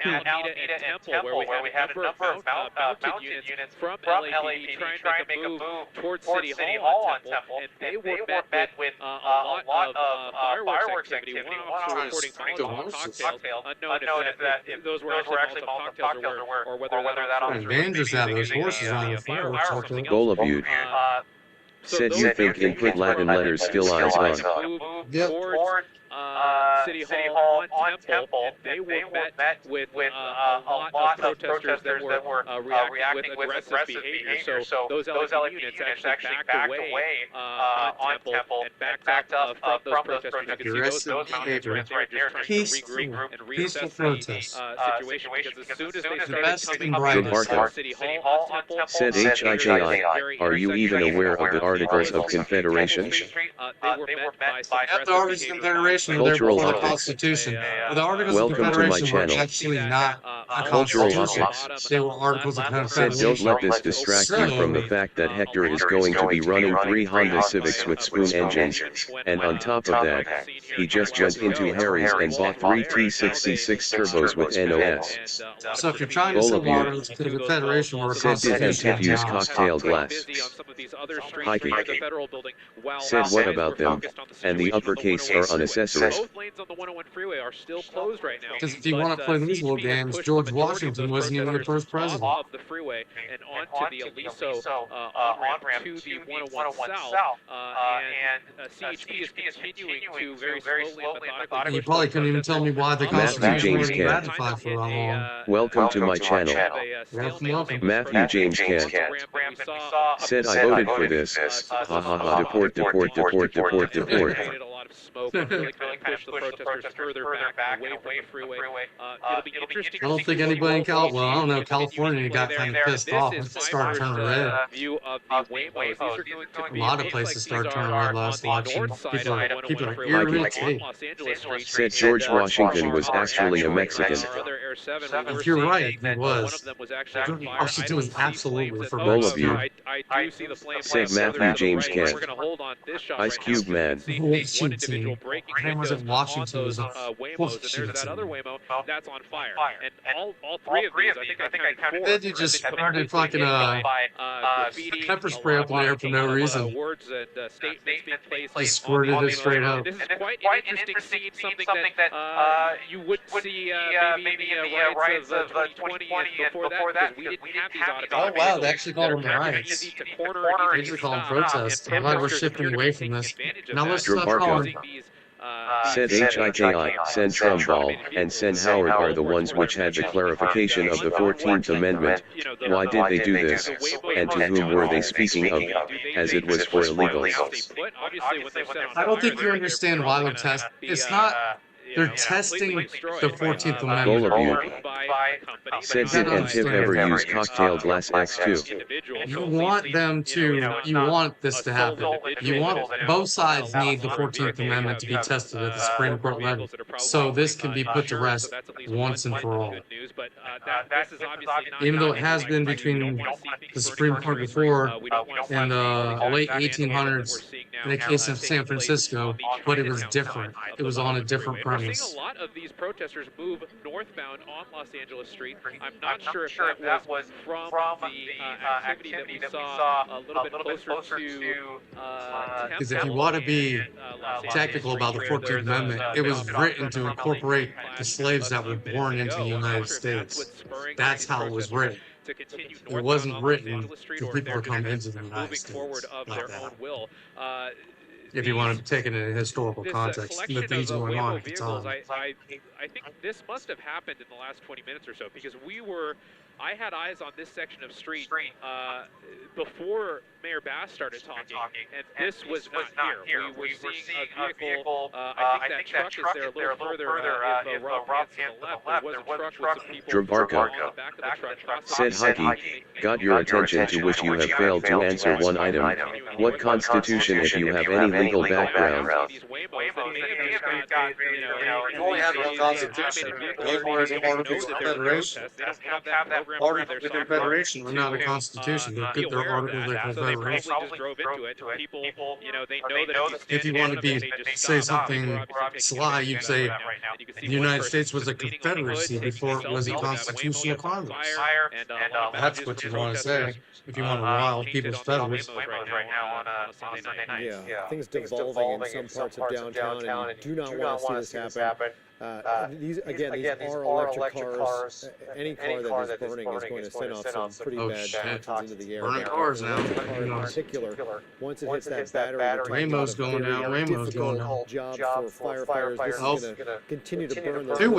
Alameda and Temple, where we had a number of mounted units from LAPD trying to make a move towards City Hall on Temple, and they were met with a lot of fireworks activity. One officer reporting Molotov cocktails, unknown if those were actually Molotov cocktails or whether that officer was Dangerous to have those using horses on the fireworks or fireworks. something else. Bolabute said you think input Latin letters still eyes on. Yep. City Hall on Temple, and they were met with a lot of protesters that were reacting with aggressive behavior. So those LAPD units actually backed away on Temple and backed up from those protesters. You can see those mounted units right there trying to regroup and reassess the situation, because as soon as they started coming up to City Hall on Temple, Said HIKI, are you even aware of the Articles of Confederation? they were met by At the Articles of Confederation, they're Cultural both the topics. Constitution. But the Articles of Welcome to my Confederation were channel. actually not a Cultural Constitution. topics. They were Articles of Said Confederation. don't let this distract you from the fact that Hector is going to be running 3 Honda Civics with spoon engines, and on top of that, he just went into Harry's and bought 3 T66 turbos with NOS. So if you're trying to say the Articles of Confederation were a Said didn't Constitution, use cocktail glass. Hiking. Said what about them, and the uppercase are unnecessary. Both lanes on the 101 freeway are still closed right now. because if you want to play these little games, George Washington wasn't even the first president. Off the freeway and onto the Aliso on-ramp to the 101 South, and CHP is continuing to very slowly and methodically You probably couldn't even tell me why the Matthew Constitution James wasn't Can. ratified for that long. Welcome to my channel. Welcome. Matthew James Can. Said I voted for this. Ha ha ha. Deport, deport, deport, deport, deport. created a lot of smoke and really kind of pushed the protesters further back away from the freeway. It'll be interesting. I don't think anybody in Well, I don't know. California got kind of pissed off and started turning red. View of the Waymos. These are going to be A lot of places started turning red last election. People are irritated. Said George Washington was actually a Mexican. If you're right, he was. Washington was absolutely for All of you. I do see the flames. Said Matthew James Can. We're going to hold on this shot Ice Cube Man. Washington. When was it Washington was a Waymos, and there's that other Waymo that's on fire. And all three of these, I think I counted four. Then you just started fucking pepper spray up in the air for no reason. Words and statements being placed. Just squirted it straight up. This is quite an interesting scene, something that you wouldn't see maybe in the riots of 2020 and before that, because we didn't have these Oh wow, they actually call them riots. They usually call them protests. I'm glad we're shifting away from this. Now let's start calling. Said HIKI, Sen Trumbull, and Sen Howard are the ones which had the clarification of the 14th Amendment. Why did they do this? And to whom were they speaking of, as it was for illegals? I don't think you understand why they're testing. It's not. They're testing the 14th Amendment. All of you. Said did and Tip ever use cocktail glass X2? You want them to, you want this to happen. You want, both sides need the 14th Amendment to be tested at the Supreme Court level. So this can be put to rest once and for all. Even though it has been between the Supreme Court before in the late 1800s in the case of San Francisco, but it was different. It was on a different premise. We're seeing a lot of these protesters move northbound on Los Angeles Street. I'm not sure if that was from the activity that we saw a little bit closer to because if you want to be technical about the 14th Amendment, it was written to incorporate the slaves that were born into the United States. That's how it was written. It wasn't written for people to come into the United States like that. If you want to take it in a historical context, the things going on at the time. I think this must have happened in the last 20 minutes or so, because I had eyes on this section of street before Mayor Bass started talking, and this was not here. We were seeing a vehicle. I think that truck is there a little further if Rob to the left. There was a truck with some people on the back of the truck. Said Hikey, got your attention to which you have failed to answer one item. What constitution, if you have any legal background? You only have one constitution. Waymos are articles of confederation. Articles of confederation are not a constitution. They're articles of confederation. If you want to say something sly, you'd say the United States was a confederacy before it was a constitutional Congress. That's what you want to say if you want to rile people's feathers. Yeah, things devolving in some parts of downtown, and you do not want to see this happen. These are electric cars. Any car that is burning is going to send off some pretty bad toxins into the air. Burning cars now. In particular, once it hits that battery, Waymos going down. Waymos going down. Job for firefighters. This is going to continue to burn. Two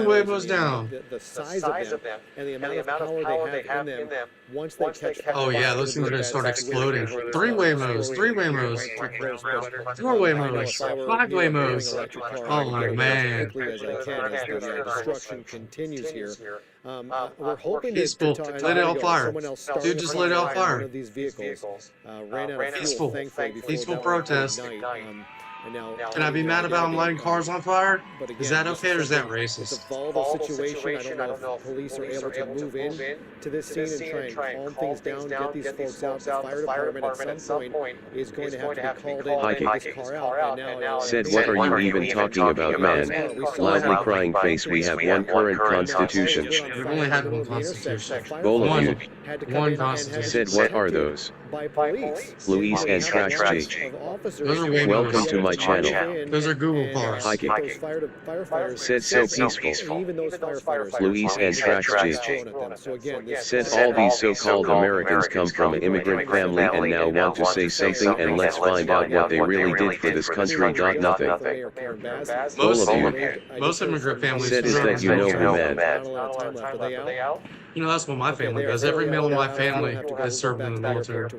Waymos down. The size of them and the amount of power they have in them. Once they catch fire. Oh yeah, those things are going to start exploding. Three Waymos. 4 Waymos. 5 Waymos. Oh man. As I can as the destruction continues here. We're hoping peaceful. Let it on fire. Dude, just let it on fire. One of these vehicles ran out of peaceful. fuel, thankfully, Peaceful protest. Can I be mad about them lighting cars on fire? Is that okay or is that racist? It's a volatile situation. I don't know if police are able to move in to this scene and try and calm things down, get these folks out. The fire department at some point is going to have to be called in to take this car out. And now, said, what are you even talking about, man? Loudly crying face, we have one current constitution. We only had one constitution. One constitution. Said, what are those? By police. Luis and Trash G. Welcome to my channel. Those are Google cars. Hiking. Firefighters Said so peaceful. and even those firefighters Luis and Tracks G. So again, this Said all these so-called Americans come from an immigrant family and now want to say something, and let's find out what they really did for this country. Nothing. Most immigrant families said is that you know who man. You know, that's what my family does. Every male in my family has served in the military. So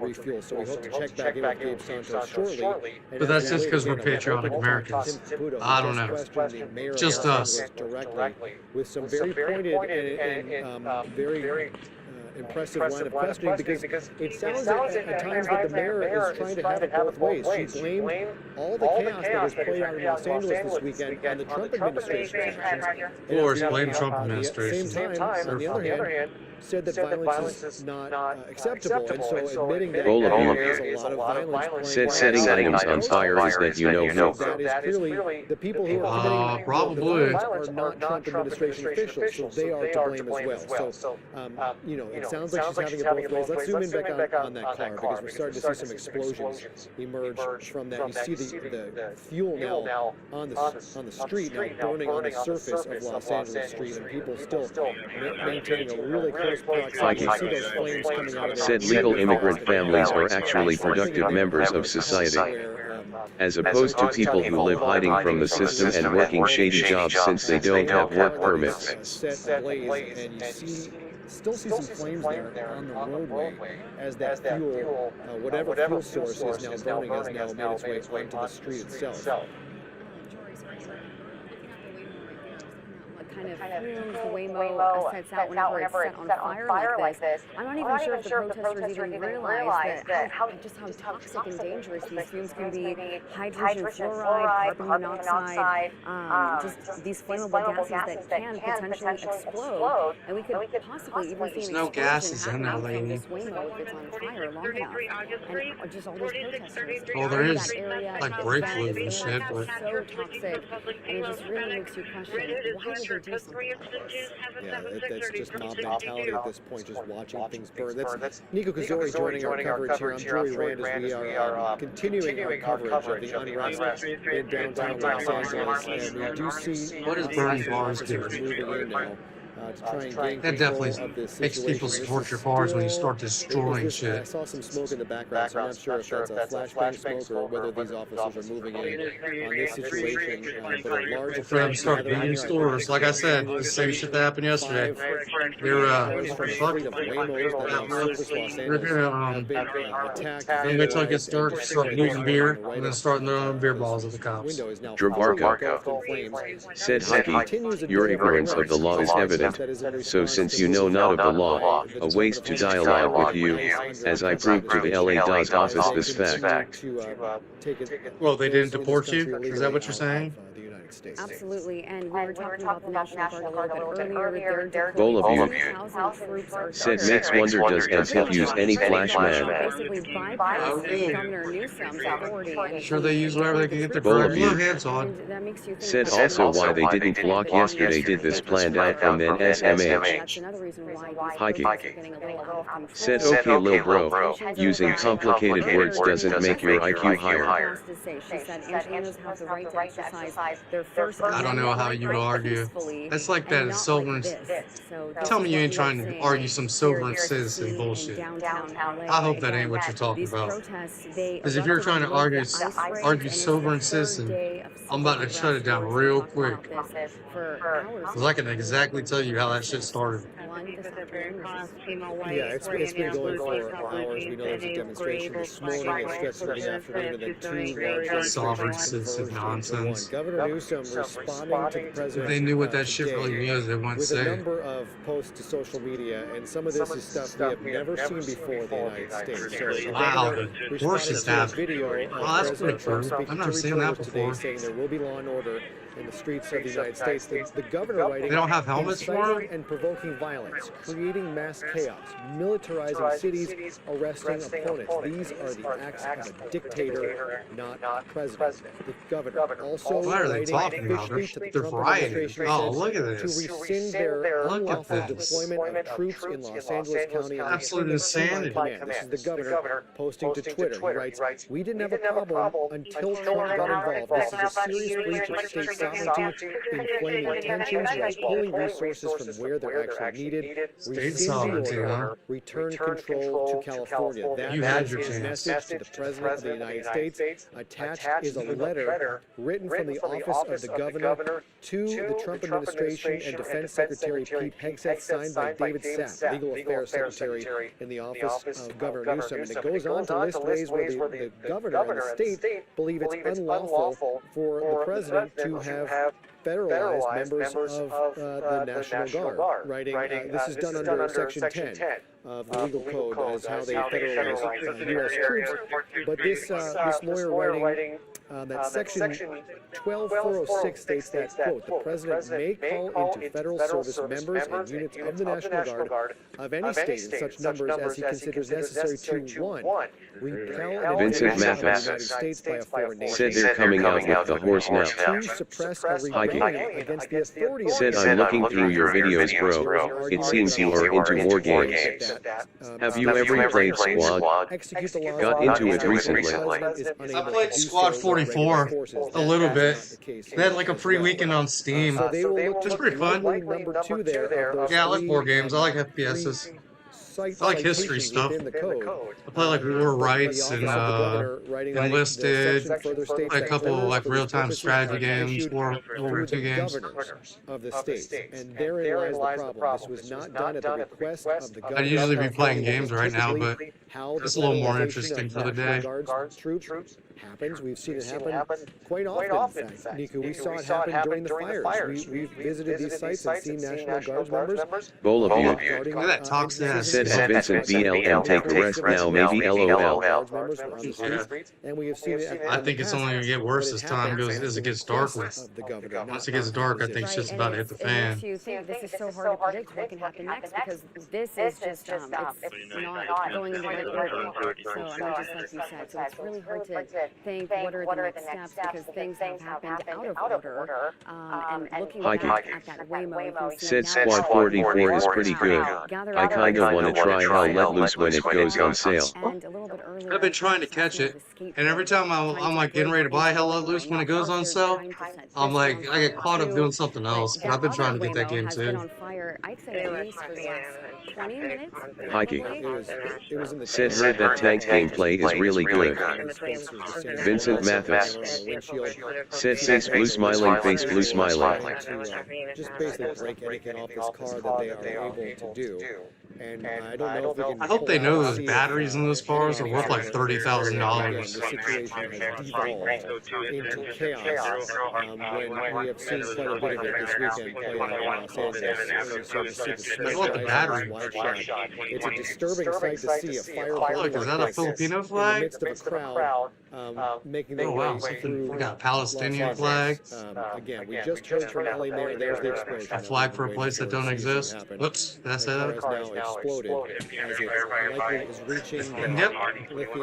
we hope to check back in with Gabe Santos shortly. But that's just because we're patriotic Americans. I don't know. Just us. Directly with some very pointed and very impressive line of questioning, because it sounds at times that the mayor is trying to have it both ways. She blamed all the chaos that was played out in Los Angeles this weekend on the Trump administration's actions. Of course, blame Trump administration. At the same time, on the other hand, said that violence is not acceptable, and so admitting that there is a lot of violence. Said setting items on fire is that you know. That is clearly the people who are committing the violence are not Trump administration officials, so they are to blame as well. So, you know, it sounds like she's having it both ways. Let's zoom in back on that car, because we're starting to see some explosions emerge from that. You see the fuel now on the street, now burning on the surface of Los Angeles Street, and people still maintaining a really close proximity. You see those flames coming out of that. Said legal immigrant families are actually productive members of society, as opposed to people who live hiding from the system and working shady jobs since they don't have work permits. Set ablaze, and you still see some flames there on the roadway as that fuel, whatever fuel source is now burning, has now made its way onto the street itself. Kind of fumes the Waymo sets out whenever it's set on fire like this. I'm not even sure if the protesters even realize that how toxic and dangerous these fumes can be. Hydrogen fluoride, carbon monoxide, just these flammable gases that can potentially explode. And we could possibly even see an no gases explosion in there, happening from lady. this Waymo if it's on fire long enough. And just all these protesters. Well, there is like that brake area, fluid and shit, but so toxic, and it just really makes you question, why would they do something like this? Yeah, that's just mob mentality at this point, just watching things burn. That's Nico Kazori joining our coverage here. I'm Julie Rand as we are continuing our coverage of the unrest in downtown Los Angeles, and we do see what does burning cars do? moving in now. To try and gain That definitely makes people support your cars when you start destroying I shit. saw some smoke in the background, so I'm not sure if that's a flashbang smoke or whether these officers are moving in on this situation. But a large For them to start beating stores, like I said, the same shit that happened yesterday. They're then they took it, start losing beer, and then starting their own beer balls at the cops. Dravarko said, Heike, your ignorance of the law is evident. So since you know not of the law, a waste to dialogue with you, as I proved to the LA DA's office this fact. Well, they didn't deport you? Is that what you're saying? Absolutely, and we were talking about the National Guard a little bit earlier. Bowl of you. Said makes wonder does NTIP use any flash man? Sure, they use whatever they can get their blue hands on. Said also why they didn't block yesterday did this planned out from then SMH. Heike. Said okay lil bro, using complicated words doesn't make your IQ higher. I don't know how you would argue. That's like that sovereign. Tell me you ain't trying to argue some sovereign citizen bullshit. I hope that ain't what you're talking about. Because if you're trying to argue sovereign citizen, I'm about to shut it down real quick. Because I can exactly tell you how that shit started. Yeah, it's been going for hours. We know there's a demonstration this morning. It stretched through the afternoon, and then two large sovereign citizen nonsense. Governor Newsom responding to the president. If they knew what that shit really means, they wouldn't say. With a number of posts to social media, and some of this is stuff we have never seen before in the United States. So wow, the horses have. Video Oh, that's pretty cool. I've never seen that before. Saying there will be law and order in the streets of the United States. The governor writing, They don't have helmets for inciting them? and provoking violence, creating mass chaos, militarizing cities, arresting opponents. These are the acts of a dictator, not president. The governor also What are they writing talking about? officially to the They're Trump rioting. administration Oh, says look at to this. rescind their Look at unlawful this. deployment of troops in Los Angeles County on Absolute insanity. command. This is the governor posting to Twitter. He writes, "We didn't have a problem until Trump got involved. This is a serious breach of state sovereignty, inflaming tensions while pulling resources from where they're actually needed. Rescind the order, return control to California." That is his message to the President of the United States. Attached is a letter written from the office of the governor to the Trump administration and Defense Secretary Pete Hegseth, signed by David Sapp, Legal Affairs Secretary in the office of Governor Newsom. And it goes on to list ways where the governor and the state believe it's unlawful for the president to have federalized members of the National Guard, writing, this is done under Section 10 of the legal code as how they federalize U.S. troops. But this lawyer writing that Section 12406 states that, quote, "The president may call into federal service members and units of the National Guard of any state in such numbers as he considers necessary to, 1, repel an Vincent invasion of the Mathis United States by a foreign nation, said they're coming out with the horse now. 2, suppress a rebellion against the authority of Said, "I'm looking through your videos, bro. It seems you are into war games. Have you ever played Squad? Got into it recently." I played Squad 44 a little bit. They had like a free weekend on Steam. It's pretty fun. Yeah, I like war games. I like FPSs. I like history stuff. I play like War Rights and Enlisted, play a couple of like real-time strategy games, World War II games. Of the states, and therein lies the problem. This was not done at the request of the governor. I'd usually be playing games right now, but it's a little more interesting for the day. Troops happens. We've seen it happen quite often. In fact, Niku, we saw it happen during the fires. We've visited these sites and seen National Guard members. Bowl of you. Look at that toxic ass. Said, "Have Vincent BLM take a rest now, maybe LOL." And we have seen it. I think it's only going to get worse as time goes, as it gets darker. Once it gets dark, I think it's just about to hit the fan. It makes you think this is so hard to predict what can happen next, because this is just it's not going in the right order. So I mean, just like you said, so it's really hard to think what are the next steps, because things have happened out of order. And looking back at that Waymo, Said Squad 44 is pretty good. I kind of want to try how Let Loose when it goes on sale. I've been trying to catch it, and every time I'm like getting ready to buy Hell Let Loose when it goes on sale, I'm like, I get caught up doing something else, but I've been trying to get that game too. Hikey. Said, "Heard that tank gameplay is really good." Vincent Mathis. Said, "Face blue smiling, face blue smiling." Just basically break anything off this car that they are able to do. And I don't know if we can. I hope they know those batteries in those cars are worth like $30,000. The situation has devolved into chaos when we have seen quite a bit of it this weekend play out in Los Angeles. I want the battery. It's a disturbing sight to see a fire burning. Look, is that a Filipino flag? In the midst of a crowd making their way through. We got a Palestinian flag. Again, we just heard from LA Mayor. There's the explosion. A flag for a place that don't exist. Whoops, did I say that? Exploded as it likely is reaching. Yep.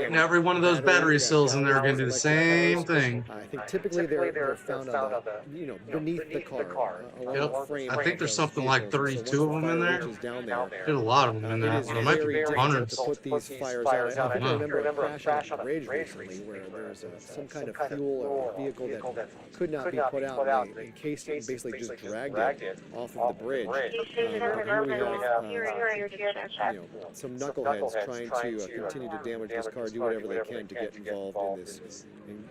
And every one of those battery cells in there are going to do the same thing. I think typically they're found on the, beneath the car. Yep. I think there's something like 32 of them in there. There's a lot of them in there. There might be hundreds. To put these fires out. I think I remember a crash on the bridge recently where there's some kind of fuel or vehicle that could not be put out. And they encased it and basically just dragged it off of the bridge. Here we have some knuckleheads trying to continue to damage this car, do whatever they can to get involved in this,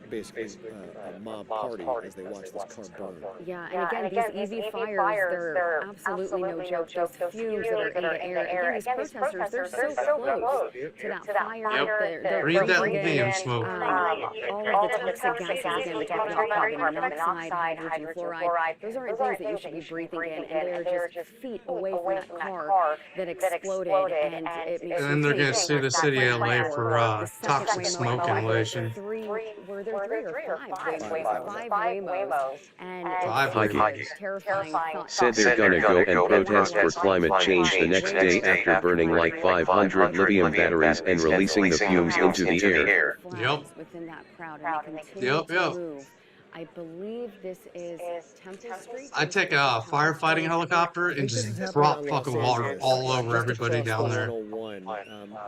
basically a mob party as they watch this car burn. Yeah, and again, these EV fires, they're absolutely no joke. Those fumes that are in the air. Again, these protesters, they're so close to that fire. They're breathe that breathing in lithium smoke. all of the toxic gases. Again, we talked about carbon monoxide, hydrogen fluoride. Those aren't things that you should be breathing in, and they're just feet away from that car that expels exploded, and it makes And then they're going to sue the city of LA for toxic smoke inhalation. Were there three or five Waymos, and Five it's terrifying thought. Said they're gonna go and protest for climate change the next day after burning like 500 lithium batteries and releasing the fumes into the air. Yep. Within that crowd, and they continue Yep, to yep. move. I believe this is Temple Street. I'd take a firefighting helicopter and just drop fucking water all over everybody down there.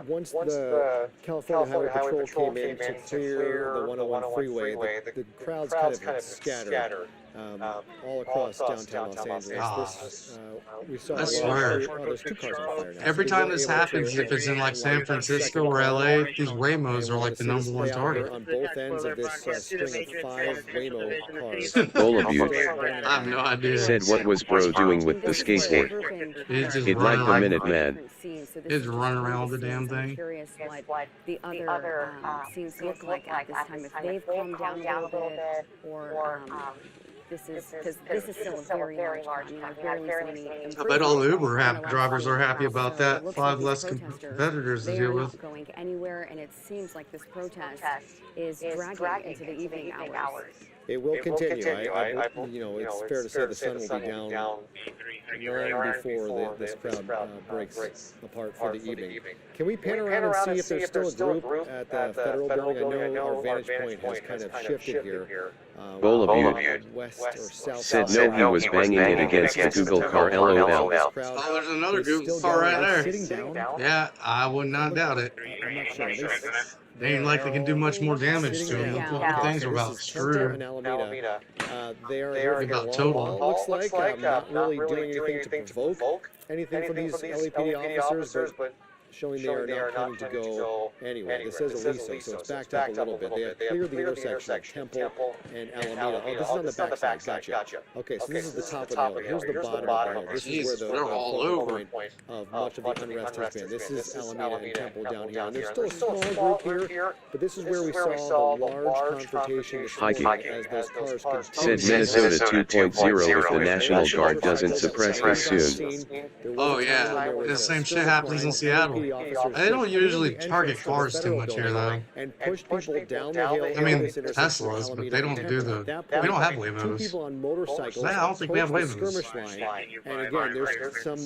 Once the California Highway Patrol came in to clear the 101 freeway, the crowds kind of scattered all across downtown Los Angeles. We saw I swear. there's 2 cars on fire now. Every time this happens, if it's in like San Francisco or LA, these Waymos are like the #1 target. On both ends of this string of 5 Waymo cars. Bullabute. I have no idea. Said what was bro doing with the skateboard? He's just It running lagged a minute, man. He's running around with the damn thing. Curious what the other scenes look like at this time, if they've calmed down a little bit, or this is because this is still a very large crowd. I've barely seen any I bet all the Uber drivers are happy about that. 5 less competitors to deal with. Not going anywhere, and it seems like this protest is dragging into the evening hours. It will continue. You know, it's fair to say the sun will be down long before this crowd breaks apart for the evening. Can we pan around and see if there's still a group at the Federal Building? I know our vantage point has kind of shifted here. Bullabute. West or south. Said no, he was banging it against the Google car, LOL. Oh, there's another Google car right there. Yeah, I would not doubt it. I'm not sure. They ain't like they can do much more damage to them. The things are about screwed. They are about total. Looks like not really doing anything to provoke anything from these LAPD officers, but showing they are not planning to go anyway. This is Aliso, so it's backed up a little bit. They have cleared the intersection of Temple and Alameda. Oh, this is on the backside. Gotcha. Okay, so this is the top of the hill. Here's the bottom of the hill. This is where the focal point of much of the unrest has been. This is Alameda and Temple down here. And there's still a small group here, but this is where we saw the large confrontation as those cars Said Minnesota 2.0 if the National Guard doesn't suppress this soon. Oh yeah, the same shit happens in Seattle. They don't usually target cars too much here, though. And push people down the hill. I mean, Teslas, but they don't do the. We don't have Waymos. I don't think we have Waymos. And again, there's some.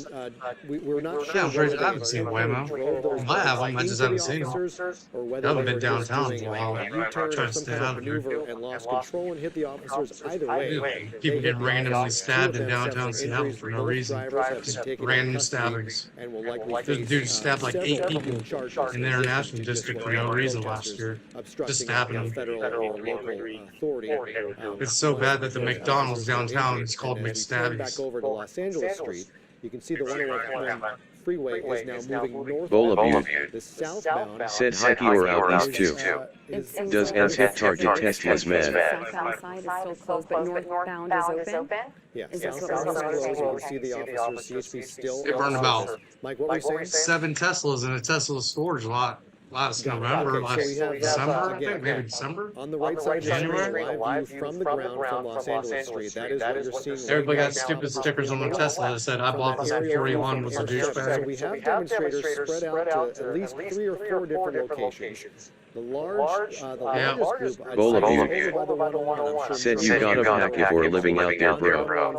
We're not sure. Yeah, I haven't seen Waymo. I have them. I just haven't seen them. I haven't been downtown for a while. Trying to stay out of here. And lost control and hit the officers either way. People get randomly stabbed in downtown Seattle for no reason. Just random stabbings. There's a dude stabbed like 8 people in the international district for no reason last year. Just stabbing them. It's so bad that the McDonald's downtown is called McStabbies. Back over to Los Angeles Street, you can see the 101 freeway is now moving north. Bullabute. The southbound said Hikey or out east too. Does S hit target Tesla's mad? Southbound side is still closed, but northbound is open. Yeah, Is this southbound what is we're closed. You can see the officers, CHP still. They burned about Mike, what were you saying? 7 Teslas in a Tesla storage lot last November, last December, I think, maybe December? On the right side, January? live view from the ground from Los Angeles Street. That is what you're seeing. Everybody got stupid stickers on their Tesla that said, I bought this before Elon was a So douchebag. we have demonstrators spread out to at least 3 or 4 different locations. The largest group, Bullabute. Said you got a packet for living out there, bro.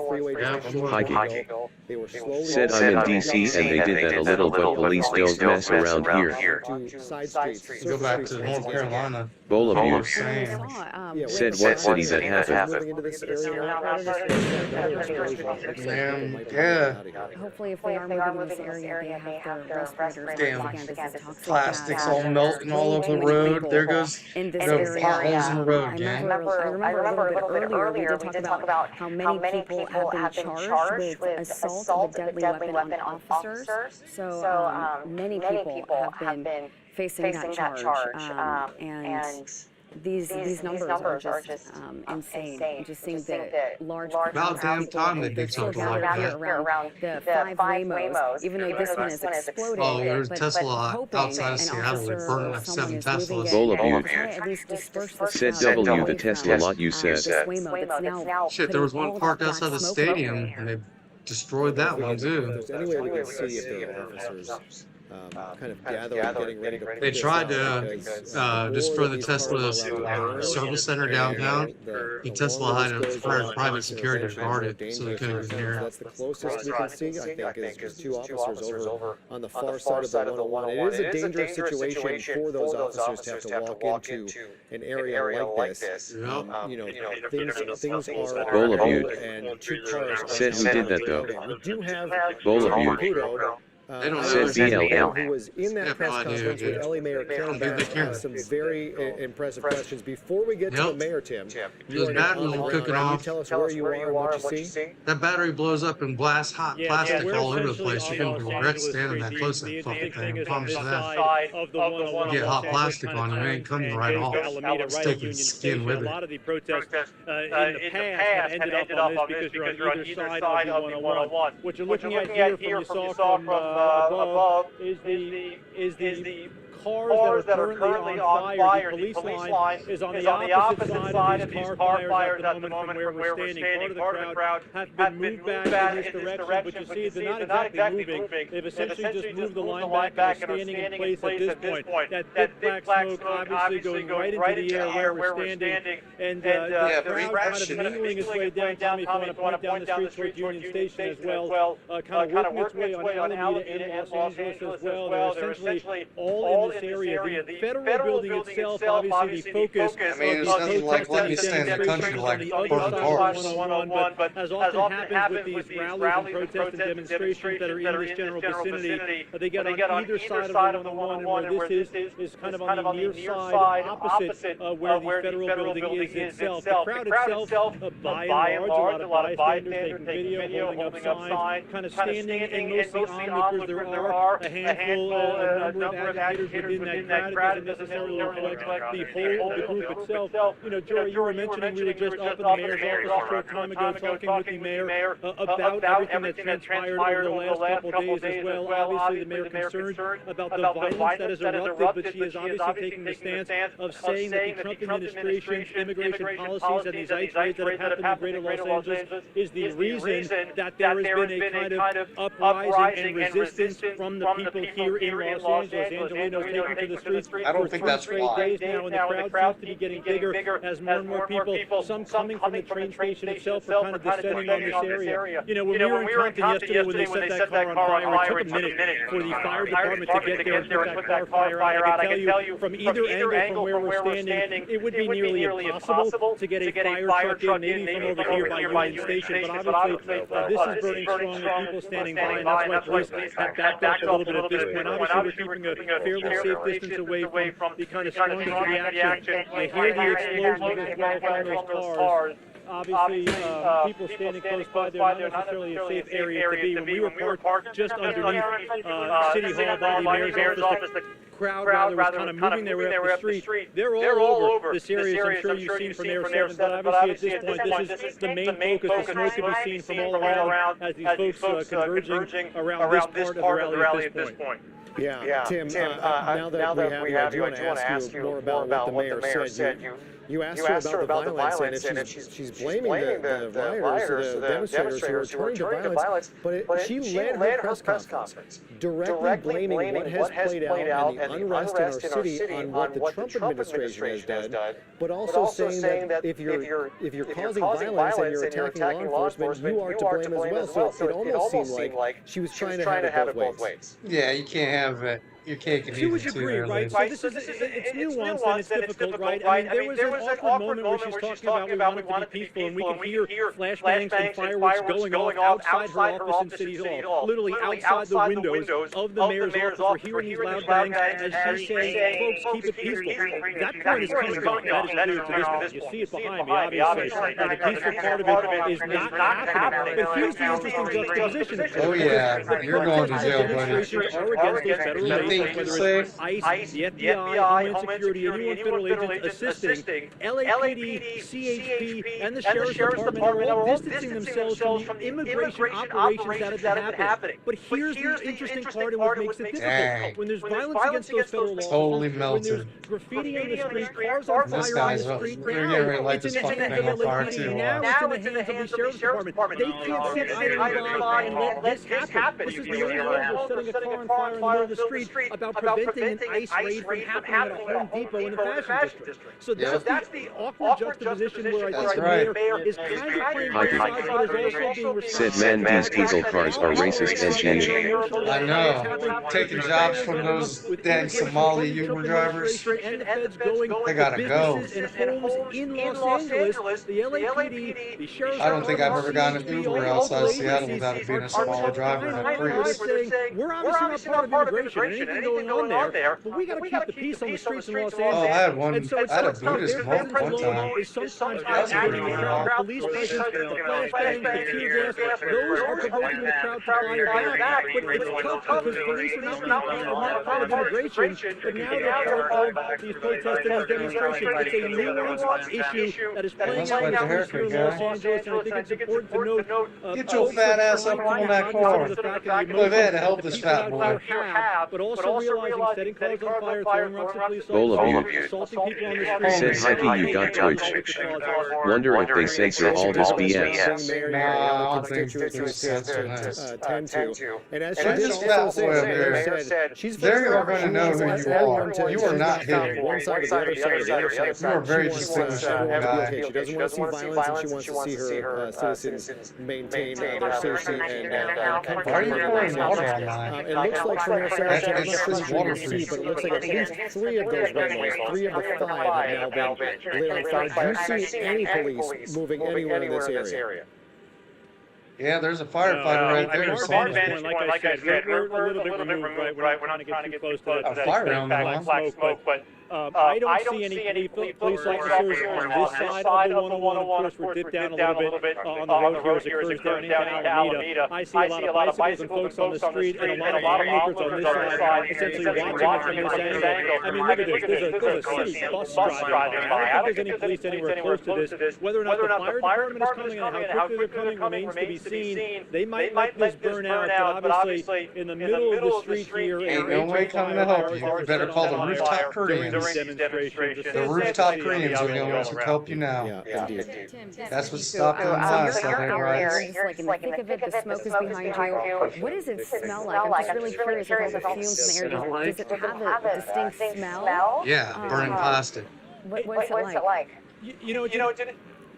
Hikey. Said I'm in DC and they did that a little, but police don't mess around here. Go back to North Carolina. Bullabute. Said what city that happened. Yeah. Hopefully, if they are moving in this area, they have their respirators. Damn. Again, this is toxic Plastics gas. all melting all over the road. There goes potholes in the road again. I remember a little bit earlier we did talk about how many people have been charged with assault of a deadly weapon on officers. So many people have been facing that charge. And these numbers are just insane. Just seeing the large About damn time they did something like that. around the 5 Waymos, even though this one is exploded. Oh, there's a Tesla outside of Seattle. They burned like 7 Teslas. Said W the Tesla lot you said. Shit, there was one parked outside the stadium, and they destroyed that one If too. there's any way we can see if there are officers kind of gathering, getting ready to. They tried to destroy the Tesla service center downtown. The Tesla had a private security to guard it, so they couldn't get near it. That's the closest we can see, I think, is just two officers over on the far side of the 101. It is a dangerous situation for those officers to have to walk into an area like this. You know, things are Bull and two cars. Said who did that though? We do have Bull said BLL. who was in that press conference with LA Mayor Karen Bass, some very impressive questions. Before we get to the mayor, Tim, you are now on the ground. Can you tell us where you are and what you see? That battery blows up and blasts hot plastic all over the place. You're going to regret standing that close to that fucking thing. I promise you that. You get hot plastic on you, it ain't coming right off. It's taking skin with it. A lot of the protests in the past have ended up on this because you're on either side of the 101. What you're looking at here from you saw from above is the cars that are currently on fire. The police line is on the opposite side of these car fires at the moment from where we're standing. Part of the crowd have been moved back in this direction, but you see they're not exactly moving. They've essentially just moved the line back and are standing in place at this point. That thick black smoke obviously going right into the air where we're standing, and the crowd kind of mingling its way down. Tommy, if you want to point down the street towards Union Station as well, kind of working its way on Alameda and Los Angeles as well. They're essentially all in this area. The federal building itself, obviously the focus I mean, it's nothing like let me stay in the country like Portland Park. 101, but as often happens with these rallies and protests and demonstrations that are in this general vicinity, they get on either side of the 101, and where this is kind of on the near side opposite where the federal building is itself. The crowd itself, by and large, a lot of bystanders taking video, holding up signs, kind of standing, and mostly onlookers. There are a handful, a number of agitators within that crowd. It doesn't necessarily reflect the whole of the group itself. You know, Jory, you were mentioning we were just up in the mayor's office a short time ago talking with the mayor about everything that transpired over the last couple days as well. Obviously, the mayor concerned about the violence that has erupted, but she is obviously taking the stance of saying that the Trump administration's immigration policies and these ICE raids that have happened in greater Los Angeles is the reason that there has been a kind of uprising and resistance from the people here in Los Angeles. Angelino's taken to the streets I don't think that's why. days now, and the crowd seems to be getting bigger as more and more people, some coming from the train station itself, are kind of descending on this area. You know, when we were in Compton yesterday, when they set that car on fire, it took a minute for the fire department to get there and put that car fire out. I can tell you, from either angle from where we're standing, it would be nearly impossible to get a fire truck in, maybe from over here by Union Station, but obviously this is burning strong with people standing by, and that's why police have backed up a little bit at this point. Obviously, we're keeping a fairly safe distance away from the kind of strong reaction. You hear the explosions as well from those cars. Obviously, people standing close by, they're not necessarily a safe area to be. When we were parked just underneath City Hall by the mayor's office, the crowd rather was kind of moving their way up the street. They're all over this area, as I'm sure you've seen from Air 7, but obviously at this point, this is the main focus. The smoke can be seen from all around as these folks converging around this part of the rally at this point. Yeah, Tim, now that we have you, I do want to ask you more about what the mayor said. You asked her about the violence, and she's blaming the rioters, the demonstrators who are turning to violence, but she led her press conference directly blaming what has played out and the unrest in our city on what the Trump administration has done, but also saying that if you're causing violence and you're attacking law enforcement, you are to blame as well. So it almost seemed like she was trying to have it both ways. Yeah, you can't have it. Your cake and eat it too early. Right? So this is it's nuanced and it's difficult, right? I mean, there was an awkward moment where she's talking about we want it to be peaceful, and we can hear flashbangs and fireworks going off outside her office in City Hall, literally outside the windows of the mayor's office. We're hearing these loud bangs as she's saying, "Folks, keep it peaceful." That point is coming down. That is clear to this point. You see it behind me, obviously. The peaceful part of it is not happening. But here's the interesting juxtaposition. Oh yeah, you're going to jail, buddy. Demonstrations are against those federal think whether say? it's ICE, the FBI, Homeland Security, anyone federal agents assisting, LAPD, CHP, and the Sheriff's Department are all distancing themselves from the immigration operations that have been happening. But here's the interesting part and what makes it difficult. When there's violence against those federal laws, Totally when there's melted. graffiti on the street, cars on This fire on guy's the street, they're getting ready to light it's in this the fucking hands of thing on fire LAPD, too. now it's in the hands of the Sheriff's Department. They can't sit idly by and let this happen. This is the only way we're setting a car on fire in the middle of the street about preventing an ICE raid from happening at a Home Depot in the fashion district. So that's the awkward juxtaposition where I think the mayor is kind of playing both sides, but is also being Said man, these diesel cars are racist and GG. I know. Taking jobs from those dang Somali Uber drivers. They gotta go. In Los Angeles, the LAPD, the Sheriff's I don't think I've ever gotten an Uber outside Seattle without it being a Somali driver in a Prius. We're obviously not part of immigration, anything going on there, but we got to keep the peace on the streets in Los Angeles. Oh, I had one. And so I had a Buddhist monk one time. is sometimes activating the crowd, police presence, the flashbang, the tear gas, those are provoking the crowd to fire back. But it's tough because police are not part of immigration, but now they're part of these protests and these demonstrations. It's a nuanced issue that is playing out here in Los Angeles, and I think it's important to note. Get your fat ass up on that car. Go there to help this fat boy. But also realizing setting cars on fire, throwing rocks at police Bowl of officers, you. assaulting people on the Said street. Seki, you got Twitch. Wonder if they censor all this BS. Nah, I don't think there's sense in this. Tend to. And as she And did this also fat boy up say, there, said, she's they are going to know who you are. You are not hidden. one side or the other side or the other side. You are a very She wants, distinguishable guy. She doesn't want to see violence, and she wants to see her citizens maintain their safety and comfort. Why are you pouring water on mine? It looks like from Los Angeles, I'm not sure It's you water can free. see, but it looks like at least 3 of those Waymos, 3 of the 5 have now been lit on fire. Do you see any police moving anywhere in this area? Yeah, there's a firefighter right there. From our vantage point, like I said, we're a little bit removed, right? We're not trying to get too close to that fire around the black smoke, but I don't see any police officers on this side of the 101. Of course, we're dipped down a little bit on the road here as it curves down into Alameda. I see a lot of bicycles and folks on the street and a lot of onlookers on this side, essentially watching it from this angle. I mean, look at this. There's a city bus driving by. I don't think there's any police anywhere close to this. Whether or not the fire department is coming and how quickly they're coming remains to be seen. They might let this burn out, but obviously in the middle of the street here, ain't no way coming to help you. You better call the rooftop Koreans. The rooftop Koreans are the only ones who can help you now. Yeah, indeed. That's what's stopping the last Southern riots. Like in the thick of it, the smoke is behind you. What does it smell like? I'm just really curious about the fumes in the air. Does it have a distinct smell? Yeah, burning plastic. What's it like? You know,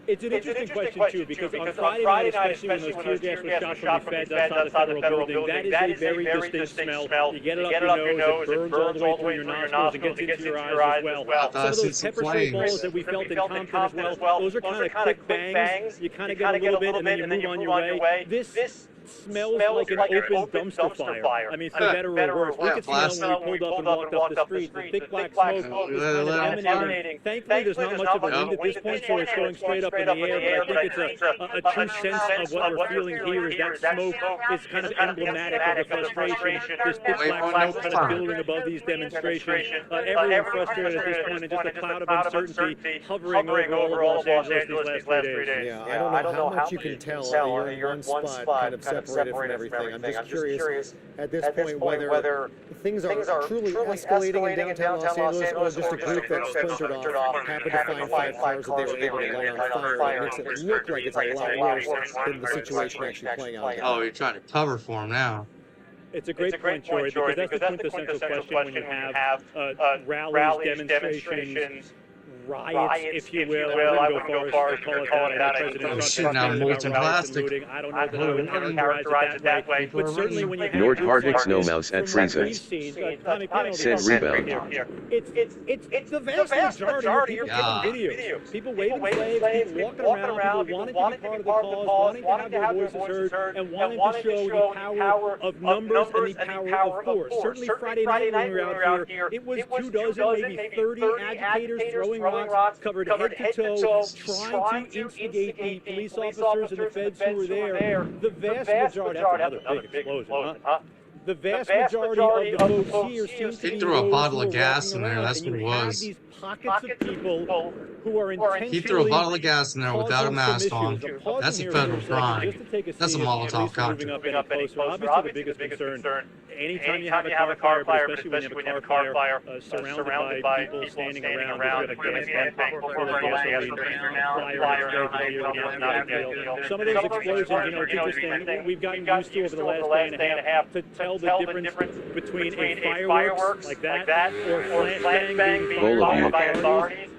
it's an interesting question, too, because on Friday night, especially when those tear gas was shot from the feds outside the federal building, that is a very distinct smell. You get it up your nose, it burns all the way through your nostrils and gets into your eyes as well. Some of those pepper spray balls that we felt in Compton as well, those are kind of quick bangs. You kind of get a little bit, and then you move on your way. This smells like an open dumpster fire. I mean, for better or worse. We could smell when we pulled up and walked up the street. The thick black smoke is kind of emanating. Thankfully, there's not much of a wind at this point, so it's going straight up in the air. But I think it's a true sense of what we're feeling here is that smoke is kind of emblematic of the frustration. This thick black smoke kind of building above these demonstrations. Everyone frustrated at this point, and just a cloud of uncertainty hovering over all of Los Angeles these last 3 days. Yeah, I don't know how much you can tell. You're in one spot, kind of separated from everything. I'm just curious at this point whether things are truly escalating in downtown Los Angeles, or just a group that splintered off happened to find 5 cars that they were able to light on fire. It makes it look like it's a lot worse than the situation actually playing out. Oh, you're trying to cover for him now. It's a great point, Jory, because that's the quintessential question when you have rallies, demonstrations, riots, if you will. I wouldn't go far as to call it that. Oh shit, now molten plastic. I don't know that I would characterize it that way. But certainly when you have Nord Hardix no mouse at Frieza. Said rebound. It's the vast majority of video. People waving flags, people walking around, people wanting to be part of the cause, wanting to have their voices heard, and wanting to show the power of numbers and the power of force. Certainly Friday night when we were out here, it was 24, maybe 30 agitators throwing rocks, covered head to toe, trying to instigate the police officers and the feds who were there. The vast majority, that's another big explosion, huh? the vast majority of the folks here seem to be He threw a those bottle who of are gas walking in there. around, That's and what it you have was. these pockets of people who are intentionally He threw a bottle of gas in there without a causing some mask on. issues. I'm pausing That's a here for federal second crime. just to take a That's a seat, Molotov at least moving cocktail. up any closer. Obviously, the biggest concern, anytime you have a car fire, but especially when you have a car fire surrounded by people standing around, you've got a gas tank full of gasoline, fire explosion, not a big deal. Some of those explosions, it's interesting. We've gotten used to over the last day and a half to tell the difference between a fireworks like that or flashbang being followed by authorities.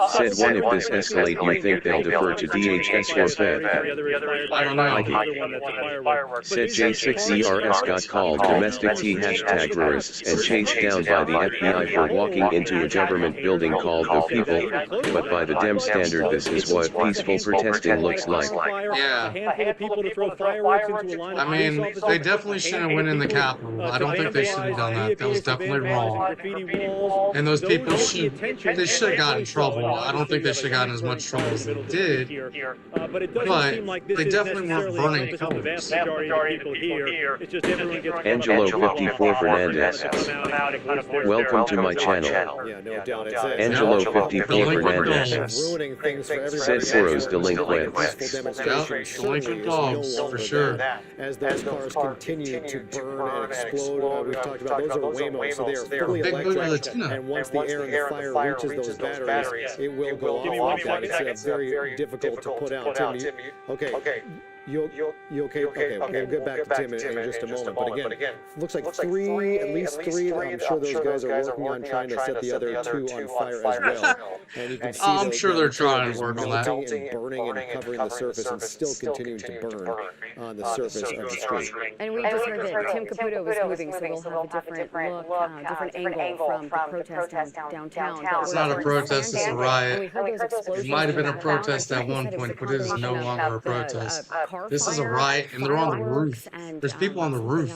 Said one, if this escalate, you think they'll defer to DHS or Fed? I don't know. Said J6ERS got called domestic T #terrorists and chased down by the FBI for walking into a government building called the People, but by the Dem standard this is what peaceful protesting looks like. Yeah. I mean, Police they definitely shouldn't have went in the Capitol. I don't think they should have done that. That was definitely wrong. And those people they should have gotten in trouble. I don't think they should have gotten as much trouble as they did. But they definitely weren't burning colors. Angelo 54 Fernandez. Welcome to my channel. Yeah, no doubt. Angelo 54 Fernandez. Ruining things for everybody. Said Soros delinquents. Delinquent dogs, for sure. As those cars continue to burn and explode, we've talked about those are Waymos, so they are fully electric. And once the air and the fire reaches those batteries, it will go off like that. It's very difficult to put out. Tim, okay. You okay? Okay, we'll get back to Tim in just a moment. But again, looks like at least three. I'm sure those guys are working on trying to set the other two on fire as well. And you can see I'm sure they're trying to work on that. And burning and covering the surface and still continuing to burn on the surface of the street. And we just heard that Tim Caputo was moving, so we'll have a different look, different angle from the protest downtown. It's not a protest, it's a riot. It might have been a protest at one point, but it is no longer a protest. This is a riot, and they're on the roof. There's people on the roof.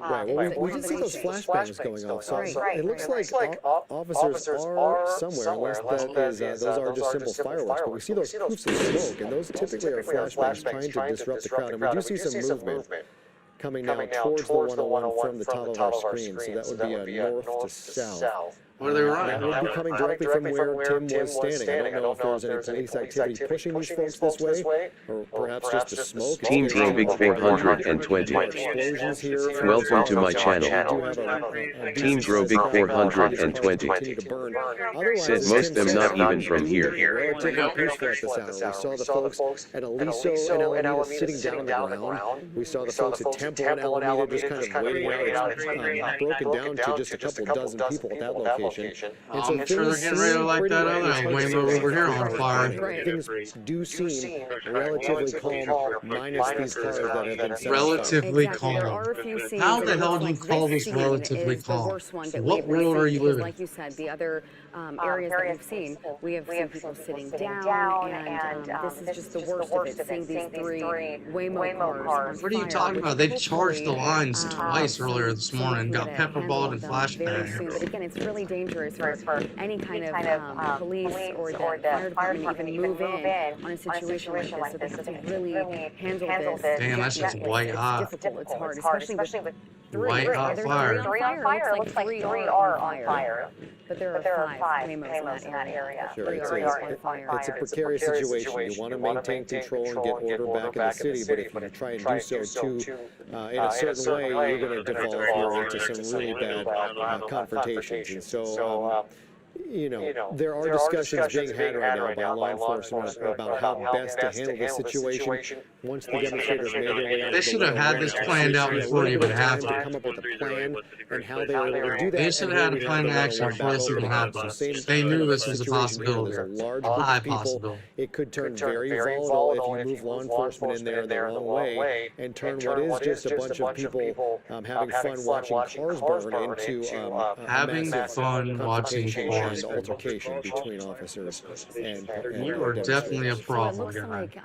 Right, well, we did see those flashbangs going off, so it looks like officers are somewhere, unless that is, those are just simple fireworks, but we see those poofs of smoke, and those typically are flashbangs trying to disrupt the crowd, and we do see some movement coming now towards the 101 from the top of our screen, so that would be a north to south. Where are they running? It would be coming directly from where Tim was standing. I don't know if there's any police activity pushing these folks this way, or perhaps just the smoke. Team Grow Big 420. Welcome to my channel. Team Grow Big 420. Said most them not even from here. We saw the folks at Aliso and Alameda sitting down on the ground. We saw the folks at Temple and Alameda just kind of waiting out. It's broken down to just a couple dozen people at that location. I'm sure they're getting ready to light that other Waymo over here on fire. Things do seem relatively calm, minus these cars that have been set relatively calm. How the hell do you call this relatively calm? What world are you living in? Like you said, the other areas that we have seen people sitting down, and this is just the worst of it, seeing these three Waymo cars. What are you talking about? They charged the lines twice earlier this morning, got pepperballed and flashbanged. But again, it's really dangerous for any kind of police or the fire department even move in on a situation like this. So they have to really handle this. Damn, that's just white hot. It's difficult, it's hard, especially with white hot fire. Three on fire. Looks like three are on fire. But there are five Waymos in that area. Sure, it's a precarious situation. You want to maintain control and get order back in the city, but if you try and do so too in a certain way, you're going to devolve into some really bad confrontations. And so, there are discussions being had right now by law enforcement about how best to handle this situation. Once the demonstrators made their way out, they should have had this planned out before it even happened. Come up with a plan and how they were able to do that. They should have had a plan of action before this even happened. They knew this was a possibility, a high possibility. It could turn very volatile if you move law enforcement in there the wrong way and turn what is just a bunch of people having fun watching cars burn into having fun watching cars and altercation between officers and You are definitely a So it problem, looks guy. like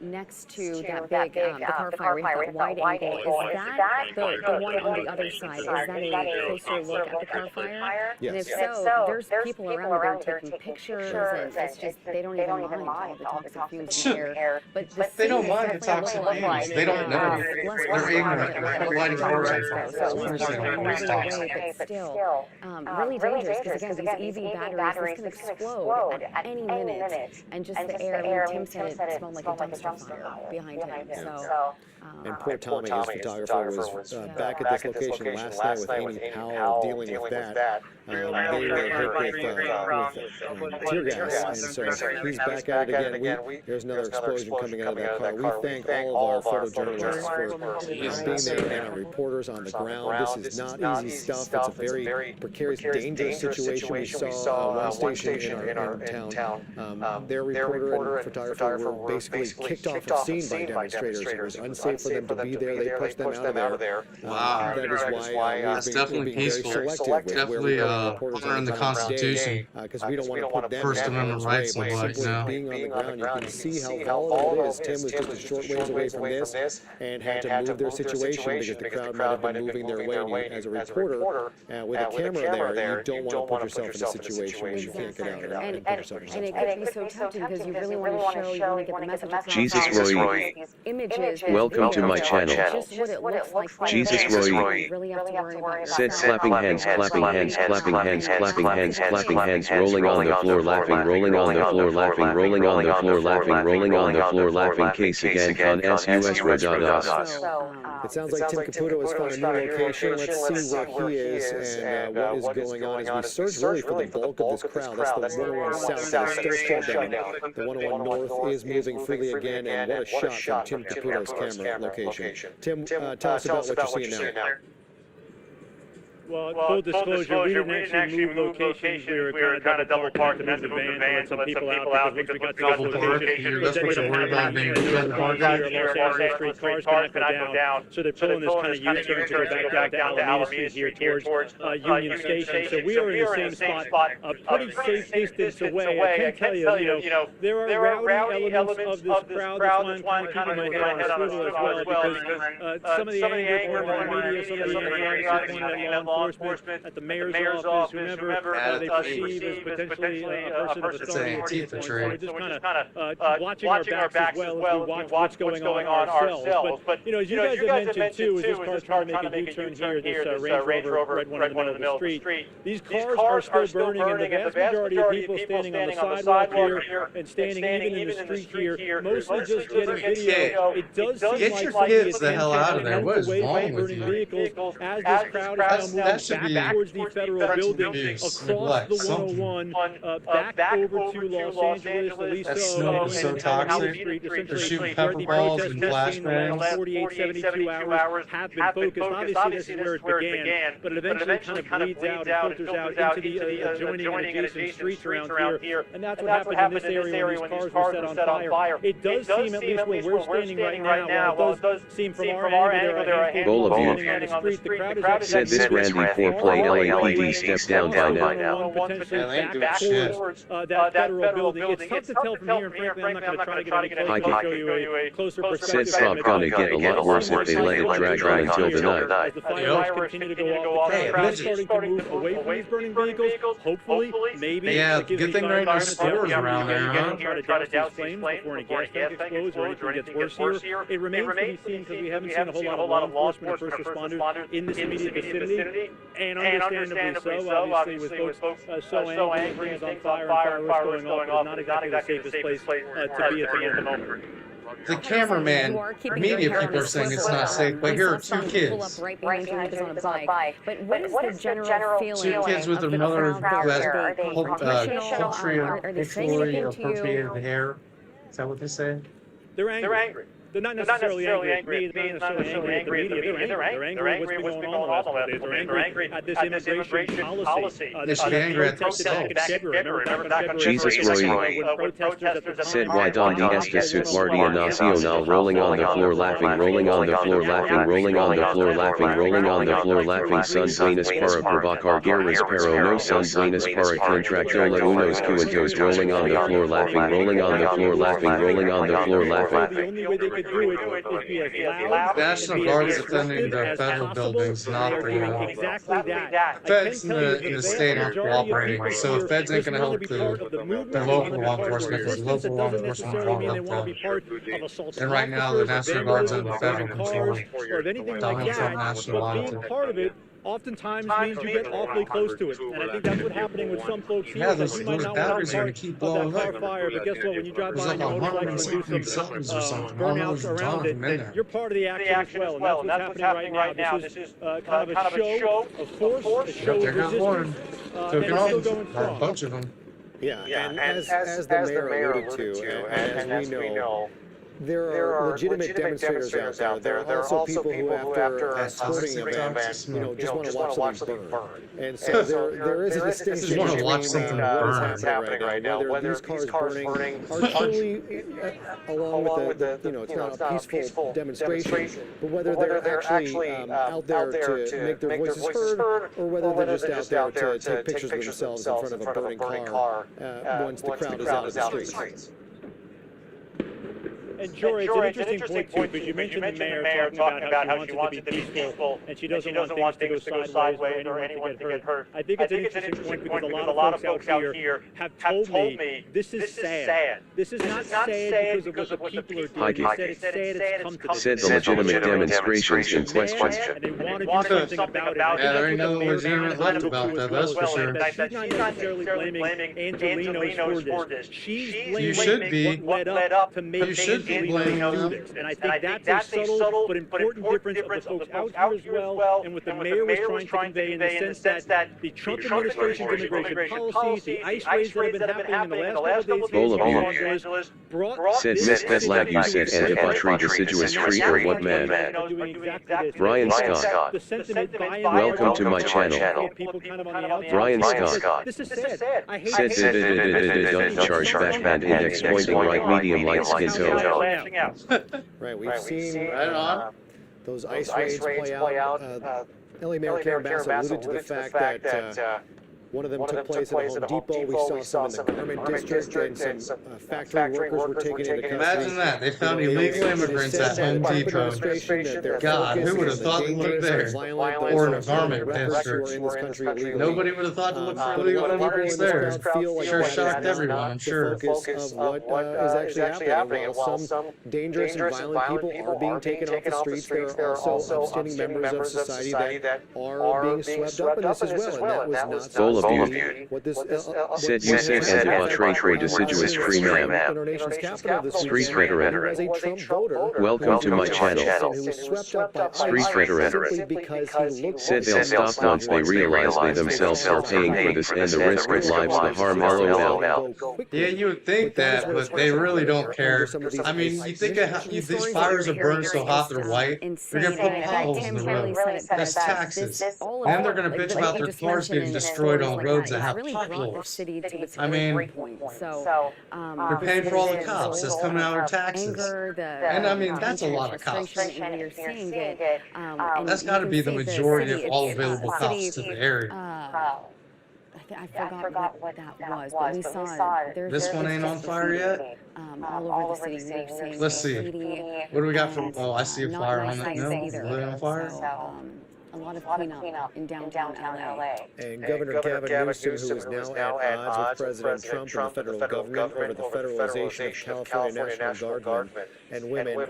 next to that big, the car fire with that wide angle, is that the one on the other side? Is that a closer look at the car fire? And if so, there's people around there taking pictures, and it's just, they don't even mind all the toxic fumes in the air. But the They don't scene is mind the definitely toxic a little fumes. like, They don't know. less They're ignorant. They're lighting cars on fire. So at Of least course they people don't are know it's moving toxic. away, but still, really dangerous, because again, these EV batteries, this can explode at any minute, and just the air, I mean, Tim said it smelled like a dumpster fire behind him, so. And poor Tommy, his photographer, was back at this location last night with Amy Powell dealing with that. They were hit with tear gas, and so he's back at it again. There's another explosion coming out of that car. We thank all of our photojournalists for being there and our reporters on the ground. This is not easy stuff. It's a very precarious, dangerous situation. We saw one station in our town. Their reporter and photographer were basically kicked off the scene by demonstrators. It was unsafe for them to be there. They pushed them out of there. Wow. That is why That's definitely peaceful. Definitely honoring the Constitution. Because we don't want to put them First in Amendment harm's rights way and by what, simply you know. being on the ground. You can see how volatile it is. Tim was just a short ways away from this and had to move their situation because the crowd might have been moving their way. And as a reporter, with a camera there, you don't want to put yourself in a situation where you can't get out and put yourself in a And it situation. could be so tempting because you really want to show, you want to get the message across. Jesus Roy. Images, Welcome to my channel. just what it looks like. Jesus Roy. You really have to worry about Said clapping hands, clapping hands, clapping hands, clapping hands, clapping hands, rolling on the floor, laughing, rolling on the floor, laughing, rolling on the floor, laughing, rolling on the floor, laughing. Case again, con sus redadas. It sounds like Tim Caputo has found a new location. Let's see where he is and what is going on as we search really for the bulk of this crowd. That's the 101 South that is still shut down. The 101 North is moving freely again, and what a shot from Tim Caputo's camera location. Tim, tell us about what you're seeing now. Well, full disclosure, we didn't actually move locations. We were kind of double parked and had to move the van to let some people out because once we got to this location, That's what you're worried about, being double parked out here. Los Angeles Street, cars cannot go down. So they're pulling this kind of U-turn to go back down to Alameda Street here towards Union Station. So we are in the same spot, a pretty safe distance away. I can tell you, there are rowdy elements of this crowd. That's why I'm kind of keeping my head on a swivel as well, because some of the anger pointed at the media, some of the anger obviously pointed at law enforcement, at the mayor's office, whomever they perceive as potentially a person of authority. So we're just kind of watching our backs as well as we watch what's going on ourselves. But as you guys have mentioned too, is this car trying to make a U-turn here, this Range Rover right one in the middle of the street. These cars are still burning, and the vast majority of people standing on the sidewalk here and standing even in the street here, mostly just getting video. It does seem Get your kids the hell out of there. What is wrong with you? Vehicles as this crowd is now moving back towards the federal building, across the 101, back over to Los Angeles, Aliso, so toxic. They're shooting pepper balls and flashbangs. 48, 72 hours have been focused. Obviously, this is where it began, but it eventually kind of bleeds out and filters out into the adjoining and adjacent streets around here. And that's what happened in this area when these cars were set on fire. It does seem, at least where we're standing right now, while it does seem from our angle there are a handful of people standing on the street. The crowd is Said this Randy 4-play LAPD step down by now. Back towards that federal building. It's tough to tell from here, and frankly, I'm not going to try to get close to show you a closer perspective. Said it's not gonna get a lot worse if they let it drag on until tonight. As the fireworks continue to go off, the crowd is starting to move away from these burning vehicles. Hopefully, maybe. Yeah, good thing there ain't no stores around there, huh? Try to douse these flames before any gas tank explodes or anything gets worse here. It remains to be seen because we haven't seen a whole lot of law enforcement or first responders in this immediate vicinity, and understandably so. Obviously, with folks so angry and things on fire and fireworks going off, it's not exactly the safest place to be at the moment. The cameraman, media people are saying it's not safe, but here are two kids. Right behind you on a bike. But what is the general feeling? Two kids with their mother who has culturally Are they saying anything to you? appropriated hair. Is that what they say? They're angry. They're not necessarily angry at me, they're not necessarily angry at the media, they're angry at what's been going on the last couple days. They're angry at this immigration policy. They should be angry at themselves. Jesus Roy said why don the escasut guardia nacional rolling on the floor laughing rolling on the floor laughing rolling on the floor laughing rolling on the floor laughing son buenas para provocar guerras pero no son buenas para contractola unos cuentos rolling on the floor laughing rolling on the floor laughing rolling on the floor laughing. The only way they could do it is be as loud, National Guard's defending the federal buildings, not the exactly that. feds in the state aren't cooperating. So the feds ain't going to help the local law enforcement because local law enforcement won't help them. And right now, the National Guard's under federal control. Donald Trump national law. Being part of it oftentimes means you get awfully close to it. And I think that's what's happening with some folks here. Yeah, those batteries are going to keep blowing up. Fire, but guess what? When you drive There's by like your motorcycle and do some burnouts around it, you're part of the action as well. And that's what's happening right now. This is kind of a show of force, a show of resistance, and it's still going strong. A bunch of them. Yeah, and as the mayor alluded to, and as we know, there are legitimate demonstrators out there. There are also people who, after a sporting event, just want to watch something burn. And so there is a distinction between what is happening right now, whether these cars burning are truly along with the, it's not a peaceful demonstration, but whether they're actually out there to make their voices heard, or whether they're just out there to take pictures of themselves in front of a burning car once the crowd is out of the streets. And Jory, it's an interesting point too, because you mentioned the mayor talking about how she wants it to be peaceful, and she doesn't want things to go sideways or anyone to get hurt. I think it's an interesting point because a lot of folks out here have told me this is sad. This is not sad because of what the people are doing. They said it's sad it's come to this. Said the legitimate demonstrations in question. And they want to do something about it. Yeah, there ain't no legitimate left about that, that's for sure. She's not necessarily blaming Angelinos for this. She's blaming what led up to make Angelinos do this. And I think that's a subtle but important difference of the folks out here as well, and what the mayor was trying to convey in the sense that the Trump administration's immigration policies, the ICE raids that have been happening in the last couple of days, said Miss Bedlag you said antipatry deciduous tree or what man? Brian Scott. Welcome to my channel. Brian Scott. This is sad. Said don't charge backband index pointing right medium light skin tone. Right, we've seen those ICE raids play out. LA Mayor Karen Bass alluded to the fact that one of them took place at Home Depot. We saw some in the garment district, and some factory workers were taken into custody. Imagine that. They found illegal immigrants at Home Depot. God, who would have thought to look there? Or in a garment district. Nobody would have thought to look for illegal immigrants there. Sure shocked everyone, I'm sure. Of what is actually happening. While some dangerous and violent people are being taken off the streets, there are also upstanding members of society that are being swept up in this as well. And that was not said you said antipatry deciduous tree ma'am. Street veteran. Welcome to my channel. Street veteran. Said they'll stop once they realize they themselves are paying for this and the risk of lives the harm LOL. Yeah, you would think that, but they really don't care. I mean, you think these fires are burning so hot they're white, they're going to put potholes in the road. That's taxes. And they're going to bitch about their cars getting destroyed on the roads that have potholes. I mean, they're paying for all the cops. That's coming out of their taxes. And I mean, that's a lot of cops. That's got to be the majority of all available cops to the area. I forgot what that was, but we saw it. This one ain't on fire yet? All over the city. Let's see. What do we got from, oh, I see a fire on it. No, is it on fire? A lot of cleanup in downtown LA. And Governor Gavin Newsom, who is now at odds with President Trump and the federal government over the federalization of California National Guardmen and women,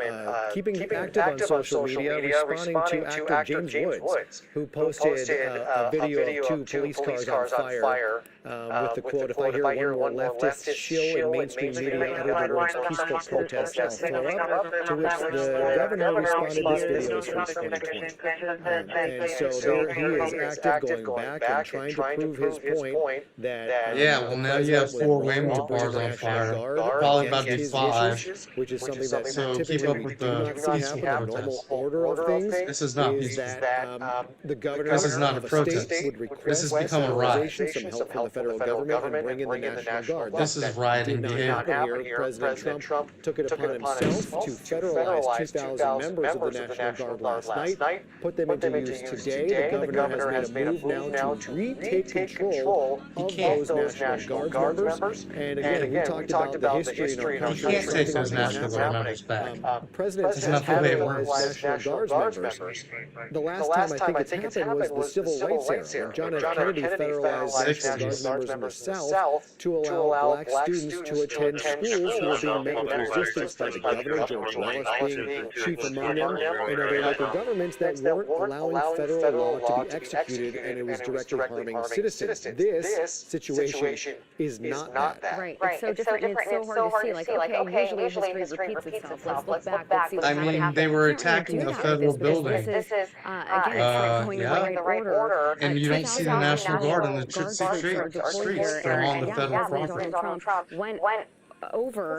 keeping active on social media, responding to actor James Woods, who posted a video of 2 police cars on fire with the quote, "If I hear one more leftist shill in mainstream media utter the words peaceful protest, I'll throw up," to which the governor responded, "This video is from 2020. And so there he is active, going back and trying to prove his point that yeah, well now you have 4 Waymos bars on fire, probably about to be 5, which is something that So keep typically up we with do the not see peaceful happen, the normal protests. order of things This is not is peaceful. that the governor This is not a of a protest. state would This request has become a riot. some help from the federal government and bring in the National Guard. This is rioting did not behavior. happen here. President Trump took it upon himself to federalize 2,000 members of the National Guard last night, put them into use today. The governor has made a move now to retake control of those National Guard members. And again, we talked about the history in our country. You can't take those National Guard members back. Presidents That's have not the way it federalized works. National Guard members. The last time I think it's happened was the Civil Rights era, when John F. Kennedy federalized National Guard members in the South to allow black students to attend schools who were being met with resistance by the governor, George Wallace being chief among them, and other local governments that weren't allowing federal law to be executed, and it was directly harming citizens. This situation is not that. Right. It's so different, and it's so hard to see. Like, okay, usually history repeats itself. Let's look back. Let's see what happened. I mean, they were attacking a federal building. This is, again, going in the right order. And you don't see the National Guard on the streets. They're on the federal property. Trump went over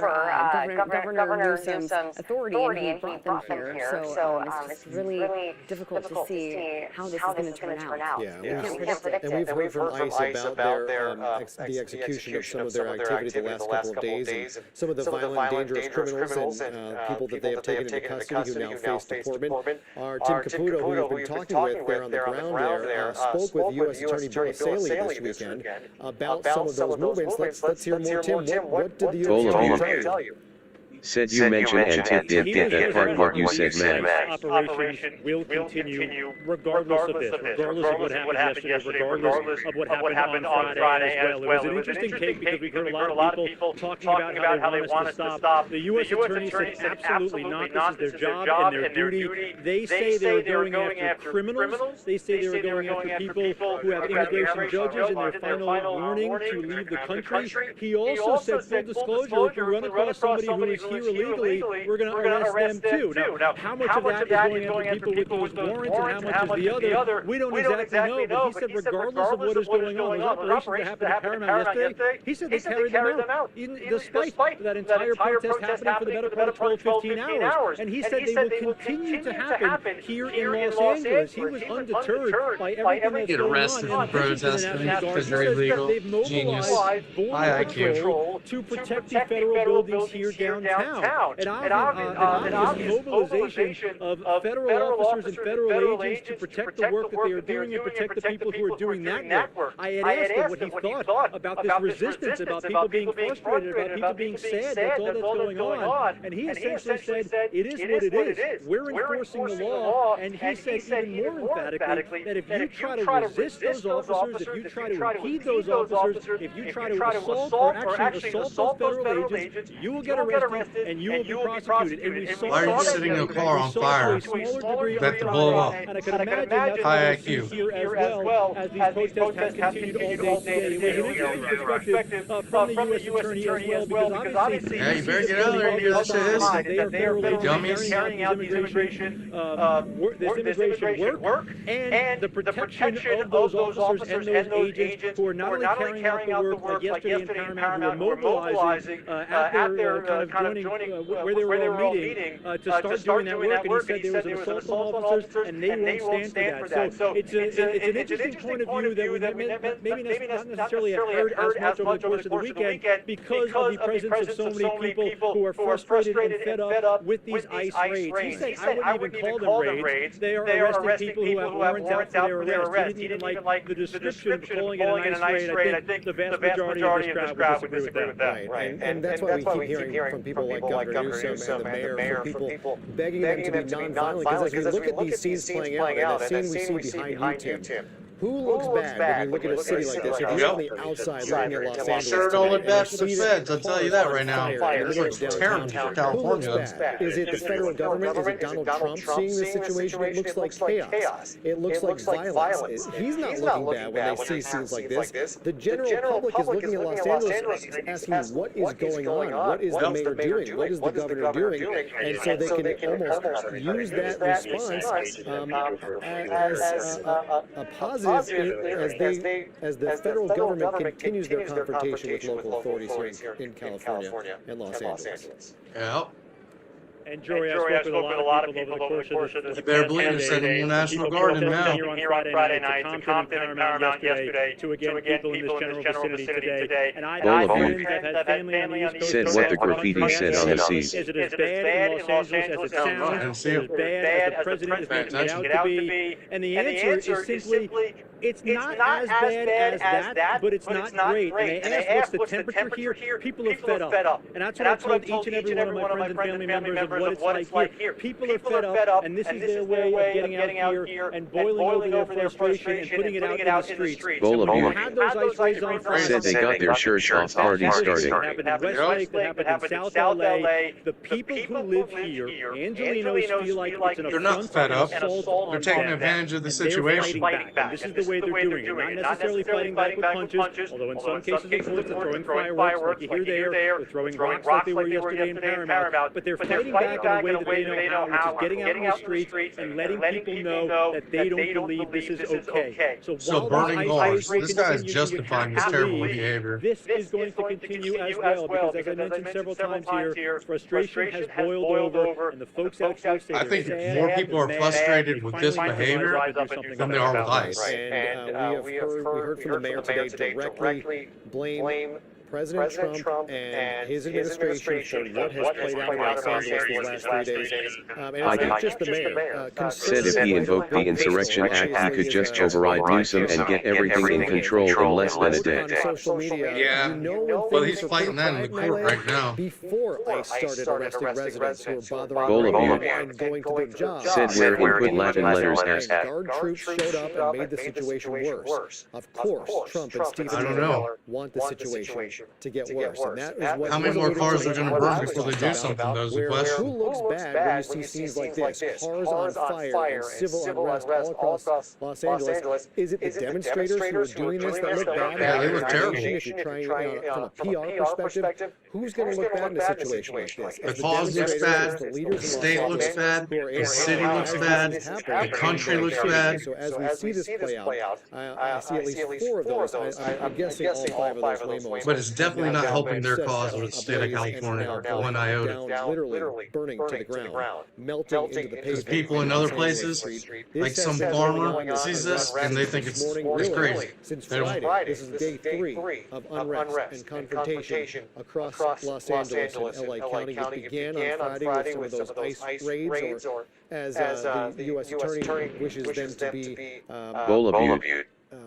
Governor Newsom's authority, and he brought them here. So it's just really difficult to see how this is going to turn out. Yeah, and we've heard from ICE about the execution of some of their activity the last couple of days, and some of the violent, dangerous criminals and people that they have taken into custody who now face deportment. Our Tim Caputo, who we've been talking with there on the ground there, spoke with U.S. Attorney Bill Saley this weekend about some of those movements. Let's hear more, Tim. What did the U.S. Attorney tell you? Said you mentioned and did that part you said, man. Operation will continue regardless of this, regardless of what happened yesterday, regardless of what happened on Friday as well. It was an interesting case because we heard a lot of people talking about how they want us to stop. The U.S. Attorney said absolutely not. This is their job and their duty. They say they are going after criminals. They say they are going after people who have immigration judges in their final warning to leave the country. He also said, full disclosure, if you run across somebody who is here illegally, we're going to arrest them too. Now, how much of that is going after people with those warrants and how much is the other? We don't exactly know, but he said regardless of what is going on, those operations that happened in Paramount yesterday, he said they carried them out, despite that entire protest happening for the better part of 12, 15 hours. And he said they will continue to happen here in Los Angeles. He was undeterred by everything that's Get going arrested on. in protesting because they're illegal. They've Genius. mobilized border IQ. patrol to protect the federal buildings here downtown. An obvious mobilization of federal officers and federal agents to protect the work that they are doing and protect the people who are doing that work. I had asked him what he thought about this resistance, about people being frustrated, about people being sad, that's all that's going on. And he essentially said, it is what it is. We're enforcing the law. And he said even more emphatically that if you try to resist those officers, if you try to impede those officers, if you try to assault or actually assault those federal agents, you will get arrested and you will be prosecuted. And we saw Why are you setting your car on fire? That to blow up. And I can imagine that's High what we IQ. see here as well as these protests have continued all day today. It was an interesting perspective from the U.S. Attorney as well, because obviously Yeah, you better get out there and hear this shit. they are Dummies. carrying out this immigration work and the protection of those officers and those agents who are not only carrying out the work like yesterday in Paramount, who are mobilizing at their kind of joining where they were all meeting to start doing that work. And he said there was an assault on officers and they won't stand for that. So it's an interesting point of view that we maybe not necessarily have heard as much over the course of the weekend because of the presence of so many people who are frustrated and fed up with these ICE raids. He said, I wouldn't even call them raids. They are arresting people who have warrants out for their arrest. He didn't like the description of calling it an ICE raid. I think the vast majority of this crowd would disagree with that. Right, and that's why we keep hearing from people like Governor Newsom and the mayor, from people begging them to be nonviolent. Because as we look at these scenes playing out, and that scene we see behind you, Tim, who looks bad when you look at a city like this? If you're on the outside looking at Los Angeles, Sure don't look bad for the feds, I'll tell you that right now. It looks terrible for California. Is it the federal government? Is it Donald Trump seeing this situation? It looks like chaos. It looks like violence. He's not looking bad when they see scenes like this. The general public is looking at Los Angeles asking what is going on? What is the mayor doing? What is the governor doing? And so they can almost use that response as a positive as the federal government continues their confrontation with local authorities here in California and Los Angeles. Yeah. And Jory, I've spoken with a lot of people over the course of this. You better believe it, said in the National Guard now. Here on Friday night to Compton and Paramount yesterday, to again people in this general vicinity today. And I've had friends, I've had family on the East said Coast. what the graffiti said on the seas. Is it as bad in Los Angeles as it sounds? Is it as bad as the president is making it out to be? And the answer is simply, it's not as bad as that, but it's not great. And they ask, what's the temperature here? People are fed up. And that's what I've told each and every one of my friends and family members of what it's like here. People are fed up, and this is their way of getting out here and boiling over their frustration and putting it out in the streets. Bowl of So you. we had those ice raids on Friday. Said they got their shirts off already starting. That happened in Westlake, that happened in South LA. The people who live here, Angelinos, feel like it's an They're not fed up. assault They're taking advantage of the situation. They're fighting back. And this is the way they're doing it. Not necessarily fighting back with punches, although in some cases, of course, they're throwing fireworks like you hear there. They're throwing rocks like they were yesterday in Paramount. But they're fighting back in a way that they know how, which is getting out in the streets and letting people know that they don't believe this is okay. So burning cars. This guy is justifying his terrible behavior. This is going to continue as well, because as I mentioned several times here, frustration has boiled over, and the folks out here say I think more people are frustrated with this behavior than they are with ICE. And we heard from the mayor today directly blame President Trump and his administration for what has played out in Los Angeles these last 3 days. And it's not just the mayor. Said if he invoked the Insurrection Act, he could just override Newsom and get everything in control in less than a day. Social media, Yeah, well, he's fighting that in the court right now. Before ICE started arresting residents who were Bowl of bothering you. and going to their jobs. Said where input Latin letters And at. guard troops showed up and made the situation worse. Of course, Trump and Stephen Miller want the situation to get worse. And that is what How many more cars are going to burn before they do something? Those are the who question. looks bad when you see scenes like this? Cars on fire and civil unrest all across Los Angeles. Is it the demonstrators who are doing this that look bad? Yeah, they look terrible. If you're trying, from a PR perspective, who's going to look bad in a situation like this? The cause looks bad, the state looks bad, the city looks bad, the country looks bad. So as we see this play out, I see at least 4 of those. I'm guessing all 5 of those Waymos. But it's definitely not helping their cause with the state of California, one iota. Literally burning to the ground, melting into the pavement. Because people in other places, like some farmer, sees this and they think it's crazy. Since They don't- Friday, this is day 3 of unrest and confrontation across Los Angeles and LA County. It began on Friday with some of those ICE raids, or as the U.S. Attorney wishes them to be Bowl of you.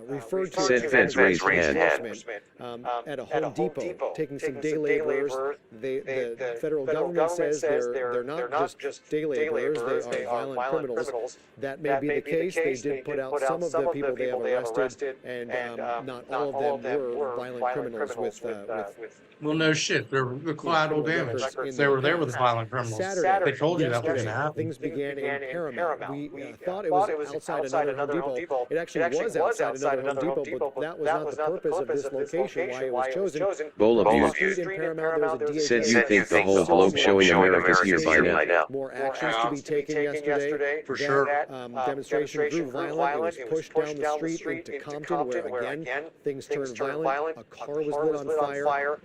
referred to Said as feds raised hand. at a Home Depot, taking some day laborers. The federal government says they're not just day laborers, they are violent criminals. That may be the case. They did put out some of the people they have arrested, and not all of them were violent criminals with Well, no shit. They're collateral damage. They were there with the violent criminals. They told you that was going to happen. Things began in Paramount. We thought it was outside another Home Depot. It actually was outside another Home Depot, but that was not the purpose of this location, why it was chosen. Bowl of you. Street in Paramount, there was a Said you think the whole globe showing America's here by now. More actions to be taken yesterday. For sure. Demonstration grew violent. It was pushed down the street into Compton, where again things turned violent. A car was lit on fire.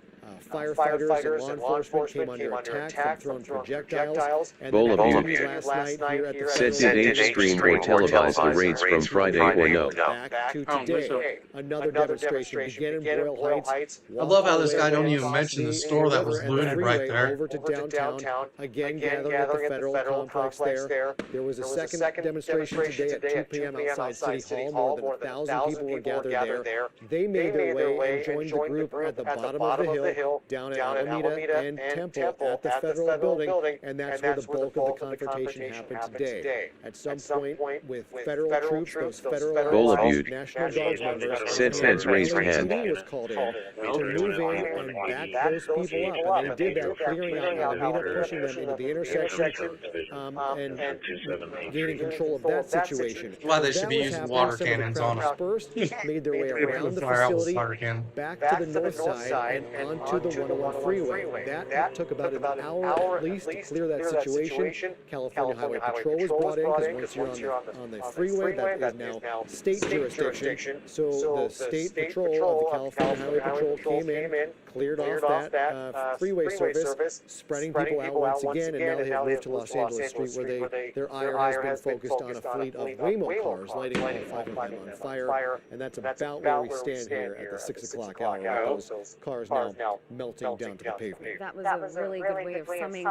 Firefighters and law enforcement came under attack from thrown projectiles. And Bowl then of you. last night here at the Said did H stream or televise the raids from Friday or no? Back to today, another demonstration began in Boyle Heights. I love how this guy don't even mention the store that was looted right there. Over to downtown, again gathering at the federal complex there. There was a second demonstration today at 2 p.m. outside City Hall. More than 1,000 people were gathered there. They made their way and joined the group at the bottom of the hill, down at Alameda and Temple at the federal building, and that's where the bulk of the confrontation happened today. At some point, with federal troops, those federal National Guard members, Said feds raised hand. was called in to move in and back those people up, and they did that, clearing out Alameda, pushing them into the intersection, and gaining control of that situation. Why they should be using water cannons on them. Dispersed, made their way around the facility, back to the north side and onto the 101 freeway. That took about an hour at least to clear that situation. California Highway Patrol was brought in because once you're on the freeway, that is now state jurisdiction. So the state patrol of the California Highway Patrol came in, cleared off that freeway service, spreading people out once again, and now they have moved to Los Angeles Street, where their ire has been focused on a fleet of Waymo cars, lighting all 5 of them on fire, and that's about where we stand here at the 6 o'clock hour, with those cars now melting down to the pavement. That was a really good way of summing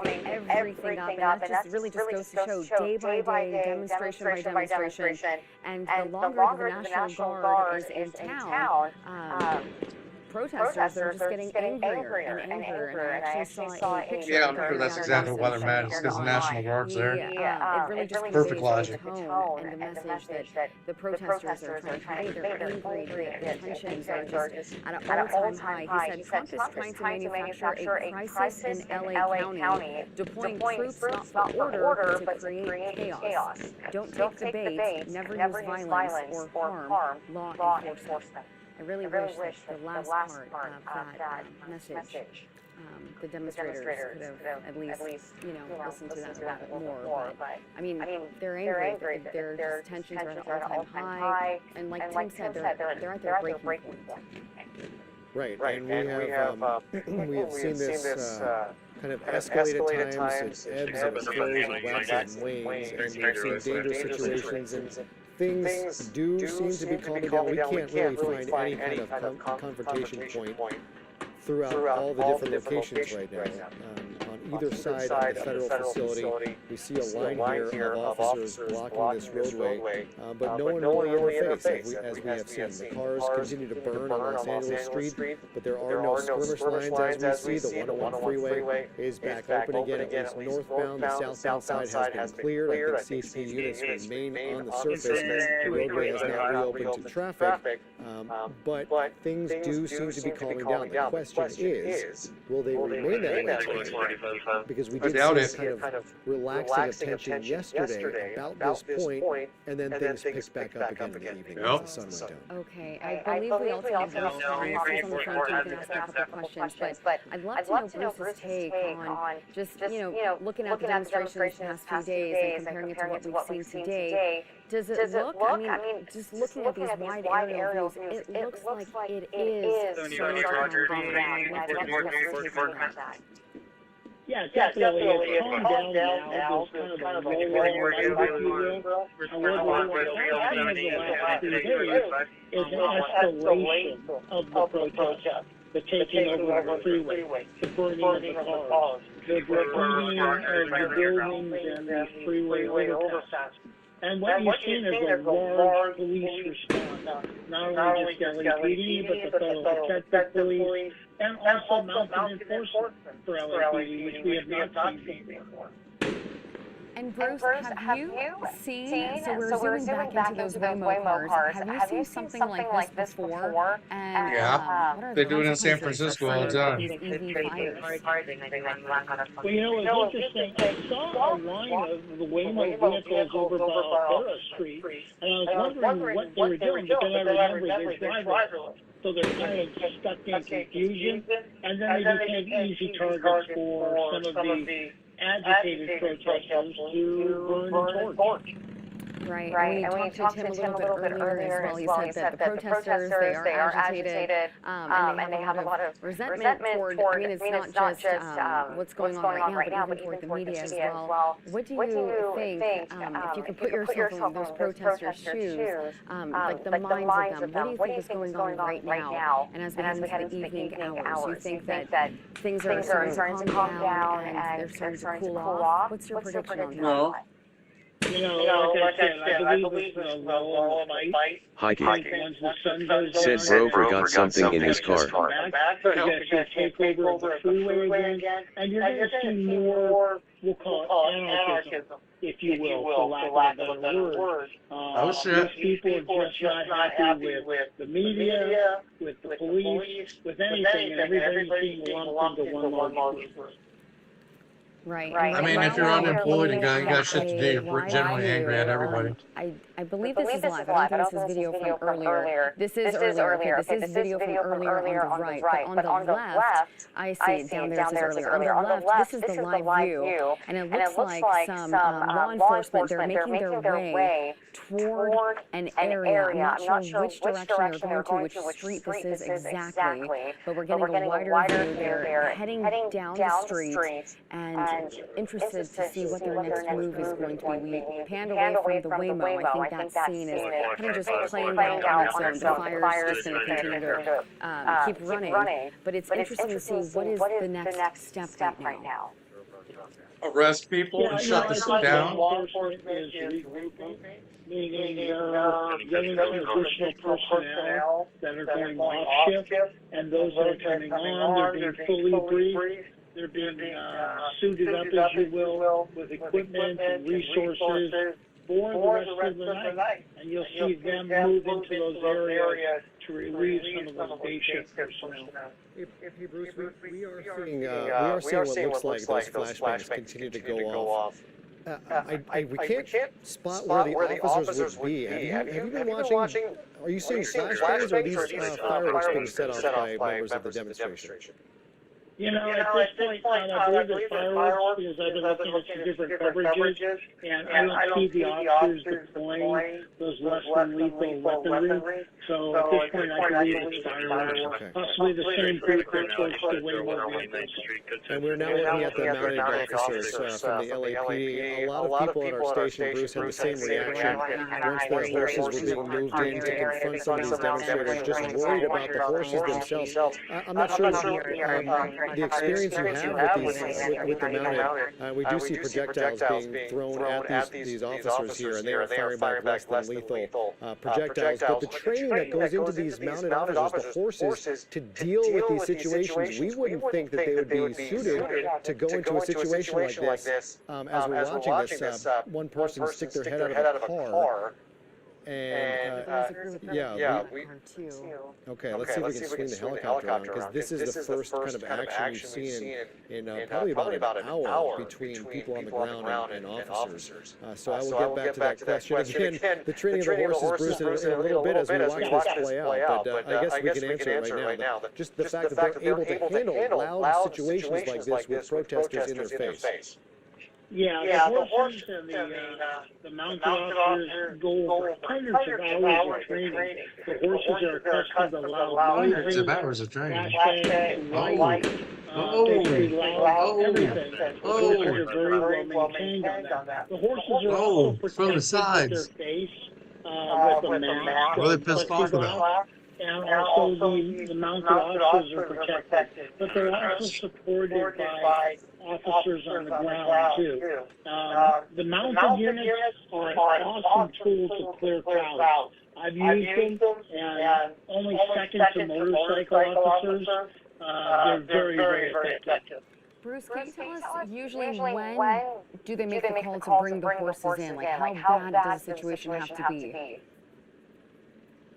everything up, and that just really just goes to show day by day, demonstration by demonstration, and the longer the National Guard is in town, protesters are just getting angrier and angrier, and I actually saw a picture. Yeah, I'm sure that's exactly why they're mad, it's because the National Guard's there. It really just perfect logic. The tone and the message that the protesters are trying to convey. They're angry, the tensions are just at an all-time high. He said Trump is trying to manufacture a crisis in LA County, deploying troops not for order, but to create chaos. Don't take the bait, never use violence or harm law enforcement. I really wish that the last part of that message, the demonstrators could have at least, listened to that a little bit more. But, I mean, they're angry. Their tensions are at an all-time high. And like Tim said, they're at their breaking point. Right, and we have seen this kind of escalate at times. It ebbs and flows and waxes and wanes, and we've seen dangerous situations, and things do seem to be calming down. We can't really find any kind of confrontation point throughout all the different locations right now. On either side of the federal facility, we see a line here of officers blocking this roadway, but no one really in the face, as we have seen. The cars continue to burn on Los Angeles Street, but there are no skirmish lines as we see. The 101 freeway is back open again, at least northbound. The southbound side has been cleared. I think CHP units remain on the surface. The roadway has now reopened to traffic, but things do seem to be calming down. The question is, will they remain that way? Because we did see a kind of relaxing of tension yesterday about this point, and then things picked back up again in the evening as the sun went down. Okay, I believe we also have Bruce on the phone, so you can ask a couple questions, but I'd love to know Bruce's take on just, looking at the demonstrations the past few days and comparing it to what we've seen today. Does it look, I mean, just looking at these wide aerial views, it looks like it is starting to calm down. Yeah, definitely. It's calmed down now. There's kind of a lower, if you will. However, what's happening in the last 3 days is an escalation of the protest, the taking over the freeway, the burning of the cars, the graffiti of the buildings and the freeway overpass. And what you've seen is a large police response, not only just LAPD, but the Federal Protective Police, and also mounted enforcement for LAPD, which we have not seen before. And Bruce, have you seen, so we're zooming back into those Waymo cars, have you seen something like this before? And, yeah, they do it in San Francisco all the time. Well, it's interesting. I saw a line of the Waymo vehicles over by Alpera Street, and I was wondering what they were doing, but then I remembered they're driverless. So they're kind of stuck in confusion, and then they became easy targets for some of the agitated protesters to burn and torch. Right, and we talked to Tim a little bit earlier as well. He said that the protesters, they are agitated, and they have a lot of resentment toward, I mean, it's not just what's going on right now, but even toward the media as well. What do you think, if you could put yourself in those protesters' shoes, like the minds of them, what do you think is going on right now? And as we head into the evening hours, you think that things are starting to calm down and they're starting to cool off? What's your prediction on that? Like I said, I believe it's a lull in the fight. Hiking. Said Bro forgot something in his car. You're going to take over the freeway again, and you're going to see more, we'll call it anarchism, if you will, for lack of a better word. These people are just not happy with the media, with the police, with anything, and everything's being lumped into one large group. Right. I mean, if you're unemployed and you got shit to do, you're generally angry at everybody. I believe this is live. I don't think this is video from earlier. This is earlier. Okay, this is video from earlier on the right. But on the left, I see down there it says earlier. On the left, this is the live view. And it looks like some law enforcement, they're making their way toward an area. I'm not sure which direction they're going to, which street this is exactly. But we're getting a wider view. They're heading down the street and interested to see what their next move is going to be. We panned away from the Waymo. I think that scene is kind of just playing out on its own. The fire's just going to continue to keep running. But it's interesting to see what is the next step right now. Arrest people and shut this down? Law enforcement is regrouping, meaning they're getting some additional personnel that are going off shift, and those that are coming on, they're being fully briefed. They're being suited up, as you will, with equipment and resources for the rest of the night. And you'll see them move into those areas to relieve some of those day shift personnel. Bruce, we are seeing what looks like those flashbangs continue to go off. We can't spot where the officers would be. Have you been watching? Are you seeing flashbangs, or are these fireworks being set off by members of the demonstration? You know, at this point, I believe it's fireworks because I've been looking at some different coverages, and I don't see the officers deploying those less than lethal weaponry. So at this point, I believe it's fireworks. Possibly the same group that pushed the Waymos vehicles. And we're now looking at the mounted officers from the LAPD. A lot of people at our station, Bruce, had the same reaction once the horses were being moved in to confront some of these demonstrators, just worried about the horses themselves. I'm not sure the experience you have with the mounted. We do see projectiles being thrown at these officers here, and they are firing back less than lethal projectiles. But the training that goes into these mounted officers, the horses, to deal with these situations, we wouldn't think that they would be suited to go into a situation like this. As we're watching this, one person stick their head out of a car. And okay, let's see if we can swing the helicopter around, because this is the first kind of action we've seen in probably about an hour between people on the ground and officers. So I will get back to that question again. The training of the horses, Bruce, in a little bit as we watch this play out. But I guess we can answer it right now. Just the fact that they're able to handle loud situations like this with protesters in their face. Yeah, the horses and the mounted officers go over hundreds of hours of training. The horses are accustomed to loud noises, Hundreds of hours of training. flashbangs, lights, basically loud everything. The horses are very well maintained on that. The horses are also protected with their face, with a mask. What are they pissed off about? And also the mounted officers are protected, but they're also supported by officers on the ground too. The mounted units are an awesome tool to clear crowds. I've used them, and only second to motorcycle officers. They're very, very effective. Bruce, can you tell us usually when do they make the call to bring the horses in? Like how bad does the situation have to be?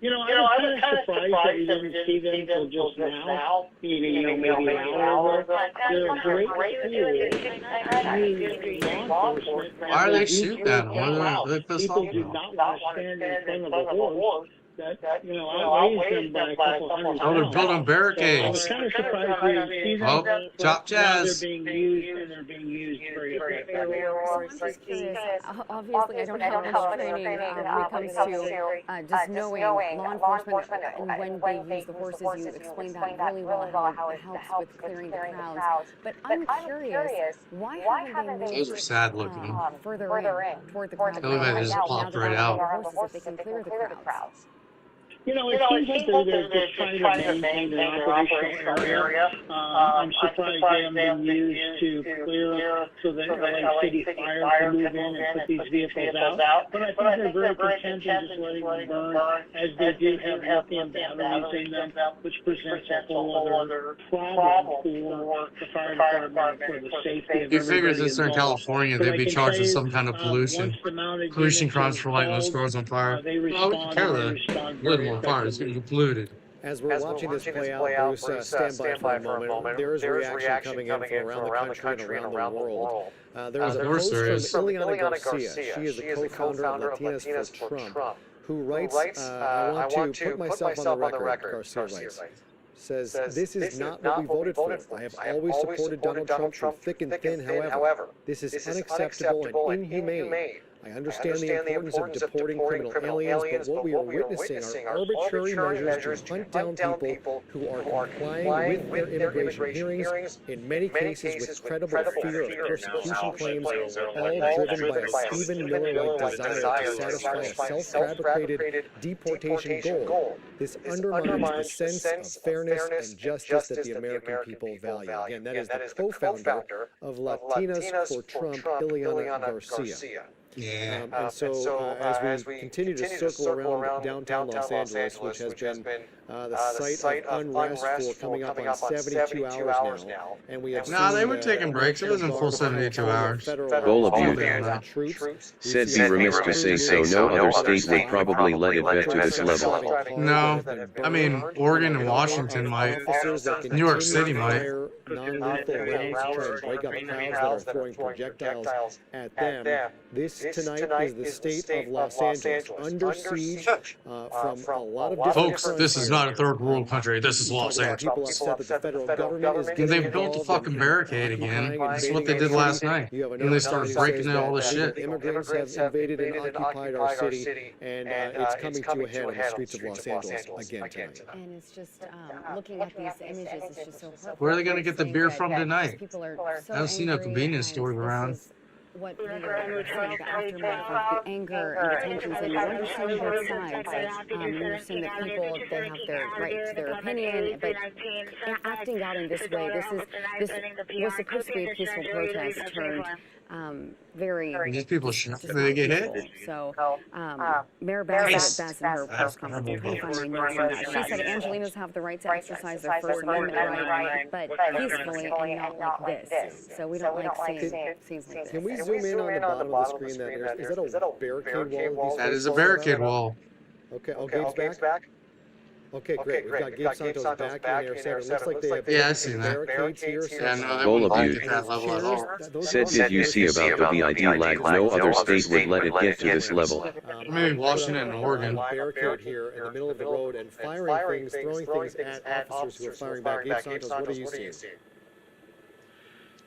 You know, I was kind of surprised that we didn't see them until just now, maybe an hour ago. They're a great tool to use law enforcement. Why are they shooting at them? What are they pissed off People do about? not want to stand in front of a horse that, outweighs them by a couple hundred pounds. Oh, they're building barricades. So I was kind of surprised we didn't see them. Oh, chop jazz. They're being used, and they're being used very effectively. Obviously, I don't have much training when it comes to just knowing law enforcement and when they use the horses. You explained that really well, how it helps with clearing the crowds. But I'm curious, why haven't they moved Those are sad looking. further in toward the crowd? They just popped right out. Horses, if they can clear the crowds. You know, it seems like they're just trying to maintain their operational area. I'm surprised they haven't been used to clear so that LA City Fire can move in and put these vehicles out. But I think they're very content in just letting them burn, as they do have lithium batteries in them, which presents a whole other problem for the fire department, for the safety of You figure everybody since they're in involved. California, But they'd I be can charged with tell some kind of pollution. once the mounted Pollution units crimes are for lighting those called, stores on fire. they Oh, we can respond care and they that. respond Lit very them on fire, it's getting polluted. As we're watching this play out, Bruce, stand by for a moment. There is reaction coming in from around the country and around the world. There is a post from Ileana Garcia. She is the co-founder of Latinas for Trump, who writes, I want to put myself on the record, Garcia writes. Says, this is not what we voted for. I have always supported Donald Trump through thick and thin, however. This is unacceptable and inhumane. I understand the importance of deporting criminal aliens, but what we are witnessing are arbitrary measures to hunt down people who are complying with their immigration hearings, in many cases with credible fear of persecution claims, all driven by a Stephen Miller-like desire to satisfy a self-fabricated deportation goal. This undermines the sense of fairness and justice that the American people value. Again, that is the co-founder of Latinas for Trump, Ileana Garcia. Yeah. And so as we continue to circle around downtown Los Angeles, which has been the site of unrest for coming up on 72 hours now, and we have No, they were taking breaks. It wasn't full 72 hours. Bowl of you said be remiss to say so. No other state would probably let it get to this level. No, I mean, Oregon and Washington might. New York City might. Non-lethal rounds to try and break up crowds that are throwing projectiles at them. This tonight is the state of Los Angeles under siege from a lot of different Folks, this is not a third world country. This is Los Angeles. They've built a fucking barricade again. This is what they did last night. And they started breaking in all this shit. Immigrants have invaded and occupied our city, and it's coming to a head on the streets of Los Angeles again tonight. And it's just looking at these images, it's just so hard. Where are they going to get the beer from tonight? People are so I don't see no convenience stores around. What we are seeing, the aftermath of the anger and the tensions, and you understand both sides. You understand that people, they have their right to their opinion, but acting out in this way, this was supposed to be a peaceful protest turned very... These people, they get hit? So, Mayor Bassett in her press conference, she said Angelinos have the right to exercise their First Amendment right, but peacefully and not like this. So we don't like seeing scenes like this. Can we zoom in on the bottom of the screen? Is that a barricade wall? That is a barricade wall. Okay, Gabe's back? Okay, great. We've got Gabe Santos back in there. So it looks like they have barricades here. Bowl of you said, did you see about the VID lag? No other state would let it get to this level. Maybe Washington and Oregon. Barricade here in the middle of the road and firing things, throwing things at officers who are firing back. Gabe Santos, what are you seeing?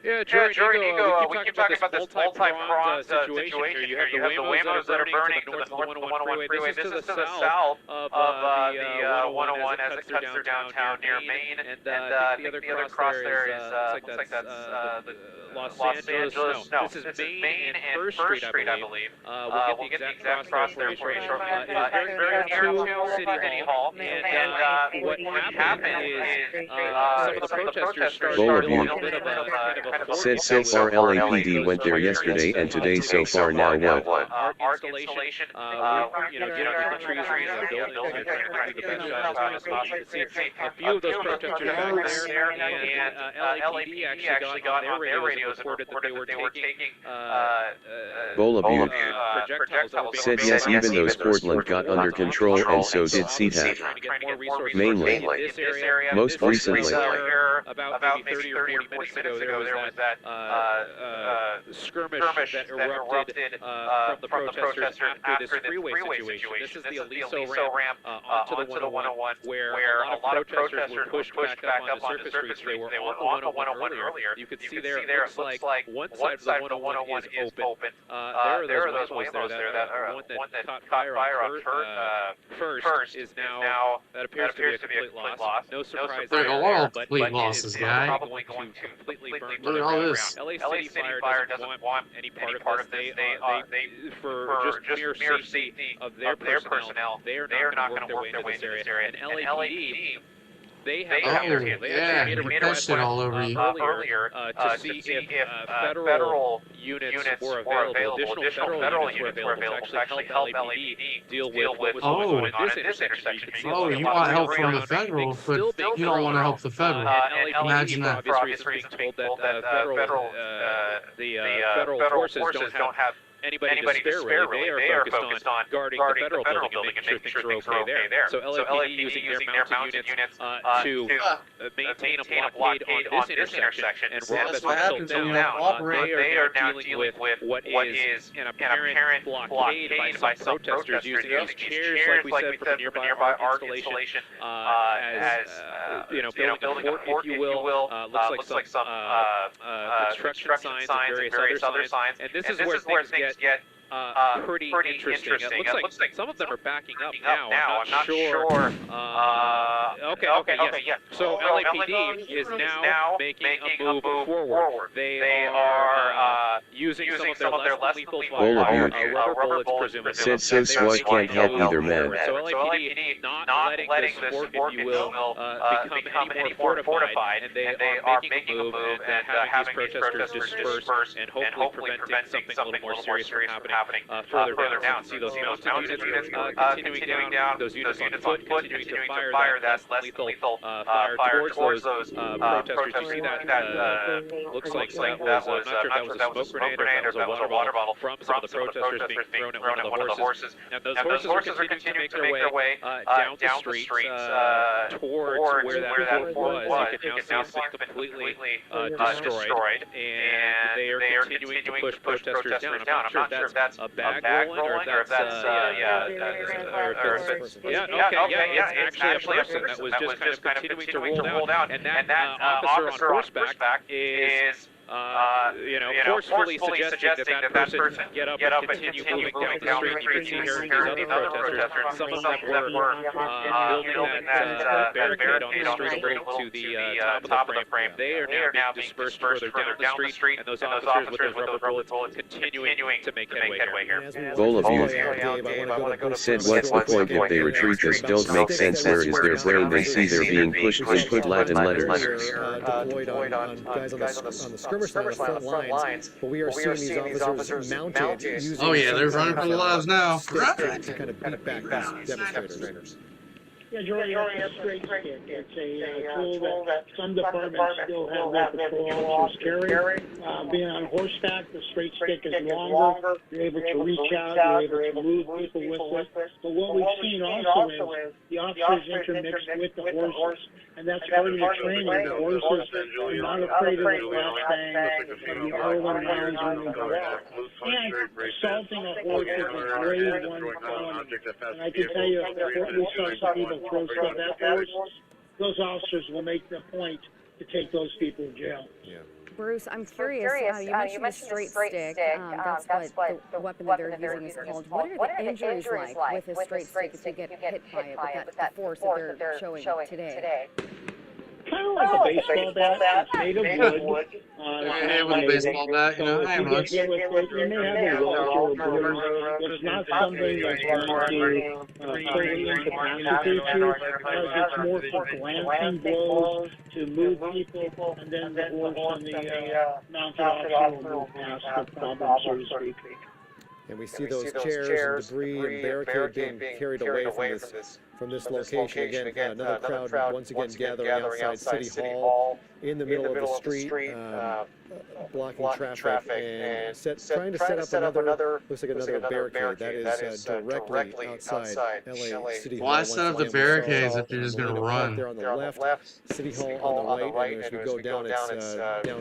Yeah, Nico, we keep talking about this multi-pronged situation here. You have the Waymos that are burning to the north of the 101 freeway. This is to the south of the 101 as it cuts through downtown near Main. And the other cross there is, looks like that's Los Angeles. No, this is Main and First Street, I believe. We'll get the exact cross there for you shortly. It's very near to City Hall. And what happened is some of the protesters started a little bit of a said so far LAPD went there yesterday and today so far now what? Our installation, get under the trees and the buildings and trying to do the best shot as possible. You can see a few of those protesters back there, and LAPD actually got on their radios and reported that they were taking Bowl of you said yes, even though Portland got under control and so did CTAP. Mainly, most recently. About maybe 30 or 40 minutes ago, there was that skirmish that erupted from the protesters after this freeway situation. This is the Aliso ramp onto the 101, where a lot of protesters were pushed back up on the surface streets. They were on the 101 earlier. You could see there, it looks like one side of the 101 is open. There are those Waymos there. That one that caught fire on first is now, that appears to be a complete loss. No surprise there. But complete losses, guy. Probably going to completely burn Look at all this. LA City Fire doesn't want any part of this. They for just mere safety of their personnel, they are not going to work their way into this area. And LAPD, they have made a request earlier to see if federal units were available, additional federal units were available to actually help LAPD deal with what's going on in this intersection. Oh, you want help from the federal, but you don't want to help the federal. Imagine that. For obvious reasons, being told that the federal forces don't have anybody to spare, really. They are focused on guarding the federal building and making sure things are okay there. So LAPD using their mounted units to maintain a blockade on this intersection and rob as happens when you don't operate. They are now dealing with what is an apparent blockade by some protesters using these chairs, like we said, from the nearby art installation, as building a fort, if you will. Looks like some construction signs and various other signs. And this is where things get pretty interesting. It looks like some of them are backing up now. I'm not sure. Okay, yes. So LAPD is now making a move forward. They are using some of their less lethal fire, rubber bullets, presumably. So I can't help either man. So LAPD not letting this fort, if you will, become any more fortified, and they are making a move and having these protesters disperse and hopefully preventing something a little more serious from happening further down. See those mounted units continuing down, those units on foot continuing to fire that less lethal fire towards those protesters. You see that looks like that was, I'm not sure if that was a smoke grenade or if that was a water bottle from some of the protesters being thrown at one of the horses. And those horses are continuing to make their way down the streets towards where that fort was. You can now see it's completely destroyed, and they are continuing to push protesters down. I'm not sure if that's a bag rolling or if that's it's actually a person that was just kind of continuing to roll down, and that officer on horseback is forcefully suggesting that person get up and continue moving down the street. You can see here these other protesters, some of them were building that barricade on the street to the top of the frame. They are now being dispersed further down the street, and those officers with those rubber bullets continuing to make headway here. Goal of you. Said what's the point if they retreat? This don't make sense. Where is their brain? They see they're being pushed and put Latin letters. Deployed on guys on the skirmish line, the front lines, but we are seeing these officers mounted using they're running for their lives now. To kind of beat back these demonstrators. Yeah, Jordan, it's a straight stick. It's a tool that some departments still have their patrol officers carry. Being on horseback, the straight stick is longer. You're able to reach out. You're able to move people with it. But what we've seen also is the officers intermixed with the horses. And that's part of the training. The horses are not afraid of the flashbang, of the Irwin rounds when they go out. And assaulting a horse is a grade 1 felony. And I can tell you, if we saw some people throw stuff at horse, those officers will make the point to take those people to jail. Yeah. Bruce, I'm curious, you mentioned the straight stick. That's what the weapon that they're using is called. What are the injuries like with a straight stick if you get hit by it with that force that they're showing today? Kind of like a baseball bat. It's made of wood. With a baseball bat, If you get hit with it, you may have a rash or a bruise. It's not something that's going to totally incapacitate you, because it's more for glancing blows to move people, and then the horse and the mounted officer will move past the problem, so to speak. And we see those chairs and debris and barricade being carried away from this location. Again, another crowd once again gathering outside City Hall in the middle of the street, blocking traffic and trying to set up another, looks like another barricade that is directly outside LA City Hall. Why set up the barricades if you're just going to run? There on the left, City Hall on the right, and as we go down, it's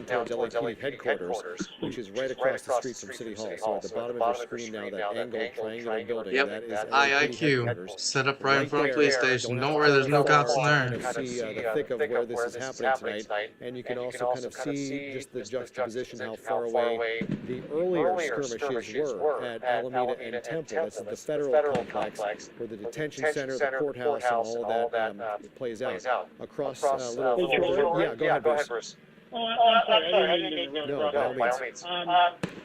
down towards LAPD headquarters, which is right across the street from City Hall. So at the bottom of your screen now, that angled triangular building, that is IIQ, set up right in front of the police station. Don't worry, there's no cops in there. You can see the thick of where this is happening tonight, and you can also kind of see just the juxtaposition, how far away the earlier skirmishes were at Alameda and Temple. That's the federal complex, where the detention center, the courthouse, and all of that plays out. Across little... Yeah, go ahead, Bruce. Oh, I'm sorry, I didn't mean to interrupt. No, by all means.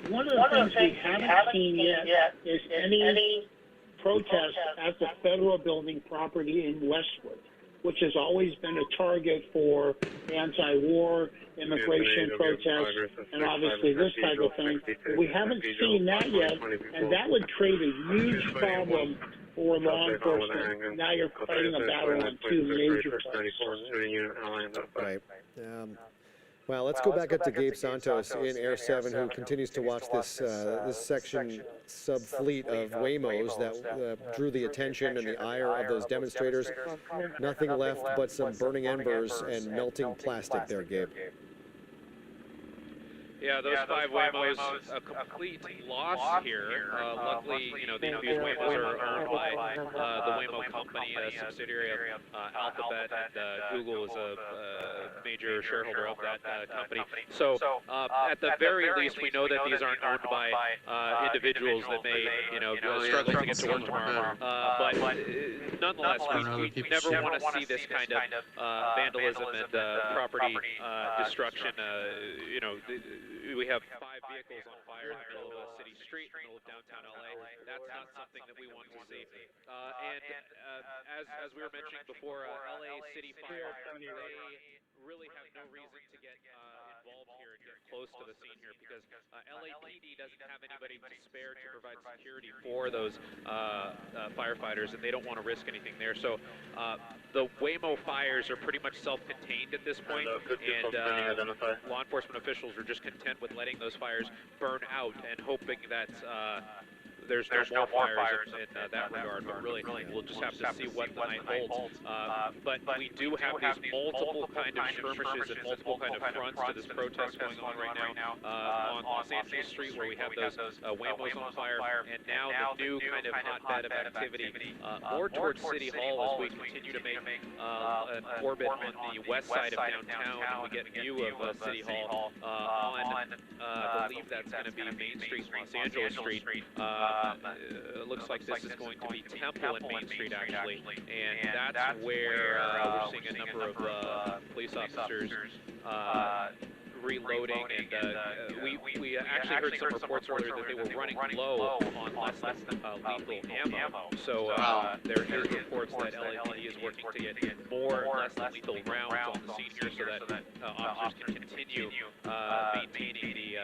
One of the things we haven't seen yet is any protest at the federal building property in Westwood, which has always been a target for anti-war, immigration protests, and obviously this type of thing. But we haven't seen that yet, and that would create a huge problem for law enforcement. Now you're fighting a battle on two major fronts. Right. Well, let's go back up to Gabe Santos in Air 7, who continues to watch this this section sub-fleet of Waymos that drew the attention and the ire of those demonstrators. Nothing left but some burning embers and melting plastic there, Gabe. Yeah, those 5 Waymos, a complete loss here. Luckily, you know, these Waymos are owned by the Waymo company, a subsidiary of Alphabet, and Google is a major shareholder of that company. So, at the very least, we know that these aren't owned by individuals that may, you know, struggle to get to work tomorrow. But nonetheless, we never want to see this kind of vandalism and property destruction. You know, we have 5 vehicles on fire in the middle of a city street in the middle of downtown LA. That's not something that we want to see. And as we were mentioning before, LA City Fire, they really have no reason to get involved here and get close to the scene here because LAPD doesn't have anybody to spare to provide security for those firefighters, and they don't want to risk anything there. So the Waymo fires are pretty much self-contained at this point, and law enforcement officials are just content with letting those fires burn out and hoping that there's no more fires in that regard, but really we'll just have to see what the night holds. But we do have these multiple kind of skirmishes and multiple kind of fronts to this protest going on right now on Los Angeles Street, where we have those Waymos on fire, and now the new kind of hotbed of activity more towards City Hall as we continue to make an orbit on the west side of downtown, and we get view of City Hall on, I believe that's going to be Main Street, Los Angeles Street. It looks like this is going to be Temple and Main Street, actually, and that's where we're seeing a number of police officers reloading, and we actually heard some reports earlier that they were running low on less than lethal ammo. So there is reports that LAPD is working to get more less than lethal rounds on the scene here, so that officers can continue maintaining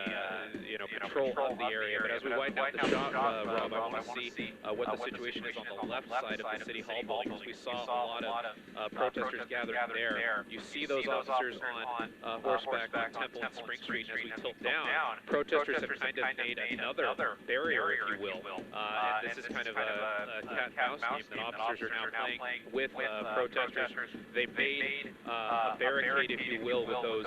the control of the area. But as we widen out the shot, Rob, I want to see what the situation is on the left side of the City Hall building, because we saw a lot of protesters gathering there. You see those officers on horseback on Temple and Spring Street, and as we tilt down, protesters have kind of made another barrier, if you will. And this is kind of a cat and mouse game that officers are now playing with protesters. They made a barricade, if you will, with those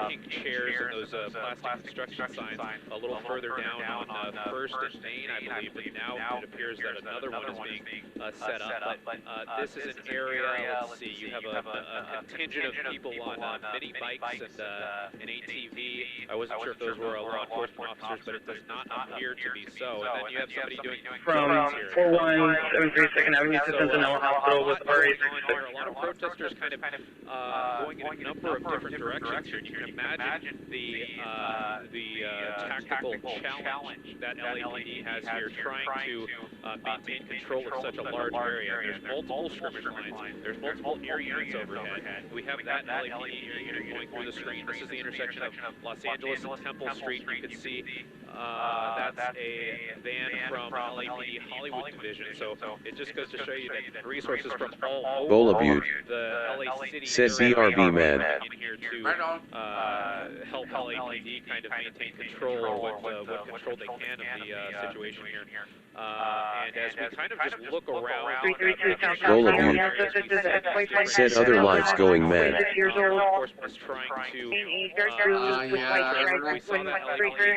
pink chairs and those plastic construction signs a little further down on First and Main, I believe, and now it appears that another one is being set up. But this is an area, let's see, you have a contingent of people on mini bikes and an ATV. I wasn't sure if those were law enforcement officers, but it does not appear to be so. And then you have somebody doing from 4173 Second Avenue to Sentinel Hospital with a lot of protesters kind of going in a number of different directions here. And you can imagine the tactical challenge that LAPD has here, trying to maintain control of such a large area. There's multiple skirmish lines. There's multiple air units overhead. We have that LAPD air unit going through the screen. This is the intersection of Los Angeles and Temple Street. You can see that's a van from LAPD Hollywood Division. So it just goes to show you that resources from all over the LA City said BRB man in here to help LAPD kind of maintain control, or what control they can of the situation here. And as we kind of just look around, said other lives going mad. Law enforcement is trying to we saw that through the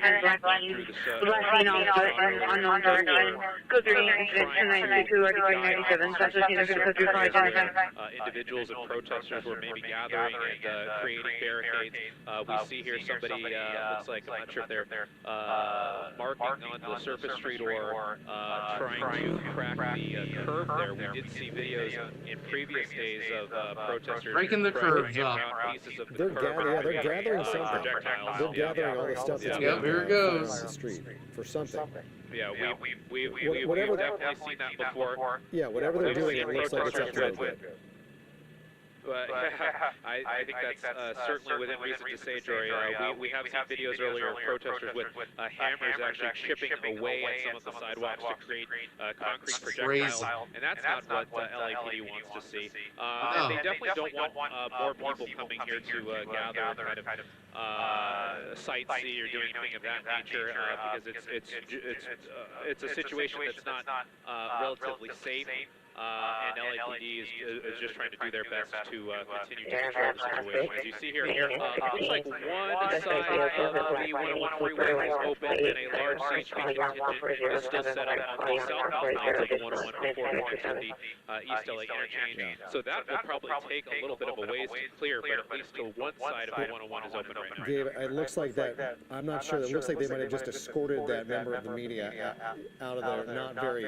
individuals and protesters were maybe gathering and creating barricades. We see here somebody, looks like, I'm not sure if they're marking on the surface street or trying to crack the curb there. We did see videos in previous days of protesters breaking the curbs up. Pieces of the curb. They're gathering something. They're gathering all the stuff that's here it goes. on the street for something. Yeah, we've definitely seen that before. Yeah, whatever they're doing, it looks like it's up to no good. But I think that's certainly within reason to say, Jory. We have seen videos earlier of protesters with hammers actually chipping away at some of the sidewalks to create concrete projectiles, and that's not what LAPD wants to see. And they definitely don't want more people coming here to gather and kind of sightsee or do anything of that nature because it's a situation that's not relatively safe. And LAPD is just trying to do their best to continue to control the situation. As you see here, it looks like one side of the 101 freeway is open and a large CHP contingent is still set up on the southbound lanes of the 101 before going to the East LA interchange. So that will probably take a little bit of a ways to clear, but at least to one side of the 101 is open right now. Gabe, it looks like that, I'm not sure, it looks like they might have just escorted that member of the media out of there, not very,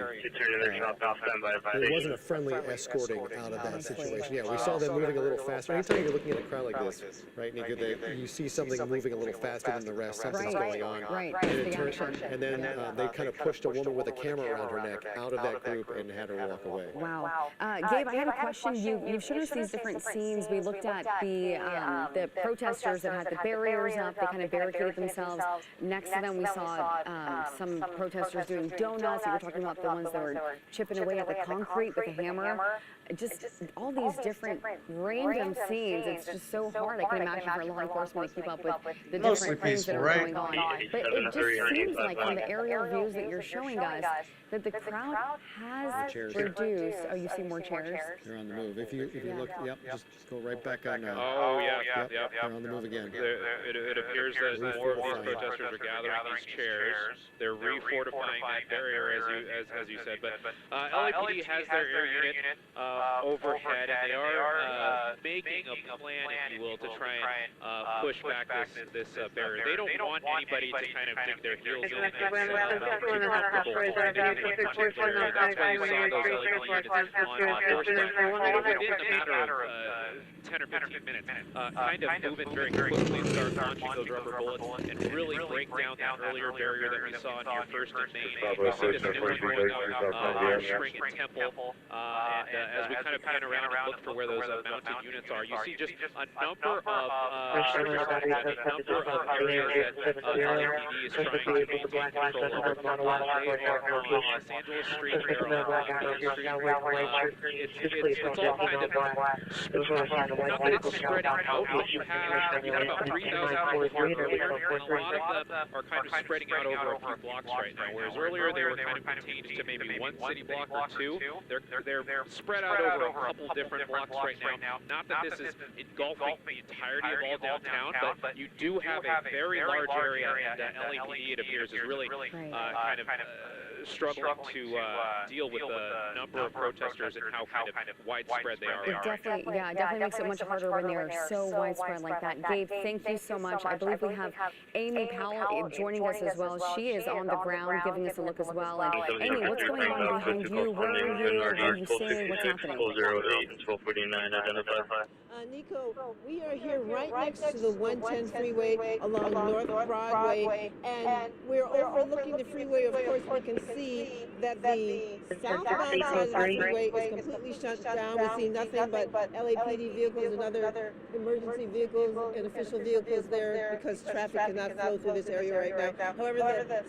it wasn't a friendly escorting out of that situation. Yeah, we saw them moving a little faster. Anytime you're looking at a crowd like this, right, Nico, you see something moving a little faster than the rest, something's going on. And then they kind of pushed a woman with a camera around her neck out of that group and had her walk away. Wow. Gabe, I have a question. You've shown us these different scenes. We looked at the protesters that had the barriers up. They kind of barricaded themselves. Next to them, we saw some protesters doing donuts. You were talking about the ones that were chipping away at the concrete with a hammer. Just all these different random scenes. It's just so hard. I can imagine for law enforcement to keep up with the different things that are going on. But it just seems like from the aerial views that you're showing us that the crowd has reduced. Oh, you see more chairs? They're on the move. If you look, just go right back on now. Oh, yeah. They're on the move again. It appears that more of these protesters are gathering these chairs. They're refortifying that barrier, as you said. But LAPD has their air unit overhead, and they are making a plan, if you will, to try and push back this barrier. They don't want anybody to kind of dig their heels in and keep comfortable holding in particular. That's why you saw those LAPD units on horseback within a matter of 10 or 15 minutes, kind of moving very quickly and start launching those rubber bullets and really break down that earlier barrier that we saw in your first and main. We see this new one going up Spring and Temple, and as we kind of pan around and look for where those mounted units are, you see just a number of areas that LAPD is trying to maintain control over. They are on Los Angeles Street, they're on Main Street. It's all kind of, not that it's spread out, but you have about 3,000 people here earlier, and a lot of them are kind of spreading out over a few blocks right now, whereas earlier they were kind of contained to maybe one city block or two. They're spread out over a couple different blocks right now. Not that this is engulfing the entirety of all downtown, but you do have a very large area, and LAPD, it appears, is really kind of struggling to deal with the number of protesters and how kind of widespread they are. It definitely makes it much harder when they're so widespread like that. Gabe, thank you so much. I believe we have Amy Powell joining us as well. She is on the ground giving us a look as well. And Amy, what's going on behind you? Where are you? What are you seeing? What's happening? 08 and 1249 identify. Nico, we are here right next to the 110 freeway along North Broadway, and we're overlooking the freeway. Of course, we can see that the southbound side of the freeway is completely shut down. We see nothing but LAPD vehicles and other emergency vehicles and official vehicles there because traffic cannot flow through this area right now. However, the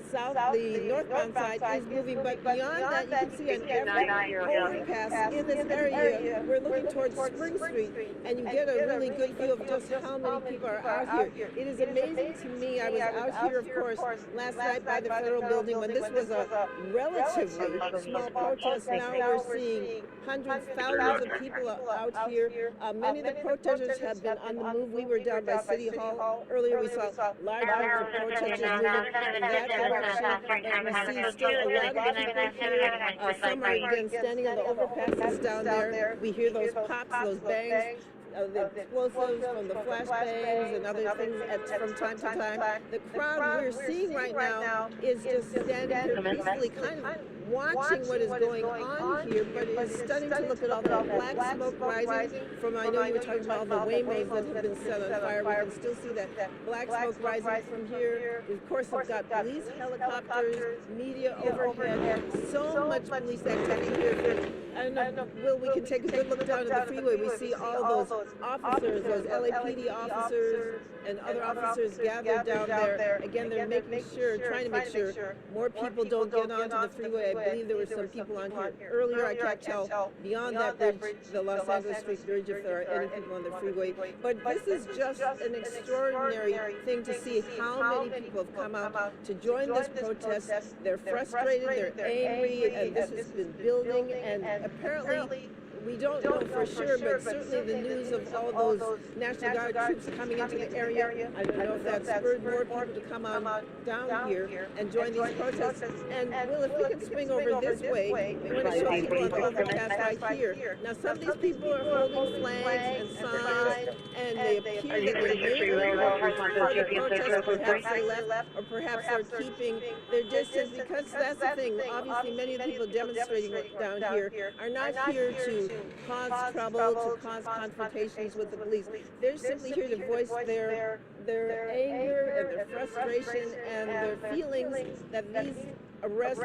northbound side is moving, but beyond that, you can see on every overpass in this area, we're looking towards Spring Street, and you get a really good view of just how many people are out here. It is amazing to me. I was out here, of course, last night by the Federal Building when this was a relatively small protest. Now we're seeing hundreds, thousands of people out here. Many of the protesters have been on the move. We were down by City Hall earlier. We saw large groups of protesters moving in that direction, and we see still a lot of people here. Some are again standing on the overpasses down there. We hear those pops, those bangs. The explosives from the flashbangs and other things from time to time. The crowd we're seeing right now is just standing here peacefully, kind of watching what is going on here, but it is stunning to look at all the black smoke rising from, I know you were talking about all the Waymos that have been set on fire. We can still see that black smoke rising from here. We, of course, have got police helicopters, media overhead, so much police activity here. I don't know, Will, we can take a good look down at the freeway. We see all those officers, those LAPD officers and other officers gathered down there. Again, they're making sure, trying to make sure more people don't get onto the freeway. I believe there were some people on here earlier. I can't tell beyond that bridge, the Los Angeles Street Bridge, if there are any people on the freeway. But this is just an extraordinary thing to see how many people have come out to join this protest. They're frustrated, they're angry, and this has been building, and apparently we don't know for sure, but certainly the news of all those National Guard troops coming into the area, I don't know if that spurred more people to come on down here and join these protests. And Will, if we can swing over this way, we want to show people on the overpass right here. Now, some of these people are holding flags and signs, and they appear that they're really for the protest. Perhaps they left, or perhaps they're keeping their distance, because that's the thing. Obviously, many of the people demonstrating down here are not here to cause trouble, to cause confrontations with the police. They're simply here to voice their anger and their frustration and their feelings that these arrests,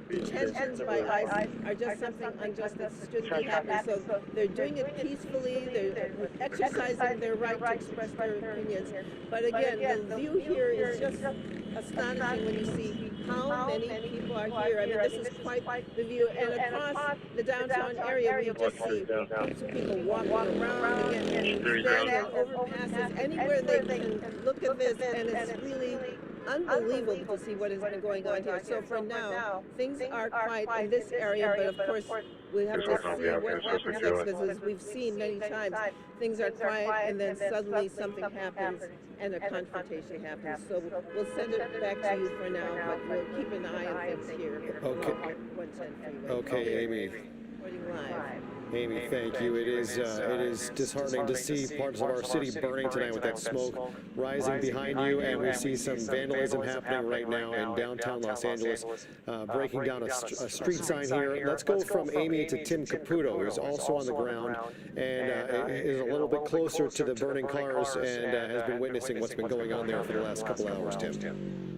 these detentions by ICE are just something unjust that shouldn't be happening. So they're doing it peacefully, they're exercising their right to express their opinions. But again, the view here is just astonishing when you see how many people are here. I mean, this is quite the view. And across the downtown area, we just see groups of people walking around, again, standing on overpasses, anywhere they can look at this, and it's really unbelievable to see what has been going on here. So for now, things are quiet in this area, but of course, we have to see what happens next, because as we've seen many times, things are quiet and then suddenly something happens and a confrontation happens. So we'll send it back to you for now, but we'll keep an eye on things here. Okay. 110 freeway. Okay, Amy. Reporting live. Amy, thank you. It is disheartening to see parts of our city burning tonight with that smoke rising behind you, and we see some vandalism happening right now in downtown Los Angeles, breaking down a street sign here. Let's go from Amy to Tim Caputo, who's also on the ground and is a little bit closer to the burning cars and has been witnessing what's been going on there for the last couple hours, Tim.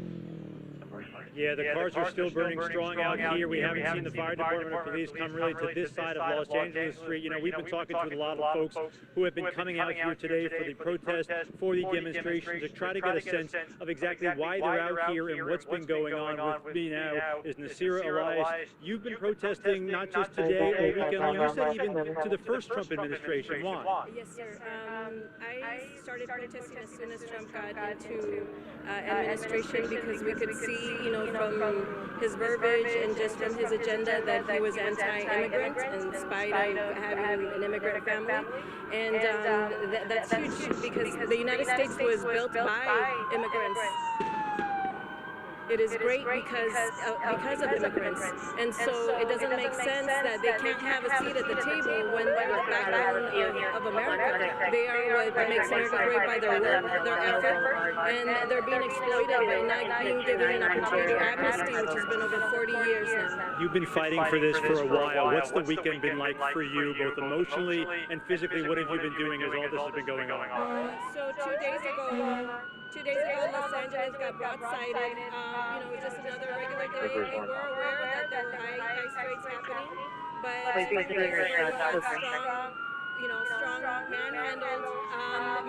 Yeah, the cars are still burning strong out here. We haven't seen the fire department or police come really to this side of Los Angeles Street. You know, we've been talking to a lot of folks who have been coming out here today for the protest, for the demonstration, to try to get a sense of exactly why they're out here and what's been going on. With me now is Nasira Elias. You've been protesting not just today or weekend long, you said even to the first Trump administration. Why? Yes, sir. I started protesting as soon as Trump got into administration, because we could see, you know, from his verbiage and just from his agenda that he was anti-immigrant in spite of having an immigrant family. And that's huge, because the United States was built by immigrants. It is great because of immigrants. And so it doesn't make sense that they can't have a seat at the table when they're the backbone of America. They are what makes America great by their work, their effort, and they're being exploited by not being given an opportunity to amnesty, which has been over 40 years now. You've been fighting for this for a while. What's the weekend been like for you, both emotionally and physically? What have you been doing as all this has been going on? So 2 days ago, Los Angeles got broadsided. You know, just another regular day. We were aware that there were ice raids happening, but strong manhandled. I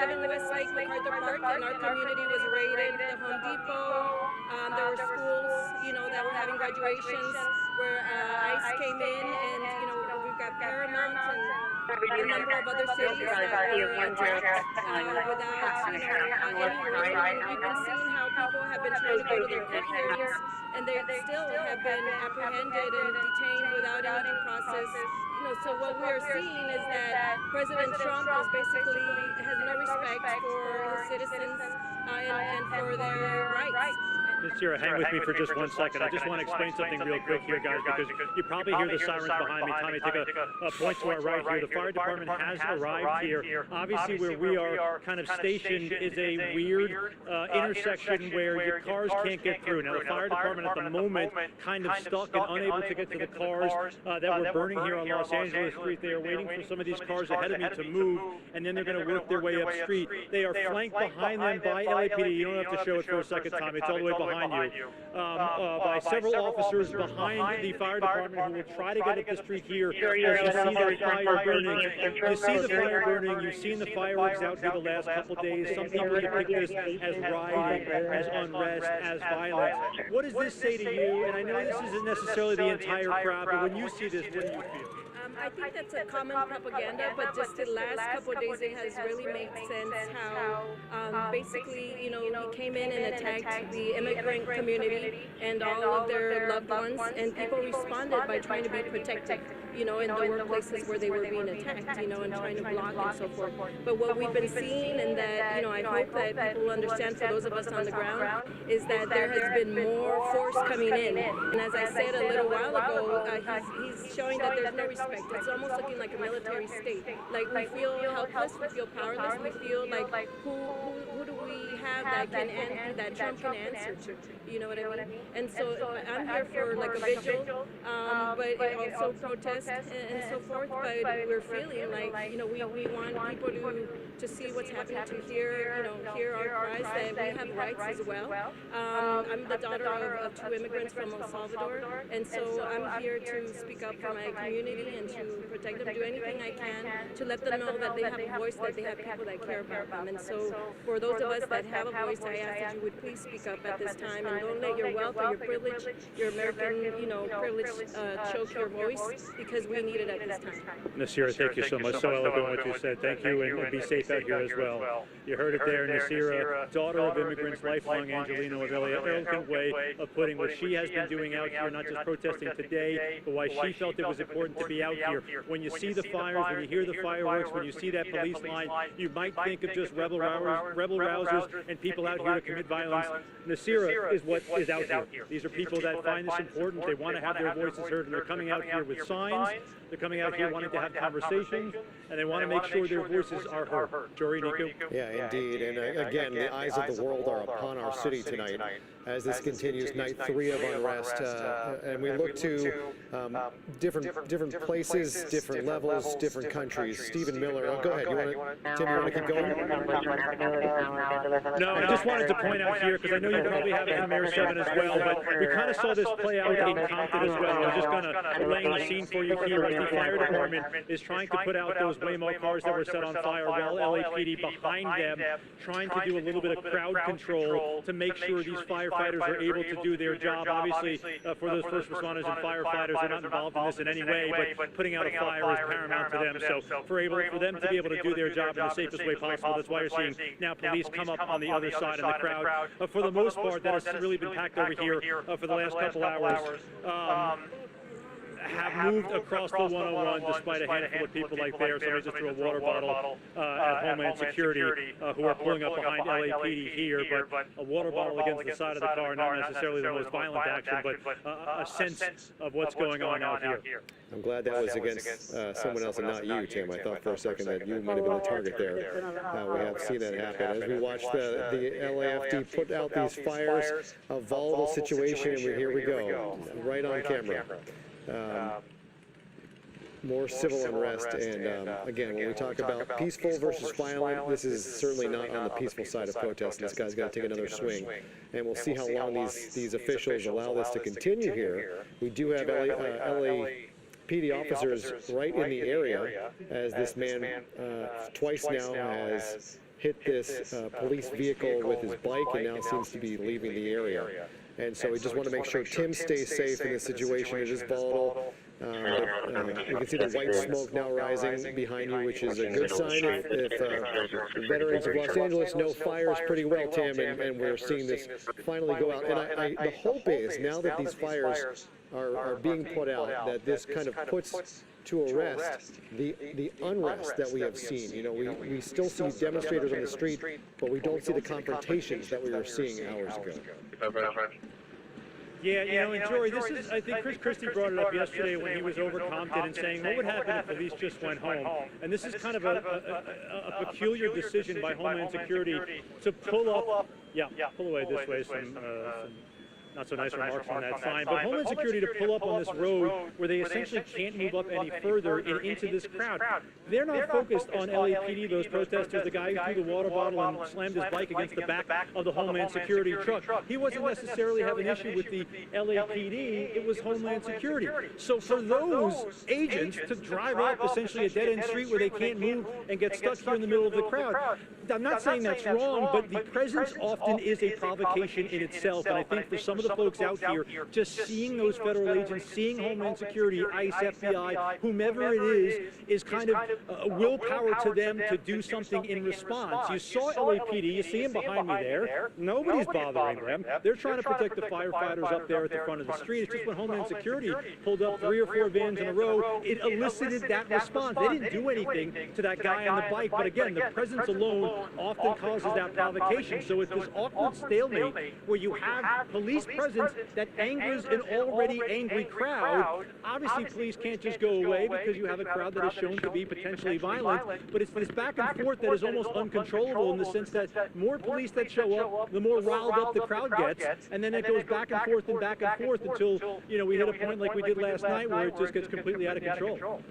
live in Westlake, MacArthur Park, and our community was raided. The Home Depot, there were schools, you know, that were having graduations where ICE came in, and we've got Paramount and a number of other cities that were attacked without any warning. We've been seeing how people have been trying to go to their court hearings, and they still have been apprehended and detained without any due process. So what we are seeing is that President Trump basically has no respect for his citizens and for their rights. Sarah, hang with me for just 1 second. I just want to explain something real quick here, guys, because you probably hear the sirens behind me. Tommy, take a point to our right here. The fire department has arrived here. Obviously, where we are kind of stationed is a weird intersection where your cars can't get through. Now, the fire department at the moment kind of stuck and unable to get to the cars that were burning here on Los Angeles Street. They are waiting for some of these cars ahead of me to move, and then they're going to work their way up street. They are flanked behind them by LAPD. You don't have to show it for a second, Tommy. It's all the way behind behind you, by several officers behind the fire department who will try to get up the street here as you see that fire burning. You see the fire burning, you've seen the fireworks out here the last couple days. Some people depict this as rioting, as unrest, as violence. What does this say to you? And I know this isn't necessarily the entire crowd, but when you see this, what do you feel? I think that's a common propaganda, but just the last couple of days it has really made sense how basically, you know, he came in and attacked the immigrant community and all of their loved ones, and people responded by trying to be protected, you know, in the workplaces where they were being attacked, you know, and trying to block and so forth. But what we've been seeing, and that, you know, I hope that people understand, for those of us on the ground, is that there has been more force coming in. And as I said a little while ago, he's showing that there's no respect. It's almost looking like a military state. Like, we feel helpless, we feel powerless, we feel like who do we have that Trump can answer to? You know what I mean? And so I'm here for like a vigil, but also protest and so forth. But we're feeling like, you know, we want people to see what's happening, to hear our cries that we have rights as well. I'm the daughter of two immigrants from El Salvador, and so I'm here to speak up for my community and to protect them, do anything I can to let them know that they have a voice, that they have people that care about them. And so for those of us that have a voice, I ask that you would please speak up at this time, and don't let your wealth or your privilege, your American, you know, privilege choke your voice, because we need it at this time. Nasira, thank you so much. So eloquent what you said. Thank you, and be safe out here as well. You heard it there, Nasira, daughter of immigrants, lifelong Angelino, a very eloquent way of putting what she has been doing out here, not just protesting today, but why she felt it was important to be out here. When you see the fires, when you hear the fireworks, when you see that police line, you might think of just rebel rousers and people out here to commit violence. Nasira is what is out here. These are people that find this important. They want to have their voices heard, and they're coming out here with signs. They're coming out here wanting to have conversations, and they want to make sure their voices are heard. Jory, Nico? Yeah, indeed. And again, the eyes of the world are upon our city tonight as this continues, night 3 of unrest. And we look to different places, different levels, different countries. Stephen Miller, go ahead. Tim, you want to keep going? No, I just wanted to point out here, because I know you probably have it in Mayor 7 as well, but we kind of saw this play out in Compton as well. I'm just kind of laying the scene for you here as the fire department is trying to put out those Waymo cars that were set on fire, while LAPD behind them trying to do a little bit of crowd control to make sure these firefighters are able to do their job. Obviously, for those first responders and firefighters, they're not involved in this in any way, but putting out a fire is paramount to them. So for them to be able to do their job in the safest way possible, that's why you're seeing now police come up on the other side of the crowd. For the most part, that has really been packed over here for the last couple hours. Have moved across the 101 despite a handful of people like there. Somebody just threw a water bottle at Homeland Security who are pulling up behind LAPD here, but a water bottle against the side of the car, not necessarily the most violent action, but a sense of what's going on out here. I'm glad that was against someone else and not you, Tim. I thought for a second that you might have been the target there. We have seen that happen. As we watch the LAFD put out these fires, a volatile situation, and here we go, right on camera. More civil unrest, and again, when we talk about peaceful versus violent, this is certainly not on the peaceful side of protest. This guy's got to take another swing, and we'll see how long these officials allow this to continue here. We do have LAPD officers right in the area, as this man twice now has hit this police vehicle with his bike and now seems to be leaving the area. And so we just want to make sure Tim stays safe in this situation. It is volatile. You can see the white smoke now rising behind you, which is a good sign. If veterans of Los Angeles know fires pretty well, Tim, and we're seeing this finally go out. And the hope is, now that these fires are being put out, that this kind of puts to arrest the unrest that we have seen. You know, we still see demonstrators on the street, but we don't see the confrontations that we were seeing hours ago. Yeah, you know, and Jory, this is, I think Chris Christie brought it up yesterday when he was over Compton and saying, what would happen if police just went home? And this is kind of a peculiar decision by Homeland Security to pull up, pull away this way, not so nice remarks on that sign, but Homeland Security to pull up on this road where they essentially can't move up any further and into this crowd. They're not focused on LAPD, those protesters, the guy who threw the water bottle and slammed his bike against the back of the Homeland Security truck. He wasn't necessarily having an issue with the LAPD, it was Homeland Security. So for those agents to drive up essentially a dead-end street where they can't move and get stuck here in the middle of the crowd, I'm not saying that's wrong, but the presence often is a provocation in itself, and I think for some of the folks out here, just seeing those federal agents, seeing Homeland Security, ICE, FBI, whomever it is kind of a willpower to them to do something in response. You saw LAPD, you see them behind me there, nobody's bothering them. They're trying to protect the firefighters up there at the front of the street. It's just when Homeland Security pulled up 3 or 4 vans in a row, it elicited that response. They didn't do anything to that guy on the bike, but again, the presence alone often causes that provocation. So it's this awkward stalemate where you have police presence that angers an already angry crowd. Obviously, police can't just go away because you have a crowd that is shown to be potentially violent, but it's this back and forth that is almost uncontrollable in the sense that more police that show up, the more riled up the crowd gets, and then it goes back and forth until, you know, we hit a point like we did last night where it just gets completely out of control.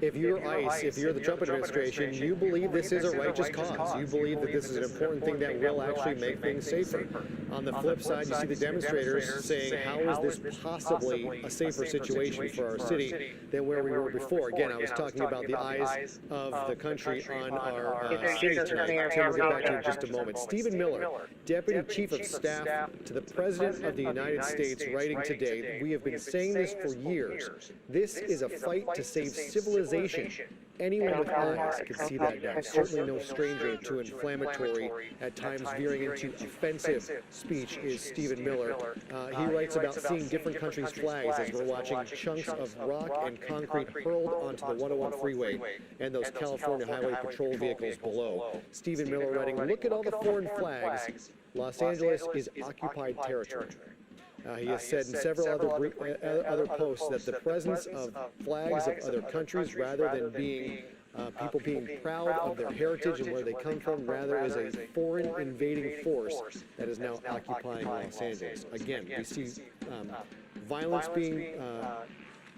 If you're ICE, if you're the Trump administration, you believe this is a righteous cause. You believe that this is an important thing that will actually make things safer. On the flip side, you see the demonstrators saying, how is this possibly a safer situation for our city than where we were before? Again, I was talking about the eyes of the country on our city tonight. Tim will get back to you in just a moment. Stephen Miller, Deputy Chief of Staff to the President of the United States, writing today, we have been saying this for years. This is a fight to save civilization. Anyone with eyes can see that now. Certainly no stranger to inflammatory, at times veering into offensive speech is Stephen Miller. He writes about seeing different countries' flags as we're watching chunks of rock and concrete hurled onto the 101 freeway and those California Highway Patrol vehicles below. Stephen Miller writing, look at all the foreign flags. Los Angeles is occupied territory. He has said in several other posts that the presence of flags of other countries, rather than being people being proud of their heritage and where they come from, rather is a foreign invading force that is now occupying Los Angeles. Again, we see violence being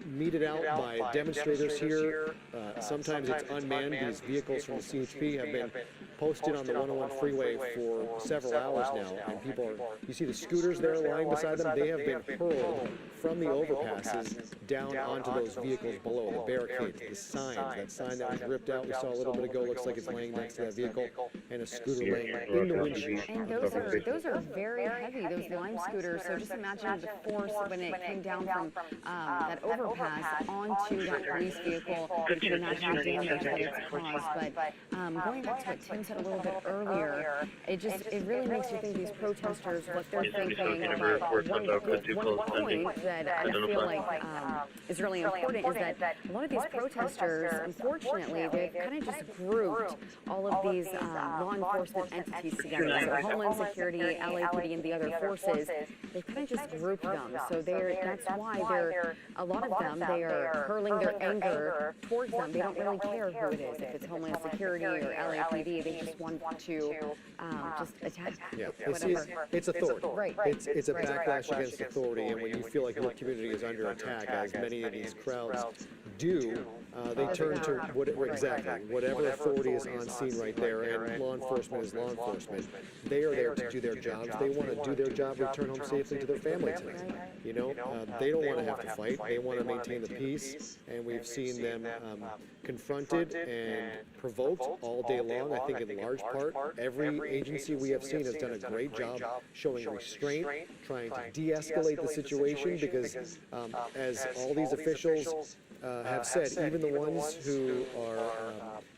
meted out by demonstrators here. Sometimes it's unmanned. These vehicles from the CHP have been posted on the 101 freeway for several hours now, and people are, you see the scooters there lying beside them, they have been hurled from the overpasses down onto those vehicles below, the barricades, the signs. That sign that was ripped out, we saw a little bit ago, looks like it's laying next to that vehicle, and a scooter laying in the windshield. And those are very heavy, those Lime scooters, so just imagine the force when it came down from that overpass onto that police vehicle. You can imagine the damage that it's caused, but going back to what Tim said a little bit earlier, it really makes you think these protesters, what they're thinking about. One point that I feel like is really important is that a lot of these protesters, unfortunately, they've kind of just grouped all of these law enforcement entities together. So Homeland Security, LAPD, and the other forces, they've kind of just grouped them. So that's why a lot of them, they are hurling their anger towards them. They don't really care who it is, if it's Homeland Security or LAPD. They just want to just attack. Yeah, it's authority. Right. It's a backlash against authority, and when you feel like your community is under attack, as many of these crowds do, they turn to whatever authority is on scene right there, and law enforcement is law enforcement. They are there to do their jobs. They want to do their job, return home safely to their family tonight. You know, they don't want to have to fight. They want to maintain the peace, and we've seen them confronted and provoked all day long. I think in large part, every agency we have seen has done a great job showing restraint, trying to de-escalate the situation, because as all these officials have said, even the ones who are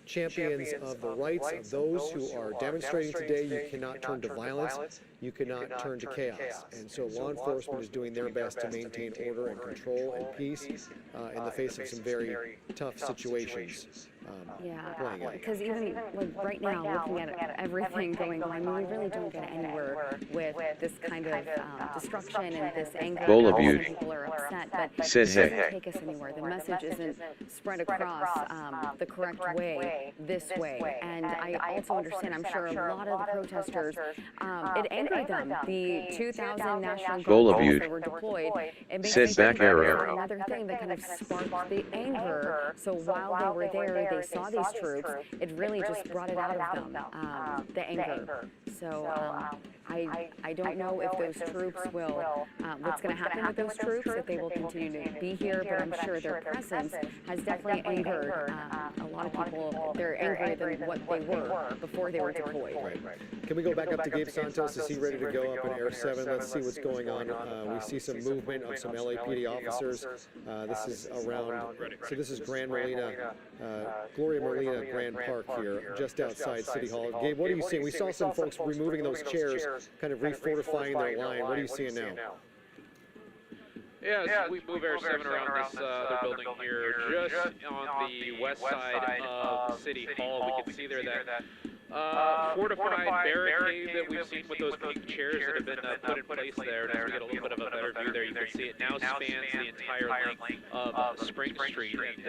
champions of the rights of those who are demonstrating today, you cannot turn to violence, you cannot turn to chaos. And so law enforcement is doing their best to maintain order and control and peace in the face of some very tough situations. playing out. Because even like right now, looking at everything going on, I mean, we really don't get anywhere with this kind of destruction and this anger. Bull Some abuse. people are upset, but Said it hey. doesn't take us anywhere. The message isn't spread across the correct way, this way. And I also understand, I'm sure a lot of the protesters, it angered them. The 2,000 National Bull Guard abuse. that were deployed, it makes Said me back think that arrow. another thing that kind of sparked the anger. So while they were there, they saw these troops. It really just brought it out of them, the anger. So I don't know if those troops will, what's going to happen with those troops, if they will continue to be here, but I'm sure their presence has definitely angered a lot of people. They're angrier than what they were before they were deployed. Can we go back up to Gabe Santos? Is he ready to go up in Air 7? Let's see what's going on. We see some movement of some LAPD officers. This is around, so this is Grand Molina, Gloria Molina Grand Park here, just outside City Hall. Gabe, what are you seeing? We saw some folks removing those chairs, kind of refortifying their line. What are you seeing now? Yeah, as we move Air 7 around this other building here, just on the west side of City Hall, we can see there that fortified barricade that we've seen with those pink chairs that have been put in place there. And as we get a little bit of a better view there, you can see it now spans the entire length of Spring Street. And,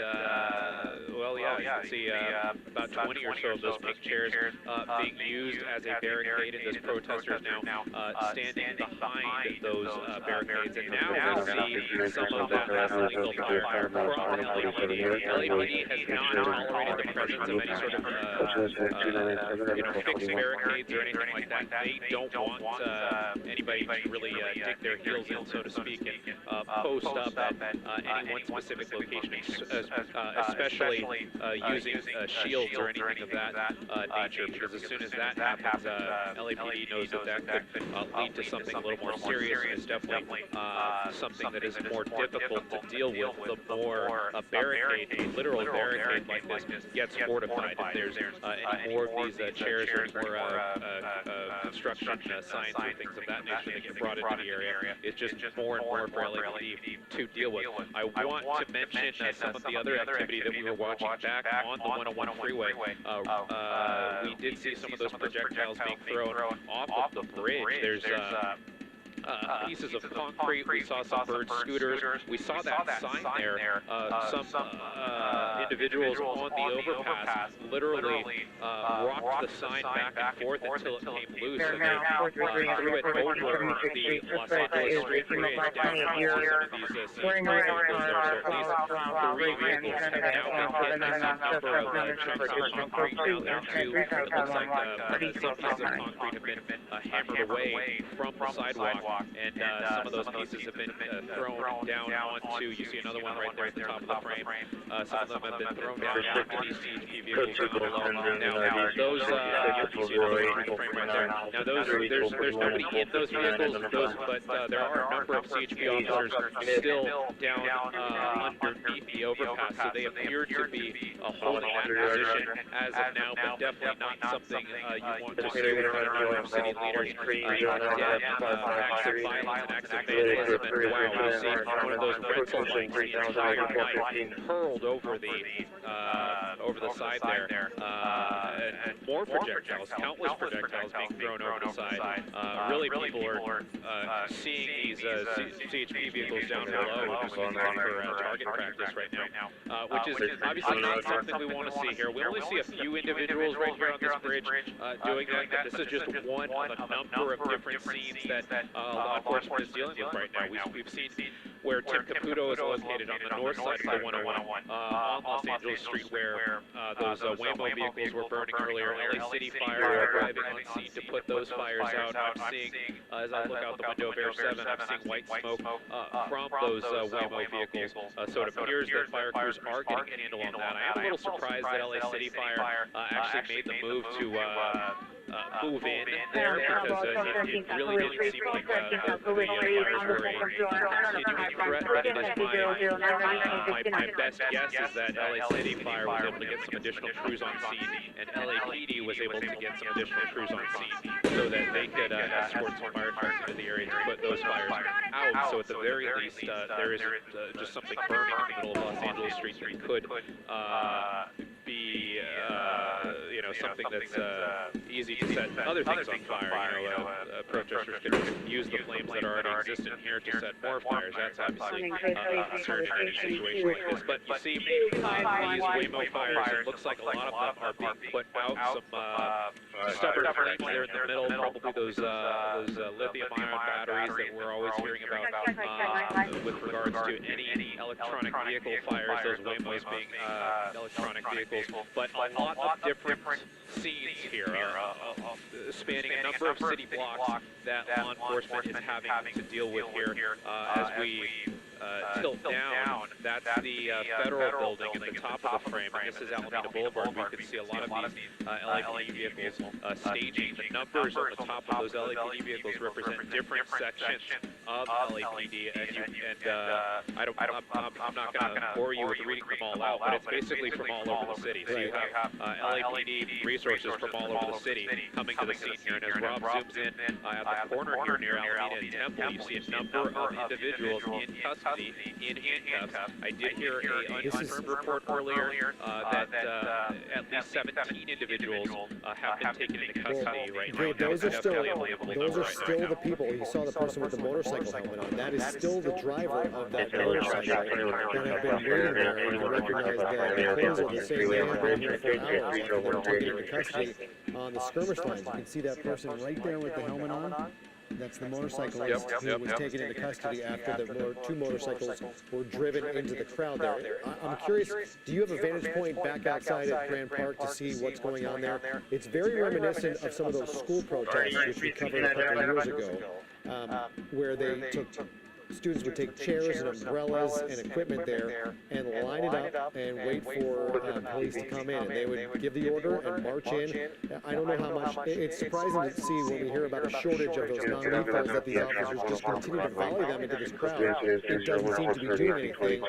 well, yeah, you can see about 20 or so of those pink chairs being used as a barricade, and those protesters now standing behind those barricades. And now we see some of that less illegal fire from LAPD. LAPD has not tolerated the presence of any sort of fixed barricades or anything like that. They don't want anybody to really dig their heels in, so to speak, and post up at any one specific location, especially using shields or anything of that nature, because as soon as that happens, LAPD knows that could lead to something a little more serious, and it's definitely something that is more difficult to deal with the more a barricade, a literal barricade like this, gets fortified. If there's any more of these chairs or construction signs or things of that nature that get brought into the area, it's just more and more for LAPD to deal with. I want to mention some of the other activity that we were watching back on the 101 freeway. We did see some of those projectiles being thrown off of the bridge. There's pieces of concrete. We saw some bird scooters. We saw that sign there. Some individuals on the overpass literally rocked the sign back and forth until it came loose, and they threw it over the Los Angeles Street Bridge down onto some of these CHP vehicles there. So at least 3 vehicles have now been hit. A number of chunks of concrete down there too. It looks like some pieces of concrete have been hammered away from the sidewalk. And some of those pieces have been thrown down onto, you see another one right there at the top of the frame. Some of them have been thrown down onto these CHP vehicles down below. Now, those, you see another one on the frame right there. Now, there's nobody in those vehicles, but there are a number of CHP officers still down underneath the overpass, so they appear to be holding that position as of now, but definitely not something you want to see with New York City leaders acts of violence and acts of vandalism. And wow, we see one of those rental lights the entire night hurled over the side there. And more projectiles, countless projectiles being thrown over the side. Really, people are seeing these CHP vehicles down below, which is for target practice right now, which is obviously not something we want to see here. We only see a few individuals right here on this bridge doing that, but this is just one of a number of different scenes that law enforcement is dealing with right now. We've seen where Tim Caputo is located on the north side of the 101 on Los Angeles Street, where those Waymo vehicles were burning earlier. LA City Fire arriving on scene to put those fires out. I'm seeing, as I look out the window of Air 7, I'm seeing white smoke from those Waymo vehicles. So it appears that fire crews are getting a handle on that. I am a little surprised that LA City Fire actually made the move to move in there, because it really didn't seem like the fires were a continuing threat, but it is my best guess is that LA City Fire was able to get some additional crews on scene, and LAPD was able to get some additional crews on scene so that they could escort some fire trucks into the area to put those fires out. So at the very least, there isn't just something burning in the middle of Los Angeles Street that could be something that's easy to set other things on fire. Protesters could use the flames that already exist in here to set more fires. That's obviously a concern in any situation like this. But you see, these Waymo fires, it looks like a lot of them are being put out. Some stubborn flames there in the middle, probably those lithium-ion batteries that we're always hearing about with regards to any electronic vehicle fires, those Waymos being electronic vehicles. But a lot of different scenes here, spanning a number of city blocks that law enforcement is having to deal with here as we tilt down. That's the federal building at the top of the frame, and this is Alameda Boulevard. We can see a lot of these LAPD vehicles staging. The numbers on the top of those LAPD vehicles represent different sections of LAPD, I'm not going to bore you with reading them all out, but it's basically from all over the city. So you have LAPD resources from all over the city coming to the scene here, and as Rob zooms in at the corner here near Alameda and Temple, you see a number of individuals in custody, in handcuffs. I did hear an unconfirmed report earlier that at least 17 individuals have been taken into custody right now. Those are still the people. You saw the person with the motorcycle helmet on. That is still the driver of that motorcycle that have been waiting there, and you recognize that the clothes are the same. They have been here for hours after they were taken into custody on the skirmish lines. You can see that person right there with the helmet on. That's the motorcyclist who was taken into custody after the two motorcycles were driven into the crowd there. I'm curious, do you have a vantage point back outside at Grand Park to see what's going on there? It's very reminiscent of some of those school protests, which we covered a couple of years ago, where students would take chairs and umbrellas and equipment there and line it up and wait for police to come in. And they would give the order and march in. I don't know how much. It's surprising to see when we hear about a shortage of those non-lethals that these officers just continue to volley them into this crowd. It doesn't seem to be doing anything.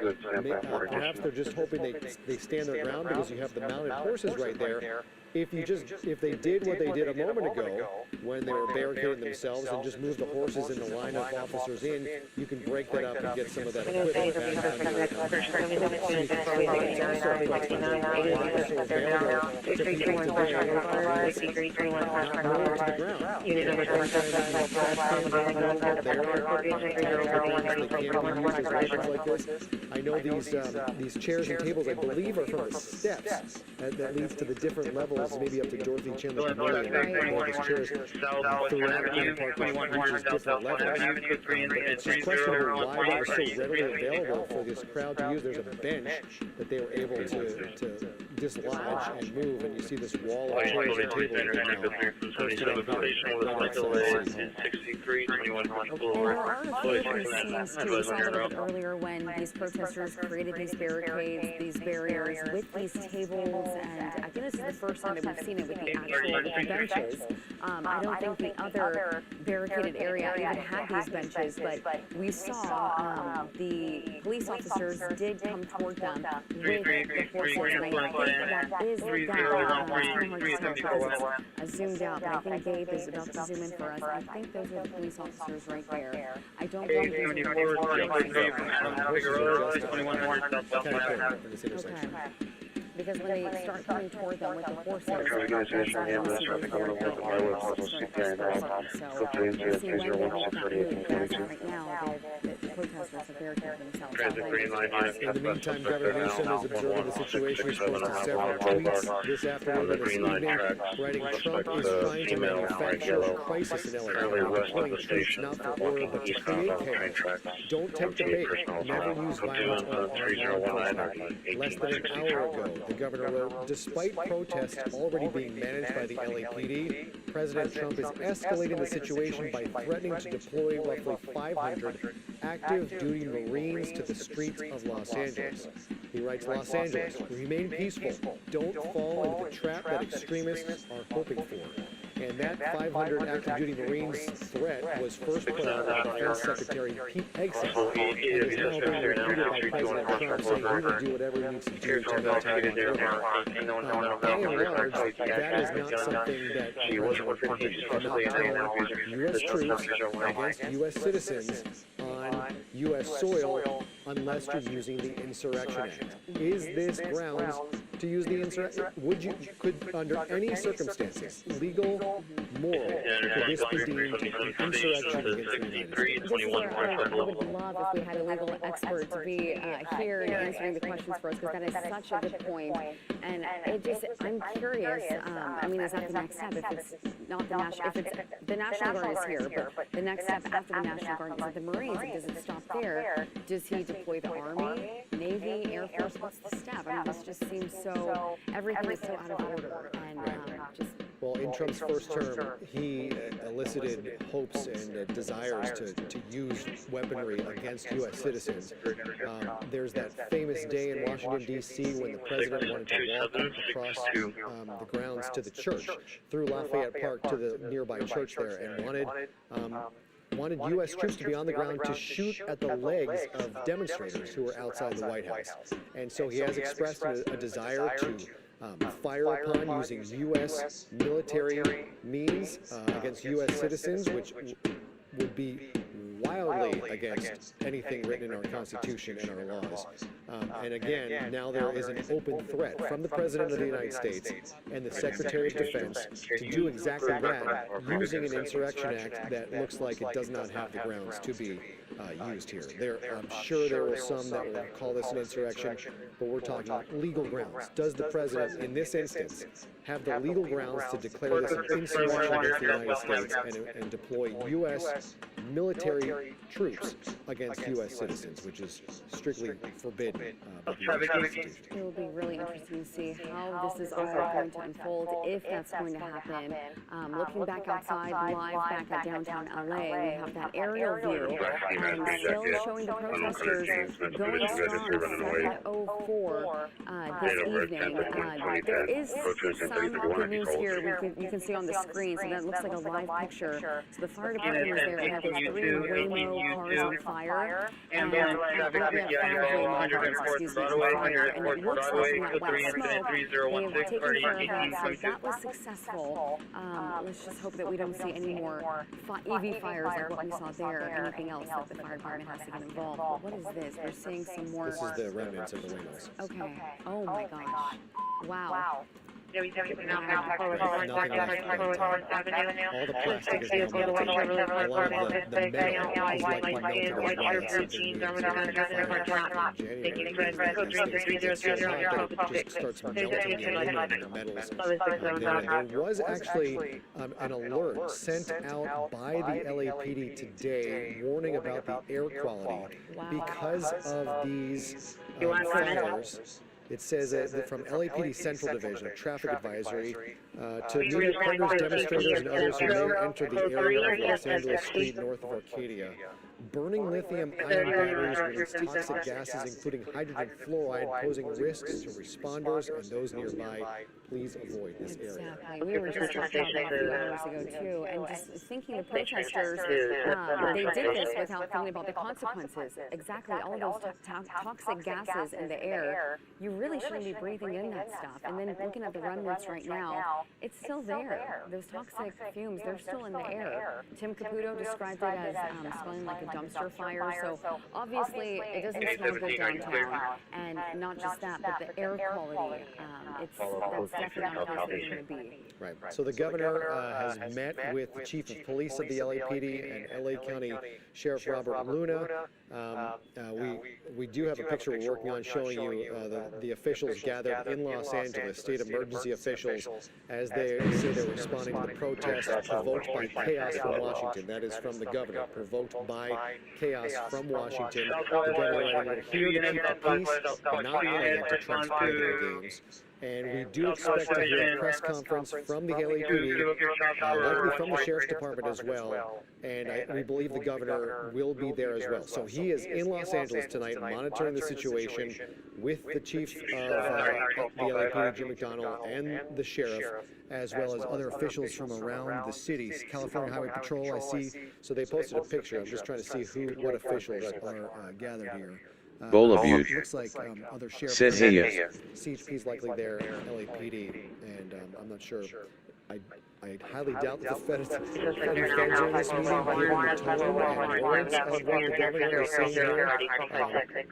Perhaps they're just hoping they stand their ground because you have the mounted horses right there. If they did what they did a moment ago, when they were barricading themselves and just moved the horses in the line of officers in, you can break that up and get some of that equipment back I know these chairs and tables, I believe, are from the steps that leads to the different levels. Maybe up to Dorothy Chandler's Pavilion, and all these chairs throughout the park reaches different levels. It's just questionable why they were so readily available for this crowd to use. There's a bench that they were able to dislodge and move, and you see this wall of chairs and tables right now. There are a few scenes too. We saw a little bit earlier when these protesters created these barricades, these barriers with these tables, and I think this is the first time that we've seen it with the benches. I don't think the other barricaded area even had these benches, but we saw the police officers did come toward them with the horses, and I think that is them. It's I zoomed out, but I think Gabe is about to zoom in for us. I think those are the police officers right there. I don't think those are because when they start coming toward them with the horses, that's when you'll see those barricades start dispersing. So we'll see when they make that move. But as of right now, the protesters have barricaded themselves. In the meantime, Governor Newsom is observing the situation. He's posted several tweets this afternoon and this evening, writing Trump is trying to manufacture a crisis in LA, deploying troops not for order but to create chaos. Don't take the bait. Never use violence or armed law enforcement. Less than an hour ago, the governor wrote, despite protests already being managed by the LAPD, President Trump is escalating the situation by threatening to deploy roughly 500 active duty Marines to the streets of Los Angeles. He writes, Los Angeles, remain peaceful. Don't fall into the trap that extremists are hoping for. And that 500 active duty Marines threat was first put out by Defense Secretary Pete Hegseth, and is now being repeated by President Trump, saying he will do whatever he needs to do to maintain order. By and large, that is not something that President Trump cannot tell U.S. troops against U.S. citizens on on U.S. soil unless you're using the Insurrection Act. Is this grounds to use the Insurrection? Could under any circumstances, legal, moral, could this be deemed an insurrection against the United States? This is where I would love if we had a legal expert to be here and answering the questions for us, because that is such a good point. And I'm curious. I mean, is that the next step? If it's not the national, if it's the National Guard is here, but the next step after the National Guard is it the Marines? Does it stop there? Does he deploy the Army, Navy, Air Force? What's the step? I mean, this just seems so, everything is so out of order, and just. Well, in Trump's first term, he elicited hopes and desires to use weaponry against U.S. citizens. There's that famous day in Washington, D.C. when the president wanted to walk across the grounds to the church, through Lafayette Park to the nearby church there, and wanted U.S. troops to be on the ground to shoot at the legs of demonstrators who were outside the White House. And so he has expressed a desire to fire upon using U.S. military means against U.S. citizens, which would be wildly against anything written in our Constitution and our laws. And again, now there is an open threat from the President of the United States and the Secretary of Defense to do exactly that, using an Insurrection Act that looks like it does not have the grounds to be used here. I'm sure there are some that will call this an insurrection, but we're talking legal grounds. Does the President, in this instance, have the legal grounds to declare this an insurrection against the United States and deploy U.S. military troops against U.S. citizens, which is strictly forbidden by the U.S. Constitution? It will be really interesting to see how this is all going to unfold, if that's going to happen. Looking back outside, live back at downtown LA, we have that aerial view, and still showing the protesters going strong at 7:04 this evening. There is some good news here you can see on the screen, so that looks like a live picture. So the fire department is there, and there's 3 Waymo cars on fire, and we have 5 Waymo cars, excuse me, on fire, and it looks like from that white smoke, they've taken care of that, so that was successful. Let's just hope that we don't see any more EV fires like what we saw there, or anything else that the fire department has to get involved. But what is this? We're seeing some more. This is the remnants of the Waymos. Okay. Oh my gosh. Wow. All the plastic is down there. A lot of the metal is like There was actually an alert sent out by the LAPD today warning about the air quality because of these fires. It says that from LAPD Central Division, a traffic advisory, to media partners, demonstrators, and others who may enter the area of Los Angeles Street north of Arcadia. Burning lithium-ion batteries release toxic gases, including hydrogen fluoride, posing risks to responders and those nearby. Please avoid this area. Exactly. We were just talking about that a few hours ago, too, and just thinking the protesters, they did this without thinking about the consequences. Exactly, all of those toxic gases in the air, you really shouldn't be breathing in that stuff. And then looking at the remnants right now, it's still there. Those toxic fumes, they're still in the air. Tim Caputo described it as smelling like a dumpster fire, so obviously it doesn't smell good downtown. And not just that, but the air quality, that's definitely not a place we want to be. Right. So the governor has met with the chief of police of the LAPD and LA County Sheriff Robert Luna. We do have a picture we're working on showing you the officials gathered in Los Angeles, state emergency officials, as they say they're responding to the protests provoked by chaos from Washington. That is from the governor, provoked by chaos from Washington. The governor writing, "We're here to keep the peace, not playing into Trump's political games." And we do expect to hear a press conference from the LAPD, likely from the Sheriff's Department as well. And we believe the governor will be there as well. So he is in Los Angeles tonight monitoring the situation with the chief of the LAPD, Jim McDonnell, and the sheriff, as well as other officials from around the cities. California Highway Patrol, I see. So they posted a picture. I'm just trying to see what officials are gathered here. Bolabute Looks like other sheriffs. said hey yes. CHP is likely there, LAPD, and I'm not sure I highly doubt that the feds are in this meeting, given the tone and words of what the governor is saying here,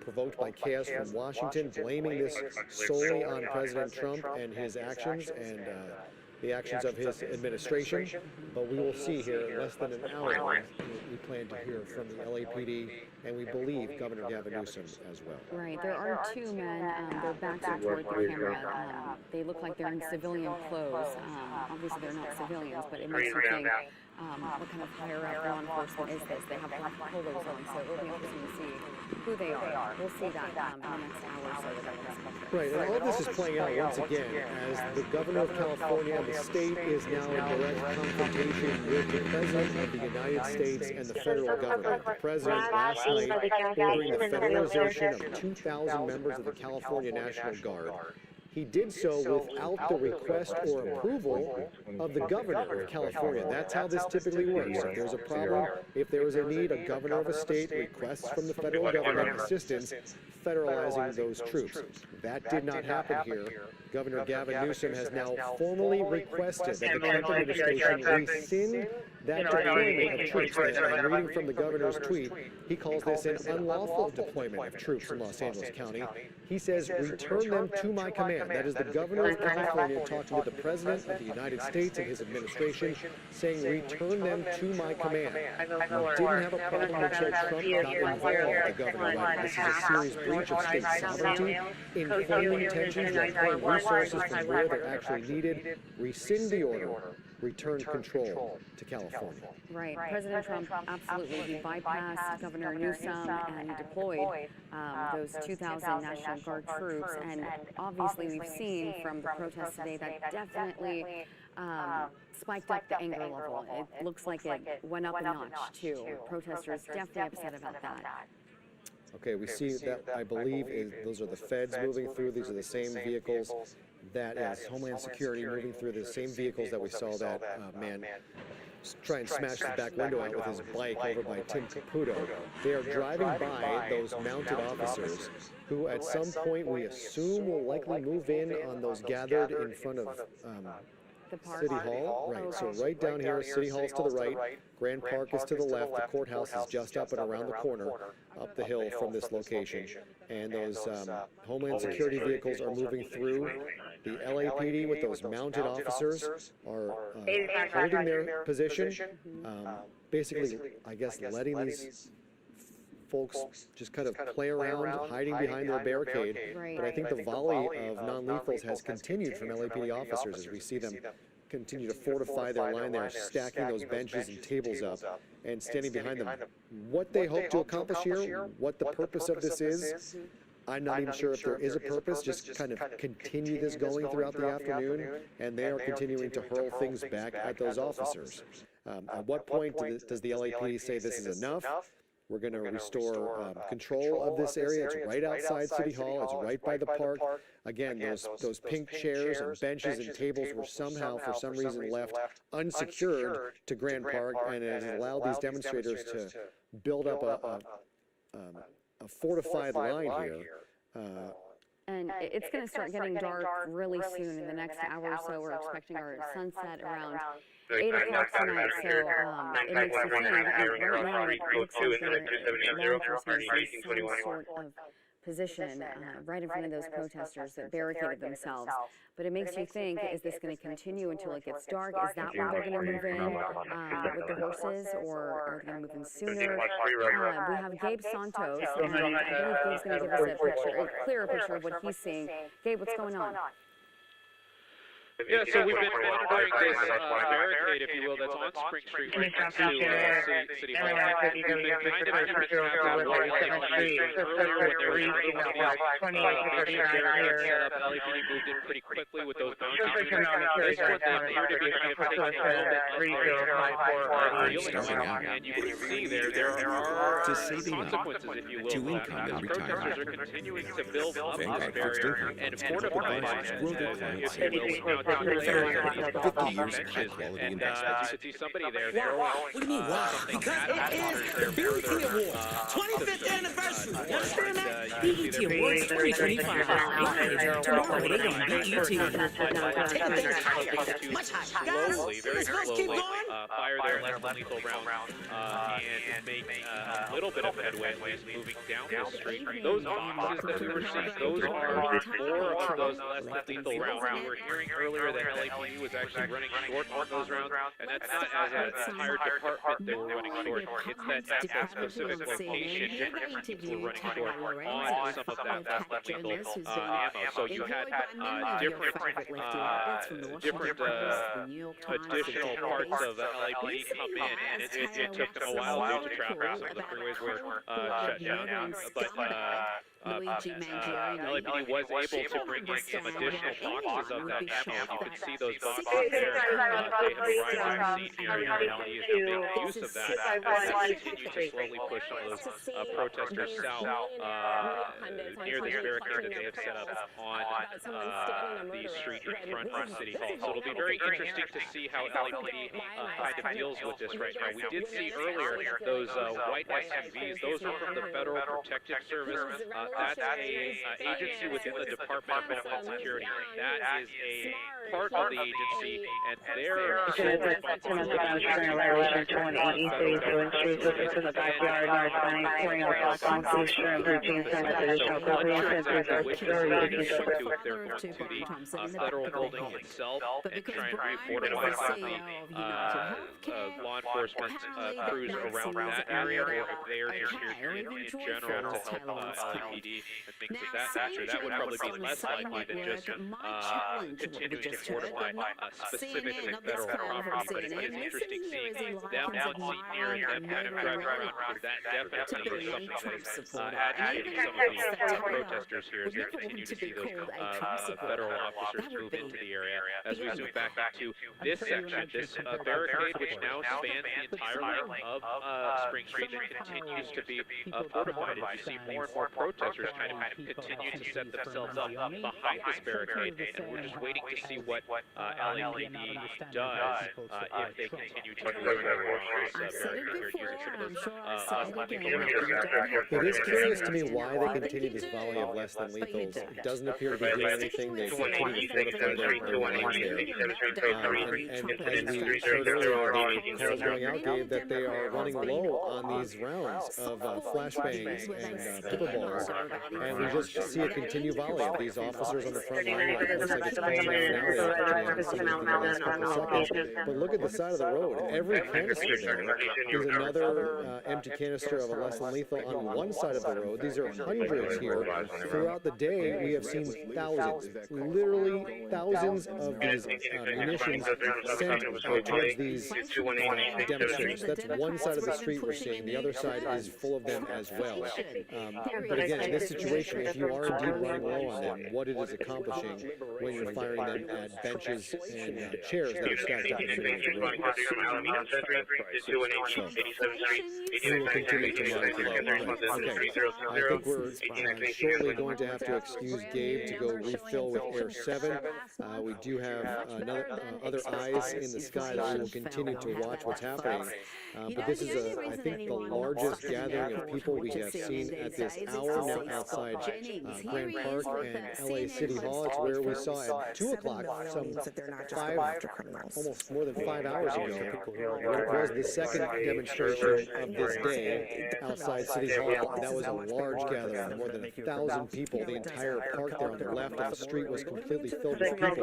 provoked by chaos from Washington, blaming this solely on President Trump and his actions and the actions of his administration. But we will see here in less than an hour, we plan to hear from the LAPD and we believe Governor Gavin Newsom as well. Right, there are two men, their backs are toward the camera. They look like they're in civilian clothes. Obviously they're not civilians, but it makes you think, what kind of higher up law enforcement is this? They have black polos on, so it'll be interesting to see who they are. We'll see that in the next hour or so. Right, and all this is playing out once again as the governor of California, the state is now in direct confrontation with the president of the United States and the federal government. The president last night ordering the federalization of 2,000 members of the California National Guard. He did so without the request or approval of the governor of California. That's how this typically works. If there's a problem, if there is a need, a governor of a state requests from the federal government assistance federalizing those troops. That did not happen here. Governor Gavin Newsom has now formally requested that the Trump administration rescind that deployment of troops. I'm reading from the governor's tweet. He calls this an unlawful deployment of troops in Los Angeles County. He says, return them to my command. That is the governor of California talking to the president of the United States and his administration, saying, return them to my command. We didn't have a problem until Trump got involved with the governor. Right? This is a serious breach of state sovereignty, inflaming tensions that pull resources from where they're actually needed. Rescind the order. Return control to California. Right. President Trump, absolutely. He bypassed Governor Newsom and he deployed those 2,000 National Guard troops. And obviously we've seen from the protests today that definitely spiked up the anger level. It looks like it went up a notch, too. Protesters definitely upset about that. Okay, we see that, I believe, those are the feds moving through. These are the same vehicles. That is Homeland Security moving through the same vehicles that we saw that man try and smash the back window out with his bike over by Tim Caputo. They are driving by those mounted officers who at some point we assume will likely move in on those gathered in front of City Hall. Right, so right down here, City Hall's to the right, Grand Park is to the left, the courthouse is just up and around the corner, up the hill from this location. And those Homeland Security vehicles are moving through. The LAPD with those mounted officers are holding their position, basically, I guess, letting these folks just kind of play around, hiding behind their barricade. But I think the volley of non-lethals has continued from LAPD officers as we see them continue to fortify their line there, stacking those benches and tables up and standing behind them. What they hope to accomplish here, what the purpose of this is, I'm not even sure if there is a purpose, just kind of continue this going throughout the afternoon, and they are continuing to hurl things back at those officers. At what point does the LAPD say this is enough? We're going to restore control of this area. It's right outside City Hall. It's right by the park. Again, those pink chairs and benches and tables were somehow, for some reason, left unsecured to Grand Park, and it has allowed these demonstrators to build up a fortified line here. And it's going to start getting dark really soon. In the next hour or so, we're expecting our sunset around 8 o'clock tonight, so it makes you think, right now it looks like the law enforcement is in some sort of position right in front of those protesters that barricaded themselves. But it makes you think, is this going to continue until it gets dark? Is that when they're going to move in with the horses, or are they going to move in sooner? We have Gabe Santos, and I believe Gabe's going to give us a clearer picture of what he's seeing. Gabe, what's going on? Yeah, so we've been monitoring this barricade, if you will, that's on Spring Street right next to City Hall. We've been kind of keeping tabs on what LAPD was doing earlier when there was another one of these ancient barricades set up. LAPD moved in pretty quickly with those bounty units. This one, they appear to be kind of taking a little bit of a feeling right now, and you can see there are consequences, if you will, these protesters are continuing to build up this barrier and fortify it, if you will. benches, and as you can see somebody there throwing What do you mean, wow? something Because at it officers is there the BET further, Awards, 25th anniversary. You understand that? you can see BET there Awards 2025, live tomorrow at 8 on BET. Take that higher, much higher. Guys, slowly, very let's keep slowly, going. fire their lethal rounds and make a little bit of headway as moving down the street. Those boxes that we were seeing, those are more of those less lethal rounds. We were hearing earlier that LAPD was actually running short on those rounds, and that's not as an entire department they were running short. It's that at that specific location, different teams were running short on some of that less lethal ammo. So you had different additional parts of LAPD come in, and it took them a while due to traffic. Some of the freeways were shut down, but LAPD was able to bring in some additional boxes of that ammo. You can see those boxes there. They have arrived on the scene here, and LAPD is now making use of that as they continue to slowly push some of those protesters south near this barricade that they have set up on the street in front of City Hall. So it'll be very interesting to see how LAPD kind of deals with this right now. We did see earlier those white SUVs. Those are from the Federal Protective Service. That's a agency within the Department of Homeland Security. That is a part of the agency, and their sole responsibility federal building itself and try and refortify the law enforcement crews around that area, or if they are just here in general to help LAPD and things of that nature. That would probably be less likely than just continuing to fortify specifically federal property. But it is interesting seeing them on scene here and them kind of driving around, because that definitely is something that is agitating some of the protesters here as we continue to see those federal officers move into the area. As we zoom back into this section, this barricade, which now spans the entire length of Spring Street and continues to be fortified. As you see more and more protesters kind of continue to set themselves up behind this barricade, and we're just waiting to see what LAPD does if they continue to move around this barricade here using some of those It is curious to me why they continue this volley of less than lethals. It doesn't appear to be doing anything. They continue to fortify their lines there. And as we heard earlier, the calls going out gave that they are running low on these rounds of flashbangs and pepperballs. And we just see a continued volley of these officers on the front line. It looks like it's coming down now. But look at the side of the road. Every canister there is another empty canister of a less than lethal on one side of the road. These are hundreds here. Throughout the day, we have seen thousands, literally thousands of these munitions sent towards these demonstrators. That's one side of the street we're seeing. The other side is full of them as well. But again, in this situation, if you are indeed running low on them, what it is accomplishing when you're firing them at benches and chairs that are stacked up in the middle of the road. We will continue to monitor that. Okay. I think we're shortly going to have to excuse Gabe to go refill with Air 7. We do have other eyes in the sky that we will continue to watch what's happening. But this is, I think, the largest gathering of people we have seen at this hour now outside Grand Park and LA City Hall. It's where we saw at 2 o'clock, almost more than 5 hours ago, it was the second demonstration of this day outside City Hall. That was a large gathering, more than 1,000 people. The entire park there on the left of the street was completely filled with people.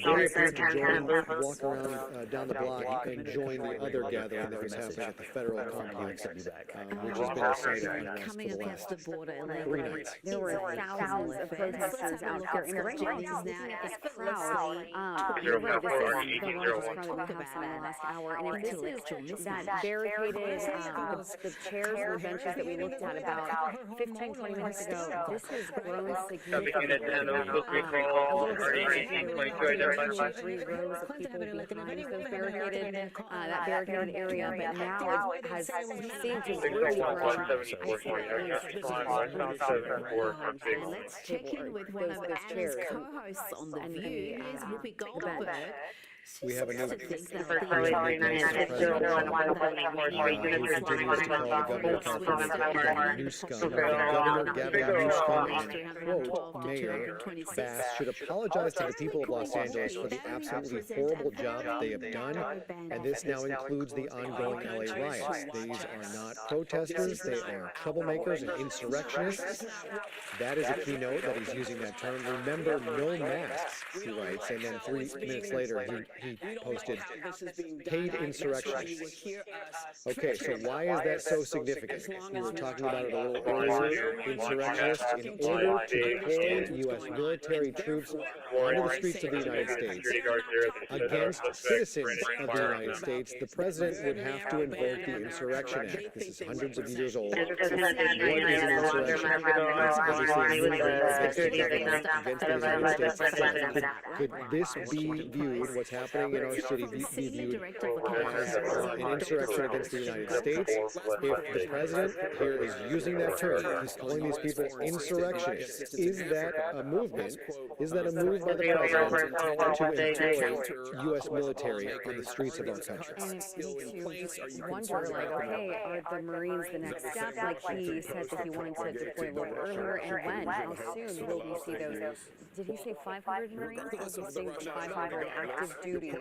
Very appeared to walk around down the block and join the other gathering that was happening at the federal complex, which has been exciting for the last 3 nights. There were thousands of protesters out here in the rain. This crowd, you're right, this is the largest crowd we've had in the last hour, and if this is that barricaded, the chairs and the benches that we looked at about 15, 20 minutes ago, this has grown significantly. A little bit earlier, 3 rows of people behind those barricaded, that barricaded area, but now it has seemed to really grow. Let's check in with one of Anna's co-hosts on The View. Here's Whoopi Goldberg. We have a new For Charlie 9 who continues to call the governor Governor Newsom. Governor Gavin Newsom and quote, Mayor Bass should apologize to the people of Los Angeles for the absolutely horrible job that they have done, and this now includes the ongoing LA riots. These are not protesters, they are troublemakers and insurrectionists. That is a keynote that he's using that term. Remember, no masks, he writes, and then 3 minutes later he posted paid insurrectionists. Okay, so why is that so significant? We were talking about it a little earlier. Insurrectionists, in order to deploy U.S. military troops onto the streets of the United States against citizens of the United States, the president would have to invoke the Insurrection Act. This is hundreds of years old. What is an insurrection? It's obviously a movement against the United States. Could this be viewed, what's happening in our city, be viewed as an insurrection against the United States? If the president here is using that term, he's calling these people insurrectionists, is that a movement? Is that a move by the president to employ U.S. military on the streets of our country? And it makes you wonder, like, okay, are the Marines the next step? Like he said that he wanted to deploy a little earlier, and when? How soon will we see those? Did he say 500 Marines? He's saying 500 active duty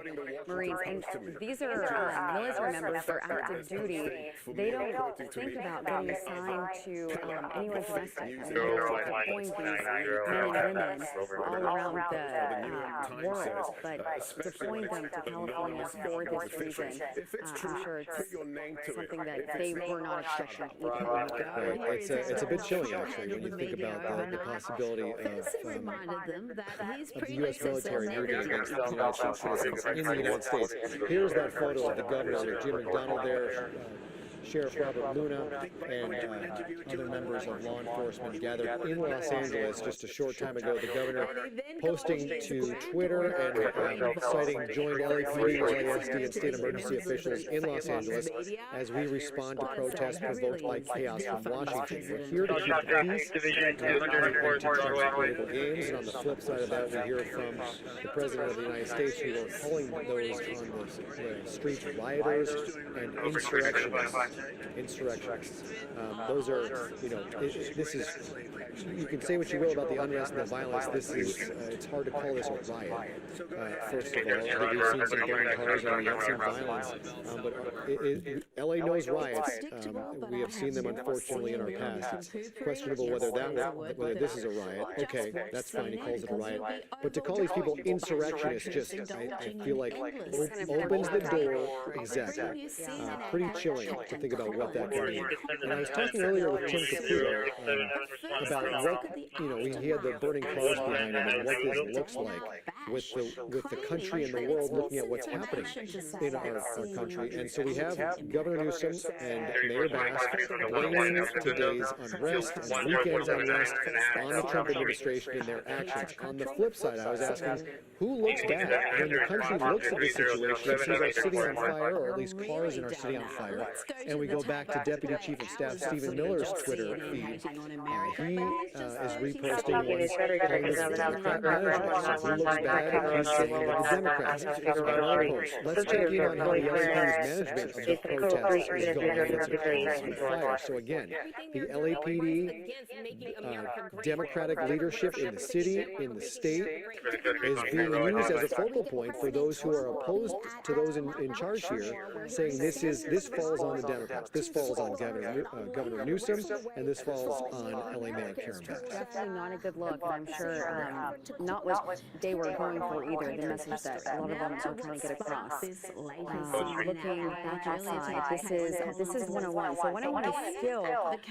Marines. And these are military members, they're active duty. They don't think about getting assigned to anywhere domestic. I mean, they're deploying these men and women all around the world, but deploying them to California for this reason, I'm sure it's something that they were not expecting. Right. It's a bit chilling, actually, when you think about the possibility of the U.S. military moving against United States citizens in the United States. Here's that photo of the governor, Jim McDonald there, Sheriff Robert Luna, and other members of law enforcement gathered in Los Angeles just a short time ago. The governor posting to Twitter and citing joint LAPD, LASD, and state emergency officials in Los Angeles as we respond to protests provoked by chaos from Washington. We're here to keep the peace and to judge political games. And on the flip side of that, we hear from the President of the United States, who are calling those on the streets rioters and insurrectionists. Those are, this is, you can say what you will about the unrest and the violence. This is, it's hard to call this a riot. First of all, I think we've seen some burning cars and we have seen violence. But LA knows riots. We have seen them, unfortunately, in our past. It's questionable whether this is a riot. Okay, that's fine. He calls it a riot. But to call these people insurrectionists just, I feel like, opens the door. Exactly. Pretty chilling to think about what that could mean. And I was talking earlier with Tim Caputo about what, he had the burning cars behind him and what this looks like with the country and the world looking at what's happening in our country. And so we have Governor Newsom and Mayor Bass blaming today's unrest and weekend's unrest on the Trump administration and their actions. On the flip side, I was asking, who looks bad when the country looks at the situation and sees our city on fire, or at least cars in our city on fire, and we go back to Deputy Chief of Staff Stephen Miller's Twitter feed. He is reposting ones calling this Democrat management. So who looks bad? He's saying that the Democrats. Another post. Let's check in on how the LAPD's management of the protests is going against the cars on fire. So again, the LAPD, Democratic leadership in the city, in the state, is being used as a focal point for those who are opposed to those in charge here, saying this falls on the Democrats, this falls on Governor Newsom, and this falls on LA Mayor Karen Bass. Definitely not a good look, and I'm sure not what they were going for either, the message that a lot of them are trying to get across. Looking back outside, this is 101, so 101 is still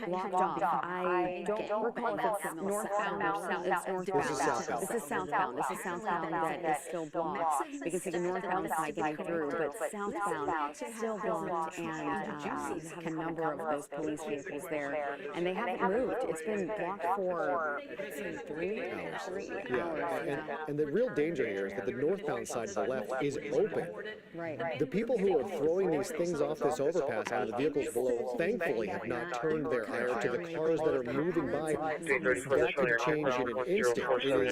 locked off. I don't recall if it's northbound or south. It's northbound. This is southbound. This is southbound that is still blocked. You can see the northbound side getting through, but southbound still blocked, and have a number of those police vehicles there, and they haven't moved. It's been blocked for 3 hours. And the real danger here is that the northbound side to the left is open. Right. The people who are throwing these things off this overpass onto the vehicles below, thankfully, have not turned their ire to the cars that are moving by. That could change in an instant. It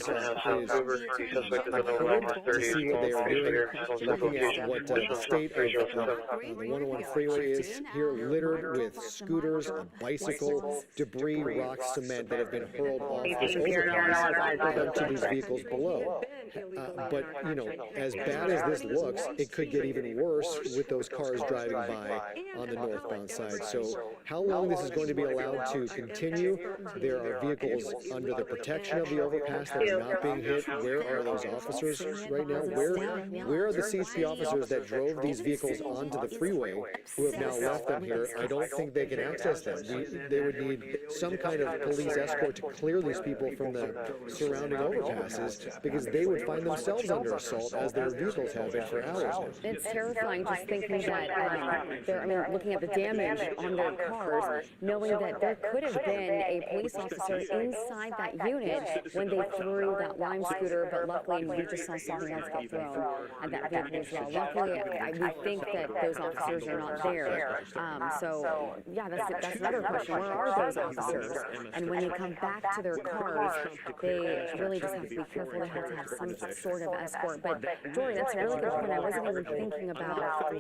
is abhorrent to see what they are doing. Looking at what the state of the 101 freeway is here, littered with scooters, a bicycle, debris, rocks, cement that have been hurled off this overpass onto these vehicles below. But, you know, as bad as this looks, it could get even worse with those cars driving by on the northbound side. So how long this is going to be allowed to continue? There are vehicles under the protection of the overpass that are not being hit. Where are those officers right now? Where are the CHP officers that drove these vehicles onto the freeway who have now left them here? I don't think they can access them. They would need some kind of police escort to clear these people from the surrounding overpasses, because they would find themselves under assault as their vehicles have been for hours now. It's terrifying just thinking that, looking at the damage on their cars, knowing that there could have been a police officer inside that unit when they threw that lime scooter, but luckily we just saw something else get thrown at that vehicle as well. Luckily, we think that those officers are not there. So, yeah, that's another question. Where are those officers? And when they come back to their cars, they really just have to be careful. They have to have some sort of escort. But, Dory, that's a really good point. I wasn't even thinking about the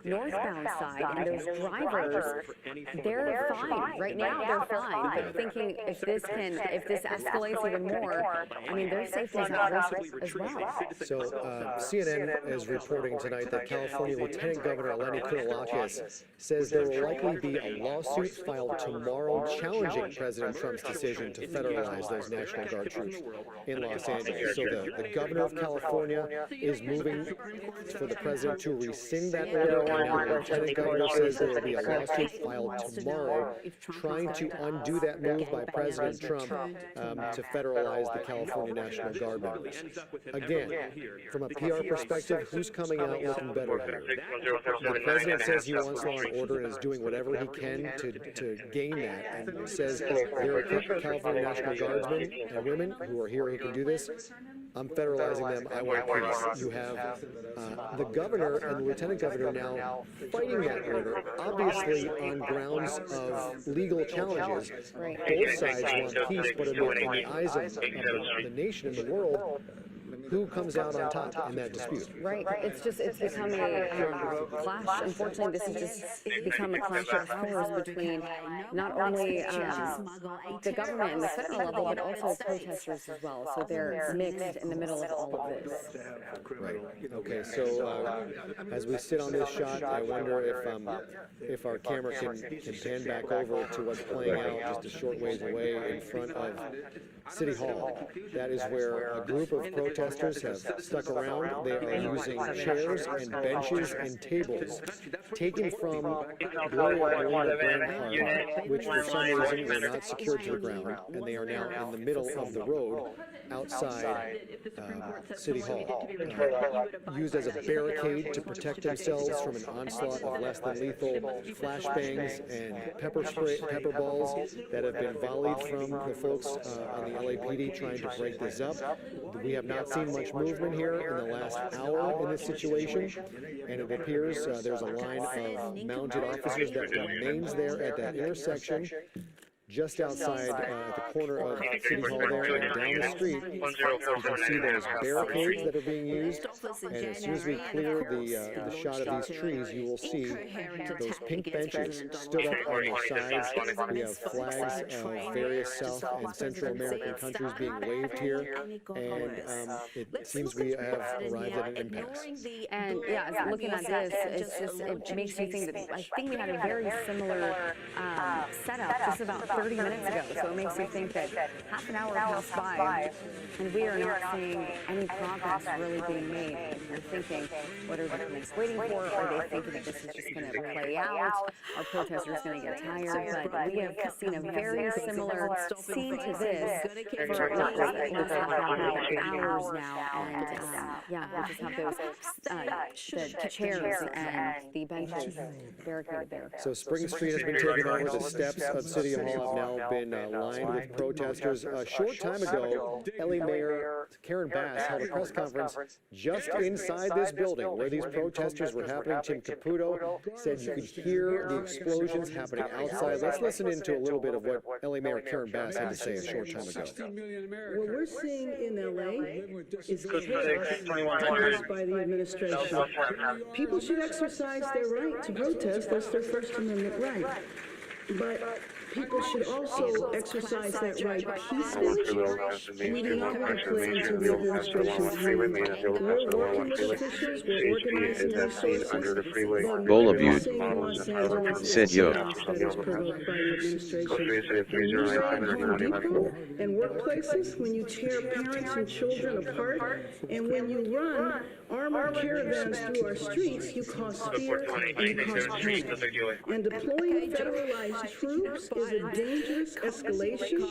northbound side and those drivers. They're fine. Right now, they're fine. But thinking if this escalates even more, I mean, their safety is at risk as well. So CNN is reporting tonight that California Lieutenant Governor Lenny Kounalakis says there will likely be a lawsuit filed tomorrow challenging President Trump's decision to federalize those National Guard troops in Los Angeles. So the governor of California is moving for the president to rescind that order, and now the lieutenant governor says there will be a lawsuit filed tomorrow trying to undo that move by President Trump to federalize the California National Guard members. Again, from a PR perspective, who's coming out looking better here? The president says he wants law and order and is doing whatever he can to gain that, and says there are California National Guardsmen and women who are here who can do this. I'm federalizing them. I want peace. You have the governor and the lieutenant governor now fighting that order, obviously on grounds of legal challenges. Both sides want peace, but in the eyes of the nation and the world, who comes out on top in that dispute? Right. It's become a clash. Unfortunately, this has just become a clash of powers between not only the government and the federal level, but also protesters as well. So they're mixed in the middle of all of this. Right. Okay. So as we sit on this shot, I wonder if our camera can pan back over to what's playing out just a short ways away in front of City Hall. That is where a group of protesters have stuck around. They are using chairs and benches and tables taken from Gloria Grand Park, which for some reason were not secured to the ground, and they are now in the middle of the road outside City Hall, used as a barricade to protect themselves from an onslaught of less than lethal flashbangs and pepper balls that have been volleyed from the folks on the LAPD trying to break this up. We have not seen much movement here in the last hour in this situation, and it appears there's a line of mounted officers that remains there at that intersection, just outside at the corner of City Hall there, and down the street, you can see those barricades that are being used, and as soon as we clear the shot of these trees, you will see those pink benches stood up on their sides. We have flags of various South and Central American countries being waved here, and it seems we have arrived at an impasse. And yeah, looking at this, it makes you think that I think we had a very similar setup just about 30 minutes ago, so it makes you think that half an hour passed by, and we are not seeing any progress really being made. You're thinking, what are the police waiting for? Are they thinking that this is just going to play out? Are protesters going to get tired? But we have seen a very similar scene to this for almost hours now, and yeah, we just have those the chairs and the benches barricaded there. So Spring Street has been taken over. The steps of City Hall have now been lined with protesters. A short time ago, LA Mayor Karen Bass held a press conference just inside this building where these protesters were happening. Tim Caputo said you could hear the explosions happening outside. Let's listen into a little bit of what LA Mayor Karen Bass had to say a short time ago. What we're seeing in LA is chaos caused by the administration. People should exercise their right to protest. That's their First Amendment right. But people should also exercise that right peacefully. We do not want to play into the administration's hands. We're working with officials, we're organizing resources. Bowl of you, said yo. And workplaces, when you tear parents and children apart, and when you run armored caravans through our streets, you cause fear and you cause panic. And deploying federalized troops is a dangerous escalation,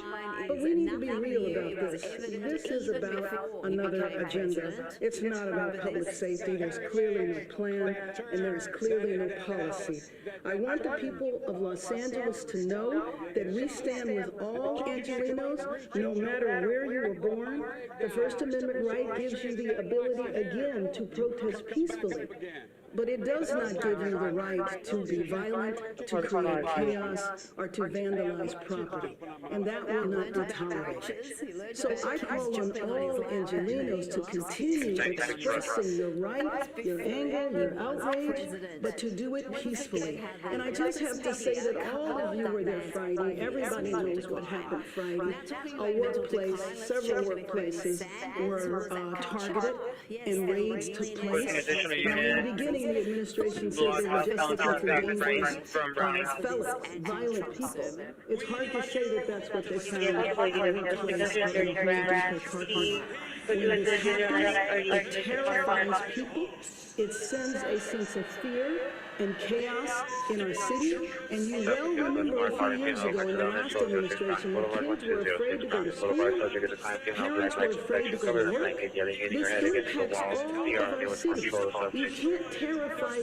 but we need to be real about this. This is about another agenda. It's not about public safety. There's clearly no plan, and there is clearly no policy. I want the people of Los Angeles to know that we stand with all Angelenos, no matter where you were born. The First Amendment right gives you the ability, again, to protest peacefully. But it does not give you the right to be violent, to create chaos, or to vandalize property. And that will not be tolerated. So I call on all Angelenos to continue expressing your right, your anger, your outrage, but to do it peacefully. And I just have to say that all of you were there Friday. Everybody knows what happened Friday. A workplace, several workplaces were targeted and raids took place. Now, in the beginning, the administration said they were just looking for dangerous felons, violent people. It's hard to say that that's what they found. When this happens, it terrifies people. It sends a sense of fear and chaos in our city. And you well remember a few years ago in the last administration when kids were afraid to go to school, parents were afraid to go to work. This impacts all of our cities. You can't terrify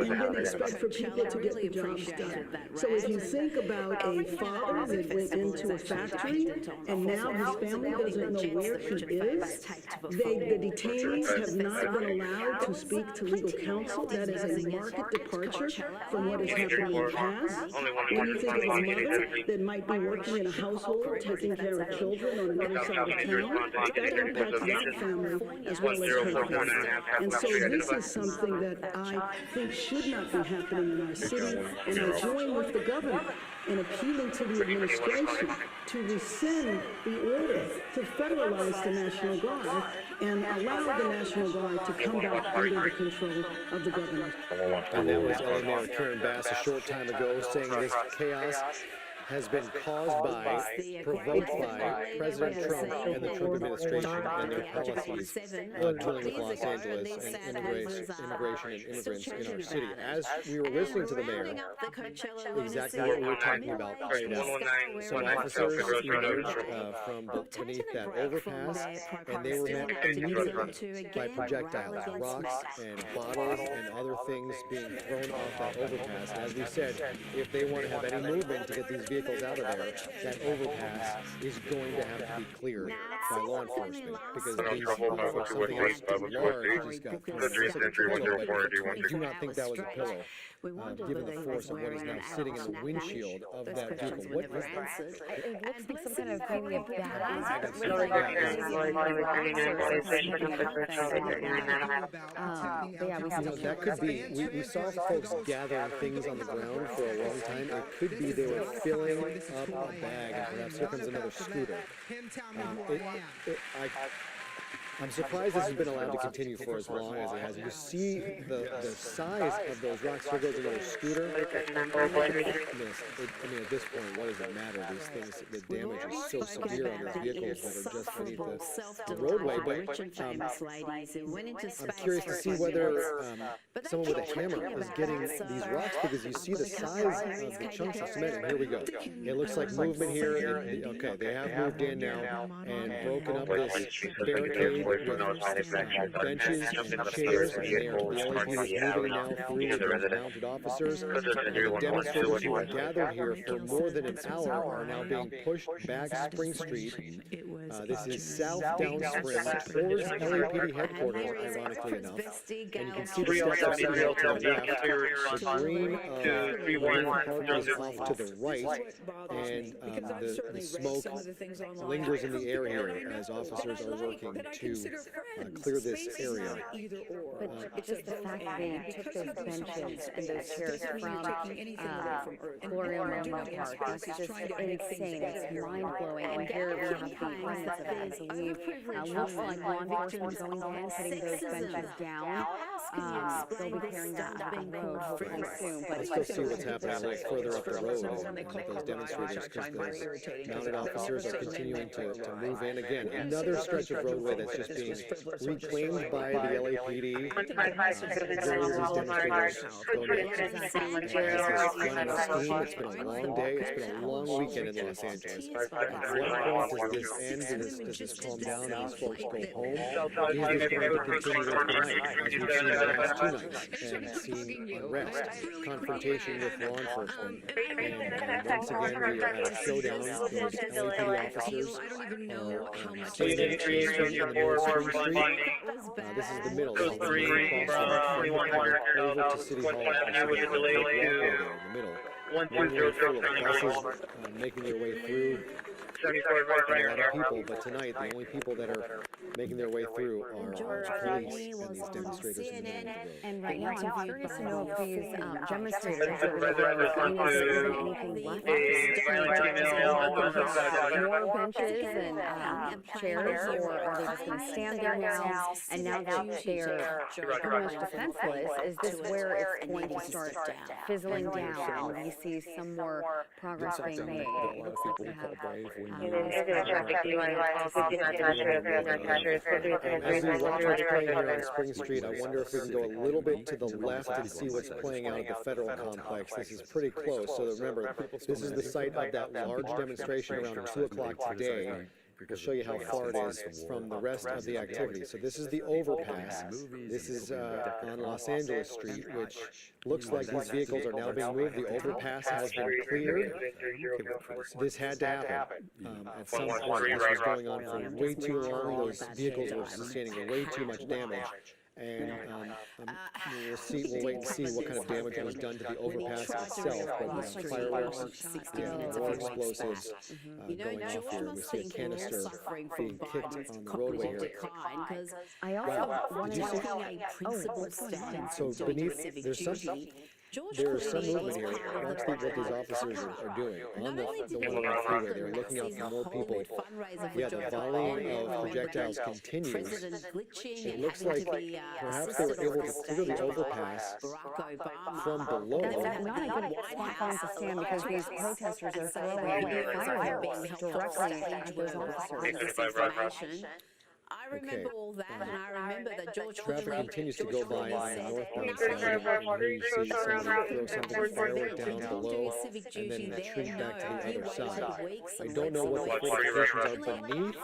and then expect for people to get the jobs done. So if you think about a father that went into a factory and now his family doesn't know where he is, the detainees have not been allowed to speak to legal counsel. That is a marked departure from what has happened in the past. When you think of a mother that might be working in a household, taking care of children on another side of town, that impacts that family as well as her family. And so this is something that I think should not be happening in our city, and I join with the governor in appealing to the administration to rescind the order to federalize the National Guard and allow the National Guard to come back under the control of the governor. And that was LA Mayor Karen Bass a short time ago saying this chaos has been caused by, provoked by President Trump and the Trump administration and their policies on dealing with Los Angeles and immigration and immigrants in our city. As we were listening to the mayor, exactly what we were talking about played out. Some officers emerged from beneath that overpass, and they were met immediately by projectiles, rocks and bottles and other things being thrown off that overpass. And as we said, if they want to have any movement to get these vehicles out of there, that overpass is going to have to be cleared by law enforcement because these for something else too large just got thrown into a pillow. But I do not think that was a pillow, given the force of what is now sitting in the windshield of that vehicle. What is that? It looks like some kind of maybe a bag. That could be. We saw folks gathering things on the ground for a long time. It could be they were filling up a bag, and perhaps here comes another scooter. I'm surprised this has been allowed to continue for as long as it has. You see the size of those rocks. Here goes another scooter. I mean, at this point, what does it matter? These things, the damage is so severe on these vehicles that are just beneath the roadway. But I'm curious to see whether someone with a hammer is getting these rocks, because you see the size of the chunks of cement. And here we go. It looks like movement here. Okay, they have moved in now and broken up this barricade with benches and chairs, and the LAPD is moving now through with those mounted officers. And the demonstrators who are gathered here for more than an hour are now being pushed back Spring Street. This is south down Spring towards LAPD headquarters, ironically enough. And you can see the steps of City Hall to the left. The green park is off to the right, and the smoke lingers in the air here as officers are working to clear this area. But just the fact that they took those benches and those chairs from Gloria Park, that's just insane. It's mind-blowing. And here we have the presence of it. I believe looks like law enforcement going in, putting those benches down. They'll be carrying that down the road hopefully soon. But I still see what's happening a little further up the road with those demonstrators, because those mounted officers are continuing to move in. Again, another stretch of roadway that's just being reclaimed by the LAPD. It's been a long day. It's been a long weekend in Los Angeles. At what point does this end? Does this calm down and these folks go home? Is this going to continue tonight, as we've seen the last 2 nights, and seen unrest, confrontation with law enforcement? And once again, we are at a showdown. Those LAPD officers standing Spring Street. This is the middle. This is the middle crossing over to City Hall. With a delay to the middle. 120 buses making their way through. A lot of people, but tonight the only people that are making their way through are police and these demonstrators in the middle of the road. And right now, I'm curious to know if these demonstrators are going to anything left. More benches and chairs, or are they just going to stand there now? And now that they're pretty much defenseless, is this where it's going to start fizzling down and we see some more progress being made? As we watch what's playing here on Spring Street, I wonder if we can go a little bit to the left and see what's playing out at the federal complex. This is pretty close. So remember, this is the site of that large demonstration around 2 o'clock today. We'll show you how far it is from the rest of the activity. So this is the overpass. This is on Los Angeles Street, which looks like these vehicles are now being moved. The overpass has been cleared. This had to happen at some point. This was going on for way too long. Those vehicles were sustaining way too much damage. And we'll wait and see what kind of damage was done to the overpass itself. But fireworks, more explosives going off here. We see a canister being kicked on the roadway here. Wow. Did you see? So beneath, there's some movement here. Watch what these officers are doing on the 101 freeway. They're looking out for more people. Yeah, the volleying of projectiles continues. It looks like perhaps they were able to clear the overpass from below. That's not a good spot to stand, because these protesters are throwing fireworks directly at those officers. I remember all that, and I remember that George Traffic continues to go by on the northbound side, and here you see somebody throw something firework down below, and then retreat back to the other side. I don't know what the fortifications are beneath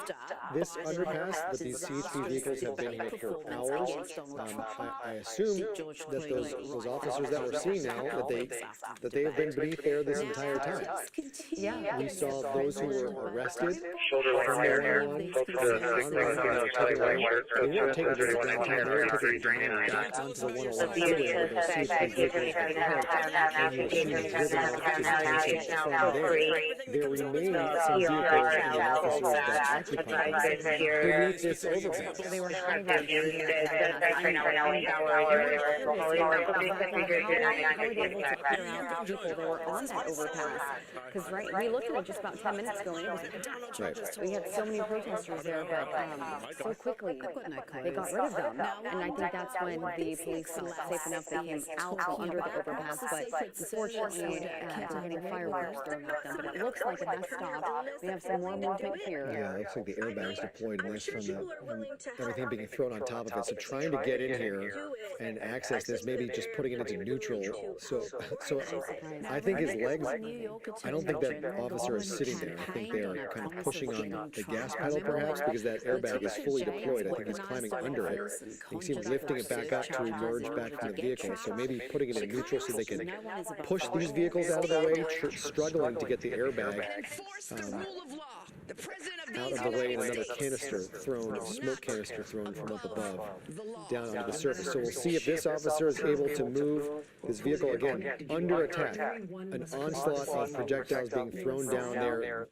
this underpass, but these CHP vehicles have been here for hours. I assume that those officers that we're seeing now, that they have been beneath there this entire time. We saw those who were arrested from the 101, they weren't taken to the downtown, they were taken down back onto the 101 freeway where those CHP vehicles are parked, and you'll see them driven off just from there. There remain some vehicles and the officers that occupy them beneath this overpass. They were hiding. Because we looked at it just about 10 minutes ago, and it was we had so many protesters there, but so quickly. They got rid of them. And I think that's when the police felt safe enough they came out from under the overpass. But unfortunately, after getting fireworks thrown at them. But it looks like it has stopped. We have some more movement here. Yeah, it looks like the airbag's deployed, and that's from everything being thrown on top of it. So trying to get in here and access this, maybe just putting it into neutral. So I think his legs, I don't think that officer is sitting there. I think they are kind of pushing on the gas pedal perhaps, because that airbag is fully deployed. I think he's climbing under it. You can see him lifting it back up to emerge back from the vehicle. So maybe putting it in neutral so they can push these vehicles out of the way, struggling to get the airbag out of the way, and another canister thrown, a smoke canister thrown from up above down onto the surface. So we'll see if this officer is able to move this vehicle again under attack. An onslaught of projectiles being thrown down there.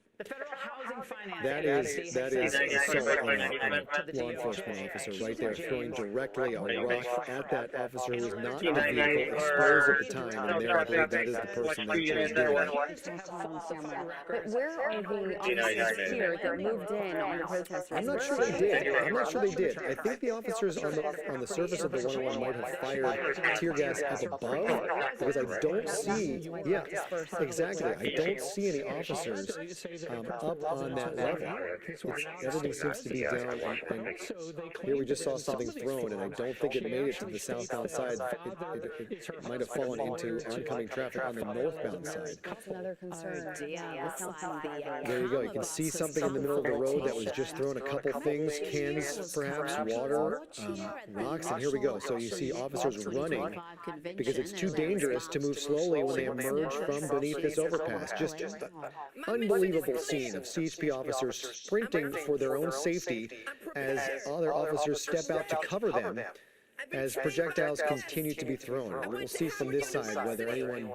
That is assault on a law enforcement officer right there, throwing directly a rock at that officer who was not in the vehicle, exposed at the time, and there I believe that is the person that chose doing it. But where are the officers here that moved in on the protesters? I'm not sure they did. I'm not sure they did. I think the officers on the surface of the 101 might have fired tear gas up above, because I don't see, yeah, exactly. I don't see any officers up on that level. Everything seems to be down, and here we just saw something thrown, and I don't think it made it to the southbound side. It might have fallen into oncoming traffic on the northbound side. That's another concern. The southbound side. There you go. You can see something in the middle of the road that was just thrown. A couple things, cans perhaps, water, rocks, and here we go. So you see officers running because it's too dangerous to move slowly when they emerge from beneath this overpass. Just an unbelievable scene of CHP officers sprinting for their own safety as other officers step out to cover them as projectiles continue to be thrown. We'll see from this side whether anyone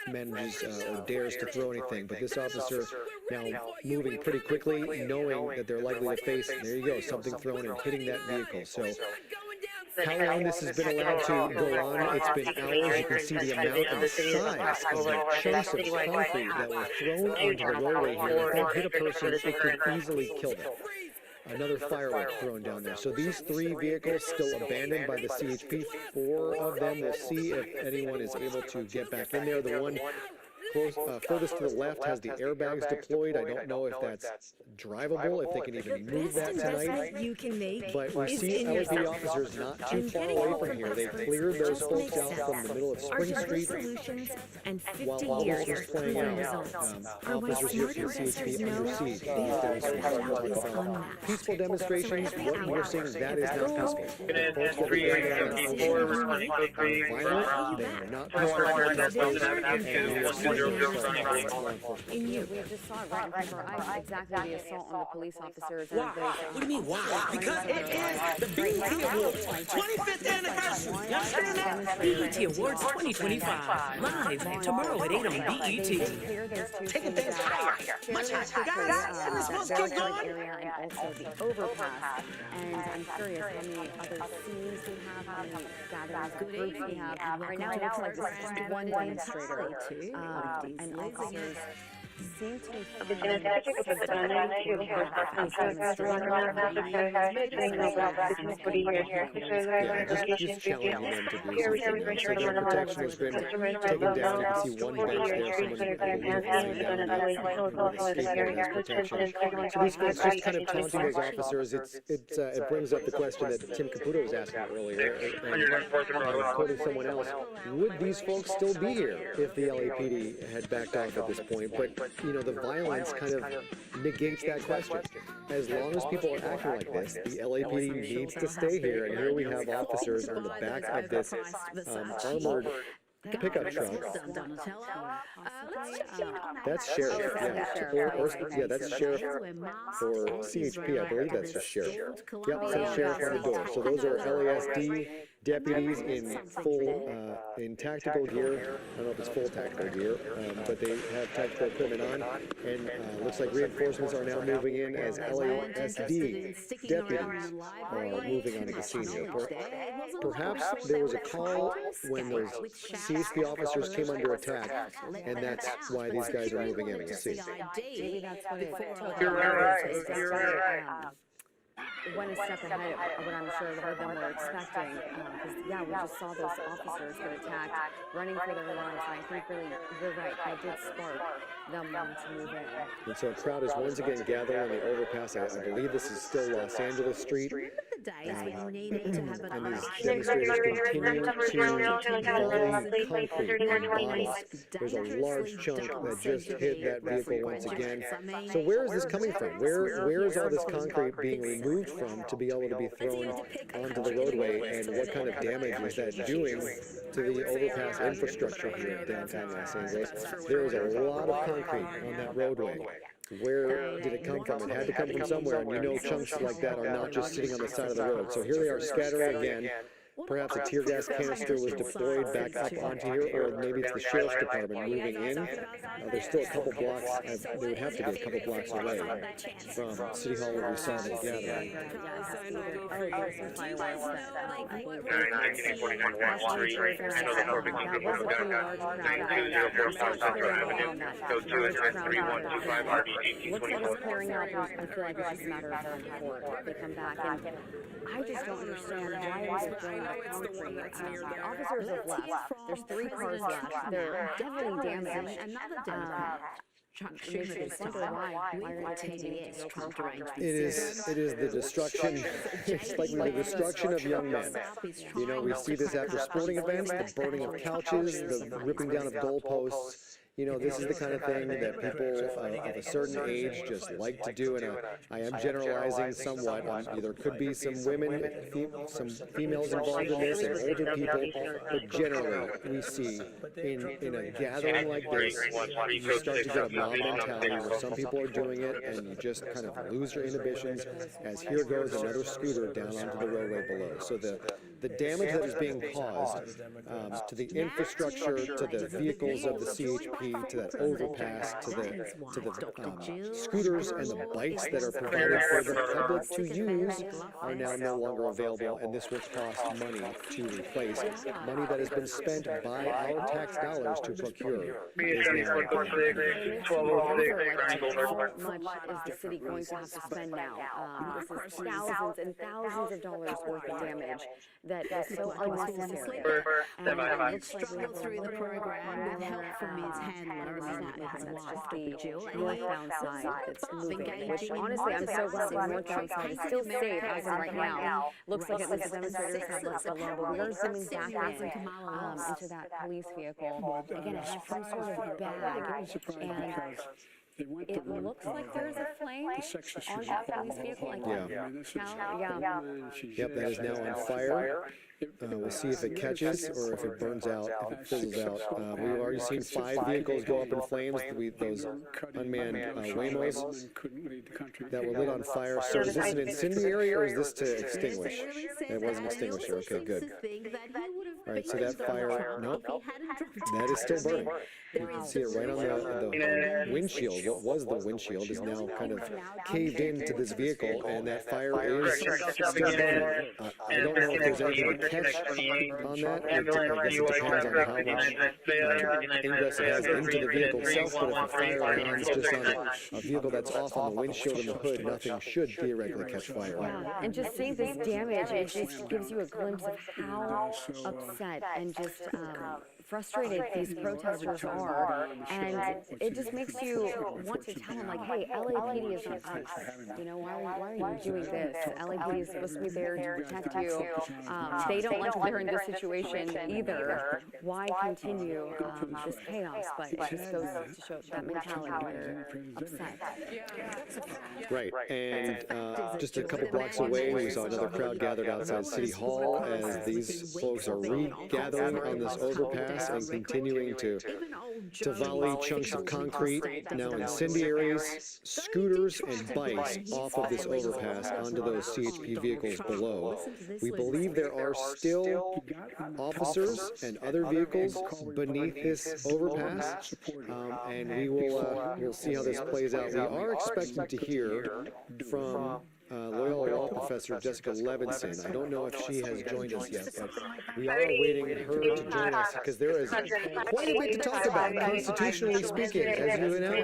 manages or dares to throw anything, but this officer now moving pretty quickly, knowing that they're likely to face, there you go, something thrown and hitting that vehicle. So how long this has been allowed to go on, it's been hours. You can see the amount and size of the chunks of concrete that were thrown onto the roadway here. If they hit a person, it could easily kill them. Another firework thrown down there. So these three vehicles still abandoned by the CHP. 4 of them. We'll see if anyone is able to get back in there. The one furthest to the left has the airbags deployed. I don't know if that's drivable, if they can even move that tonight. But we see LAPD officers not too far away from here. They cleared those folks out from the middle of Spring Street while all this was playing out. Officers here from CHP under siege. These demonstrations talk about peaceful demonstrations. What we're seeing, that is not peaceful. Folks that are violent, they are not peaceful. In you. We just saw it right in front of our eyes, exactly the assault on the police officers. Why? What do you mean, why? Because it is the BET Awards 25th anniversary. You understand that? BET Awards 2025. Live tomorrow at 8 on BET. Taking things higher. Much higher. Guys, and this one's keep going. And also the overpass. And I'm curious how many other scenes we have, how many gatherings, groups we have. Right now it looks like this is just one demonstrator. And officers seem to be just challenging them to do something. So their protection has been taken down. You can see one bench there. Someone has protection. So these folks just kind of taunting those officers. It brings up the question that Tim Caputo was asking earlier, and quoting someone else. Would these folks still be here if the LAPD had backed off at this point? But you know, the violence kind of negates that question. As long as people are acting like this, the LAPD needs to stay here, and here we have officers on the back of this armored pickup truck. That's sheriff, yeah. That's sheriff for CHP, I believe that's just sheriff. Yep, says sheriff on the door. So those are LASD deputies in tactical gear. I don't know if it's full tactical gear, but they have tactical equipment on, and looks like reinforcements are now moving in as LASD deputies are moving onto the scene here. Perhaps there was a call when those CHP officers came under attack, and that's why these guys are moving in. We'll see. Maybe that's what it is. You're right. went a step ahead of what I'm sure a lot of them were expecting. Because, yeah, we just saw those officers get attacked, running for their lives. And I think really, you're right, that did spark them wanting to move in. And so a crowd is once again gathering on the overpass. I believe this is still Los Angeles Street. Days when you needed to have an And these option. demonstrators continue to volley concrete and bodies. There's a large chunk that just hit that vehicle once again. So where is this coming from? Where is all this concrete being removed from to be able to be thrown onto the roadway, and what kind of damage is that doing to the overpass infrastructure here in downtown Los Angeles? There is a lot of concrete on that roadway. Where did it come from? It had to come from somewhere, and you know chunks like that are not just sitting on the side of the road. So here they are scattering again. Perhaps a tear gas canister was deployed back up onto here, or maybe it's the sheriff's department moving in. There's still a couple blocks, they would have to be a couple blocks away from City Hall where we saw them gathering. Looks like it's clearing out. I feel like it's just a matter of time before they come back. And I just don't understand why we're spraying the concrete. Officers have left. There's 3 cars left. They're definitely damaged. Another Democrat. It is the destruction. It's like the destruction of young men. You know, we see this after sporting events, the burning of couches, the ripping down of goalposts. You know, this is the kind of thing that people of a certain age just like to do, and I am generalizing somewhat. There could be some women, some females involved in this, and older people, but generally we see in a gathering like this, you start to get a mob mentality where some people are doing it, and you just kind of lose your inhibitions, as here goes another scooter down onto the roadway below. So the damage that is being caused to the infrastructure, to the vehicles of the CHP, to that overpass, to the scooters and the bikes that are provided for the public to use are now no longer available, and this will cost money to replace. Money that has been spent by our tax dollars to procure. How much is the city going to have to spend now? This is thousands and thousands of dollars worth of damage that is so unnecessary. And it looks like we have through the program with help from his handler. That's just the northbound side that's moving, which honestly I'm so glad the northbound side is still safe as of right now. Looks like at least the demonstrators have left alone, but we are zooming back into that police vehicle. Again, it has some sort of bag, and it looks like there's a flame on that police vehicle. Yep, that is now on fire. We'll see if it catches or if it burns out, if it fizzles out. We've already seen 5 vehicles go up in flames, those unmanned Waymos that were lit on fire. So is this an incendiary or is this to extinguish? It was an extinguisher. Okay, good. All right, so that fire, nope, that is still burning. You can see it right on the windshield. What was the windshield is now kind of caved into this vehicle, and that fire is still burning. I don't know if there's anything to catch on that. I guess it depends on how much ingress it has into the vehicle itself, but if a fire lands just on a vehicle that's off on the windshield and the hood, nothing should theoretically catch fire. And just seeing this damage, it just gives you a glimpse of how upset and just frustrated these protesters are, and it just makes you want to tell them, like, hey, LAPD is not us. You know, why are you doing this? LAPD is supposed to be there to protect you. They don't like they're in this situation either. Why continue this chaos? But it just goes to show that mentality where they're upset. Right, and just a couple blocks away, we saw another crowd gathered outside City Hall as these folks are regathering on this overpass and continuing to volley chunks of concrete, now incendiaries, scooters, and bikes off of this overpass onto those CHP vehicles below. We believe there are still officers and other vehicles beneath this overpass, and we'll see how this plays out. We are expecting to hear from Loyola Law Professor Jessica Levinson. I don't know if she has joined us yet, but we are awaiting her to join us because there is quite a bit to talk about, constitutionally speaking, as you now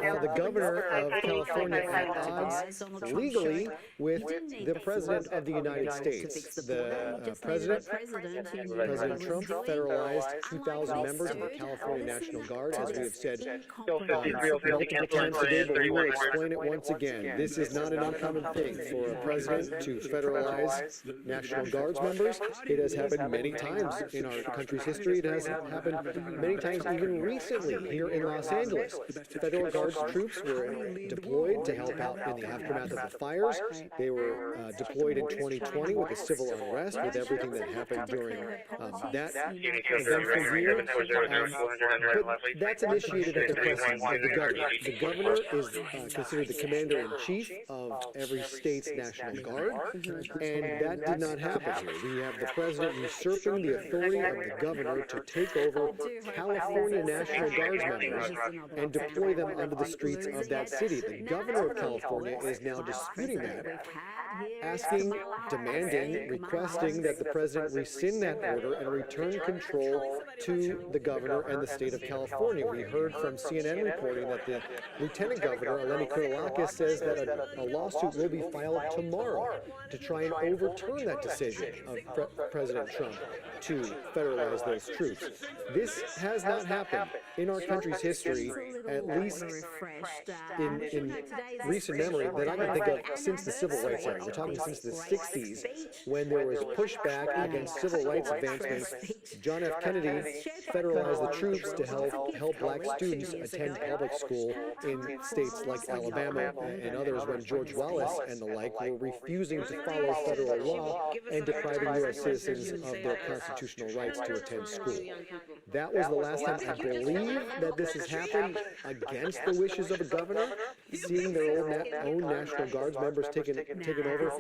have the governor of California at odds legally with the President of the United States. The President Trump federalized 2,000 members of the California National Guard, as we have said multiple times today, but we will explain it once again. This is not an uncommon thing for a president to federalize National Guards members. It has happened many times in our country's history. It has happened many times even recently here in Los Angeles. Federal Guards troops were deployed to help out in the aftermath of the fires. They were deployed in 2020 with the civil unrest, with everything that happened during that eventful year. But that's initiated at the request of the governor. The governor is considered the commander-in-chief of every state's National Guard, and that did not happen here. We have the president usurping the authority of the governor to take over California National Guards members and deploy them onto the streets of that city. The governor of California is now disputing that, asking, demanding, requesting that the president rescind that order and return control to the governor and the state of California. We heard from CNN reporting that the lieutenant governor, Eleni Kouralakis, says that a lawsuit will be filed tomorrow to try and overturn that decision of President Trump to federalize those troops. This has not happened in our country's history, at least in recent memory, that I can think of since the Civil Rights era. We're talking since the 60s, when there was pushback against civil rights advancements. John F. Kennedy federalized the troops to help black students attend public school in states like Alabama and others, when George Wallace and the like were refusing to follow federal law and depriving U.S. citizens of their constitutional rights to attend school. That was the last time I believe that this has happened against the wishes of a governor, seeing their own National Guards members taken over.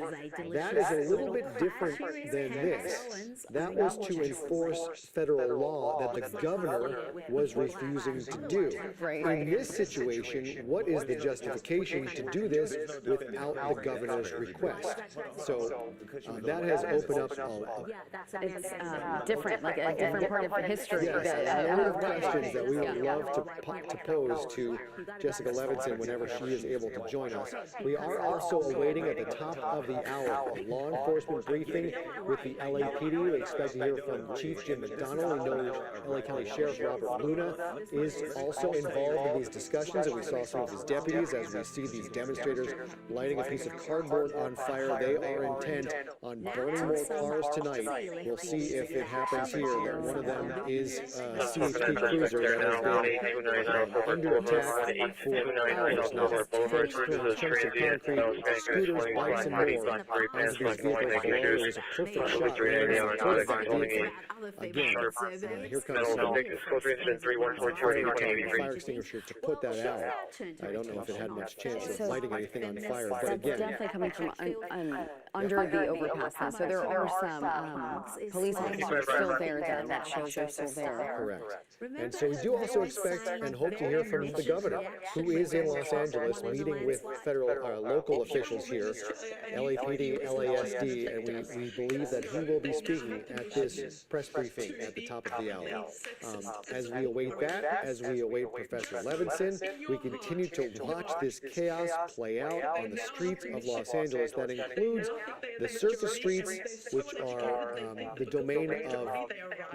That is a little bit different than this. That was to enforce federal law that the governor was refusing to do. In this situation, what is the justification to do this without the governor's request? So that has opened up it's different, like a different part of history. Yes, a number of questions that we would love to pose to Jessica Levinson whenever she is able to join us. We are also awaiting at the top of the hour a law enforcement briefing with the LAPD. We expect to hear from Chief Jim McDonald. We know LA County Sheriff Robert Luna is also involved in these discussions, and we saw some of his deputies as we see these demonstrators lighting a piece of cardboard on fire. They are intent on burning more cars tonight. We'll see if it happens here. That one of them is a CHP cruiser that has been under attack for hours now. Folks throwing chunks of concrete, scooters, bikes, and more as these vehicles blow. It was a perfect shot right on the front of the vehicle. Again, here comes fire extinguisher to put that out. I don't know if it had much chance of lighting anything on fire, but again, definitely coming from under the overpass. Then. So there are some police officers still there that shows they're still there. Correct. And so we do also expect and hope to hear from the governor, who is in Los Angeles meeting with federal local officials here, LAPD, LASD, and we believe that he will be speaking at this press briefing at the top of the hour. As we await that, as we await Professor Levinson, we continue to watch this chaos play out on the streets of Los Angeles. That includes the surface streets, which are the domain of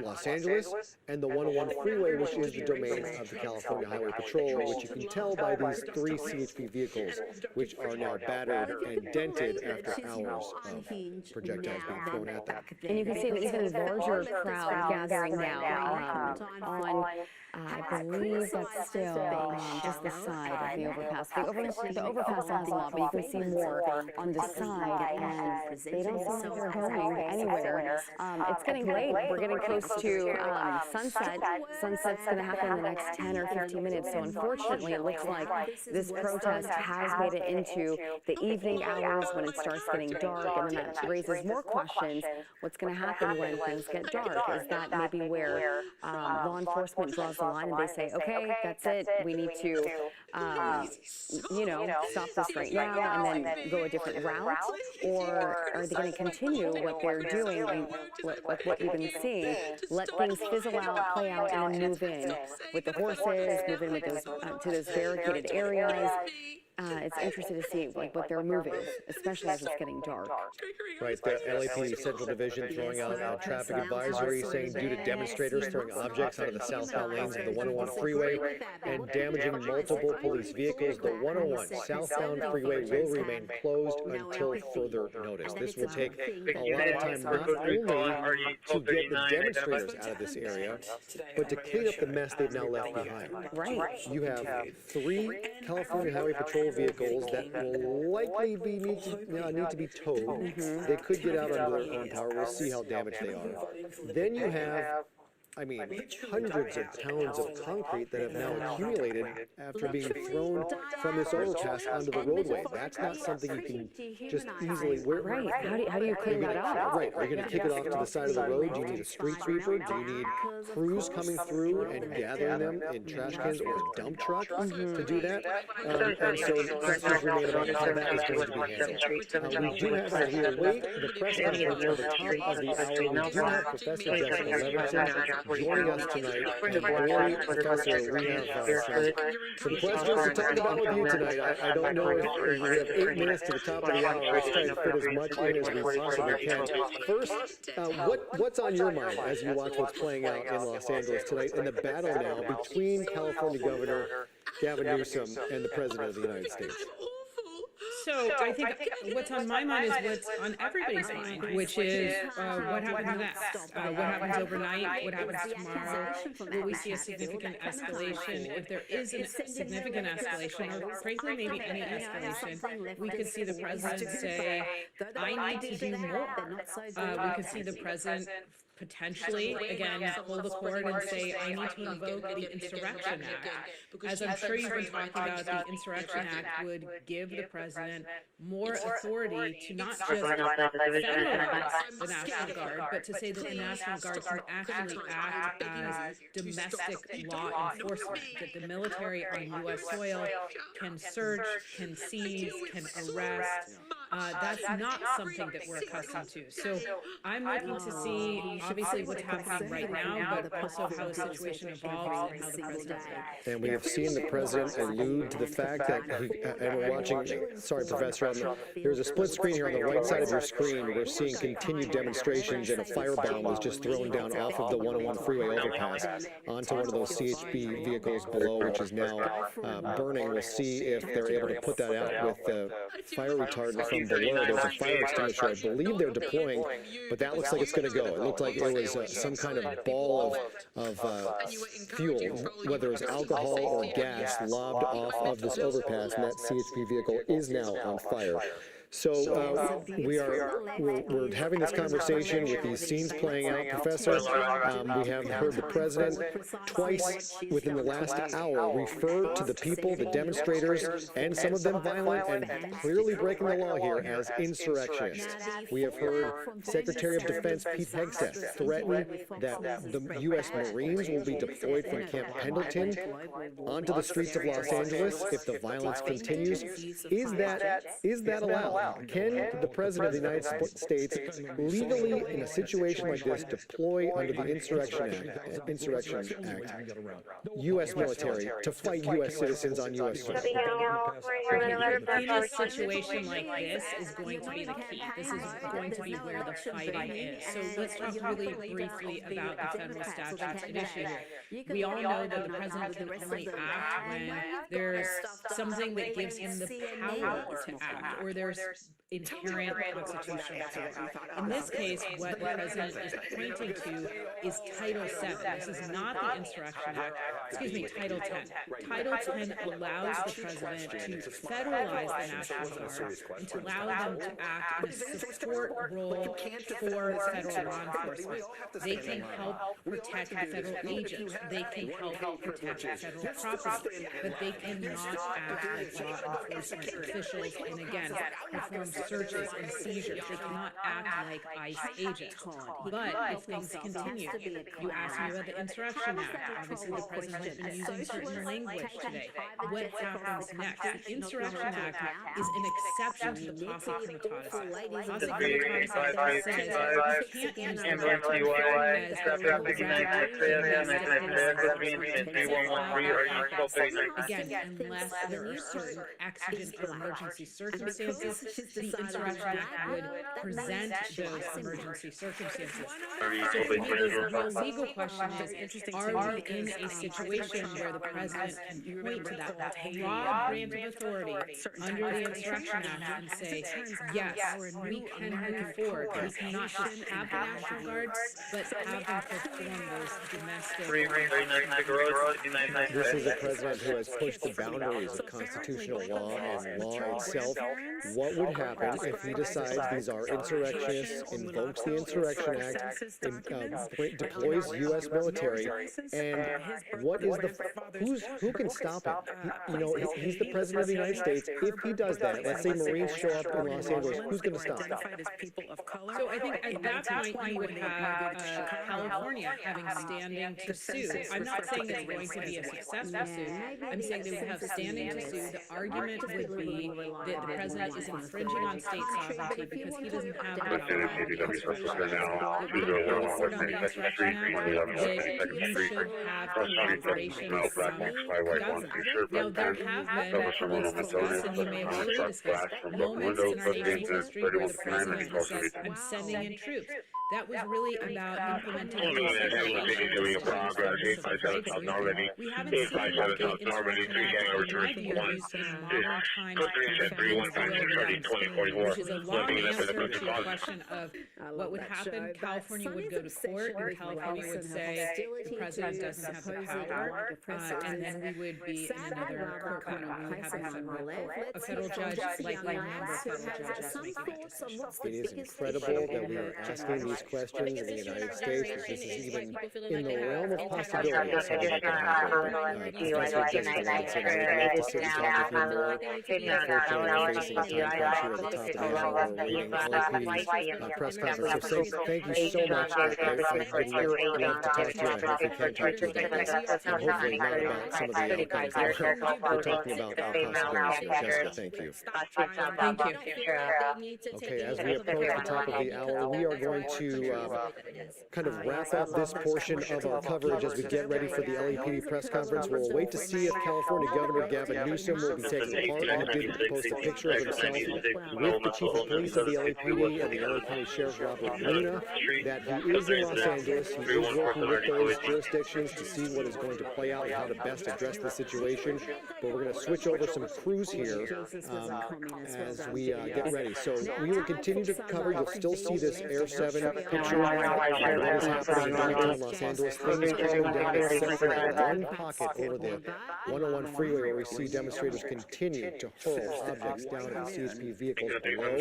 Los Angeles, and the 101 freeway, which is the domain of the California Highway Patrol, which you can tell by these 3 CHP vehicles, which are now battered and dented after hours of projectiles being thrown at them. And you can see an even larger crowd gathering now on, I believe that's still just the side of the overpass. The overpass has a lot, but you can see more on the side, and they don't seem like they're going anywhere. It's getting late. We're getting close to sunset. Sunset's going to happen in the next 10 or 15 minutes. So unfortunately, it looks like this protest has made it into the evening hours when it starts getting dark, and then that raises more questions. What's going to happen when things get dark? Is that maybe where law enforcement draws the line and they say, okay, that's it, we need to, stop this right now and then go a different route? Or are they going to continue what they're doing and what we've been seeing, let things fizzle out, play out, and then move in with the horses, move in with those to those barricaded areas? It's interesting to see what they're moving, especially as it's getting dark. Right, the LAPD Central Division throwing out a traffic advisory saying due to demonstrators throwing objects out of the southbound lanes of the 101 freeway and damaging multiple police vehicles, the 101 southbound freeway will remain closed until further notice. This will take a lot of time not only to get the demonstrators out of this area, but to clean up the mess they've now left behind. Right. You have 3 California Highway Patrol vehicles that will likely need to be towed. They could get out under their own power. We'll see how damaged they are. Then you have, hundreds of pounds of concrete that have now accumulated after being thrown from this overpass onto the roadway. That's not something you can just easily... Right. How do you clean that up? Right. You're going to kick it off to the side of the road. Do you need a street sweeper? Do you need crews coming through and gathering them in trash cans or a dump truck to do that? And so questions remain about how that is going to be handled. We do have here, the press conference at the top of the hour. We do have Professor Jessica Levinson joining us tonight. And boy, Professor, we have some questions to talk about with you tonight. I don't know if we have 8 minutes to the top of the hour. Let's try to fit as much in as we possibly can. First, what's on your mind as you watch what's playing out in Los Angeles tonight in the battle now between California Governor Gavin Newsom and the President of the United States? So I think what's on my mind is what's on everybody's mind, which is what happens next, what happens overnight, what happens tomorrow. Will we see a significant escalation? If there is a significant escalation, or frankly maybe any escalation, we could see the president say, I need to do more. We could see the president potentially, again, pull the cord and say, I need to invoke the Insurrection Act. As I'm sure you've been talking about, the Insurrection Act would give the president more authority to not just federalize the National Guard, but to say that the National Guard can actually act as domestic law enforcement, that the military on U.S. soil can search, can seize, can arrest. That's not something that we're accustomed to. So I'm looking to see, obviously, what's happening right now, but also how the situation evolves and how the president acts. And we have seen the president allude to the fact that and we're watching, sorry, Professor, there's a split screen here on the right side of your screen. We're seeing continued demonstrations, and a firebomb was just thrown down off of the 101 freeway overpass onto one of those CHP vehicles below, which is now burning. We'll see if they're able to put that out with the fire retardant from below. There's a fire extinguisher. I believe they're deploying, but that looks like it's going to go. It looked like it was some kind of ball of fuel, whether it's alcohol or gas, lobbed off of this overpass, and that CHP vehicle is now on fire. So we're having this conversation with these scenes playing out, Professor. We have heard the president twice within the last hour refer to the people, the demonstrators, and some of them violent and clearly breaking the law here as insurrectionists. We have heard Secretary of Defense Pete Hegseth threaten that the U.S. Marines will be deployed from Camp Pendleton onto the streets of Los Angeles if the violence continues. Is that allowed? Can the President of the United States legally, in a situation like this, deploy under the Insurrection Act, U.S. military to fight U.S. citizens on U.S. soil? In a situation like this is going to be the key. This is going to be where the fighting is. So let's talk really briefly about the federal statutes at issue here. We all know that the president can only act when there's something that gives him the power to act, or there's inherent constitutional power. In this case, what the president is pointing to is Title VII. This is not the Insurrection Act. excuse me, Title 10. Title 10 allows the president to federalize the National Guard and to allow them to act in a support role for federal law enforcement. They can help protect federal agents. They can help protect federal property, but they cannot act like law enforcement officials and, again, perform searches and seizures. They cannot act like ICE agents. But if things continue, you asked me about the Insurrection Act. Obviously, the president has been using certain language today. What happens next? The Insurrection Act is an exception to the posse comitatus. Posse comitatus says you can't use the military as again, unless there are certain exigent or emergency circumstances, the Insurrection Act would present those emergency circumstances. So for me, the real legal question is, are we in a situation where the president can point to that broad grant of authority under the Insurrection Act and say, yes, we can move forward. We cannot just have the National Guards, but have them perform those domestic. This is a president who has pushed the boundaries of constitutional law and law itself. What would happen if he decides these are insurrectionists, invokes the Insurrection Act, deploys U.S. military, and what is who can stop him? He's the president of the United States. If he does that, let's say Marines show up in Los Angeles, who's going to stop him? So I think at that point you would have California having standing to sue. I'm not saying it's going to be a successful suit. I'm saying they would have standing to sue. The argument would be that the president is infringing on state sovereignty because he doesn't have the authority that you should have cooperation with some government. Now, there have been, let's discuss, and you may have already discussed, moments in our nation's history where the president says, I'm sending in troops. That was really about implementing desegregation. We haven't seen a insurrection act, in my view, used in modern times to prevent which is a long answer to the question of what would happen. California would go to court, and California would say the president doesn't have the power, and then we would be in another court battle. We would have a federal judge, likely a number of federal judges making that decision. It is incredible that we are asking these questions in the United States. This is even in the realm of possibility of something that can happen. Especially just as I said, I would love to sit and talk with you more. Unfortunately, we're facing a time crunch here at the top of the hour. We're waiting LAPD's press conference. So thank you so much. I would love to talk to you. I hope we can talk to you about this. And hopefully not about some of the outcomes that we're talking about possibilities here. Jessica, thank you. Thank you. Okay, as we approach the top of the hour, we are going to kind of wrap up this portion of our coverage as we get ready for the LAPD press conference. We'll wait to see if California Governor Gavin Newsom will be taking part, and he did post a picture of himself with the Chief of Police of the LAPD and the LA County Sheriff Robert Luna, that he is in Los Angeles. He is working with those jurisdictions to see what is going to play out and how to best address the situation. But we're going to switch over some crews here as we get ready. So we will continue to cover. You'll still see this Air 7 picture of what is happening in downtown Los Angeles. Things calming down except for that one pocket over the 101 freeway where we see demonstrators continue to hurl objects down at the CHP vehicles below.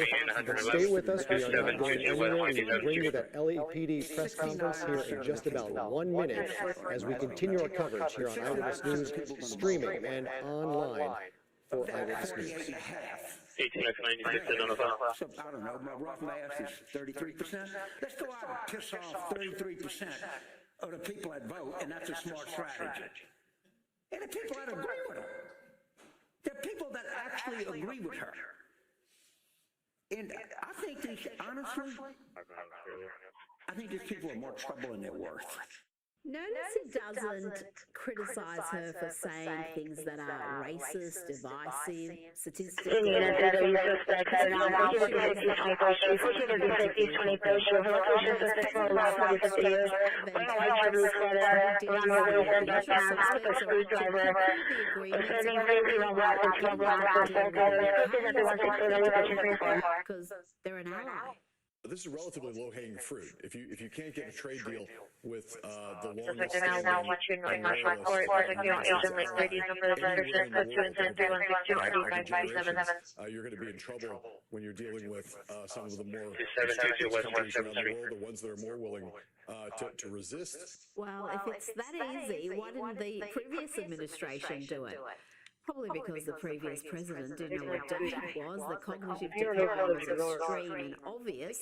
But stay with us. We are not going anywhere. We will bring you that LAPD press conference here in just about 1 minute as we continue our coverage here on Eyewitness News, streaming and online for Eyewitness News. 18x96 is on the phone. I don't know, my rough math is 33%. Let's go out and piss off 33% of the people that vote, and that's a smart strategy. And the people that agree with her. The people that actually agree with her. And I think these, honestly, I think these people are more trouble than they're worth. Notice it doesn't criticize her for saying things that are racist, divisive, statistically. Because they're an ally. This is relatively low-hanging fruit. If you can't get a trade deal with the longest Perfect. And now watching Northwest Court, ladies over the membership, 210-3162, RD-557. You're going to be in trouble when you're dealing with some of the more 2722 West countries around the 173. world, the ones that are more willing to resist. Well, if it's that easy, why didn't the previous administration do it? Probably because the previous president didn't know what debate was. The cognitive decline was extreme and obvious,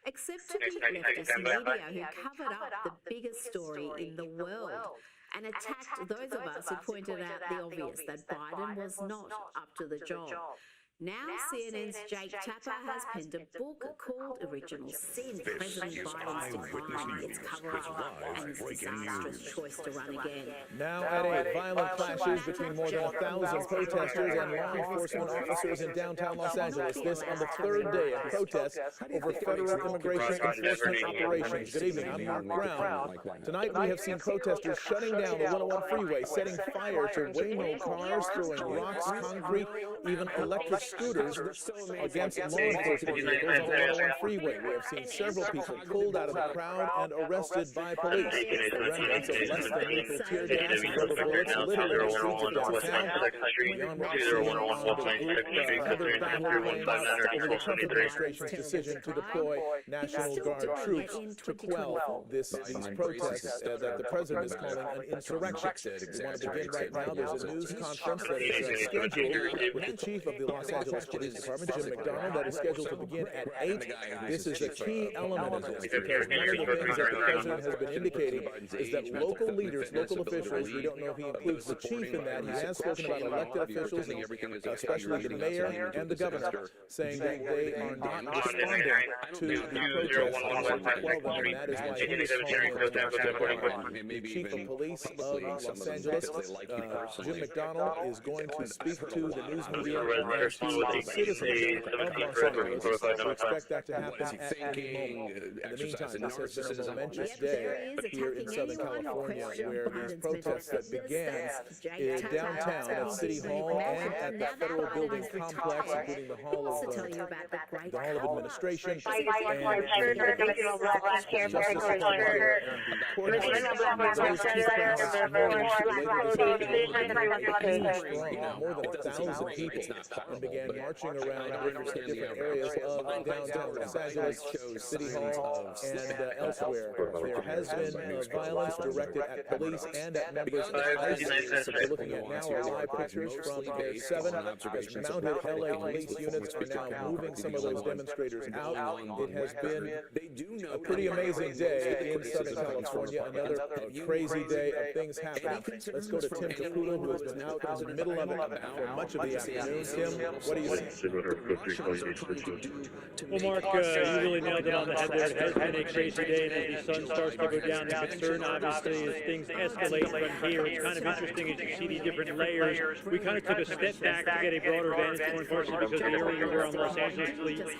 except to the leftist media who covered up the biggest story in the world and attacked those of us who pointed out the obvious, that Biden was not up to the job. Now CNN's Jake Tapper has penned a book called Original Sin, President Biden's decline, its cover-up, and his disastrous choice to run again. Now at 8, violent clashes between more than 1,000 protesters and law enforcement officers in downtown Los Angeles. This on the third day of protests over federal immigration enforcement operations. Good evening, I'm Mark Brown. Tonight we have seen protesters shutting down the 101 freeway, setting fire to Waymo cars, throwing rocks, concrete, even electric scooters against law enforcement vehicles on the 101 freeway. We have seen several people pulled out of the crowd and arrested by police. The remnants of less than lethal tear gas and rubber bullets littered the streets of downtown. Beyond what we've seen on the group, other battle playing out over the Trump administration's decision to deploy National Guard troops to quell these protests that the president is calling an insurrection. We want to begin right now. There's a news conference that is scheduled with the chief of the Los Angeles Police Department, Jim McDonald, that is scheduled to begin at 8. This is a key element of this, because one of the things that the president has been indicating is that local leaders, local officials, we don't know if he includes the chief in that, he has spoken about elected officials, especially the mayor and the governor, saying that they are not responding to the protests and that is why he is calling the chief of police of Los Angeles, Jim McDonald, is going to speak to the news media and to the citizens of Los Angeles. We expect that to happen at any moment. In the meantime, this has been a momentous day here in Southern California, where these protests that began downtown at City Hall and at the federal building complex, including the Hall of Administration and more than 1,000 people and began marching around different areas of downtown Los Angeles, City Hall, and elsewhere. There has been violence directed at police and at members of ICE. We're looking at now are live pictures from Area 7. Mounted LA police units are now moving some of those demonstrators out. It has been a pretty amazing day in Southern California. Another crazy day of things happening. Let's go to Tim Caputo, who has been out in the middle of it for much of the afternoon. Tim, what do you see? Well, Mark, you really nailed it on the head there. It has been a crazy day, and as the sun starts to go down, the concern obviously as things escalate from here. It's kind of interesting as you see these different layers. We kind of took a step back to get a broader vantage point, unfortunately, because the area we were on Los Angeles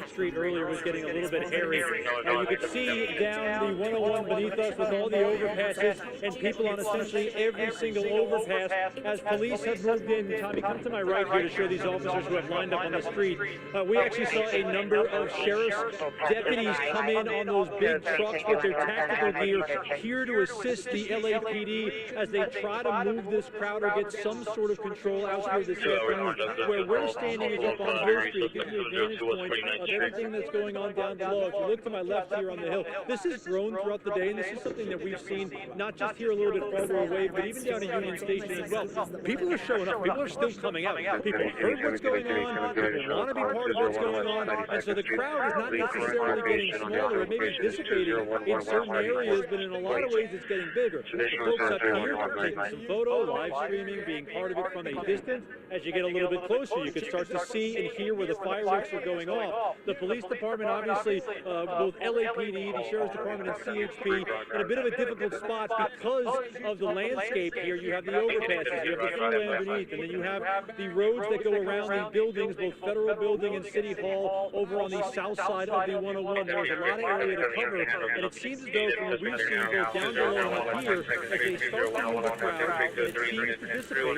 Street earlier was getting a little bit hairy. You could see down the 101 beneath us with all the overpasses and people on essentially every single overpass as police have moved in. Tommy, come to my right here to show these officers who have lined up on the street. We actually saw a number of sheriff's deputies come in on those big trucks with their tactical gear here to assist the LAPD as they try to move this crowd or get some sort of control out here this afternoon. Where we're standing is up on Hill Street. It gives you a vantage point of everything that's going on down below. If you look to my left here on the hill, this has grown throughout the day, and this is something that we've seen not just here a little bit farther away, but even down at Union Station as well. People are showing up. People are still coming out. People heard what's going on. People want to be part of what's going on. And so the crowd is not necessarily getting smaller. It may be dissipating in certain areas, but in a lot of ways it's getting bigger. The folks up here are taking some photo, live streaming, being part of it from a distance. As you get a little bit closer, you can start to see and hear where the fireworks are going off. The police department, obviously, both LAPD, the Sheriff's Department, and CHP, in a bit of a difficult spot because of the landscape here. You have the overpasses, you have the freeway underneath, and then you have the roads that go around the building. buildings, both federal building and city hall, over on the south side of the 101. There's a lot of area to cover, and it seems as though from what we've seen both down below and up here, as they start to move the crowd, and it seems to dissipate,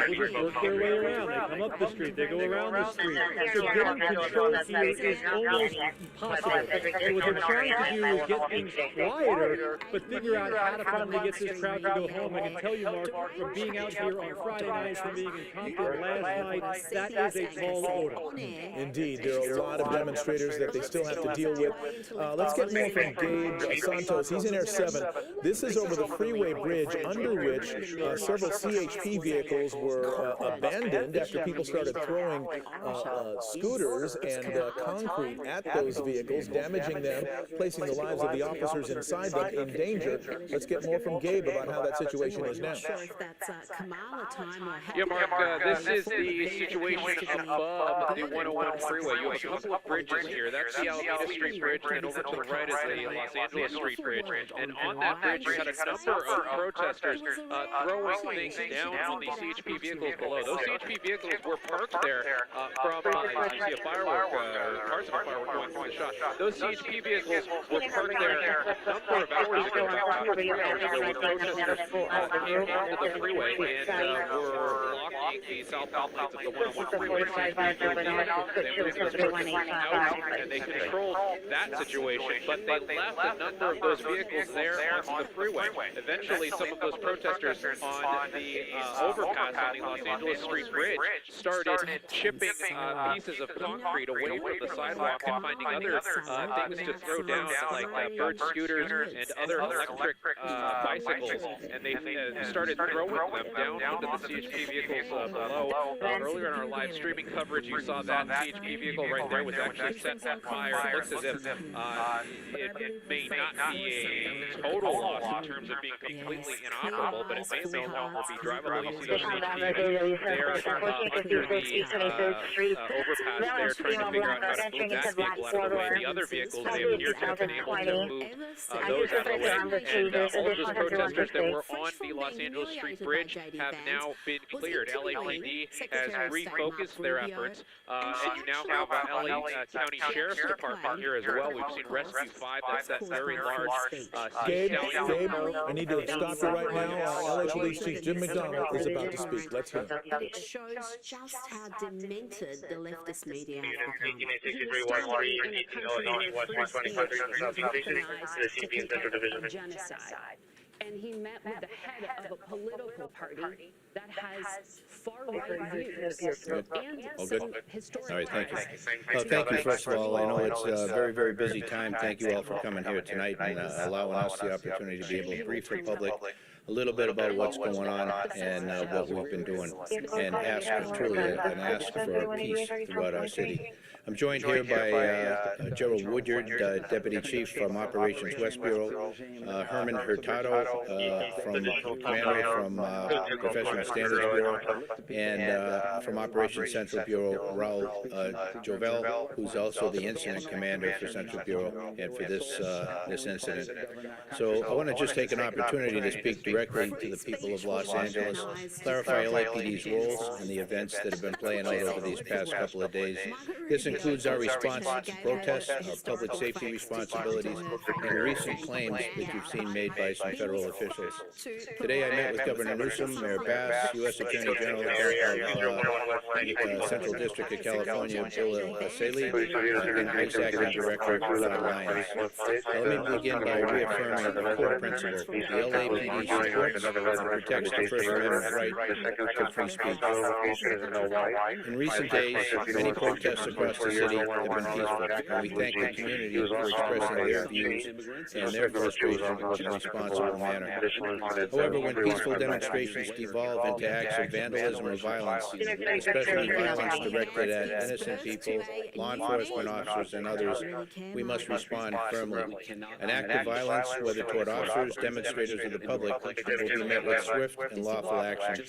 people just work their way around. They come up the street, they go around the street. So getting control here is almost impossible. So what they're trying to do is get things quieter, but figure out how to finally get this crowd to go home. I can tell you, Mark, from being out here on Friday night, from being in Compton last night, that is a tall order. Indeed, there are a lot of demonstrators that they still have to deal with. Let's get more from Gabe Santos. He's in Air 7. This is over the freeway bridge under which several CHP vehicles were abandoned after people started throwing scooters and concrete at those vehicles, damaging them, placing the lives of the officers inside them in danger. Let's get more from Gabe about how that situation is now. Yeah, Mark, this is the situation above the 101 freeway. You have a couple of bridges here. That's the Alameda Street Bridge, and over to the right is the Los Angeles Street Bridge. And on that bridge, you had a number of protesters throwing things down on the CHP vehicles below. Those CHP vehicles were parked there from, you see a firework, parts of a firework going through the shot. Those CHP vehicles were parked there a number of hours ago, about 2 or 3 hours ago, when protesters came onto the freeway and were blocking the southbound lanes of the 101 freeway. And they controlled that situation, but they left a number of those vehicles there onto the freeway. Eventually, some of those protesters on the overpass on the Los Angeles Street Bridge started chipping pieces of concrete away from the sidewalk and finding other things to throw down, like bird scooters and other electric bicycles, and they started throwing them down into the CHP vehicles below. Earlier in our live streaming coverage, you saw that CHP vehicle right there was actually set on fire. It looks as if it may not be a total loss in terms of being completely inoperable, but it may no longer be drivable. You see those CHP vehicles there under the overpass there, trying to figure out how to move that vehicle out of the way. The other vehicles, they appear to have been able to move those out of the way. And all of those protesters that were on the Los Angeles Street Bridge have now been cleared. LAPD has refocused their efforts, and you now have LA County Sheriff's Department here as well. We've seen Rescue 5, that's that very large Gabe, I need to stop you right now. LA Police Chief Jim McDonald is about to speak. Let's hear him. It shows just how demented the leftist media have become. Genocide. And he met with the head of a political party that has far-right views and some historic. All right, thank you. Thank you, first of all. I know it's a very, very busy time. Thank you all for coming here tonight and allowing us the opportunity to be able to brief the public a little bit about what's going on and what we've been doing, and ask for peace throughout our city. I'm joined here by Gerald Woodyard, Deputy Chief from Operations West Bureau, Herman Hurtado Commander from Professional Standards Bureau, and from Operations Central Bureau, Raul Jovel, who's also the Incident Commander for Central Bureau and for this incident. So I want to just take an opportunity to speak directly to the people of Los Angeles, clarify LAPD's roles and the events that have been playing out over these past couple of days. This includes our response to protests, our public safety responsibilities, and recent claims that you've seen made by some federal officials. Today I met with Governor Newsom, Mayor Bass, U.S. Attorney General of Central District of California, Bill Saley, and ICE Acting Director Fred Lyons. Let me begin by reaffirming the core principle. The LAPD supports and protects the First Amendment right to free speech. In recent days, many protests across the city have been peaceful, and we thank the community for expressing their views and their frustration in a responsible manner. However, when peaceful demonstrations devolve into acts of vandalism or violence, especially violence directed at innocent people, law enforcement officers, and others, we must respond firmly. An act of violence, whether toward officers, demonstrators, or the public, will be met with swift and lawful action.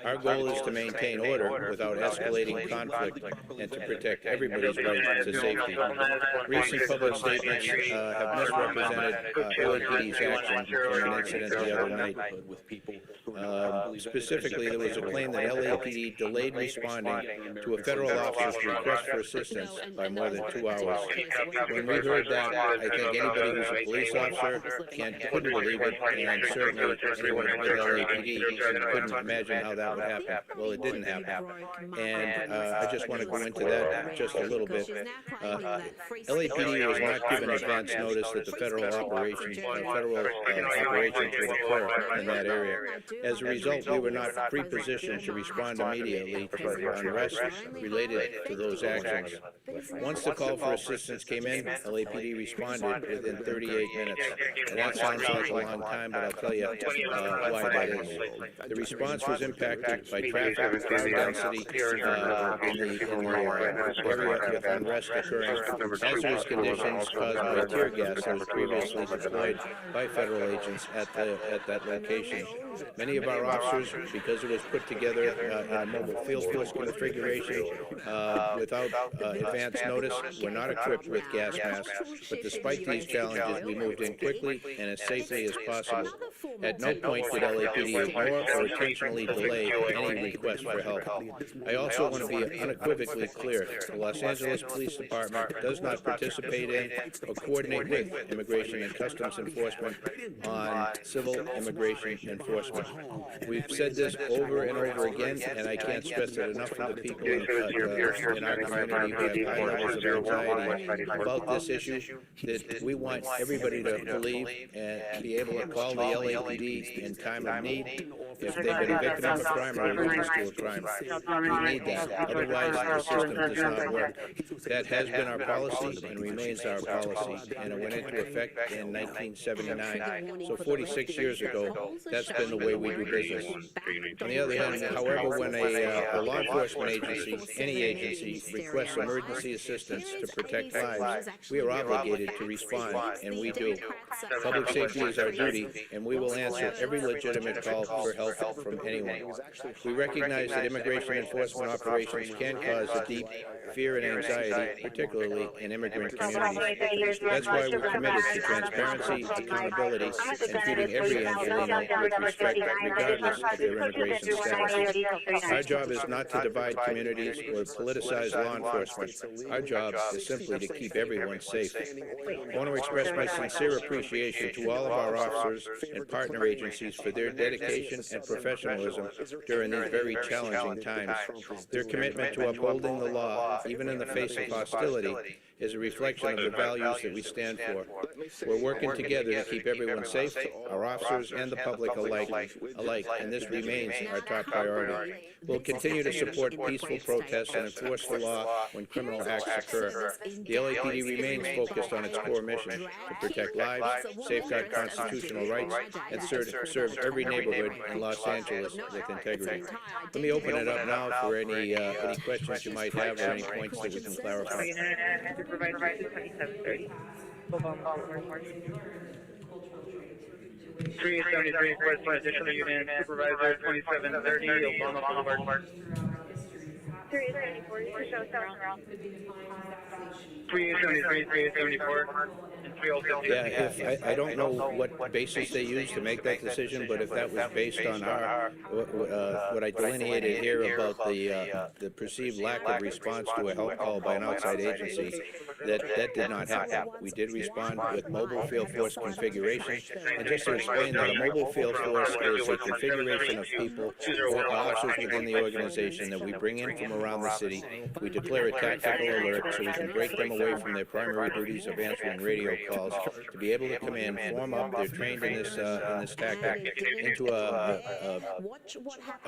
Our goal is to maintain order without escalating conflict and to protect everybody's right to safety. Recent public statements have misrepresented LAPD's action in an incident the other night. Specifically, there was a claim that LAPD delayed responding to a federal officer's request for assistance by more than 2 hours. When we heard that, I think anybody who's a police officer couldn't believe it, and certainly anyone with LAPD couldn't imagine how that would happen. Well, it didn't happen, and I just want to go into that just a little bit. LAPD was not given advance notice that the federal operation would occur in that area. As a result, we were not pre-positioned to respond immediately to unrest related to those actions. Once the call for assistance came in, LAPD responded within 38 minutes. And that sounds like a long time, but I'll tell you why that is. The response was impacted by traffic density in the area with unrest occurring, hazardous conditions caused by tear gas that was previously deployed by federal agents at that location. Many of our officers, because it was put together in a mobile field force configuration without advance notice, were not equipped with gas masks. But despite these challenges, we moved in quickly and as safely as possible. At no point did LAPD ignore or intentionally delay any request for help. I also want to be unequivocally clear. The Los Angeles Police Department does not participate in or coordinate with Immigration and Customs Enforcement on civil immigration enforcement. We've said this over and over again, and I can't stress it enough for the people in our community who have high levels of anxiety about this issue, that we want everybody to believe and be able to call the LAPD in time of need if they've been a victim of a crime or a witness to a crime. We need that. Otherwise, the system does not work. That has been our policy and remains our policy, and it went into effect in 1979. So 46 years ago, that's been the way we do business. On the other hand, however, when a law enforcement agency, any agency, requests emergency assistance to protect lives, we are obligated to respond, and we do. Public safety is our duty, and we will answer every legitimate call for help from anyone. We recognize that immigration enforcement operations can cause a deep fear and anxiety, particularly in immigrant communities. That's why we're committed to transparency, accountability, and treating every Angelino with respect, regardless of their immigration status. Our job is not to divide communities or politicize law enforcement. Our job is simply to keep everyone safe. I want to express my sincere appreciation to all of our officers and partner agencies for their dedication and professionalism during these very challenging times. Their commitment to upholding the law, even in the face of hostility, is a reflection of the values that we stand for. We're working together to keep everyone safe, our officers and the public alike, and this remains our top priority. We'll continue to support peaceful protests and enforce the law when criminal acts occur. The LAPD remains focused on its core mission to protect lives, safeguard constitutional rights, and serve every neighborhood in Los Angeles with integrity. Let me open it up now for any questions you might have or any points that we can clarify. Supervisor 2730. 373 requesting additional unit. Supervisor 2730, Obama Boulevard. 374, you show sound around. 373, 374. Yeah, I don't know what basis they used to make that decision, but if that was based on what I delineated here about the perceived lack of response to a help call by an outside agency, that did not happen. We did respond with mobile field force configuration, and just to explain that, a mobile field force is a configuration of people or officers within the organization that we bring in from around the city. We declare a tactical alert so we can break them away from their primary duties of answering radio calls to be able to come in, form up. They're trained in this tactic into a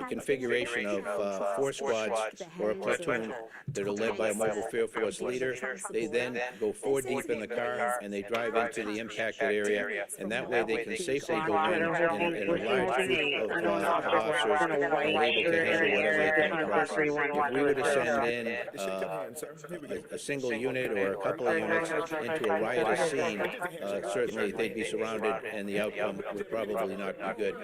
configuration of 4 squads or a platoon that are led by a mobile field force leader. They then go 4 deep in the car and they drive into the impacted area, and that way they can safely go in a large group of officers and are able to handle whatever they come across. If we were to send in a single unit or a couple of units into a riotous scene, intervene, certainly they'd be surrounded and the outcome would probably not be good.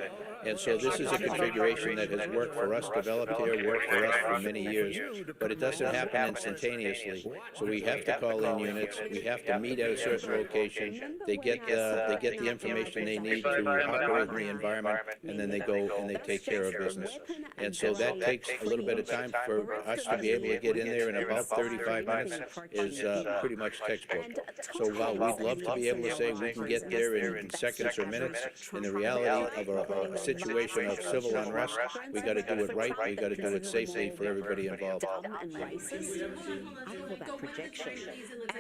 And so this is a configuration that has worked for us, developed here, worked for us for many years, but it doesn't happen instantaneously. So we have to call in units, we have to meet at a certain location, they get the information they need to operate in the environment, and then they go and they take care of business. And so that takes a little bit of time for us to be able to get in there in about 35 minutes is pretty much textbook. So while we'd love to be able to say we can get there in seconds or minutes, in the reality of a situation of civil unrest, we got to do it right, we got to do it safely for everybody involved. And racist. I call that projection.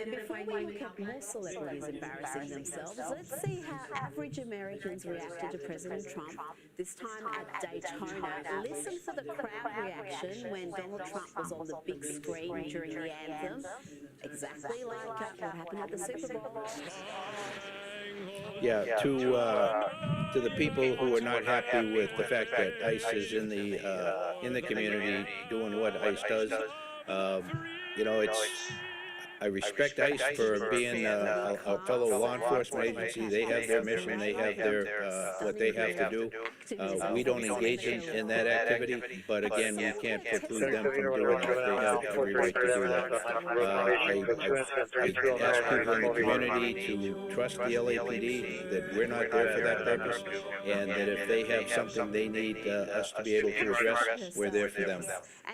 And before we look at more celebrities embarrassing themselves, let's see how average Americans reacted to President Trump, this time at Daytona. Listen for the crowd reaction when Donald Trump was on the big screen during the anthem, exactly like what happened at the Super Bowl. Yeah, to the people who are not happy with the fact that ICE is in the community doing what ICE does, you know, I respect ICE for being a fellow law enforcement agency. They have their mission, they have their what they have to do. We don't engage in that activity, but again, we can't preclude them from doing it. They have every right to do that. I ask people in the community to trust the LAPD, that we're not there for that purpose, and that if they have something they need us to be able to address, we're there for them.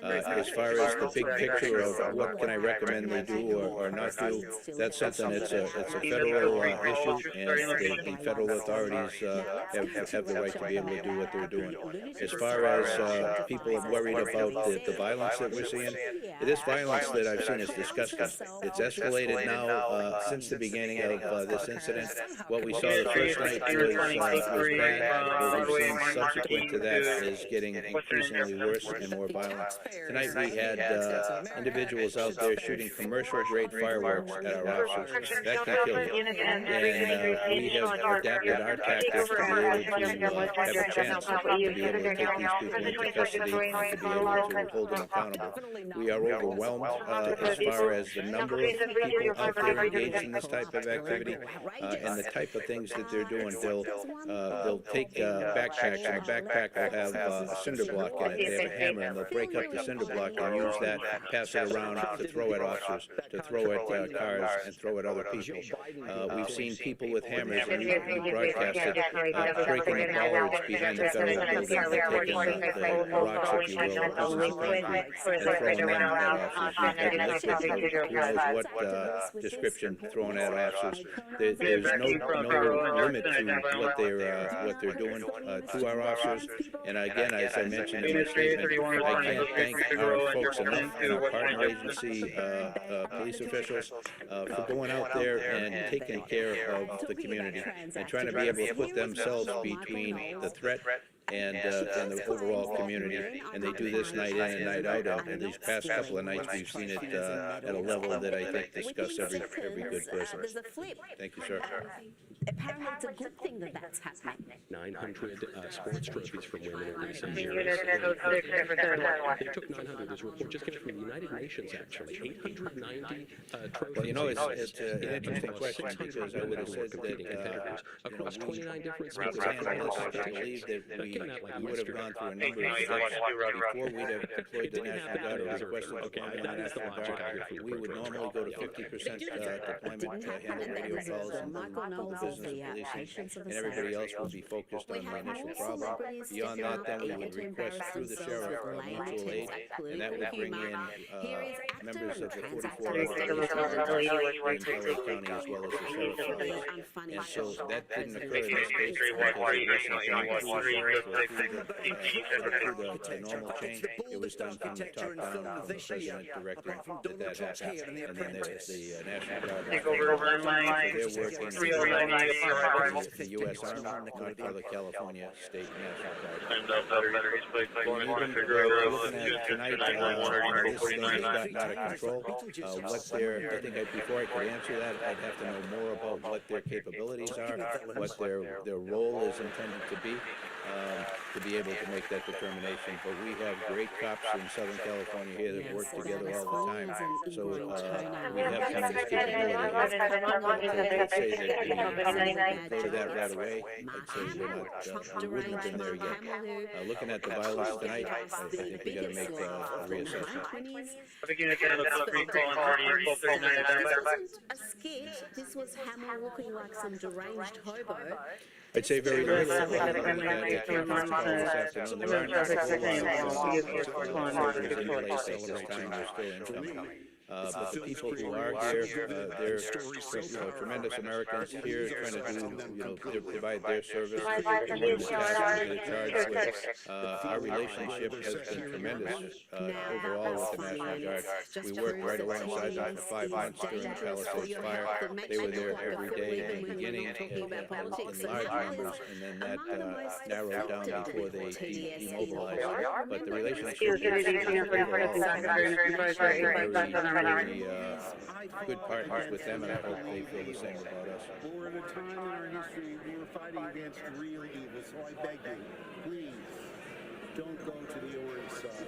As far as the big picture of what can I recommend they do or not do, that's something, it's a federal issue, and the federal authorities have the right to be able to do what they're doing. As far as people are worried about the violence that we're seeing, this violence that I've seen is disgusting. It's escalated now since the beginning of this incident. What we saw the first night was bad. What we've seen subsequent to that is getting increasingly worse and more violent. Tonight we had individuals out there shooting commercial-grade fireworks at our officers. That can kill you. And we have adapted our tactics to be able to have a chance to be able to take these people into custody and to be able to hold them accountable. We are overwhelmed as far as the number of people out there engaged in this type of activity and the type of things that they're doing. They'll take backpacks, and the backpack will have a cinder block in it. They have a hammer, and they'll break up the cinder block and use that, pass it around to throw at officers, to throw at cars, and throw at other people. We've seen people with hammers, and you broadcasted, breaking the bollards behind the federal building, taking the rocks, if you will, pieces of concrete, and throwing them at officers. Who knows what description thrown at officers. There's no limit to what they're doing to our officers. And again, as I mentioned in my statement, I can't thank our folks enough in our partner agency police officials for going out there and taking care of the community and trying to be able to put themselves between the threat and the overall community. And they do this night in and night out. And these past couple of nights, we've seen it at a level that I think disgusts every good person. Thank you, sir. Apparently, it's a good thing that that's happening. 900 sports trophies from women organizations. They took 900. This report just came from the United Nations, actually. 890 trophies. Well, you know, it's an interesting question, because I would have said that across 29 different speakers. I believe that we would have gone through a number of steps before we'd have deployed the National Guard or requested deployment of the National Guard. We would normally go to 50% deployment to handle radio calls and business and everybody else will be focused on the initial problem. Beyond that, then we would request through the sheriff mutual aid, and that would bring in members of the 44 authorities in LA County as well as the sheriff's office. And so that didn't occur in this case because it wasn't through the normal chain. It was done from the top down, from the president directing that happened. And then there's the National Guard. They're working the U.S. Army, not for the California State National Guard. Even looking at tonight, this thing has gotten out of control. I think before I could answer that, I'd have to know more about what their capabilities are, what their role is intended to be. to be able to make that determination. But we have great cops in Southern California here that work together all the time. So we have tremendous capability. I would say that we go to that right away. I'd say we wouldn't have been there yet. Looking at the violence tonight, I think we got to make a reassessment. This wasn't a skit. This was Hamill looking like some deranged hobo. I'd say very little. There aren't soldiers in place at this time. They're still incoming. But the people who are here, they're tremendous Americans here trying to do, provide their service. Our relationship has been tremendous overall with the National Guard. We worked right alongside them for 5 months during the Palisades fire. They were there every day in the beginning in large numbers, and then that narrowed down before they demobilized. But the relationship is very good partners with them, and I hope they feel the same about us. We're at a time in our history we were fighting against real evil, so I beg you, please, don't go to the orange side.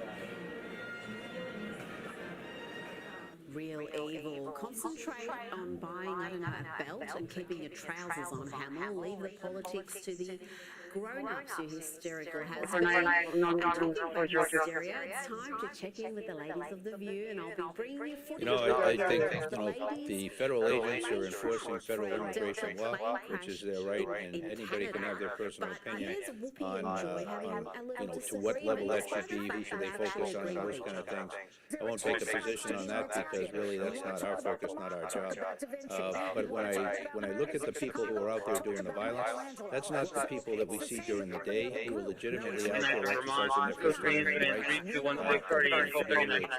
Real evil. Concentrate on buying, I don't know, a belt and keeping your trousers on, Hamill. Leave the politics to the grown-ups, you hysterical has-been. And talking about hysteria, it's time to check in with the ladies of The View, and I'll be bringing you footage. I think the federal agents are enforcing federal immigration law, which is their right, and anybody can have their personal opinion on to what level that should be, who should they focus on, and those kind of things. I won't take a position on that because really that's not our focus, not our job. But when I look at the people who are out there doing the violence, that's not the people that we see during the day who are legitimately out there exercising their First Amendment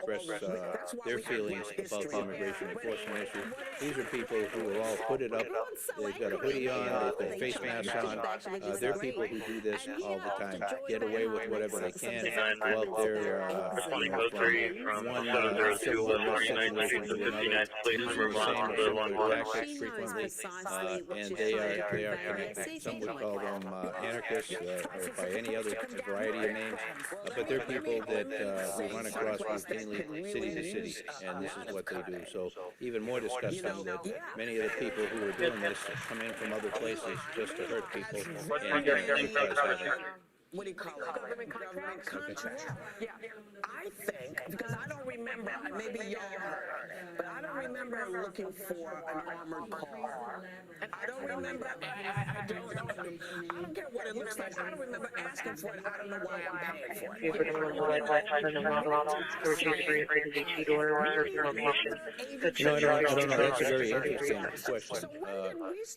rights to express their feelings about the immigration enforcement issue. These are people who are all hooded up. They've got a hoodie on, they've got face masks on. They're people who do this all the time. Get away with whatever they can. Go out there from one civil unrest situation to another, using the same similar tactics frequently, and they are connected. Some would call them anarchists or by any other variety of names, but they're people that we run across routinely city to city, and this is what they do. So even more disgusting that many of the people who are doing this come in from other places just to hurt people and what do you call it? Government contract. Yeah, I think, because I don't remember, maybe y'all heard, but I don't remember looking for an armored car. I don't remember, I don't care what it looks like, I don't remember asking for it, I don't know why I'm paying for it. I don't know, that's a very interesting question.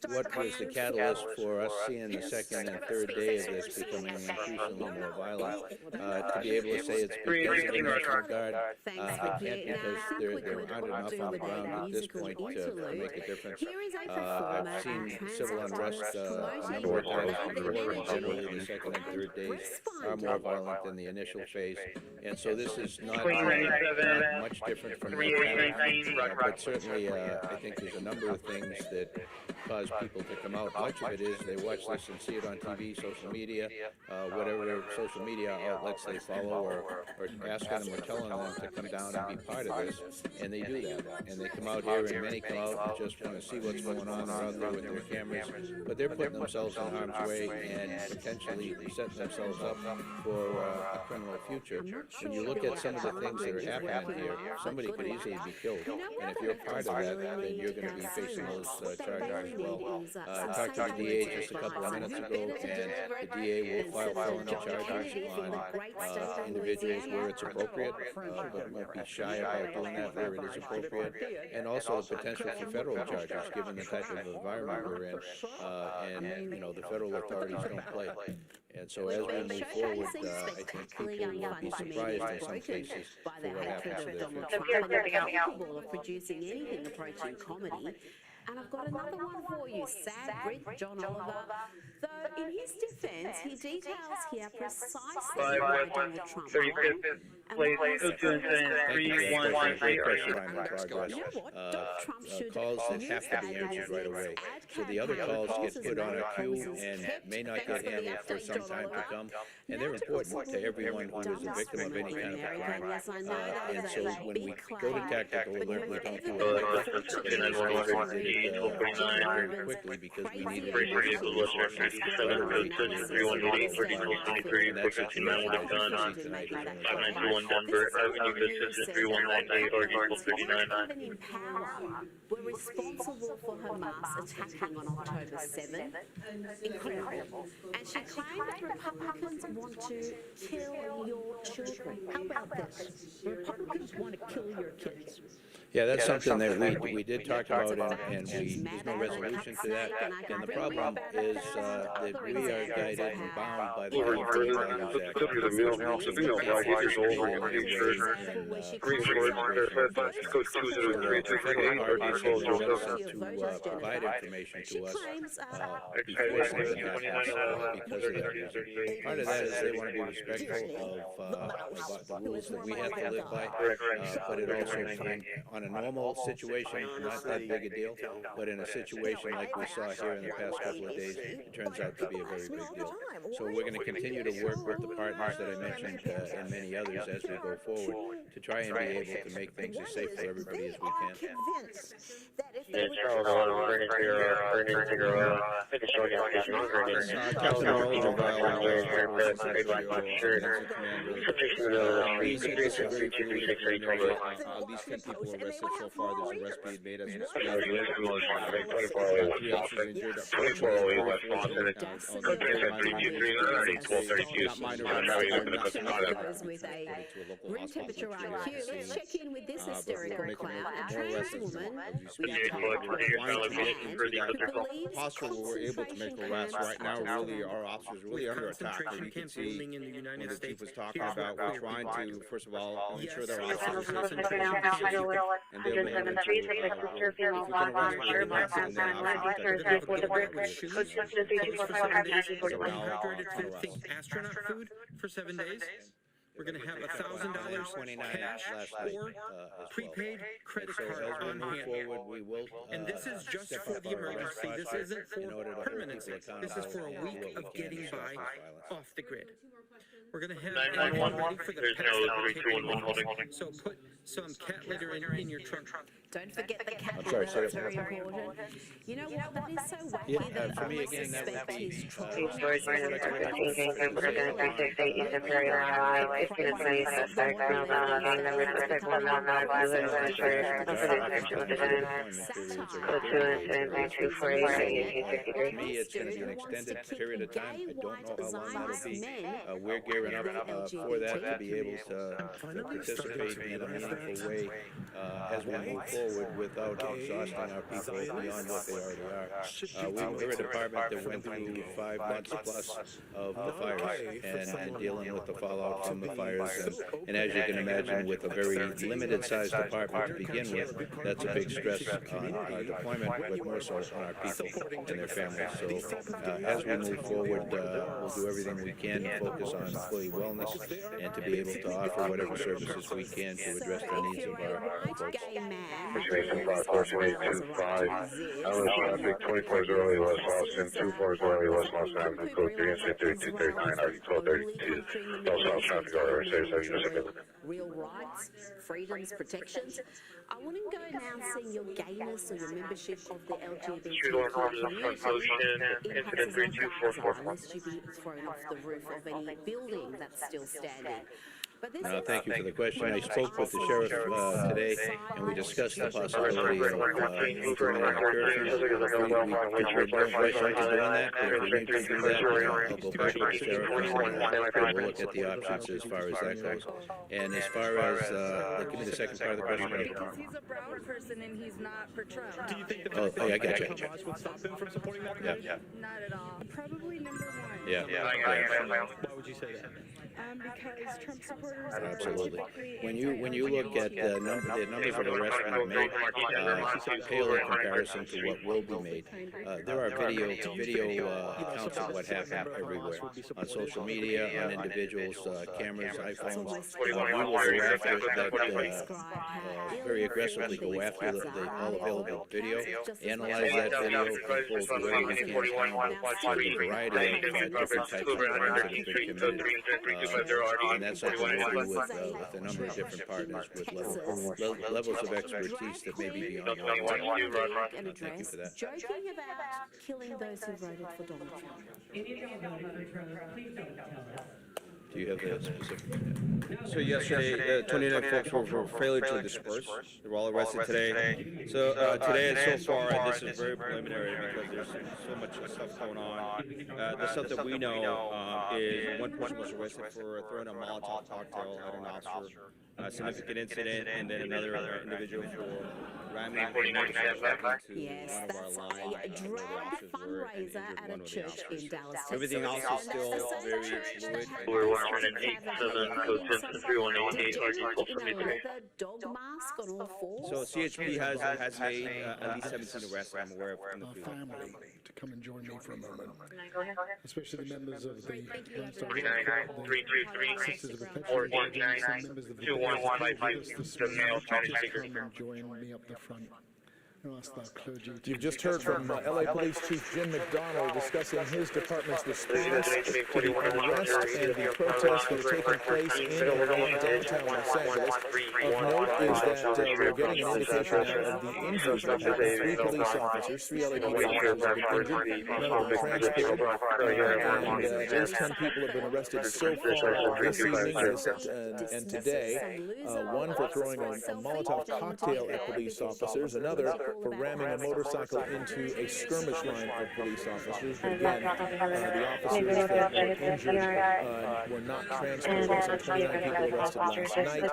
What was the catalyst for us seeing the second and third day of this becoming increasingly more violent? To be able to say it's because of the National Guard, I can't, because there aren't enough on the ground at this point to make a difference. I've seen civil unrest a number of times before, and generally the second and third days are more violent than the initial phase. And so this is not much different from that happened. But certainly I think there's a number of things that cause people to come out. Much of it is they watch this and see it on TV, social media, whatever social media outlets they follow, or asking them or telling them to come down and be part of this, and they do that. And they come out here, and many come out and just want to see what's going on. They're out there with their cameras, but they're putting themselves in harm's way and potentially setting themselves up for a criminal future. When you look at some of the things that are happening here, somebody could easily be killed, and if you're part of that, then you're going to be facing those charges as well. I talked to the DA just a couple of minutes ago, and the DA will file felony charges on individuals where it's appropriate, but won't be shy about doing that where it is appropriate, and also the potential for federal charges given the type of environment we're in, and the federal authorities don't play. And so as we move forward, I think people will be surprised in some cases for what happens to their future. Capable of producing anything approaching comedy. And I've got another one for you, sad Brit John Oliver. Though in his defence, he details here precisely why Donald Trump won. Please, 22313. Calls that have to be answered right away. So the other calls get put on a queue and may not get handled for some time to come. And they're important to everyone who is a victim of any kind of a crime. And so when we go to tactical alert, we don't do it very quickly because we need to were responsible for Hamas attacking on October 7th. Incredible. And she claimed that Republicans want to kill your children. How about this? Republicans want to kill your kids. Yeah, that's something that we did talk about, and there's no resolution to that. And the problem is that we are guided and bound by the provide information to us before something happens because of that reason. Part of that is they want to be respectful of the rules that we have to live by, but it also on a normal situation, not that big a deal, but in a situation like we saw here in the past couple of days, it turns out to be a very big deal. So we're going to continue to work with the partners that I mentioned and many others as we go forward to try and be able to make things as safe for everybody as we can. These 10 people were arrested so far. There's an arrest being made as we speak. 3 officers injured. Room temperature IQ. Let's check in with this hysterical clown. A trans woman posture where we're able to make arrests. Right now, really, our officers are really under attack. And you can see what the chief was talking about. We're trying to, first of all, make sure that our officers are safe and they'll be able to, if we can arrest astronaut food for 7 days. We're going to have $1,000 cash or prepaid credit card on hand. And this is just for the emergency. This isn't for permanency. This is for a week of getting by off the grid. We're going to have everyone ready for the pets. So put some cat litter in your trunk. Don't forget the cat litter, that's very important. You know what, that is so wacky that for me I again, that suspect would be he's to me, it's going to be an extended period of time. I don't know how long that'll be. We're gearing up for that to be able to participate in a meaningful way as we move forward without exhausting our people beyond what they already are. We're a department that went through 5 months plus of the fires and dealing with the fallout from the fires. And as you can imagine, with a very limited sized department to begin with, that's a big stress on our deployment, but more so on our people and their families. So as we move forward, we'll do everything we can to focus on employee wellness and to be able to offer whatever services we can to address the needs of our folks. Situation 54825. LS traffic 24 early West Austin, 24 early West Austin Avenue, code 3 incident 3239, RD 1232. All south traffic are safe, real rights, freedoms, protections. I want to go now seeing your gayness or your membership of the LGBT community. It passes on unless you be thrown off the roof of any building that's still standing. Thank you for the question. I spoke with the sheriff today, and we discussed the possibility of implementing a curfew. We don't rush into doing that, but if we need to do that, I'll go back to the sheriff and we'll look at the options as far as that goes. And as far as, give me the second part of the question. Because he's a brown person and he's not for Trump. Do you think the I got you. would stop him from supporting that? Yeah. Not at all. Probably number one. Yeah. Why would you say that? because Trump supporters are Absolutely. When you look at the numbers of arrests we've made, pale in comparison to what will be made. There are video accounts of what happened everywhere on social media, on individuals, cameras, iPhones. We will go after that very aggressively. Go after the all available video, analyze that video, and pull whoever we can found a variety of different types of crimes that have been committed. And that's something we'll do with a number of different partners with levels of expertise that may be beyond our own. Thank you for that. Joking about killing those who voted for Donald Trump. Do you have the specific? So yesterday, 29 folks were failure to disperse. They were all arrested today. So today and so far, this is very preliminary because there's so much stuff going on. The stuff that we know is one person was arrested for throwing a Molotov cocktail at an officer, a significant incident, and then another individual for ramming a motorcycle into one of our lines. Drug fundraiser at a church in Dallas, Texas. Everything else is still very fluid. We're 187, so 10-3188, Dog mask on all fours. So CHP has made at least 17 arrests I'm aware of from the field. Family to come and join me for a moment, especially the members of the 399-323, Sisters of Perpetual 489, Guardians, members of the 2155, the male county speaker. come and join me up the front. I'll ask our clergy to You've just heard from LA Police Chief Jim McDonnell discussing his department's response to the arrest and the protests that are taking place in and around downtown Los Angeles. Of note is that we're getting an indication now of the injuries that happened. 3 police officers, 3 LAPD officers have been injured, none of them transported, and at least 10 people have been arrested so far this evening and today. One for throwing a Molotov cocktail at police officers, another for ramming a motorcycle into a skirmish line of police officers. But again, the officers that were injured were not transported. Some 29 people arrested last night.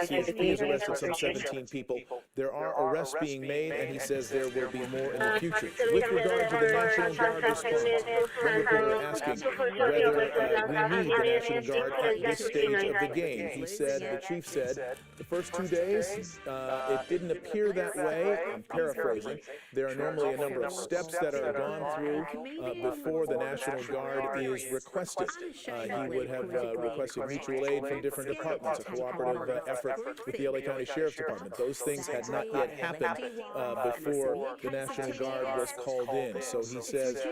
CHP has arrested some 17 people. There are arrests being made, and he says there will be more in the future. With regard to the National Guard response, one reporter asking whether we need the National Guard at this stage of the game. He said, the chief said, the first 2 days, it didn't appear that way. I'm paraphrasing. There are normally a number of steps that are gone through before the National Guard is requested. He would have requested mutual aid from different departments, a cooperative effort with the LA County Sheriff's Department. Those things had not yet happened before the National Guard was called in. So he says,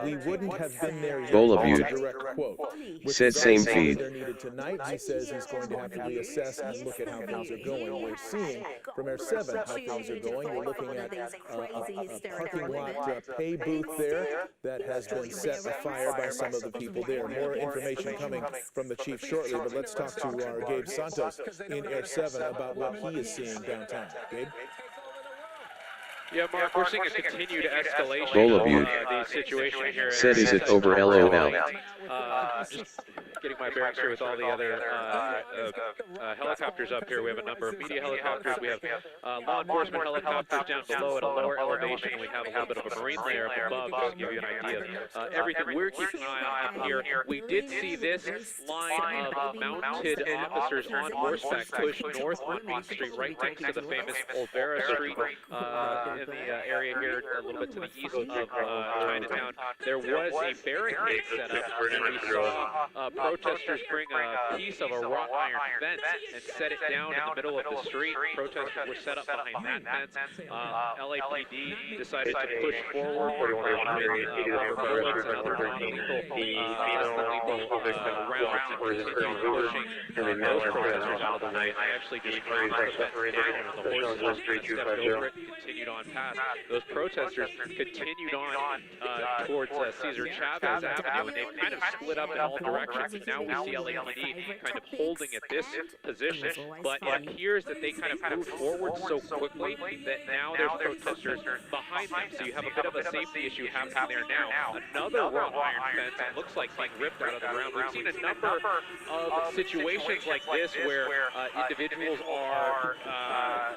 we wouldn't have been there yet. Direct quote. Said same feed. They're needed tonight. He says he's going to have to reassess and look at how things are going. We're seeing from Air 7 how things are going. We're looking at a parking lot pay booth there that has been set afire by some of the people there. More information coming from the chief shortly, but let's talk to our Gabe Santos in Air 7 about what he is seeing downtown. Gabe? Yeah, Mark, we're seeing a continued escalation of the situation here. Said, is it over LOL? Just getting my bearings here with all the other helicopters up here. We have a number of media helicopters. We have law enforcement helicopters down below at a lower elevation. We have a little bit of a marine layer up above, just to give you an idea of everything we're keeping an eye on up here. We did see this line of mounted officers on horseback push north on Main Street, right next to the famous Olvera Street in the area here, a little bit to the east of Chinatown. There was a barricade set up, and we saw protesters bring a piece of a wrought iron fence and set it down in the middle of the street. Protesters were set up behind that fence. LAPD decided to push forward rubber bullets and other non-lethal rounds and continue pushing those protesters out of the way. I actually just ran the fence down, and the horses stepped over it and continued on past. Those protesters continued on towards Cesar Chavez Avenue, and they've kind of split up in all directions. Now we see LAPD kind of holding at this position, but it appears that they kind of moved forward so quickly that now there's protesters behind them. So you have a bit of a safety issue happening there now. Another wrought iron fence, it looks like being ripped out of the ground. We've seen a number of situations like this where individuals are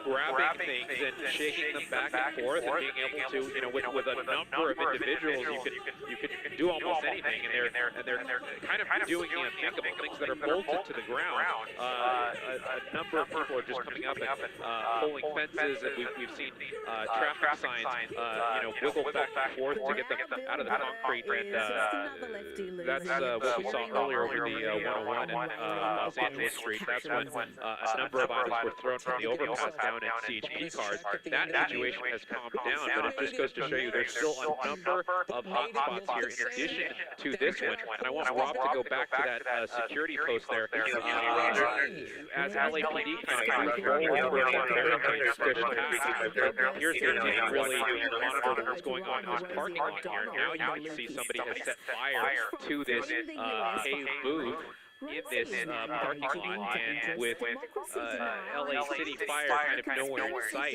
grabbing things and shaking them back and forth and being able to, you know, with a number of individuals, you could do almost anything, and they're kind of doing the unthinkable, things that are bolted to the ground. A number of people are just coming up and pulling fences, and we've seen traffic signs, you know, wiggle back and forth to get them out of the concrete, and that's what we saw earlier over the 101 and Los Angeles Street. That's when a number of items were thrown from the overpass down in CHP cars. That situation has calmed down, but it just goes to show you there's still a number of hot spots here in addition to this one. And I want Rob to go back to that security post there. As LAPD kind of roll over and barricades pushed past, here's the team really monitor what's going on in this parking lot here. Now you can see somebody has set fire to this paved booth in this parking lot, and with LA City Fire kind of nowhere in sight,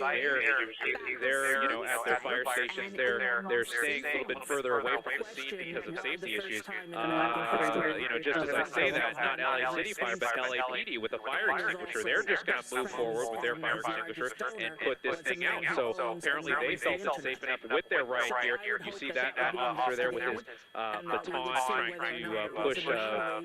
they're you know, at their fire stations, they're staying a little bit further away from the scene because of safety issues. You know, just as I say that, not LA City Fire, but LAPD with a fire extinguisher, they're just going to move forward with their fire extinguisher and put this thing out. So apparently they felt it safe enough with their right gear. You see that officer there with his baton trying to push a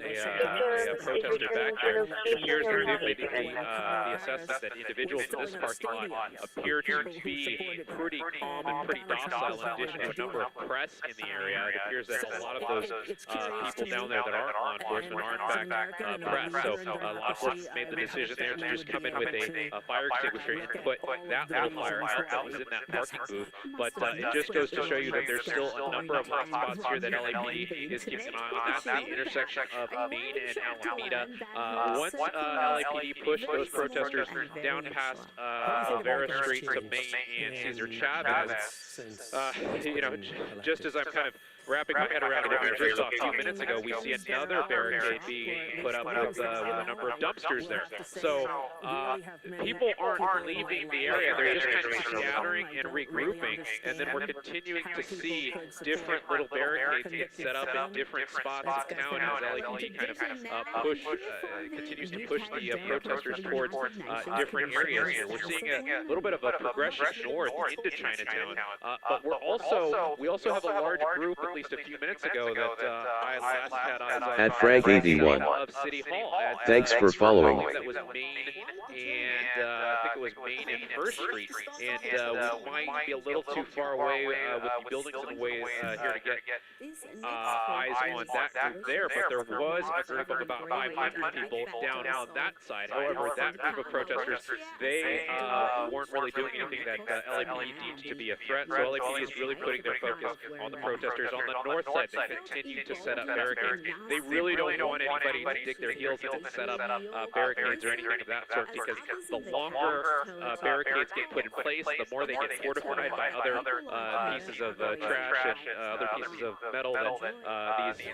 protester back there. It appears that they've made the assessment that individuals in this parking lot appear to be pretty calm and pretty docile, in addition to a number of press in the area. It appears that a lot of those people down there that aren't law enforcement are in fact press. So law enforcement made the decision there to just come in with a fire extinguisher and put that little fire out that was in that parking booth. But it just goes to show you that there's still a number of hot spots here that LAPD is keeping an eye on. That's the intersection of Main and Alameda. Once LAPD pushed those protesters down past Vera Street to Main and Cesar Chavez, you know, just as I'm kind of wrapping my head around what we just saw a few minutes ago, we see another barricade being put up with a number of dumpsters there. So people aren't leaving the area, they're just kind of scattering and regrouping, and then we're continuing to see different little barricades get set up in different spots of town as LAPD kind of continues to push the protesters towards different areas here. We're seeing a little bit of a progression north into Chinatown, but we also have a large group, at least a few minutes ago, that I last had eyes on at Frank81. Of City Hall. Thanks for following. That was Main and I think it was Main and First Street, and we might be a little too far away with the buildings in the way here to get eyes on that group there, but there was a group of about 500 people down on that side. However, that group of protesters, they weren't really doing anything that LAPD deems to be a threat, so LAPD is really putting their focus on the protesters on the north side. They continue to set up barricades. They really don't want anybody to dig their heels in and set up barricades or anything of that sort, because the longer barricades get put in place, the more they get fortified by other pieces of trash and other pieces of metal that these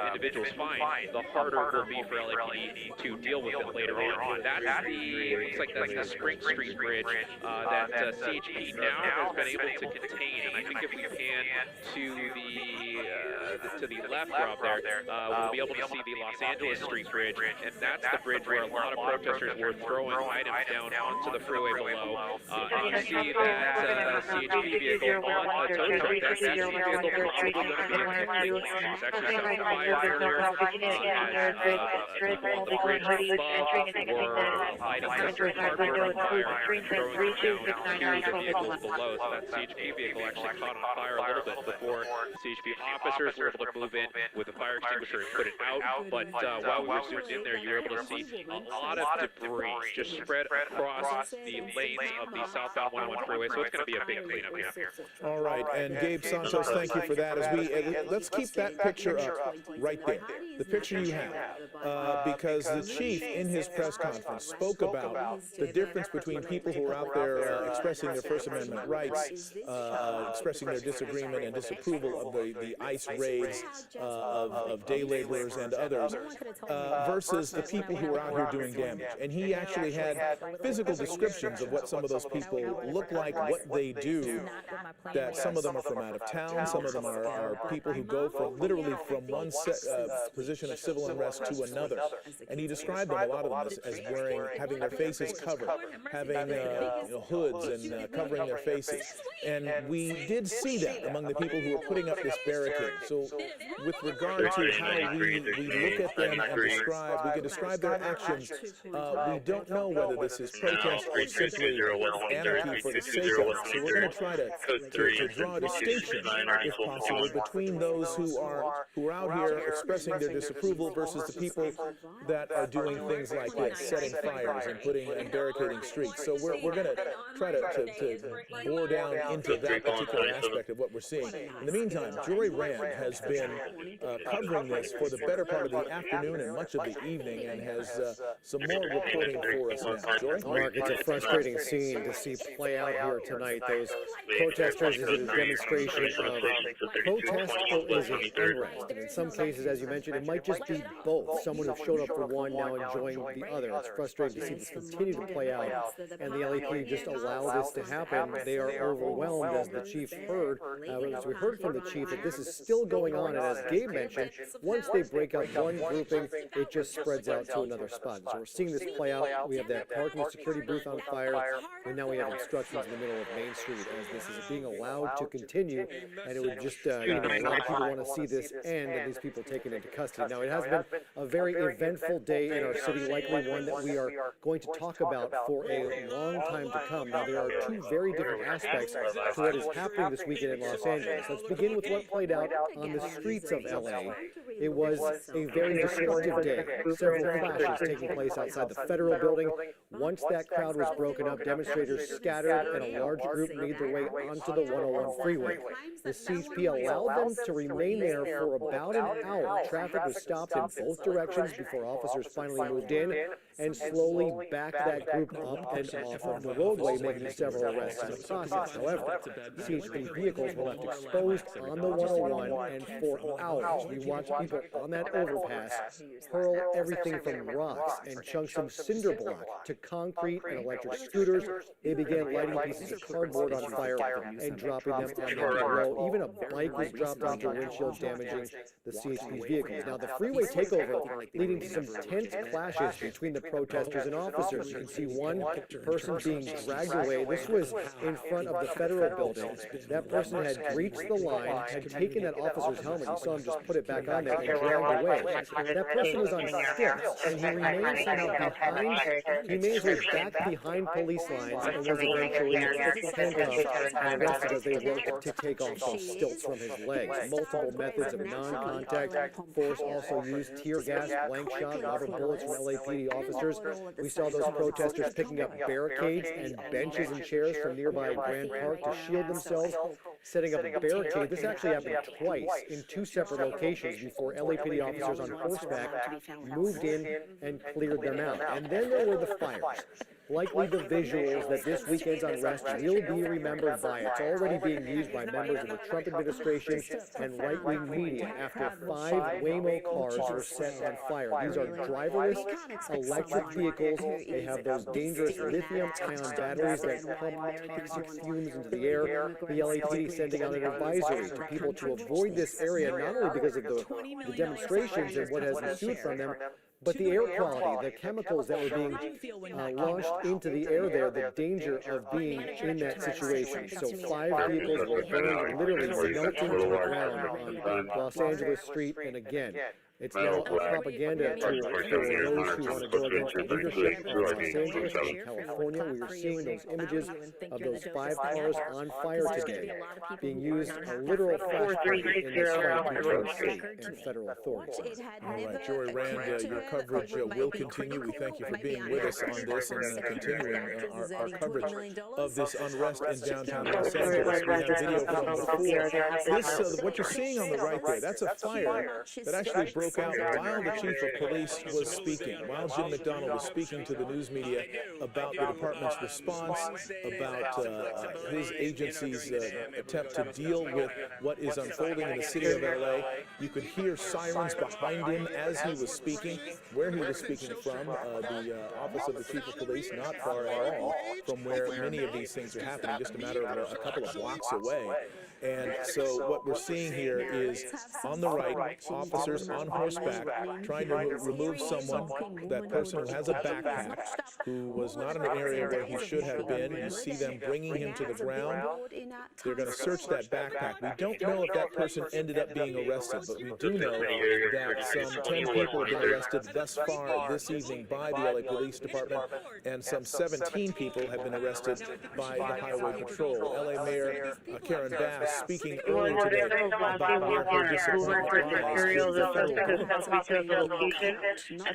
individuals find, the harder it will be for LAPD to deal with them later on. That's looks like that's the Spring Street Bridge that CHP now has been able to contain, and I think if we pan to the left, Rob, there, we'll be able to see the Los Angeles Street Bridge, and that's the bridge where a lot of protesters were throwing items down onto the freeway below. And you see that CHP vehicle on a tow truck. That CHP vehicle probably going to be a kick lane. There's actually some fire earlier as the bridge above were lighting some cardboard on fire and throwing it down to the vehicles below. So that CHP vehicle actually caught on fire a little bit before CHP officers were able to move in with a fire extinguisher and put it out. But while we were zoomed in there, you were able to see a lot of debris just spread across the lanes of the southbound 101 freeway. So it's going to be a big cleanup here. All right, and Gabe Santos, thank you for that. As we let's keep that picture up right there, the picture you have, because the chief in his press conference spoke about the difference between people who are out there expressing their First Amendment rights, expressing their disagreement and approval of the ICE raids of day laborers and others versus the people who are out here doing damage. And he actually had physical descriptions of what some of those people look like, what they do, that some of them are from out of town, some of them are people who go from literally from one position of civil unrest to another. And he described them, a lot of them, as having their faces covered, having hoods and covering their faces. And we did see that among the people who were putting up this barricade. So with regard to how we look at them and we can describe their actions, we don't know whether this is protest or simply anarchy for the sake of it. So we're going to try to draw a distinction, if possible, between those who are out here expressing their disapproval versus the people that are doing things like this, setting fires and barricading streets. So we're going to try to bore down into that particular aspect of what we're seeing. In the meantime, Joy Rand has been covering this for the better part of the afternoon and much of the evening, and has some more reporting for us now. Joy? Mark, it's a frustrating scene to see play out here tonight. Those protesters, is it a demonstration of protest or is it unrest? And in some cases, as you mentioned, it might just be both. Someone who showed up for one now enjoying the other. It's frustrating to see this continue to play out, and the LAPD just allow this to happen. They are overwhelmed, as the chief heard. As we heard from the chief, that this is still going on, and as Gabe mentioned, once they break up one grouping, it just spreads out to another spot. So we're seeing this play out. We have that parking security booth on fire, and now we have obstructions in the middle of Main Street as this is being allowed to continue, and it would just, a lot of people want to see this end and these people taken into custody. Now, it has been a very eventful day in our city, likely one that we are going to talk about for a long time to come. Now, there are two very different aspects to what is happening this weekend in Los Angeles. Let's begin with what played out on the streets of LA. It was a very destructive day. Several clashes taking place outside the Federal Building. Once that crowd was broken up, demonstrators scattered and a large group made their way onto the 101 freeway. The CHP allowed them to remain there for about an hour. Traffic was stopped in both directions before officers finally moved in and slowly backed that group up and off of the roadway, making several arrests in the process. However, CHP vehicles were left exposed on the 101, and for hours we watched people on that overpass hurl everything from rocks and chunks of cinder block to concrete and electric scooters. They began lighting pieces of cardboard on fire and dropping them on the road. Even a bike was dropped onto windshield, damaging the CHP's vehicles. Now, the freeway takeover leading to some tense clashes between the protesters and officers. You can see one person being dragged away. This was in front of the Federal Building. That person had breached the line, had taken that officer's helmet. You saw him just put it back on there and dragged away. That person was on stilts, and he remained somehow behind. He made his way back behind police lines and was eventually handcuffed and arrested as they worked to take off those stilts from his legs. Multiple methods of non-contact force also used: tear gas, blank shot, rubber bullets from LAPD officers. We saw those protesters picking up barricades and benches and chairs from nearby Grand Park to shield themselves, setting up a barricade. This actually happened twice in two separate locations before LAPD officers on horseback moved in and cleared them out. And then there were the fires. Likely the visuals that this weekend's unrest will be remembered by. It's already being used by members of the Trump administration and right-wing media after 5 Waymo cars were set on fire. These are driverless electric vehicles. They have those dangerous lithium-ion batteries that pump toxic fumes into the air. The LAPD sending out an advisory to people to avoid this area, not only because of the demonstrations and what has ensued from them, but the air quality, the chemicals that were being launched into the air there, the danger of being in that situation. So 5 vehicles were burned, literally melting to the ground on Los Angeles Street, and again, it's now a propaganda tool for those who want to go against the leadership of Los Angeles and California. We were seeing those images of those 5 cars on fire today, being used a literal flashpoint in this fight between state and federal authorities. All right, Joy Rand, your coverage will continue. We thank you for being with us on this and continuing our coverage of this unrest in downtown Los Angeles. We have video from before. This, what you're seeing on the right there, that's a fire that actually broke broke out while the chief of police was speaking, while Jim McDonald was speaking to the news media about the department's response, about his agency's attempt to deal with what is unfolding in the city of LA. You could hear sirens behind him as he was speaking. Where he was speaking from, the office of the chief of police, not far at all from where many of these things are happening, just a matter of a couple of blocks away. And so what we're seeing here is, on the right, officers on horseback trying to remove someone, that person who has a backpack, who was not in an area where he should have been. You see them bringing him to the ground. They're going to search that backpack. We don't know if that person ended up being arrested, but we do know that some 10 people have been arrested thus far this evening by the LA Police Department, and some 17 people have been arrested by the Highway Patrol. LA Mayor Karen Bass speaking earlier today about where her disappointment at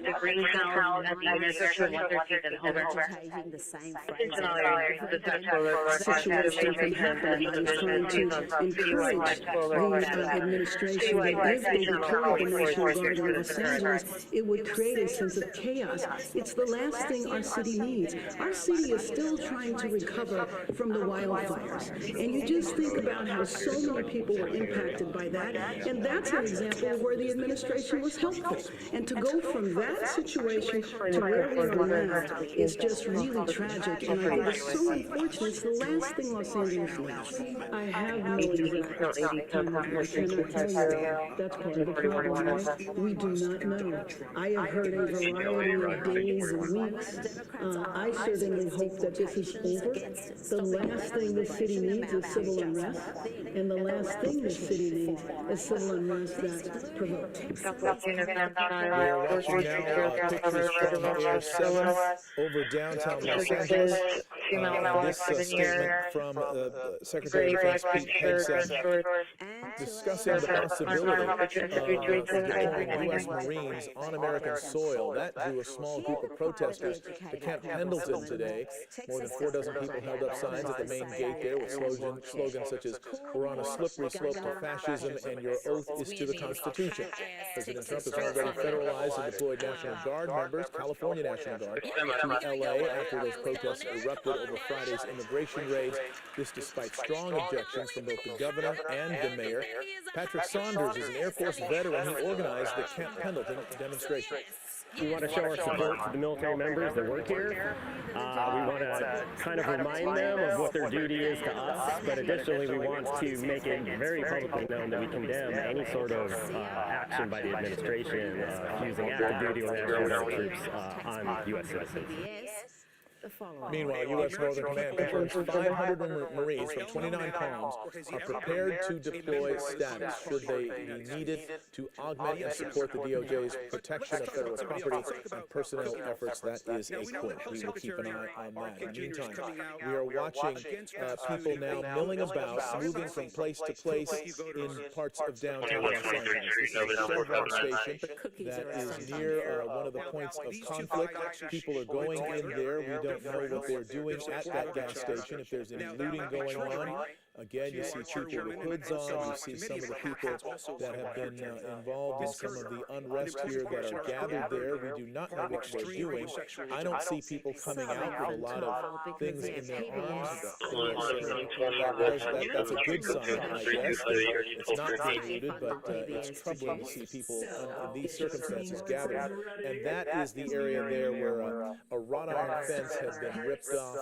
the greenhouse at the intersection 113th and Homer. Situation can happen. I was trying to encourage the administration that if they deployed the National Guard in Los Angeles, it would create a sense of chaos. It's the last thing our city needs. Our city is still trying to recover from the wildfires. And you just think about how so many people were impacted by that. And that's an example of where the administration was helpful. And to go from that situation to where we are now is just really tragic. And I think it's so unfortunate. It's the last thing Los Angeles needs. I have no exact time. I cannot tell you. That's part of the problem. We do not know. I have heard a variety of days and weeks. I certainly hope that this is over. The last thing this city needs is civil unrest. And the last thing this city needs is civil unrest that's provoked. We are watching now pictures from Air 7 over downtown Los Angeles. This statement from Secretary of Defense Pete Hegseth discussing the possibility of deploying U.S. Marines on American soil. That drew a small group of protesters to Camp Pendleton today. More than 4 dozen people held up signs at the main gate there with slogans such as, "We're on a slippery slope to fascism and your oath is to the Constitution." President Trump has already federalized and deployed National Guard members, California National Guard, to L.A. after those protests erupted over Friday's immigration raids. This despite strong objections from both the governor and the mayor. Patrick Saunders is an Air Force veteran. He organized the Camp Pendleton demonstration. We want to show our support to the military members that work here. We want to kind of remind them of what their duty is to us, but additionally we want to make it very publicly known that we condemn any sort of action by the administration using active duty or national guard troops on U.S. citizens. Meanwhile, U.S. Northern Command confirms 500 Marines from 29 columns are prepared to deploy status should they be needed to augment and support the DOJ's protection of federal property and personnel efforts. That is a quote. We will keep an eye on that. In the meantime, we are watching people now milling about, moving from place to place in parts of downtown Los Angeles. This is a Chevron station that is near one of the points of conflict. People are going in there. We don't know what they're doing at that gas station, if there's any looting going on. Again, you see people with hoods on. You see some of the people that have been involved in some of the unrest here that are gathered there. We do not know what they're doing. I don't see people coming out with a lot of things in their arms. That's a good sign, I guess. It's not being looted, but it's troubling to see people in these circumstances gathered. And that is the area there where a wrought iron fence has been ripped off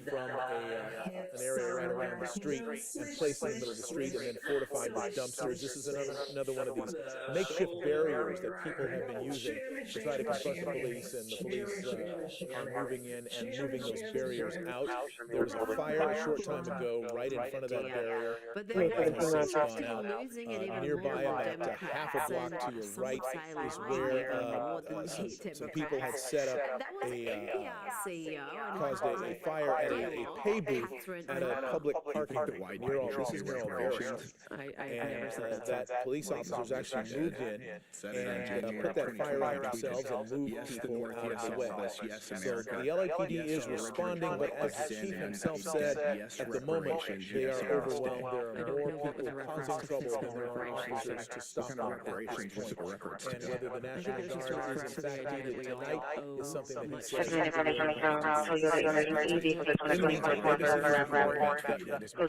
from an area right around the street and placed in the middle of the street and then fortified with dumpsters. This is another one of these makeshift barriers that people have been using to try to confront the police, and the police are moving in and moving those barriers out. There was a fire a short time ago right in front of that barrier. It has since gone out. Nearby, about half a block to your right, is where some people had set up caused a fire at a pay booth at a public parking lot. This is near all Riots. And that police officers actually moved in and put that fire out themselves and moved people out of the way. So the LAPD is responding, but as the chief himself said, at the moment they are overwhelmed. There are more people causing trouble than there are officers to stop them at this point. And whether the National Guard is in fact needed tonight is something that he says in the meantime, this is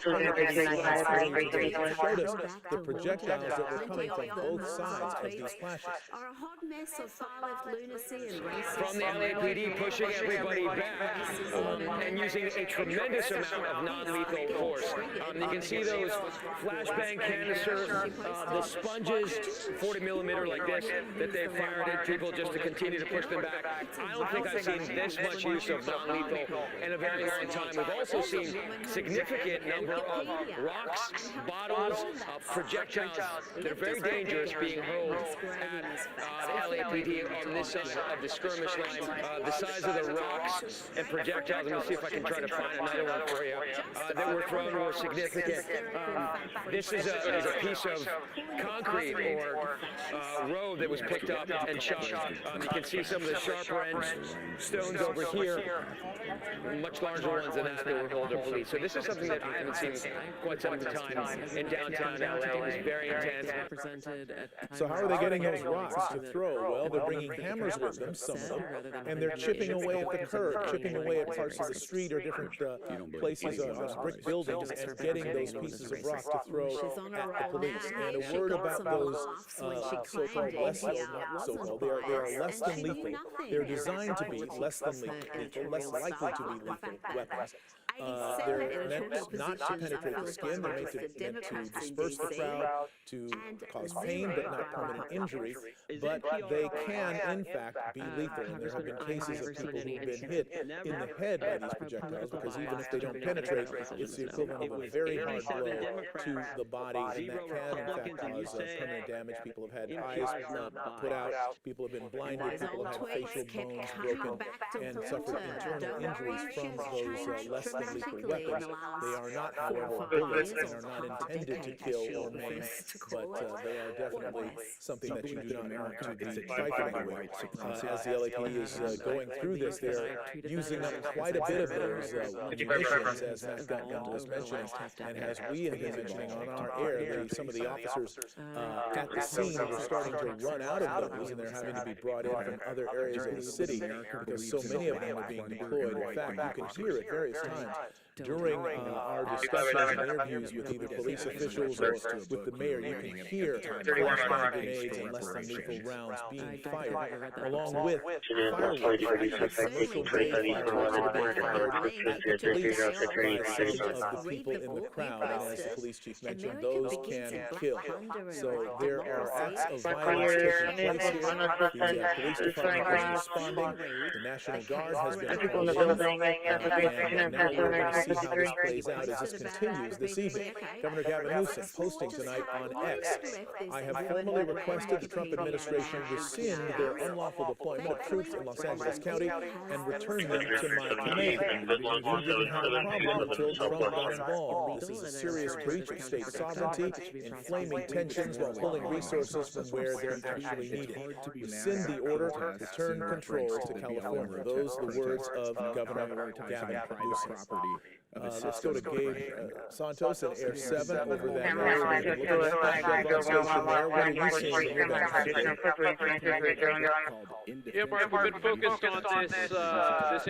showed us the projectiles that were coming from both sides of these clashes. Are a hot mess of far-left lunacy and racism. From the LAPD pushing everybody back and using a tremendous amount of non-lethal force. You can see those flashbang canisters, the sponges, 40 millimeter like this, that they fired at people just to continue to push them back. I don't think I've seen this much use of non-lethal in a very long time. We've also seen significant number of rocks, bottles, projectiles that are very dangerous being hurled at the LAPD on this side of the skirmish line. The size of the rocks and projectiles, I'm going to see if I can try to find another one for you, that were thrown were significant. This is a piece of concrete or road that was picked up and chucked. You can see some of the sharper end stones over here, much larger ones than that were hurled at police. So this is something that I haven't seen quite some time in downtown LA. It was very intense. So how are they getting those rocks to throw? Well, they're bringing hammers with them, some of them, and they're chipping away at the curb, chipping away at parts of the street or different places of brick buildings and getting those pieces of rock to throw at the police. And a word about those so-called less than lethal. They're designed to be less than lethal, less likely to be lethal weapons. They're meant not to penetrate the skin. They're meant to disperse the crowd, to cause pain but not permanent injury. But they can, in fact, be lethal. And there have been cases of people who've been hit in the head by these projectiles because even if they don't penetrate, it's the equivalent of a very hard blow to the body, and that can, in fact, cause permanent damage. People have had eyes put out. People have been blinded. People have had facial bones broken and suffered internal injuries from those less than lethal weapons. They are not, however, bullets and are not intended to kill or maim, but they are definitely something that you do not want to be trifling with. As the LAPD is going through this, they're using up quite a bit of those munitions, as Matt Gutman was mentioning, and as we have been mentioning on our air, some of the officers at the scene were starting to run out of those, and they're having to be brought in from other areas of the city because so many of them are being deployed. In fact, you can hear at various times during our discussions and interviews with either police officials or with the mayor, you can hear flashbang grenades and less than lethal rounds being fired, along with fireworks. Commercial grade fireworks are being fired at the police by some of the people in the crowd, and as the police chief mentioned, those can kill. So there are acts of violence taking place here. The police department is responding. The National Guard has been called in, and now we're going to see how this plays out as this continues this evening. Governor Gavin Newsom posting tonight on X, I have formally requested the Trump administration rescind their unlawful deployment of troops in Los Angeles County and return them to my command. We didn't have a problem until Trump got involved. This is a serious breach of state sovereignty, inflaming tensions while pulling resources from where they're actually needed. Rescind the order, return control to California. Those are the words of Governor Gavin Newsom. Let's go to Gabe Santos at Air 7 over that area. What are you seeing here? Yeah, Mark, we've been focused on this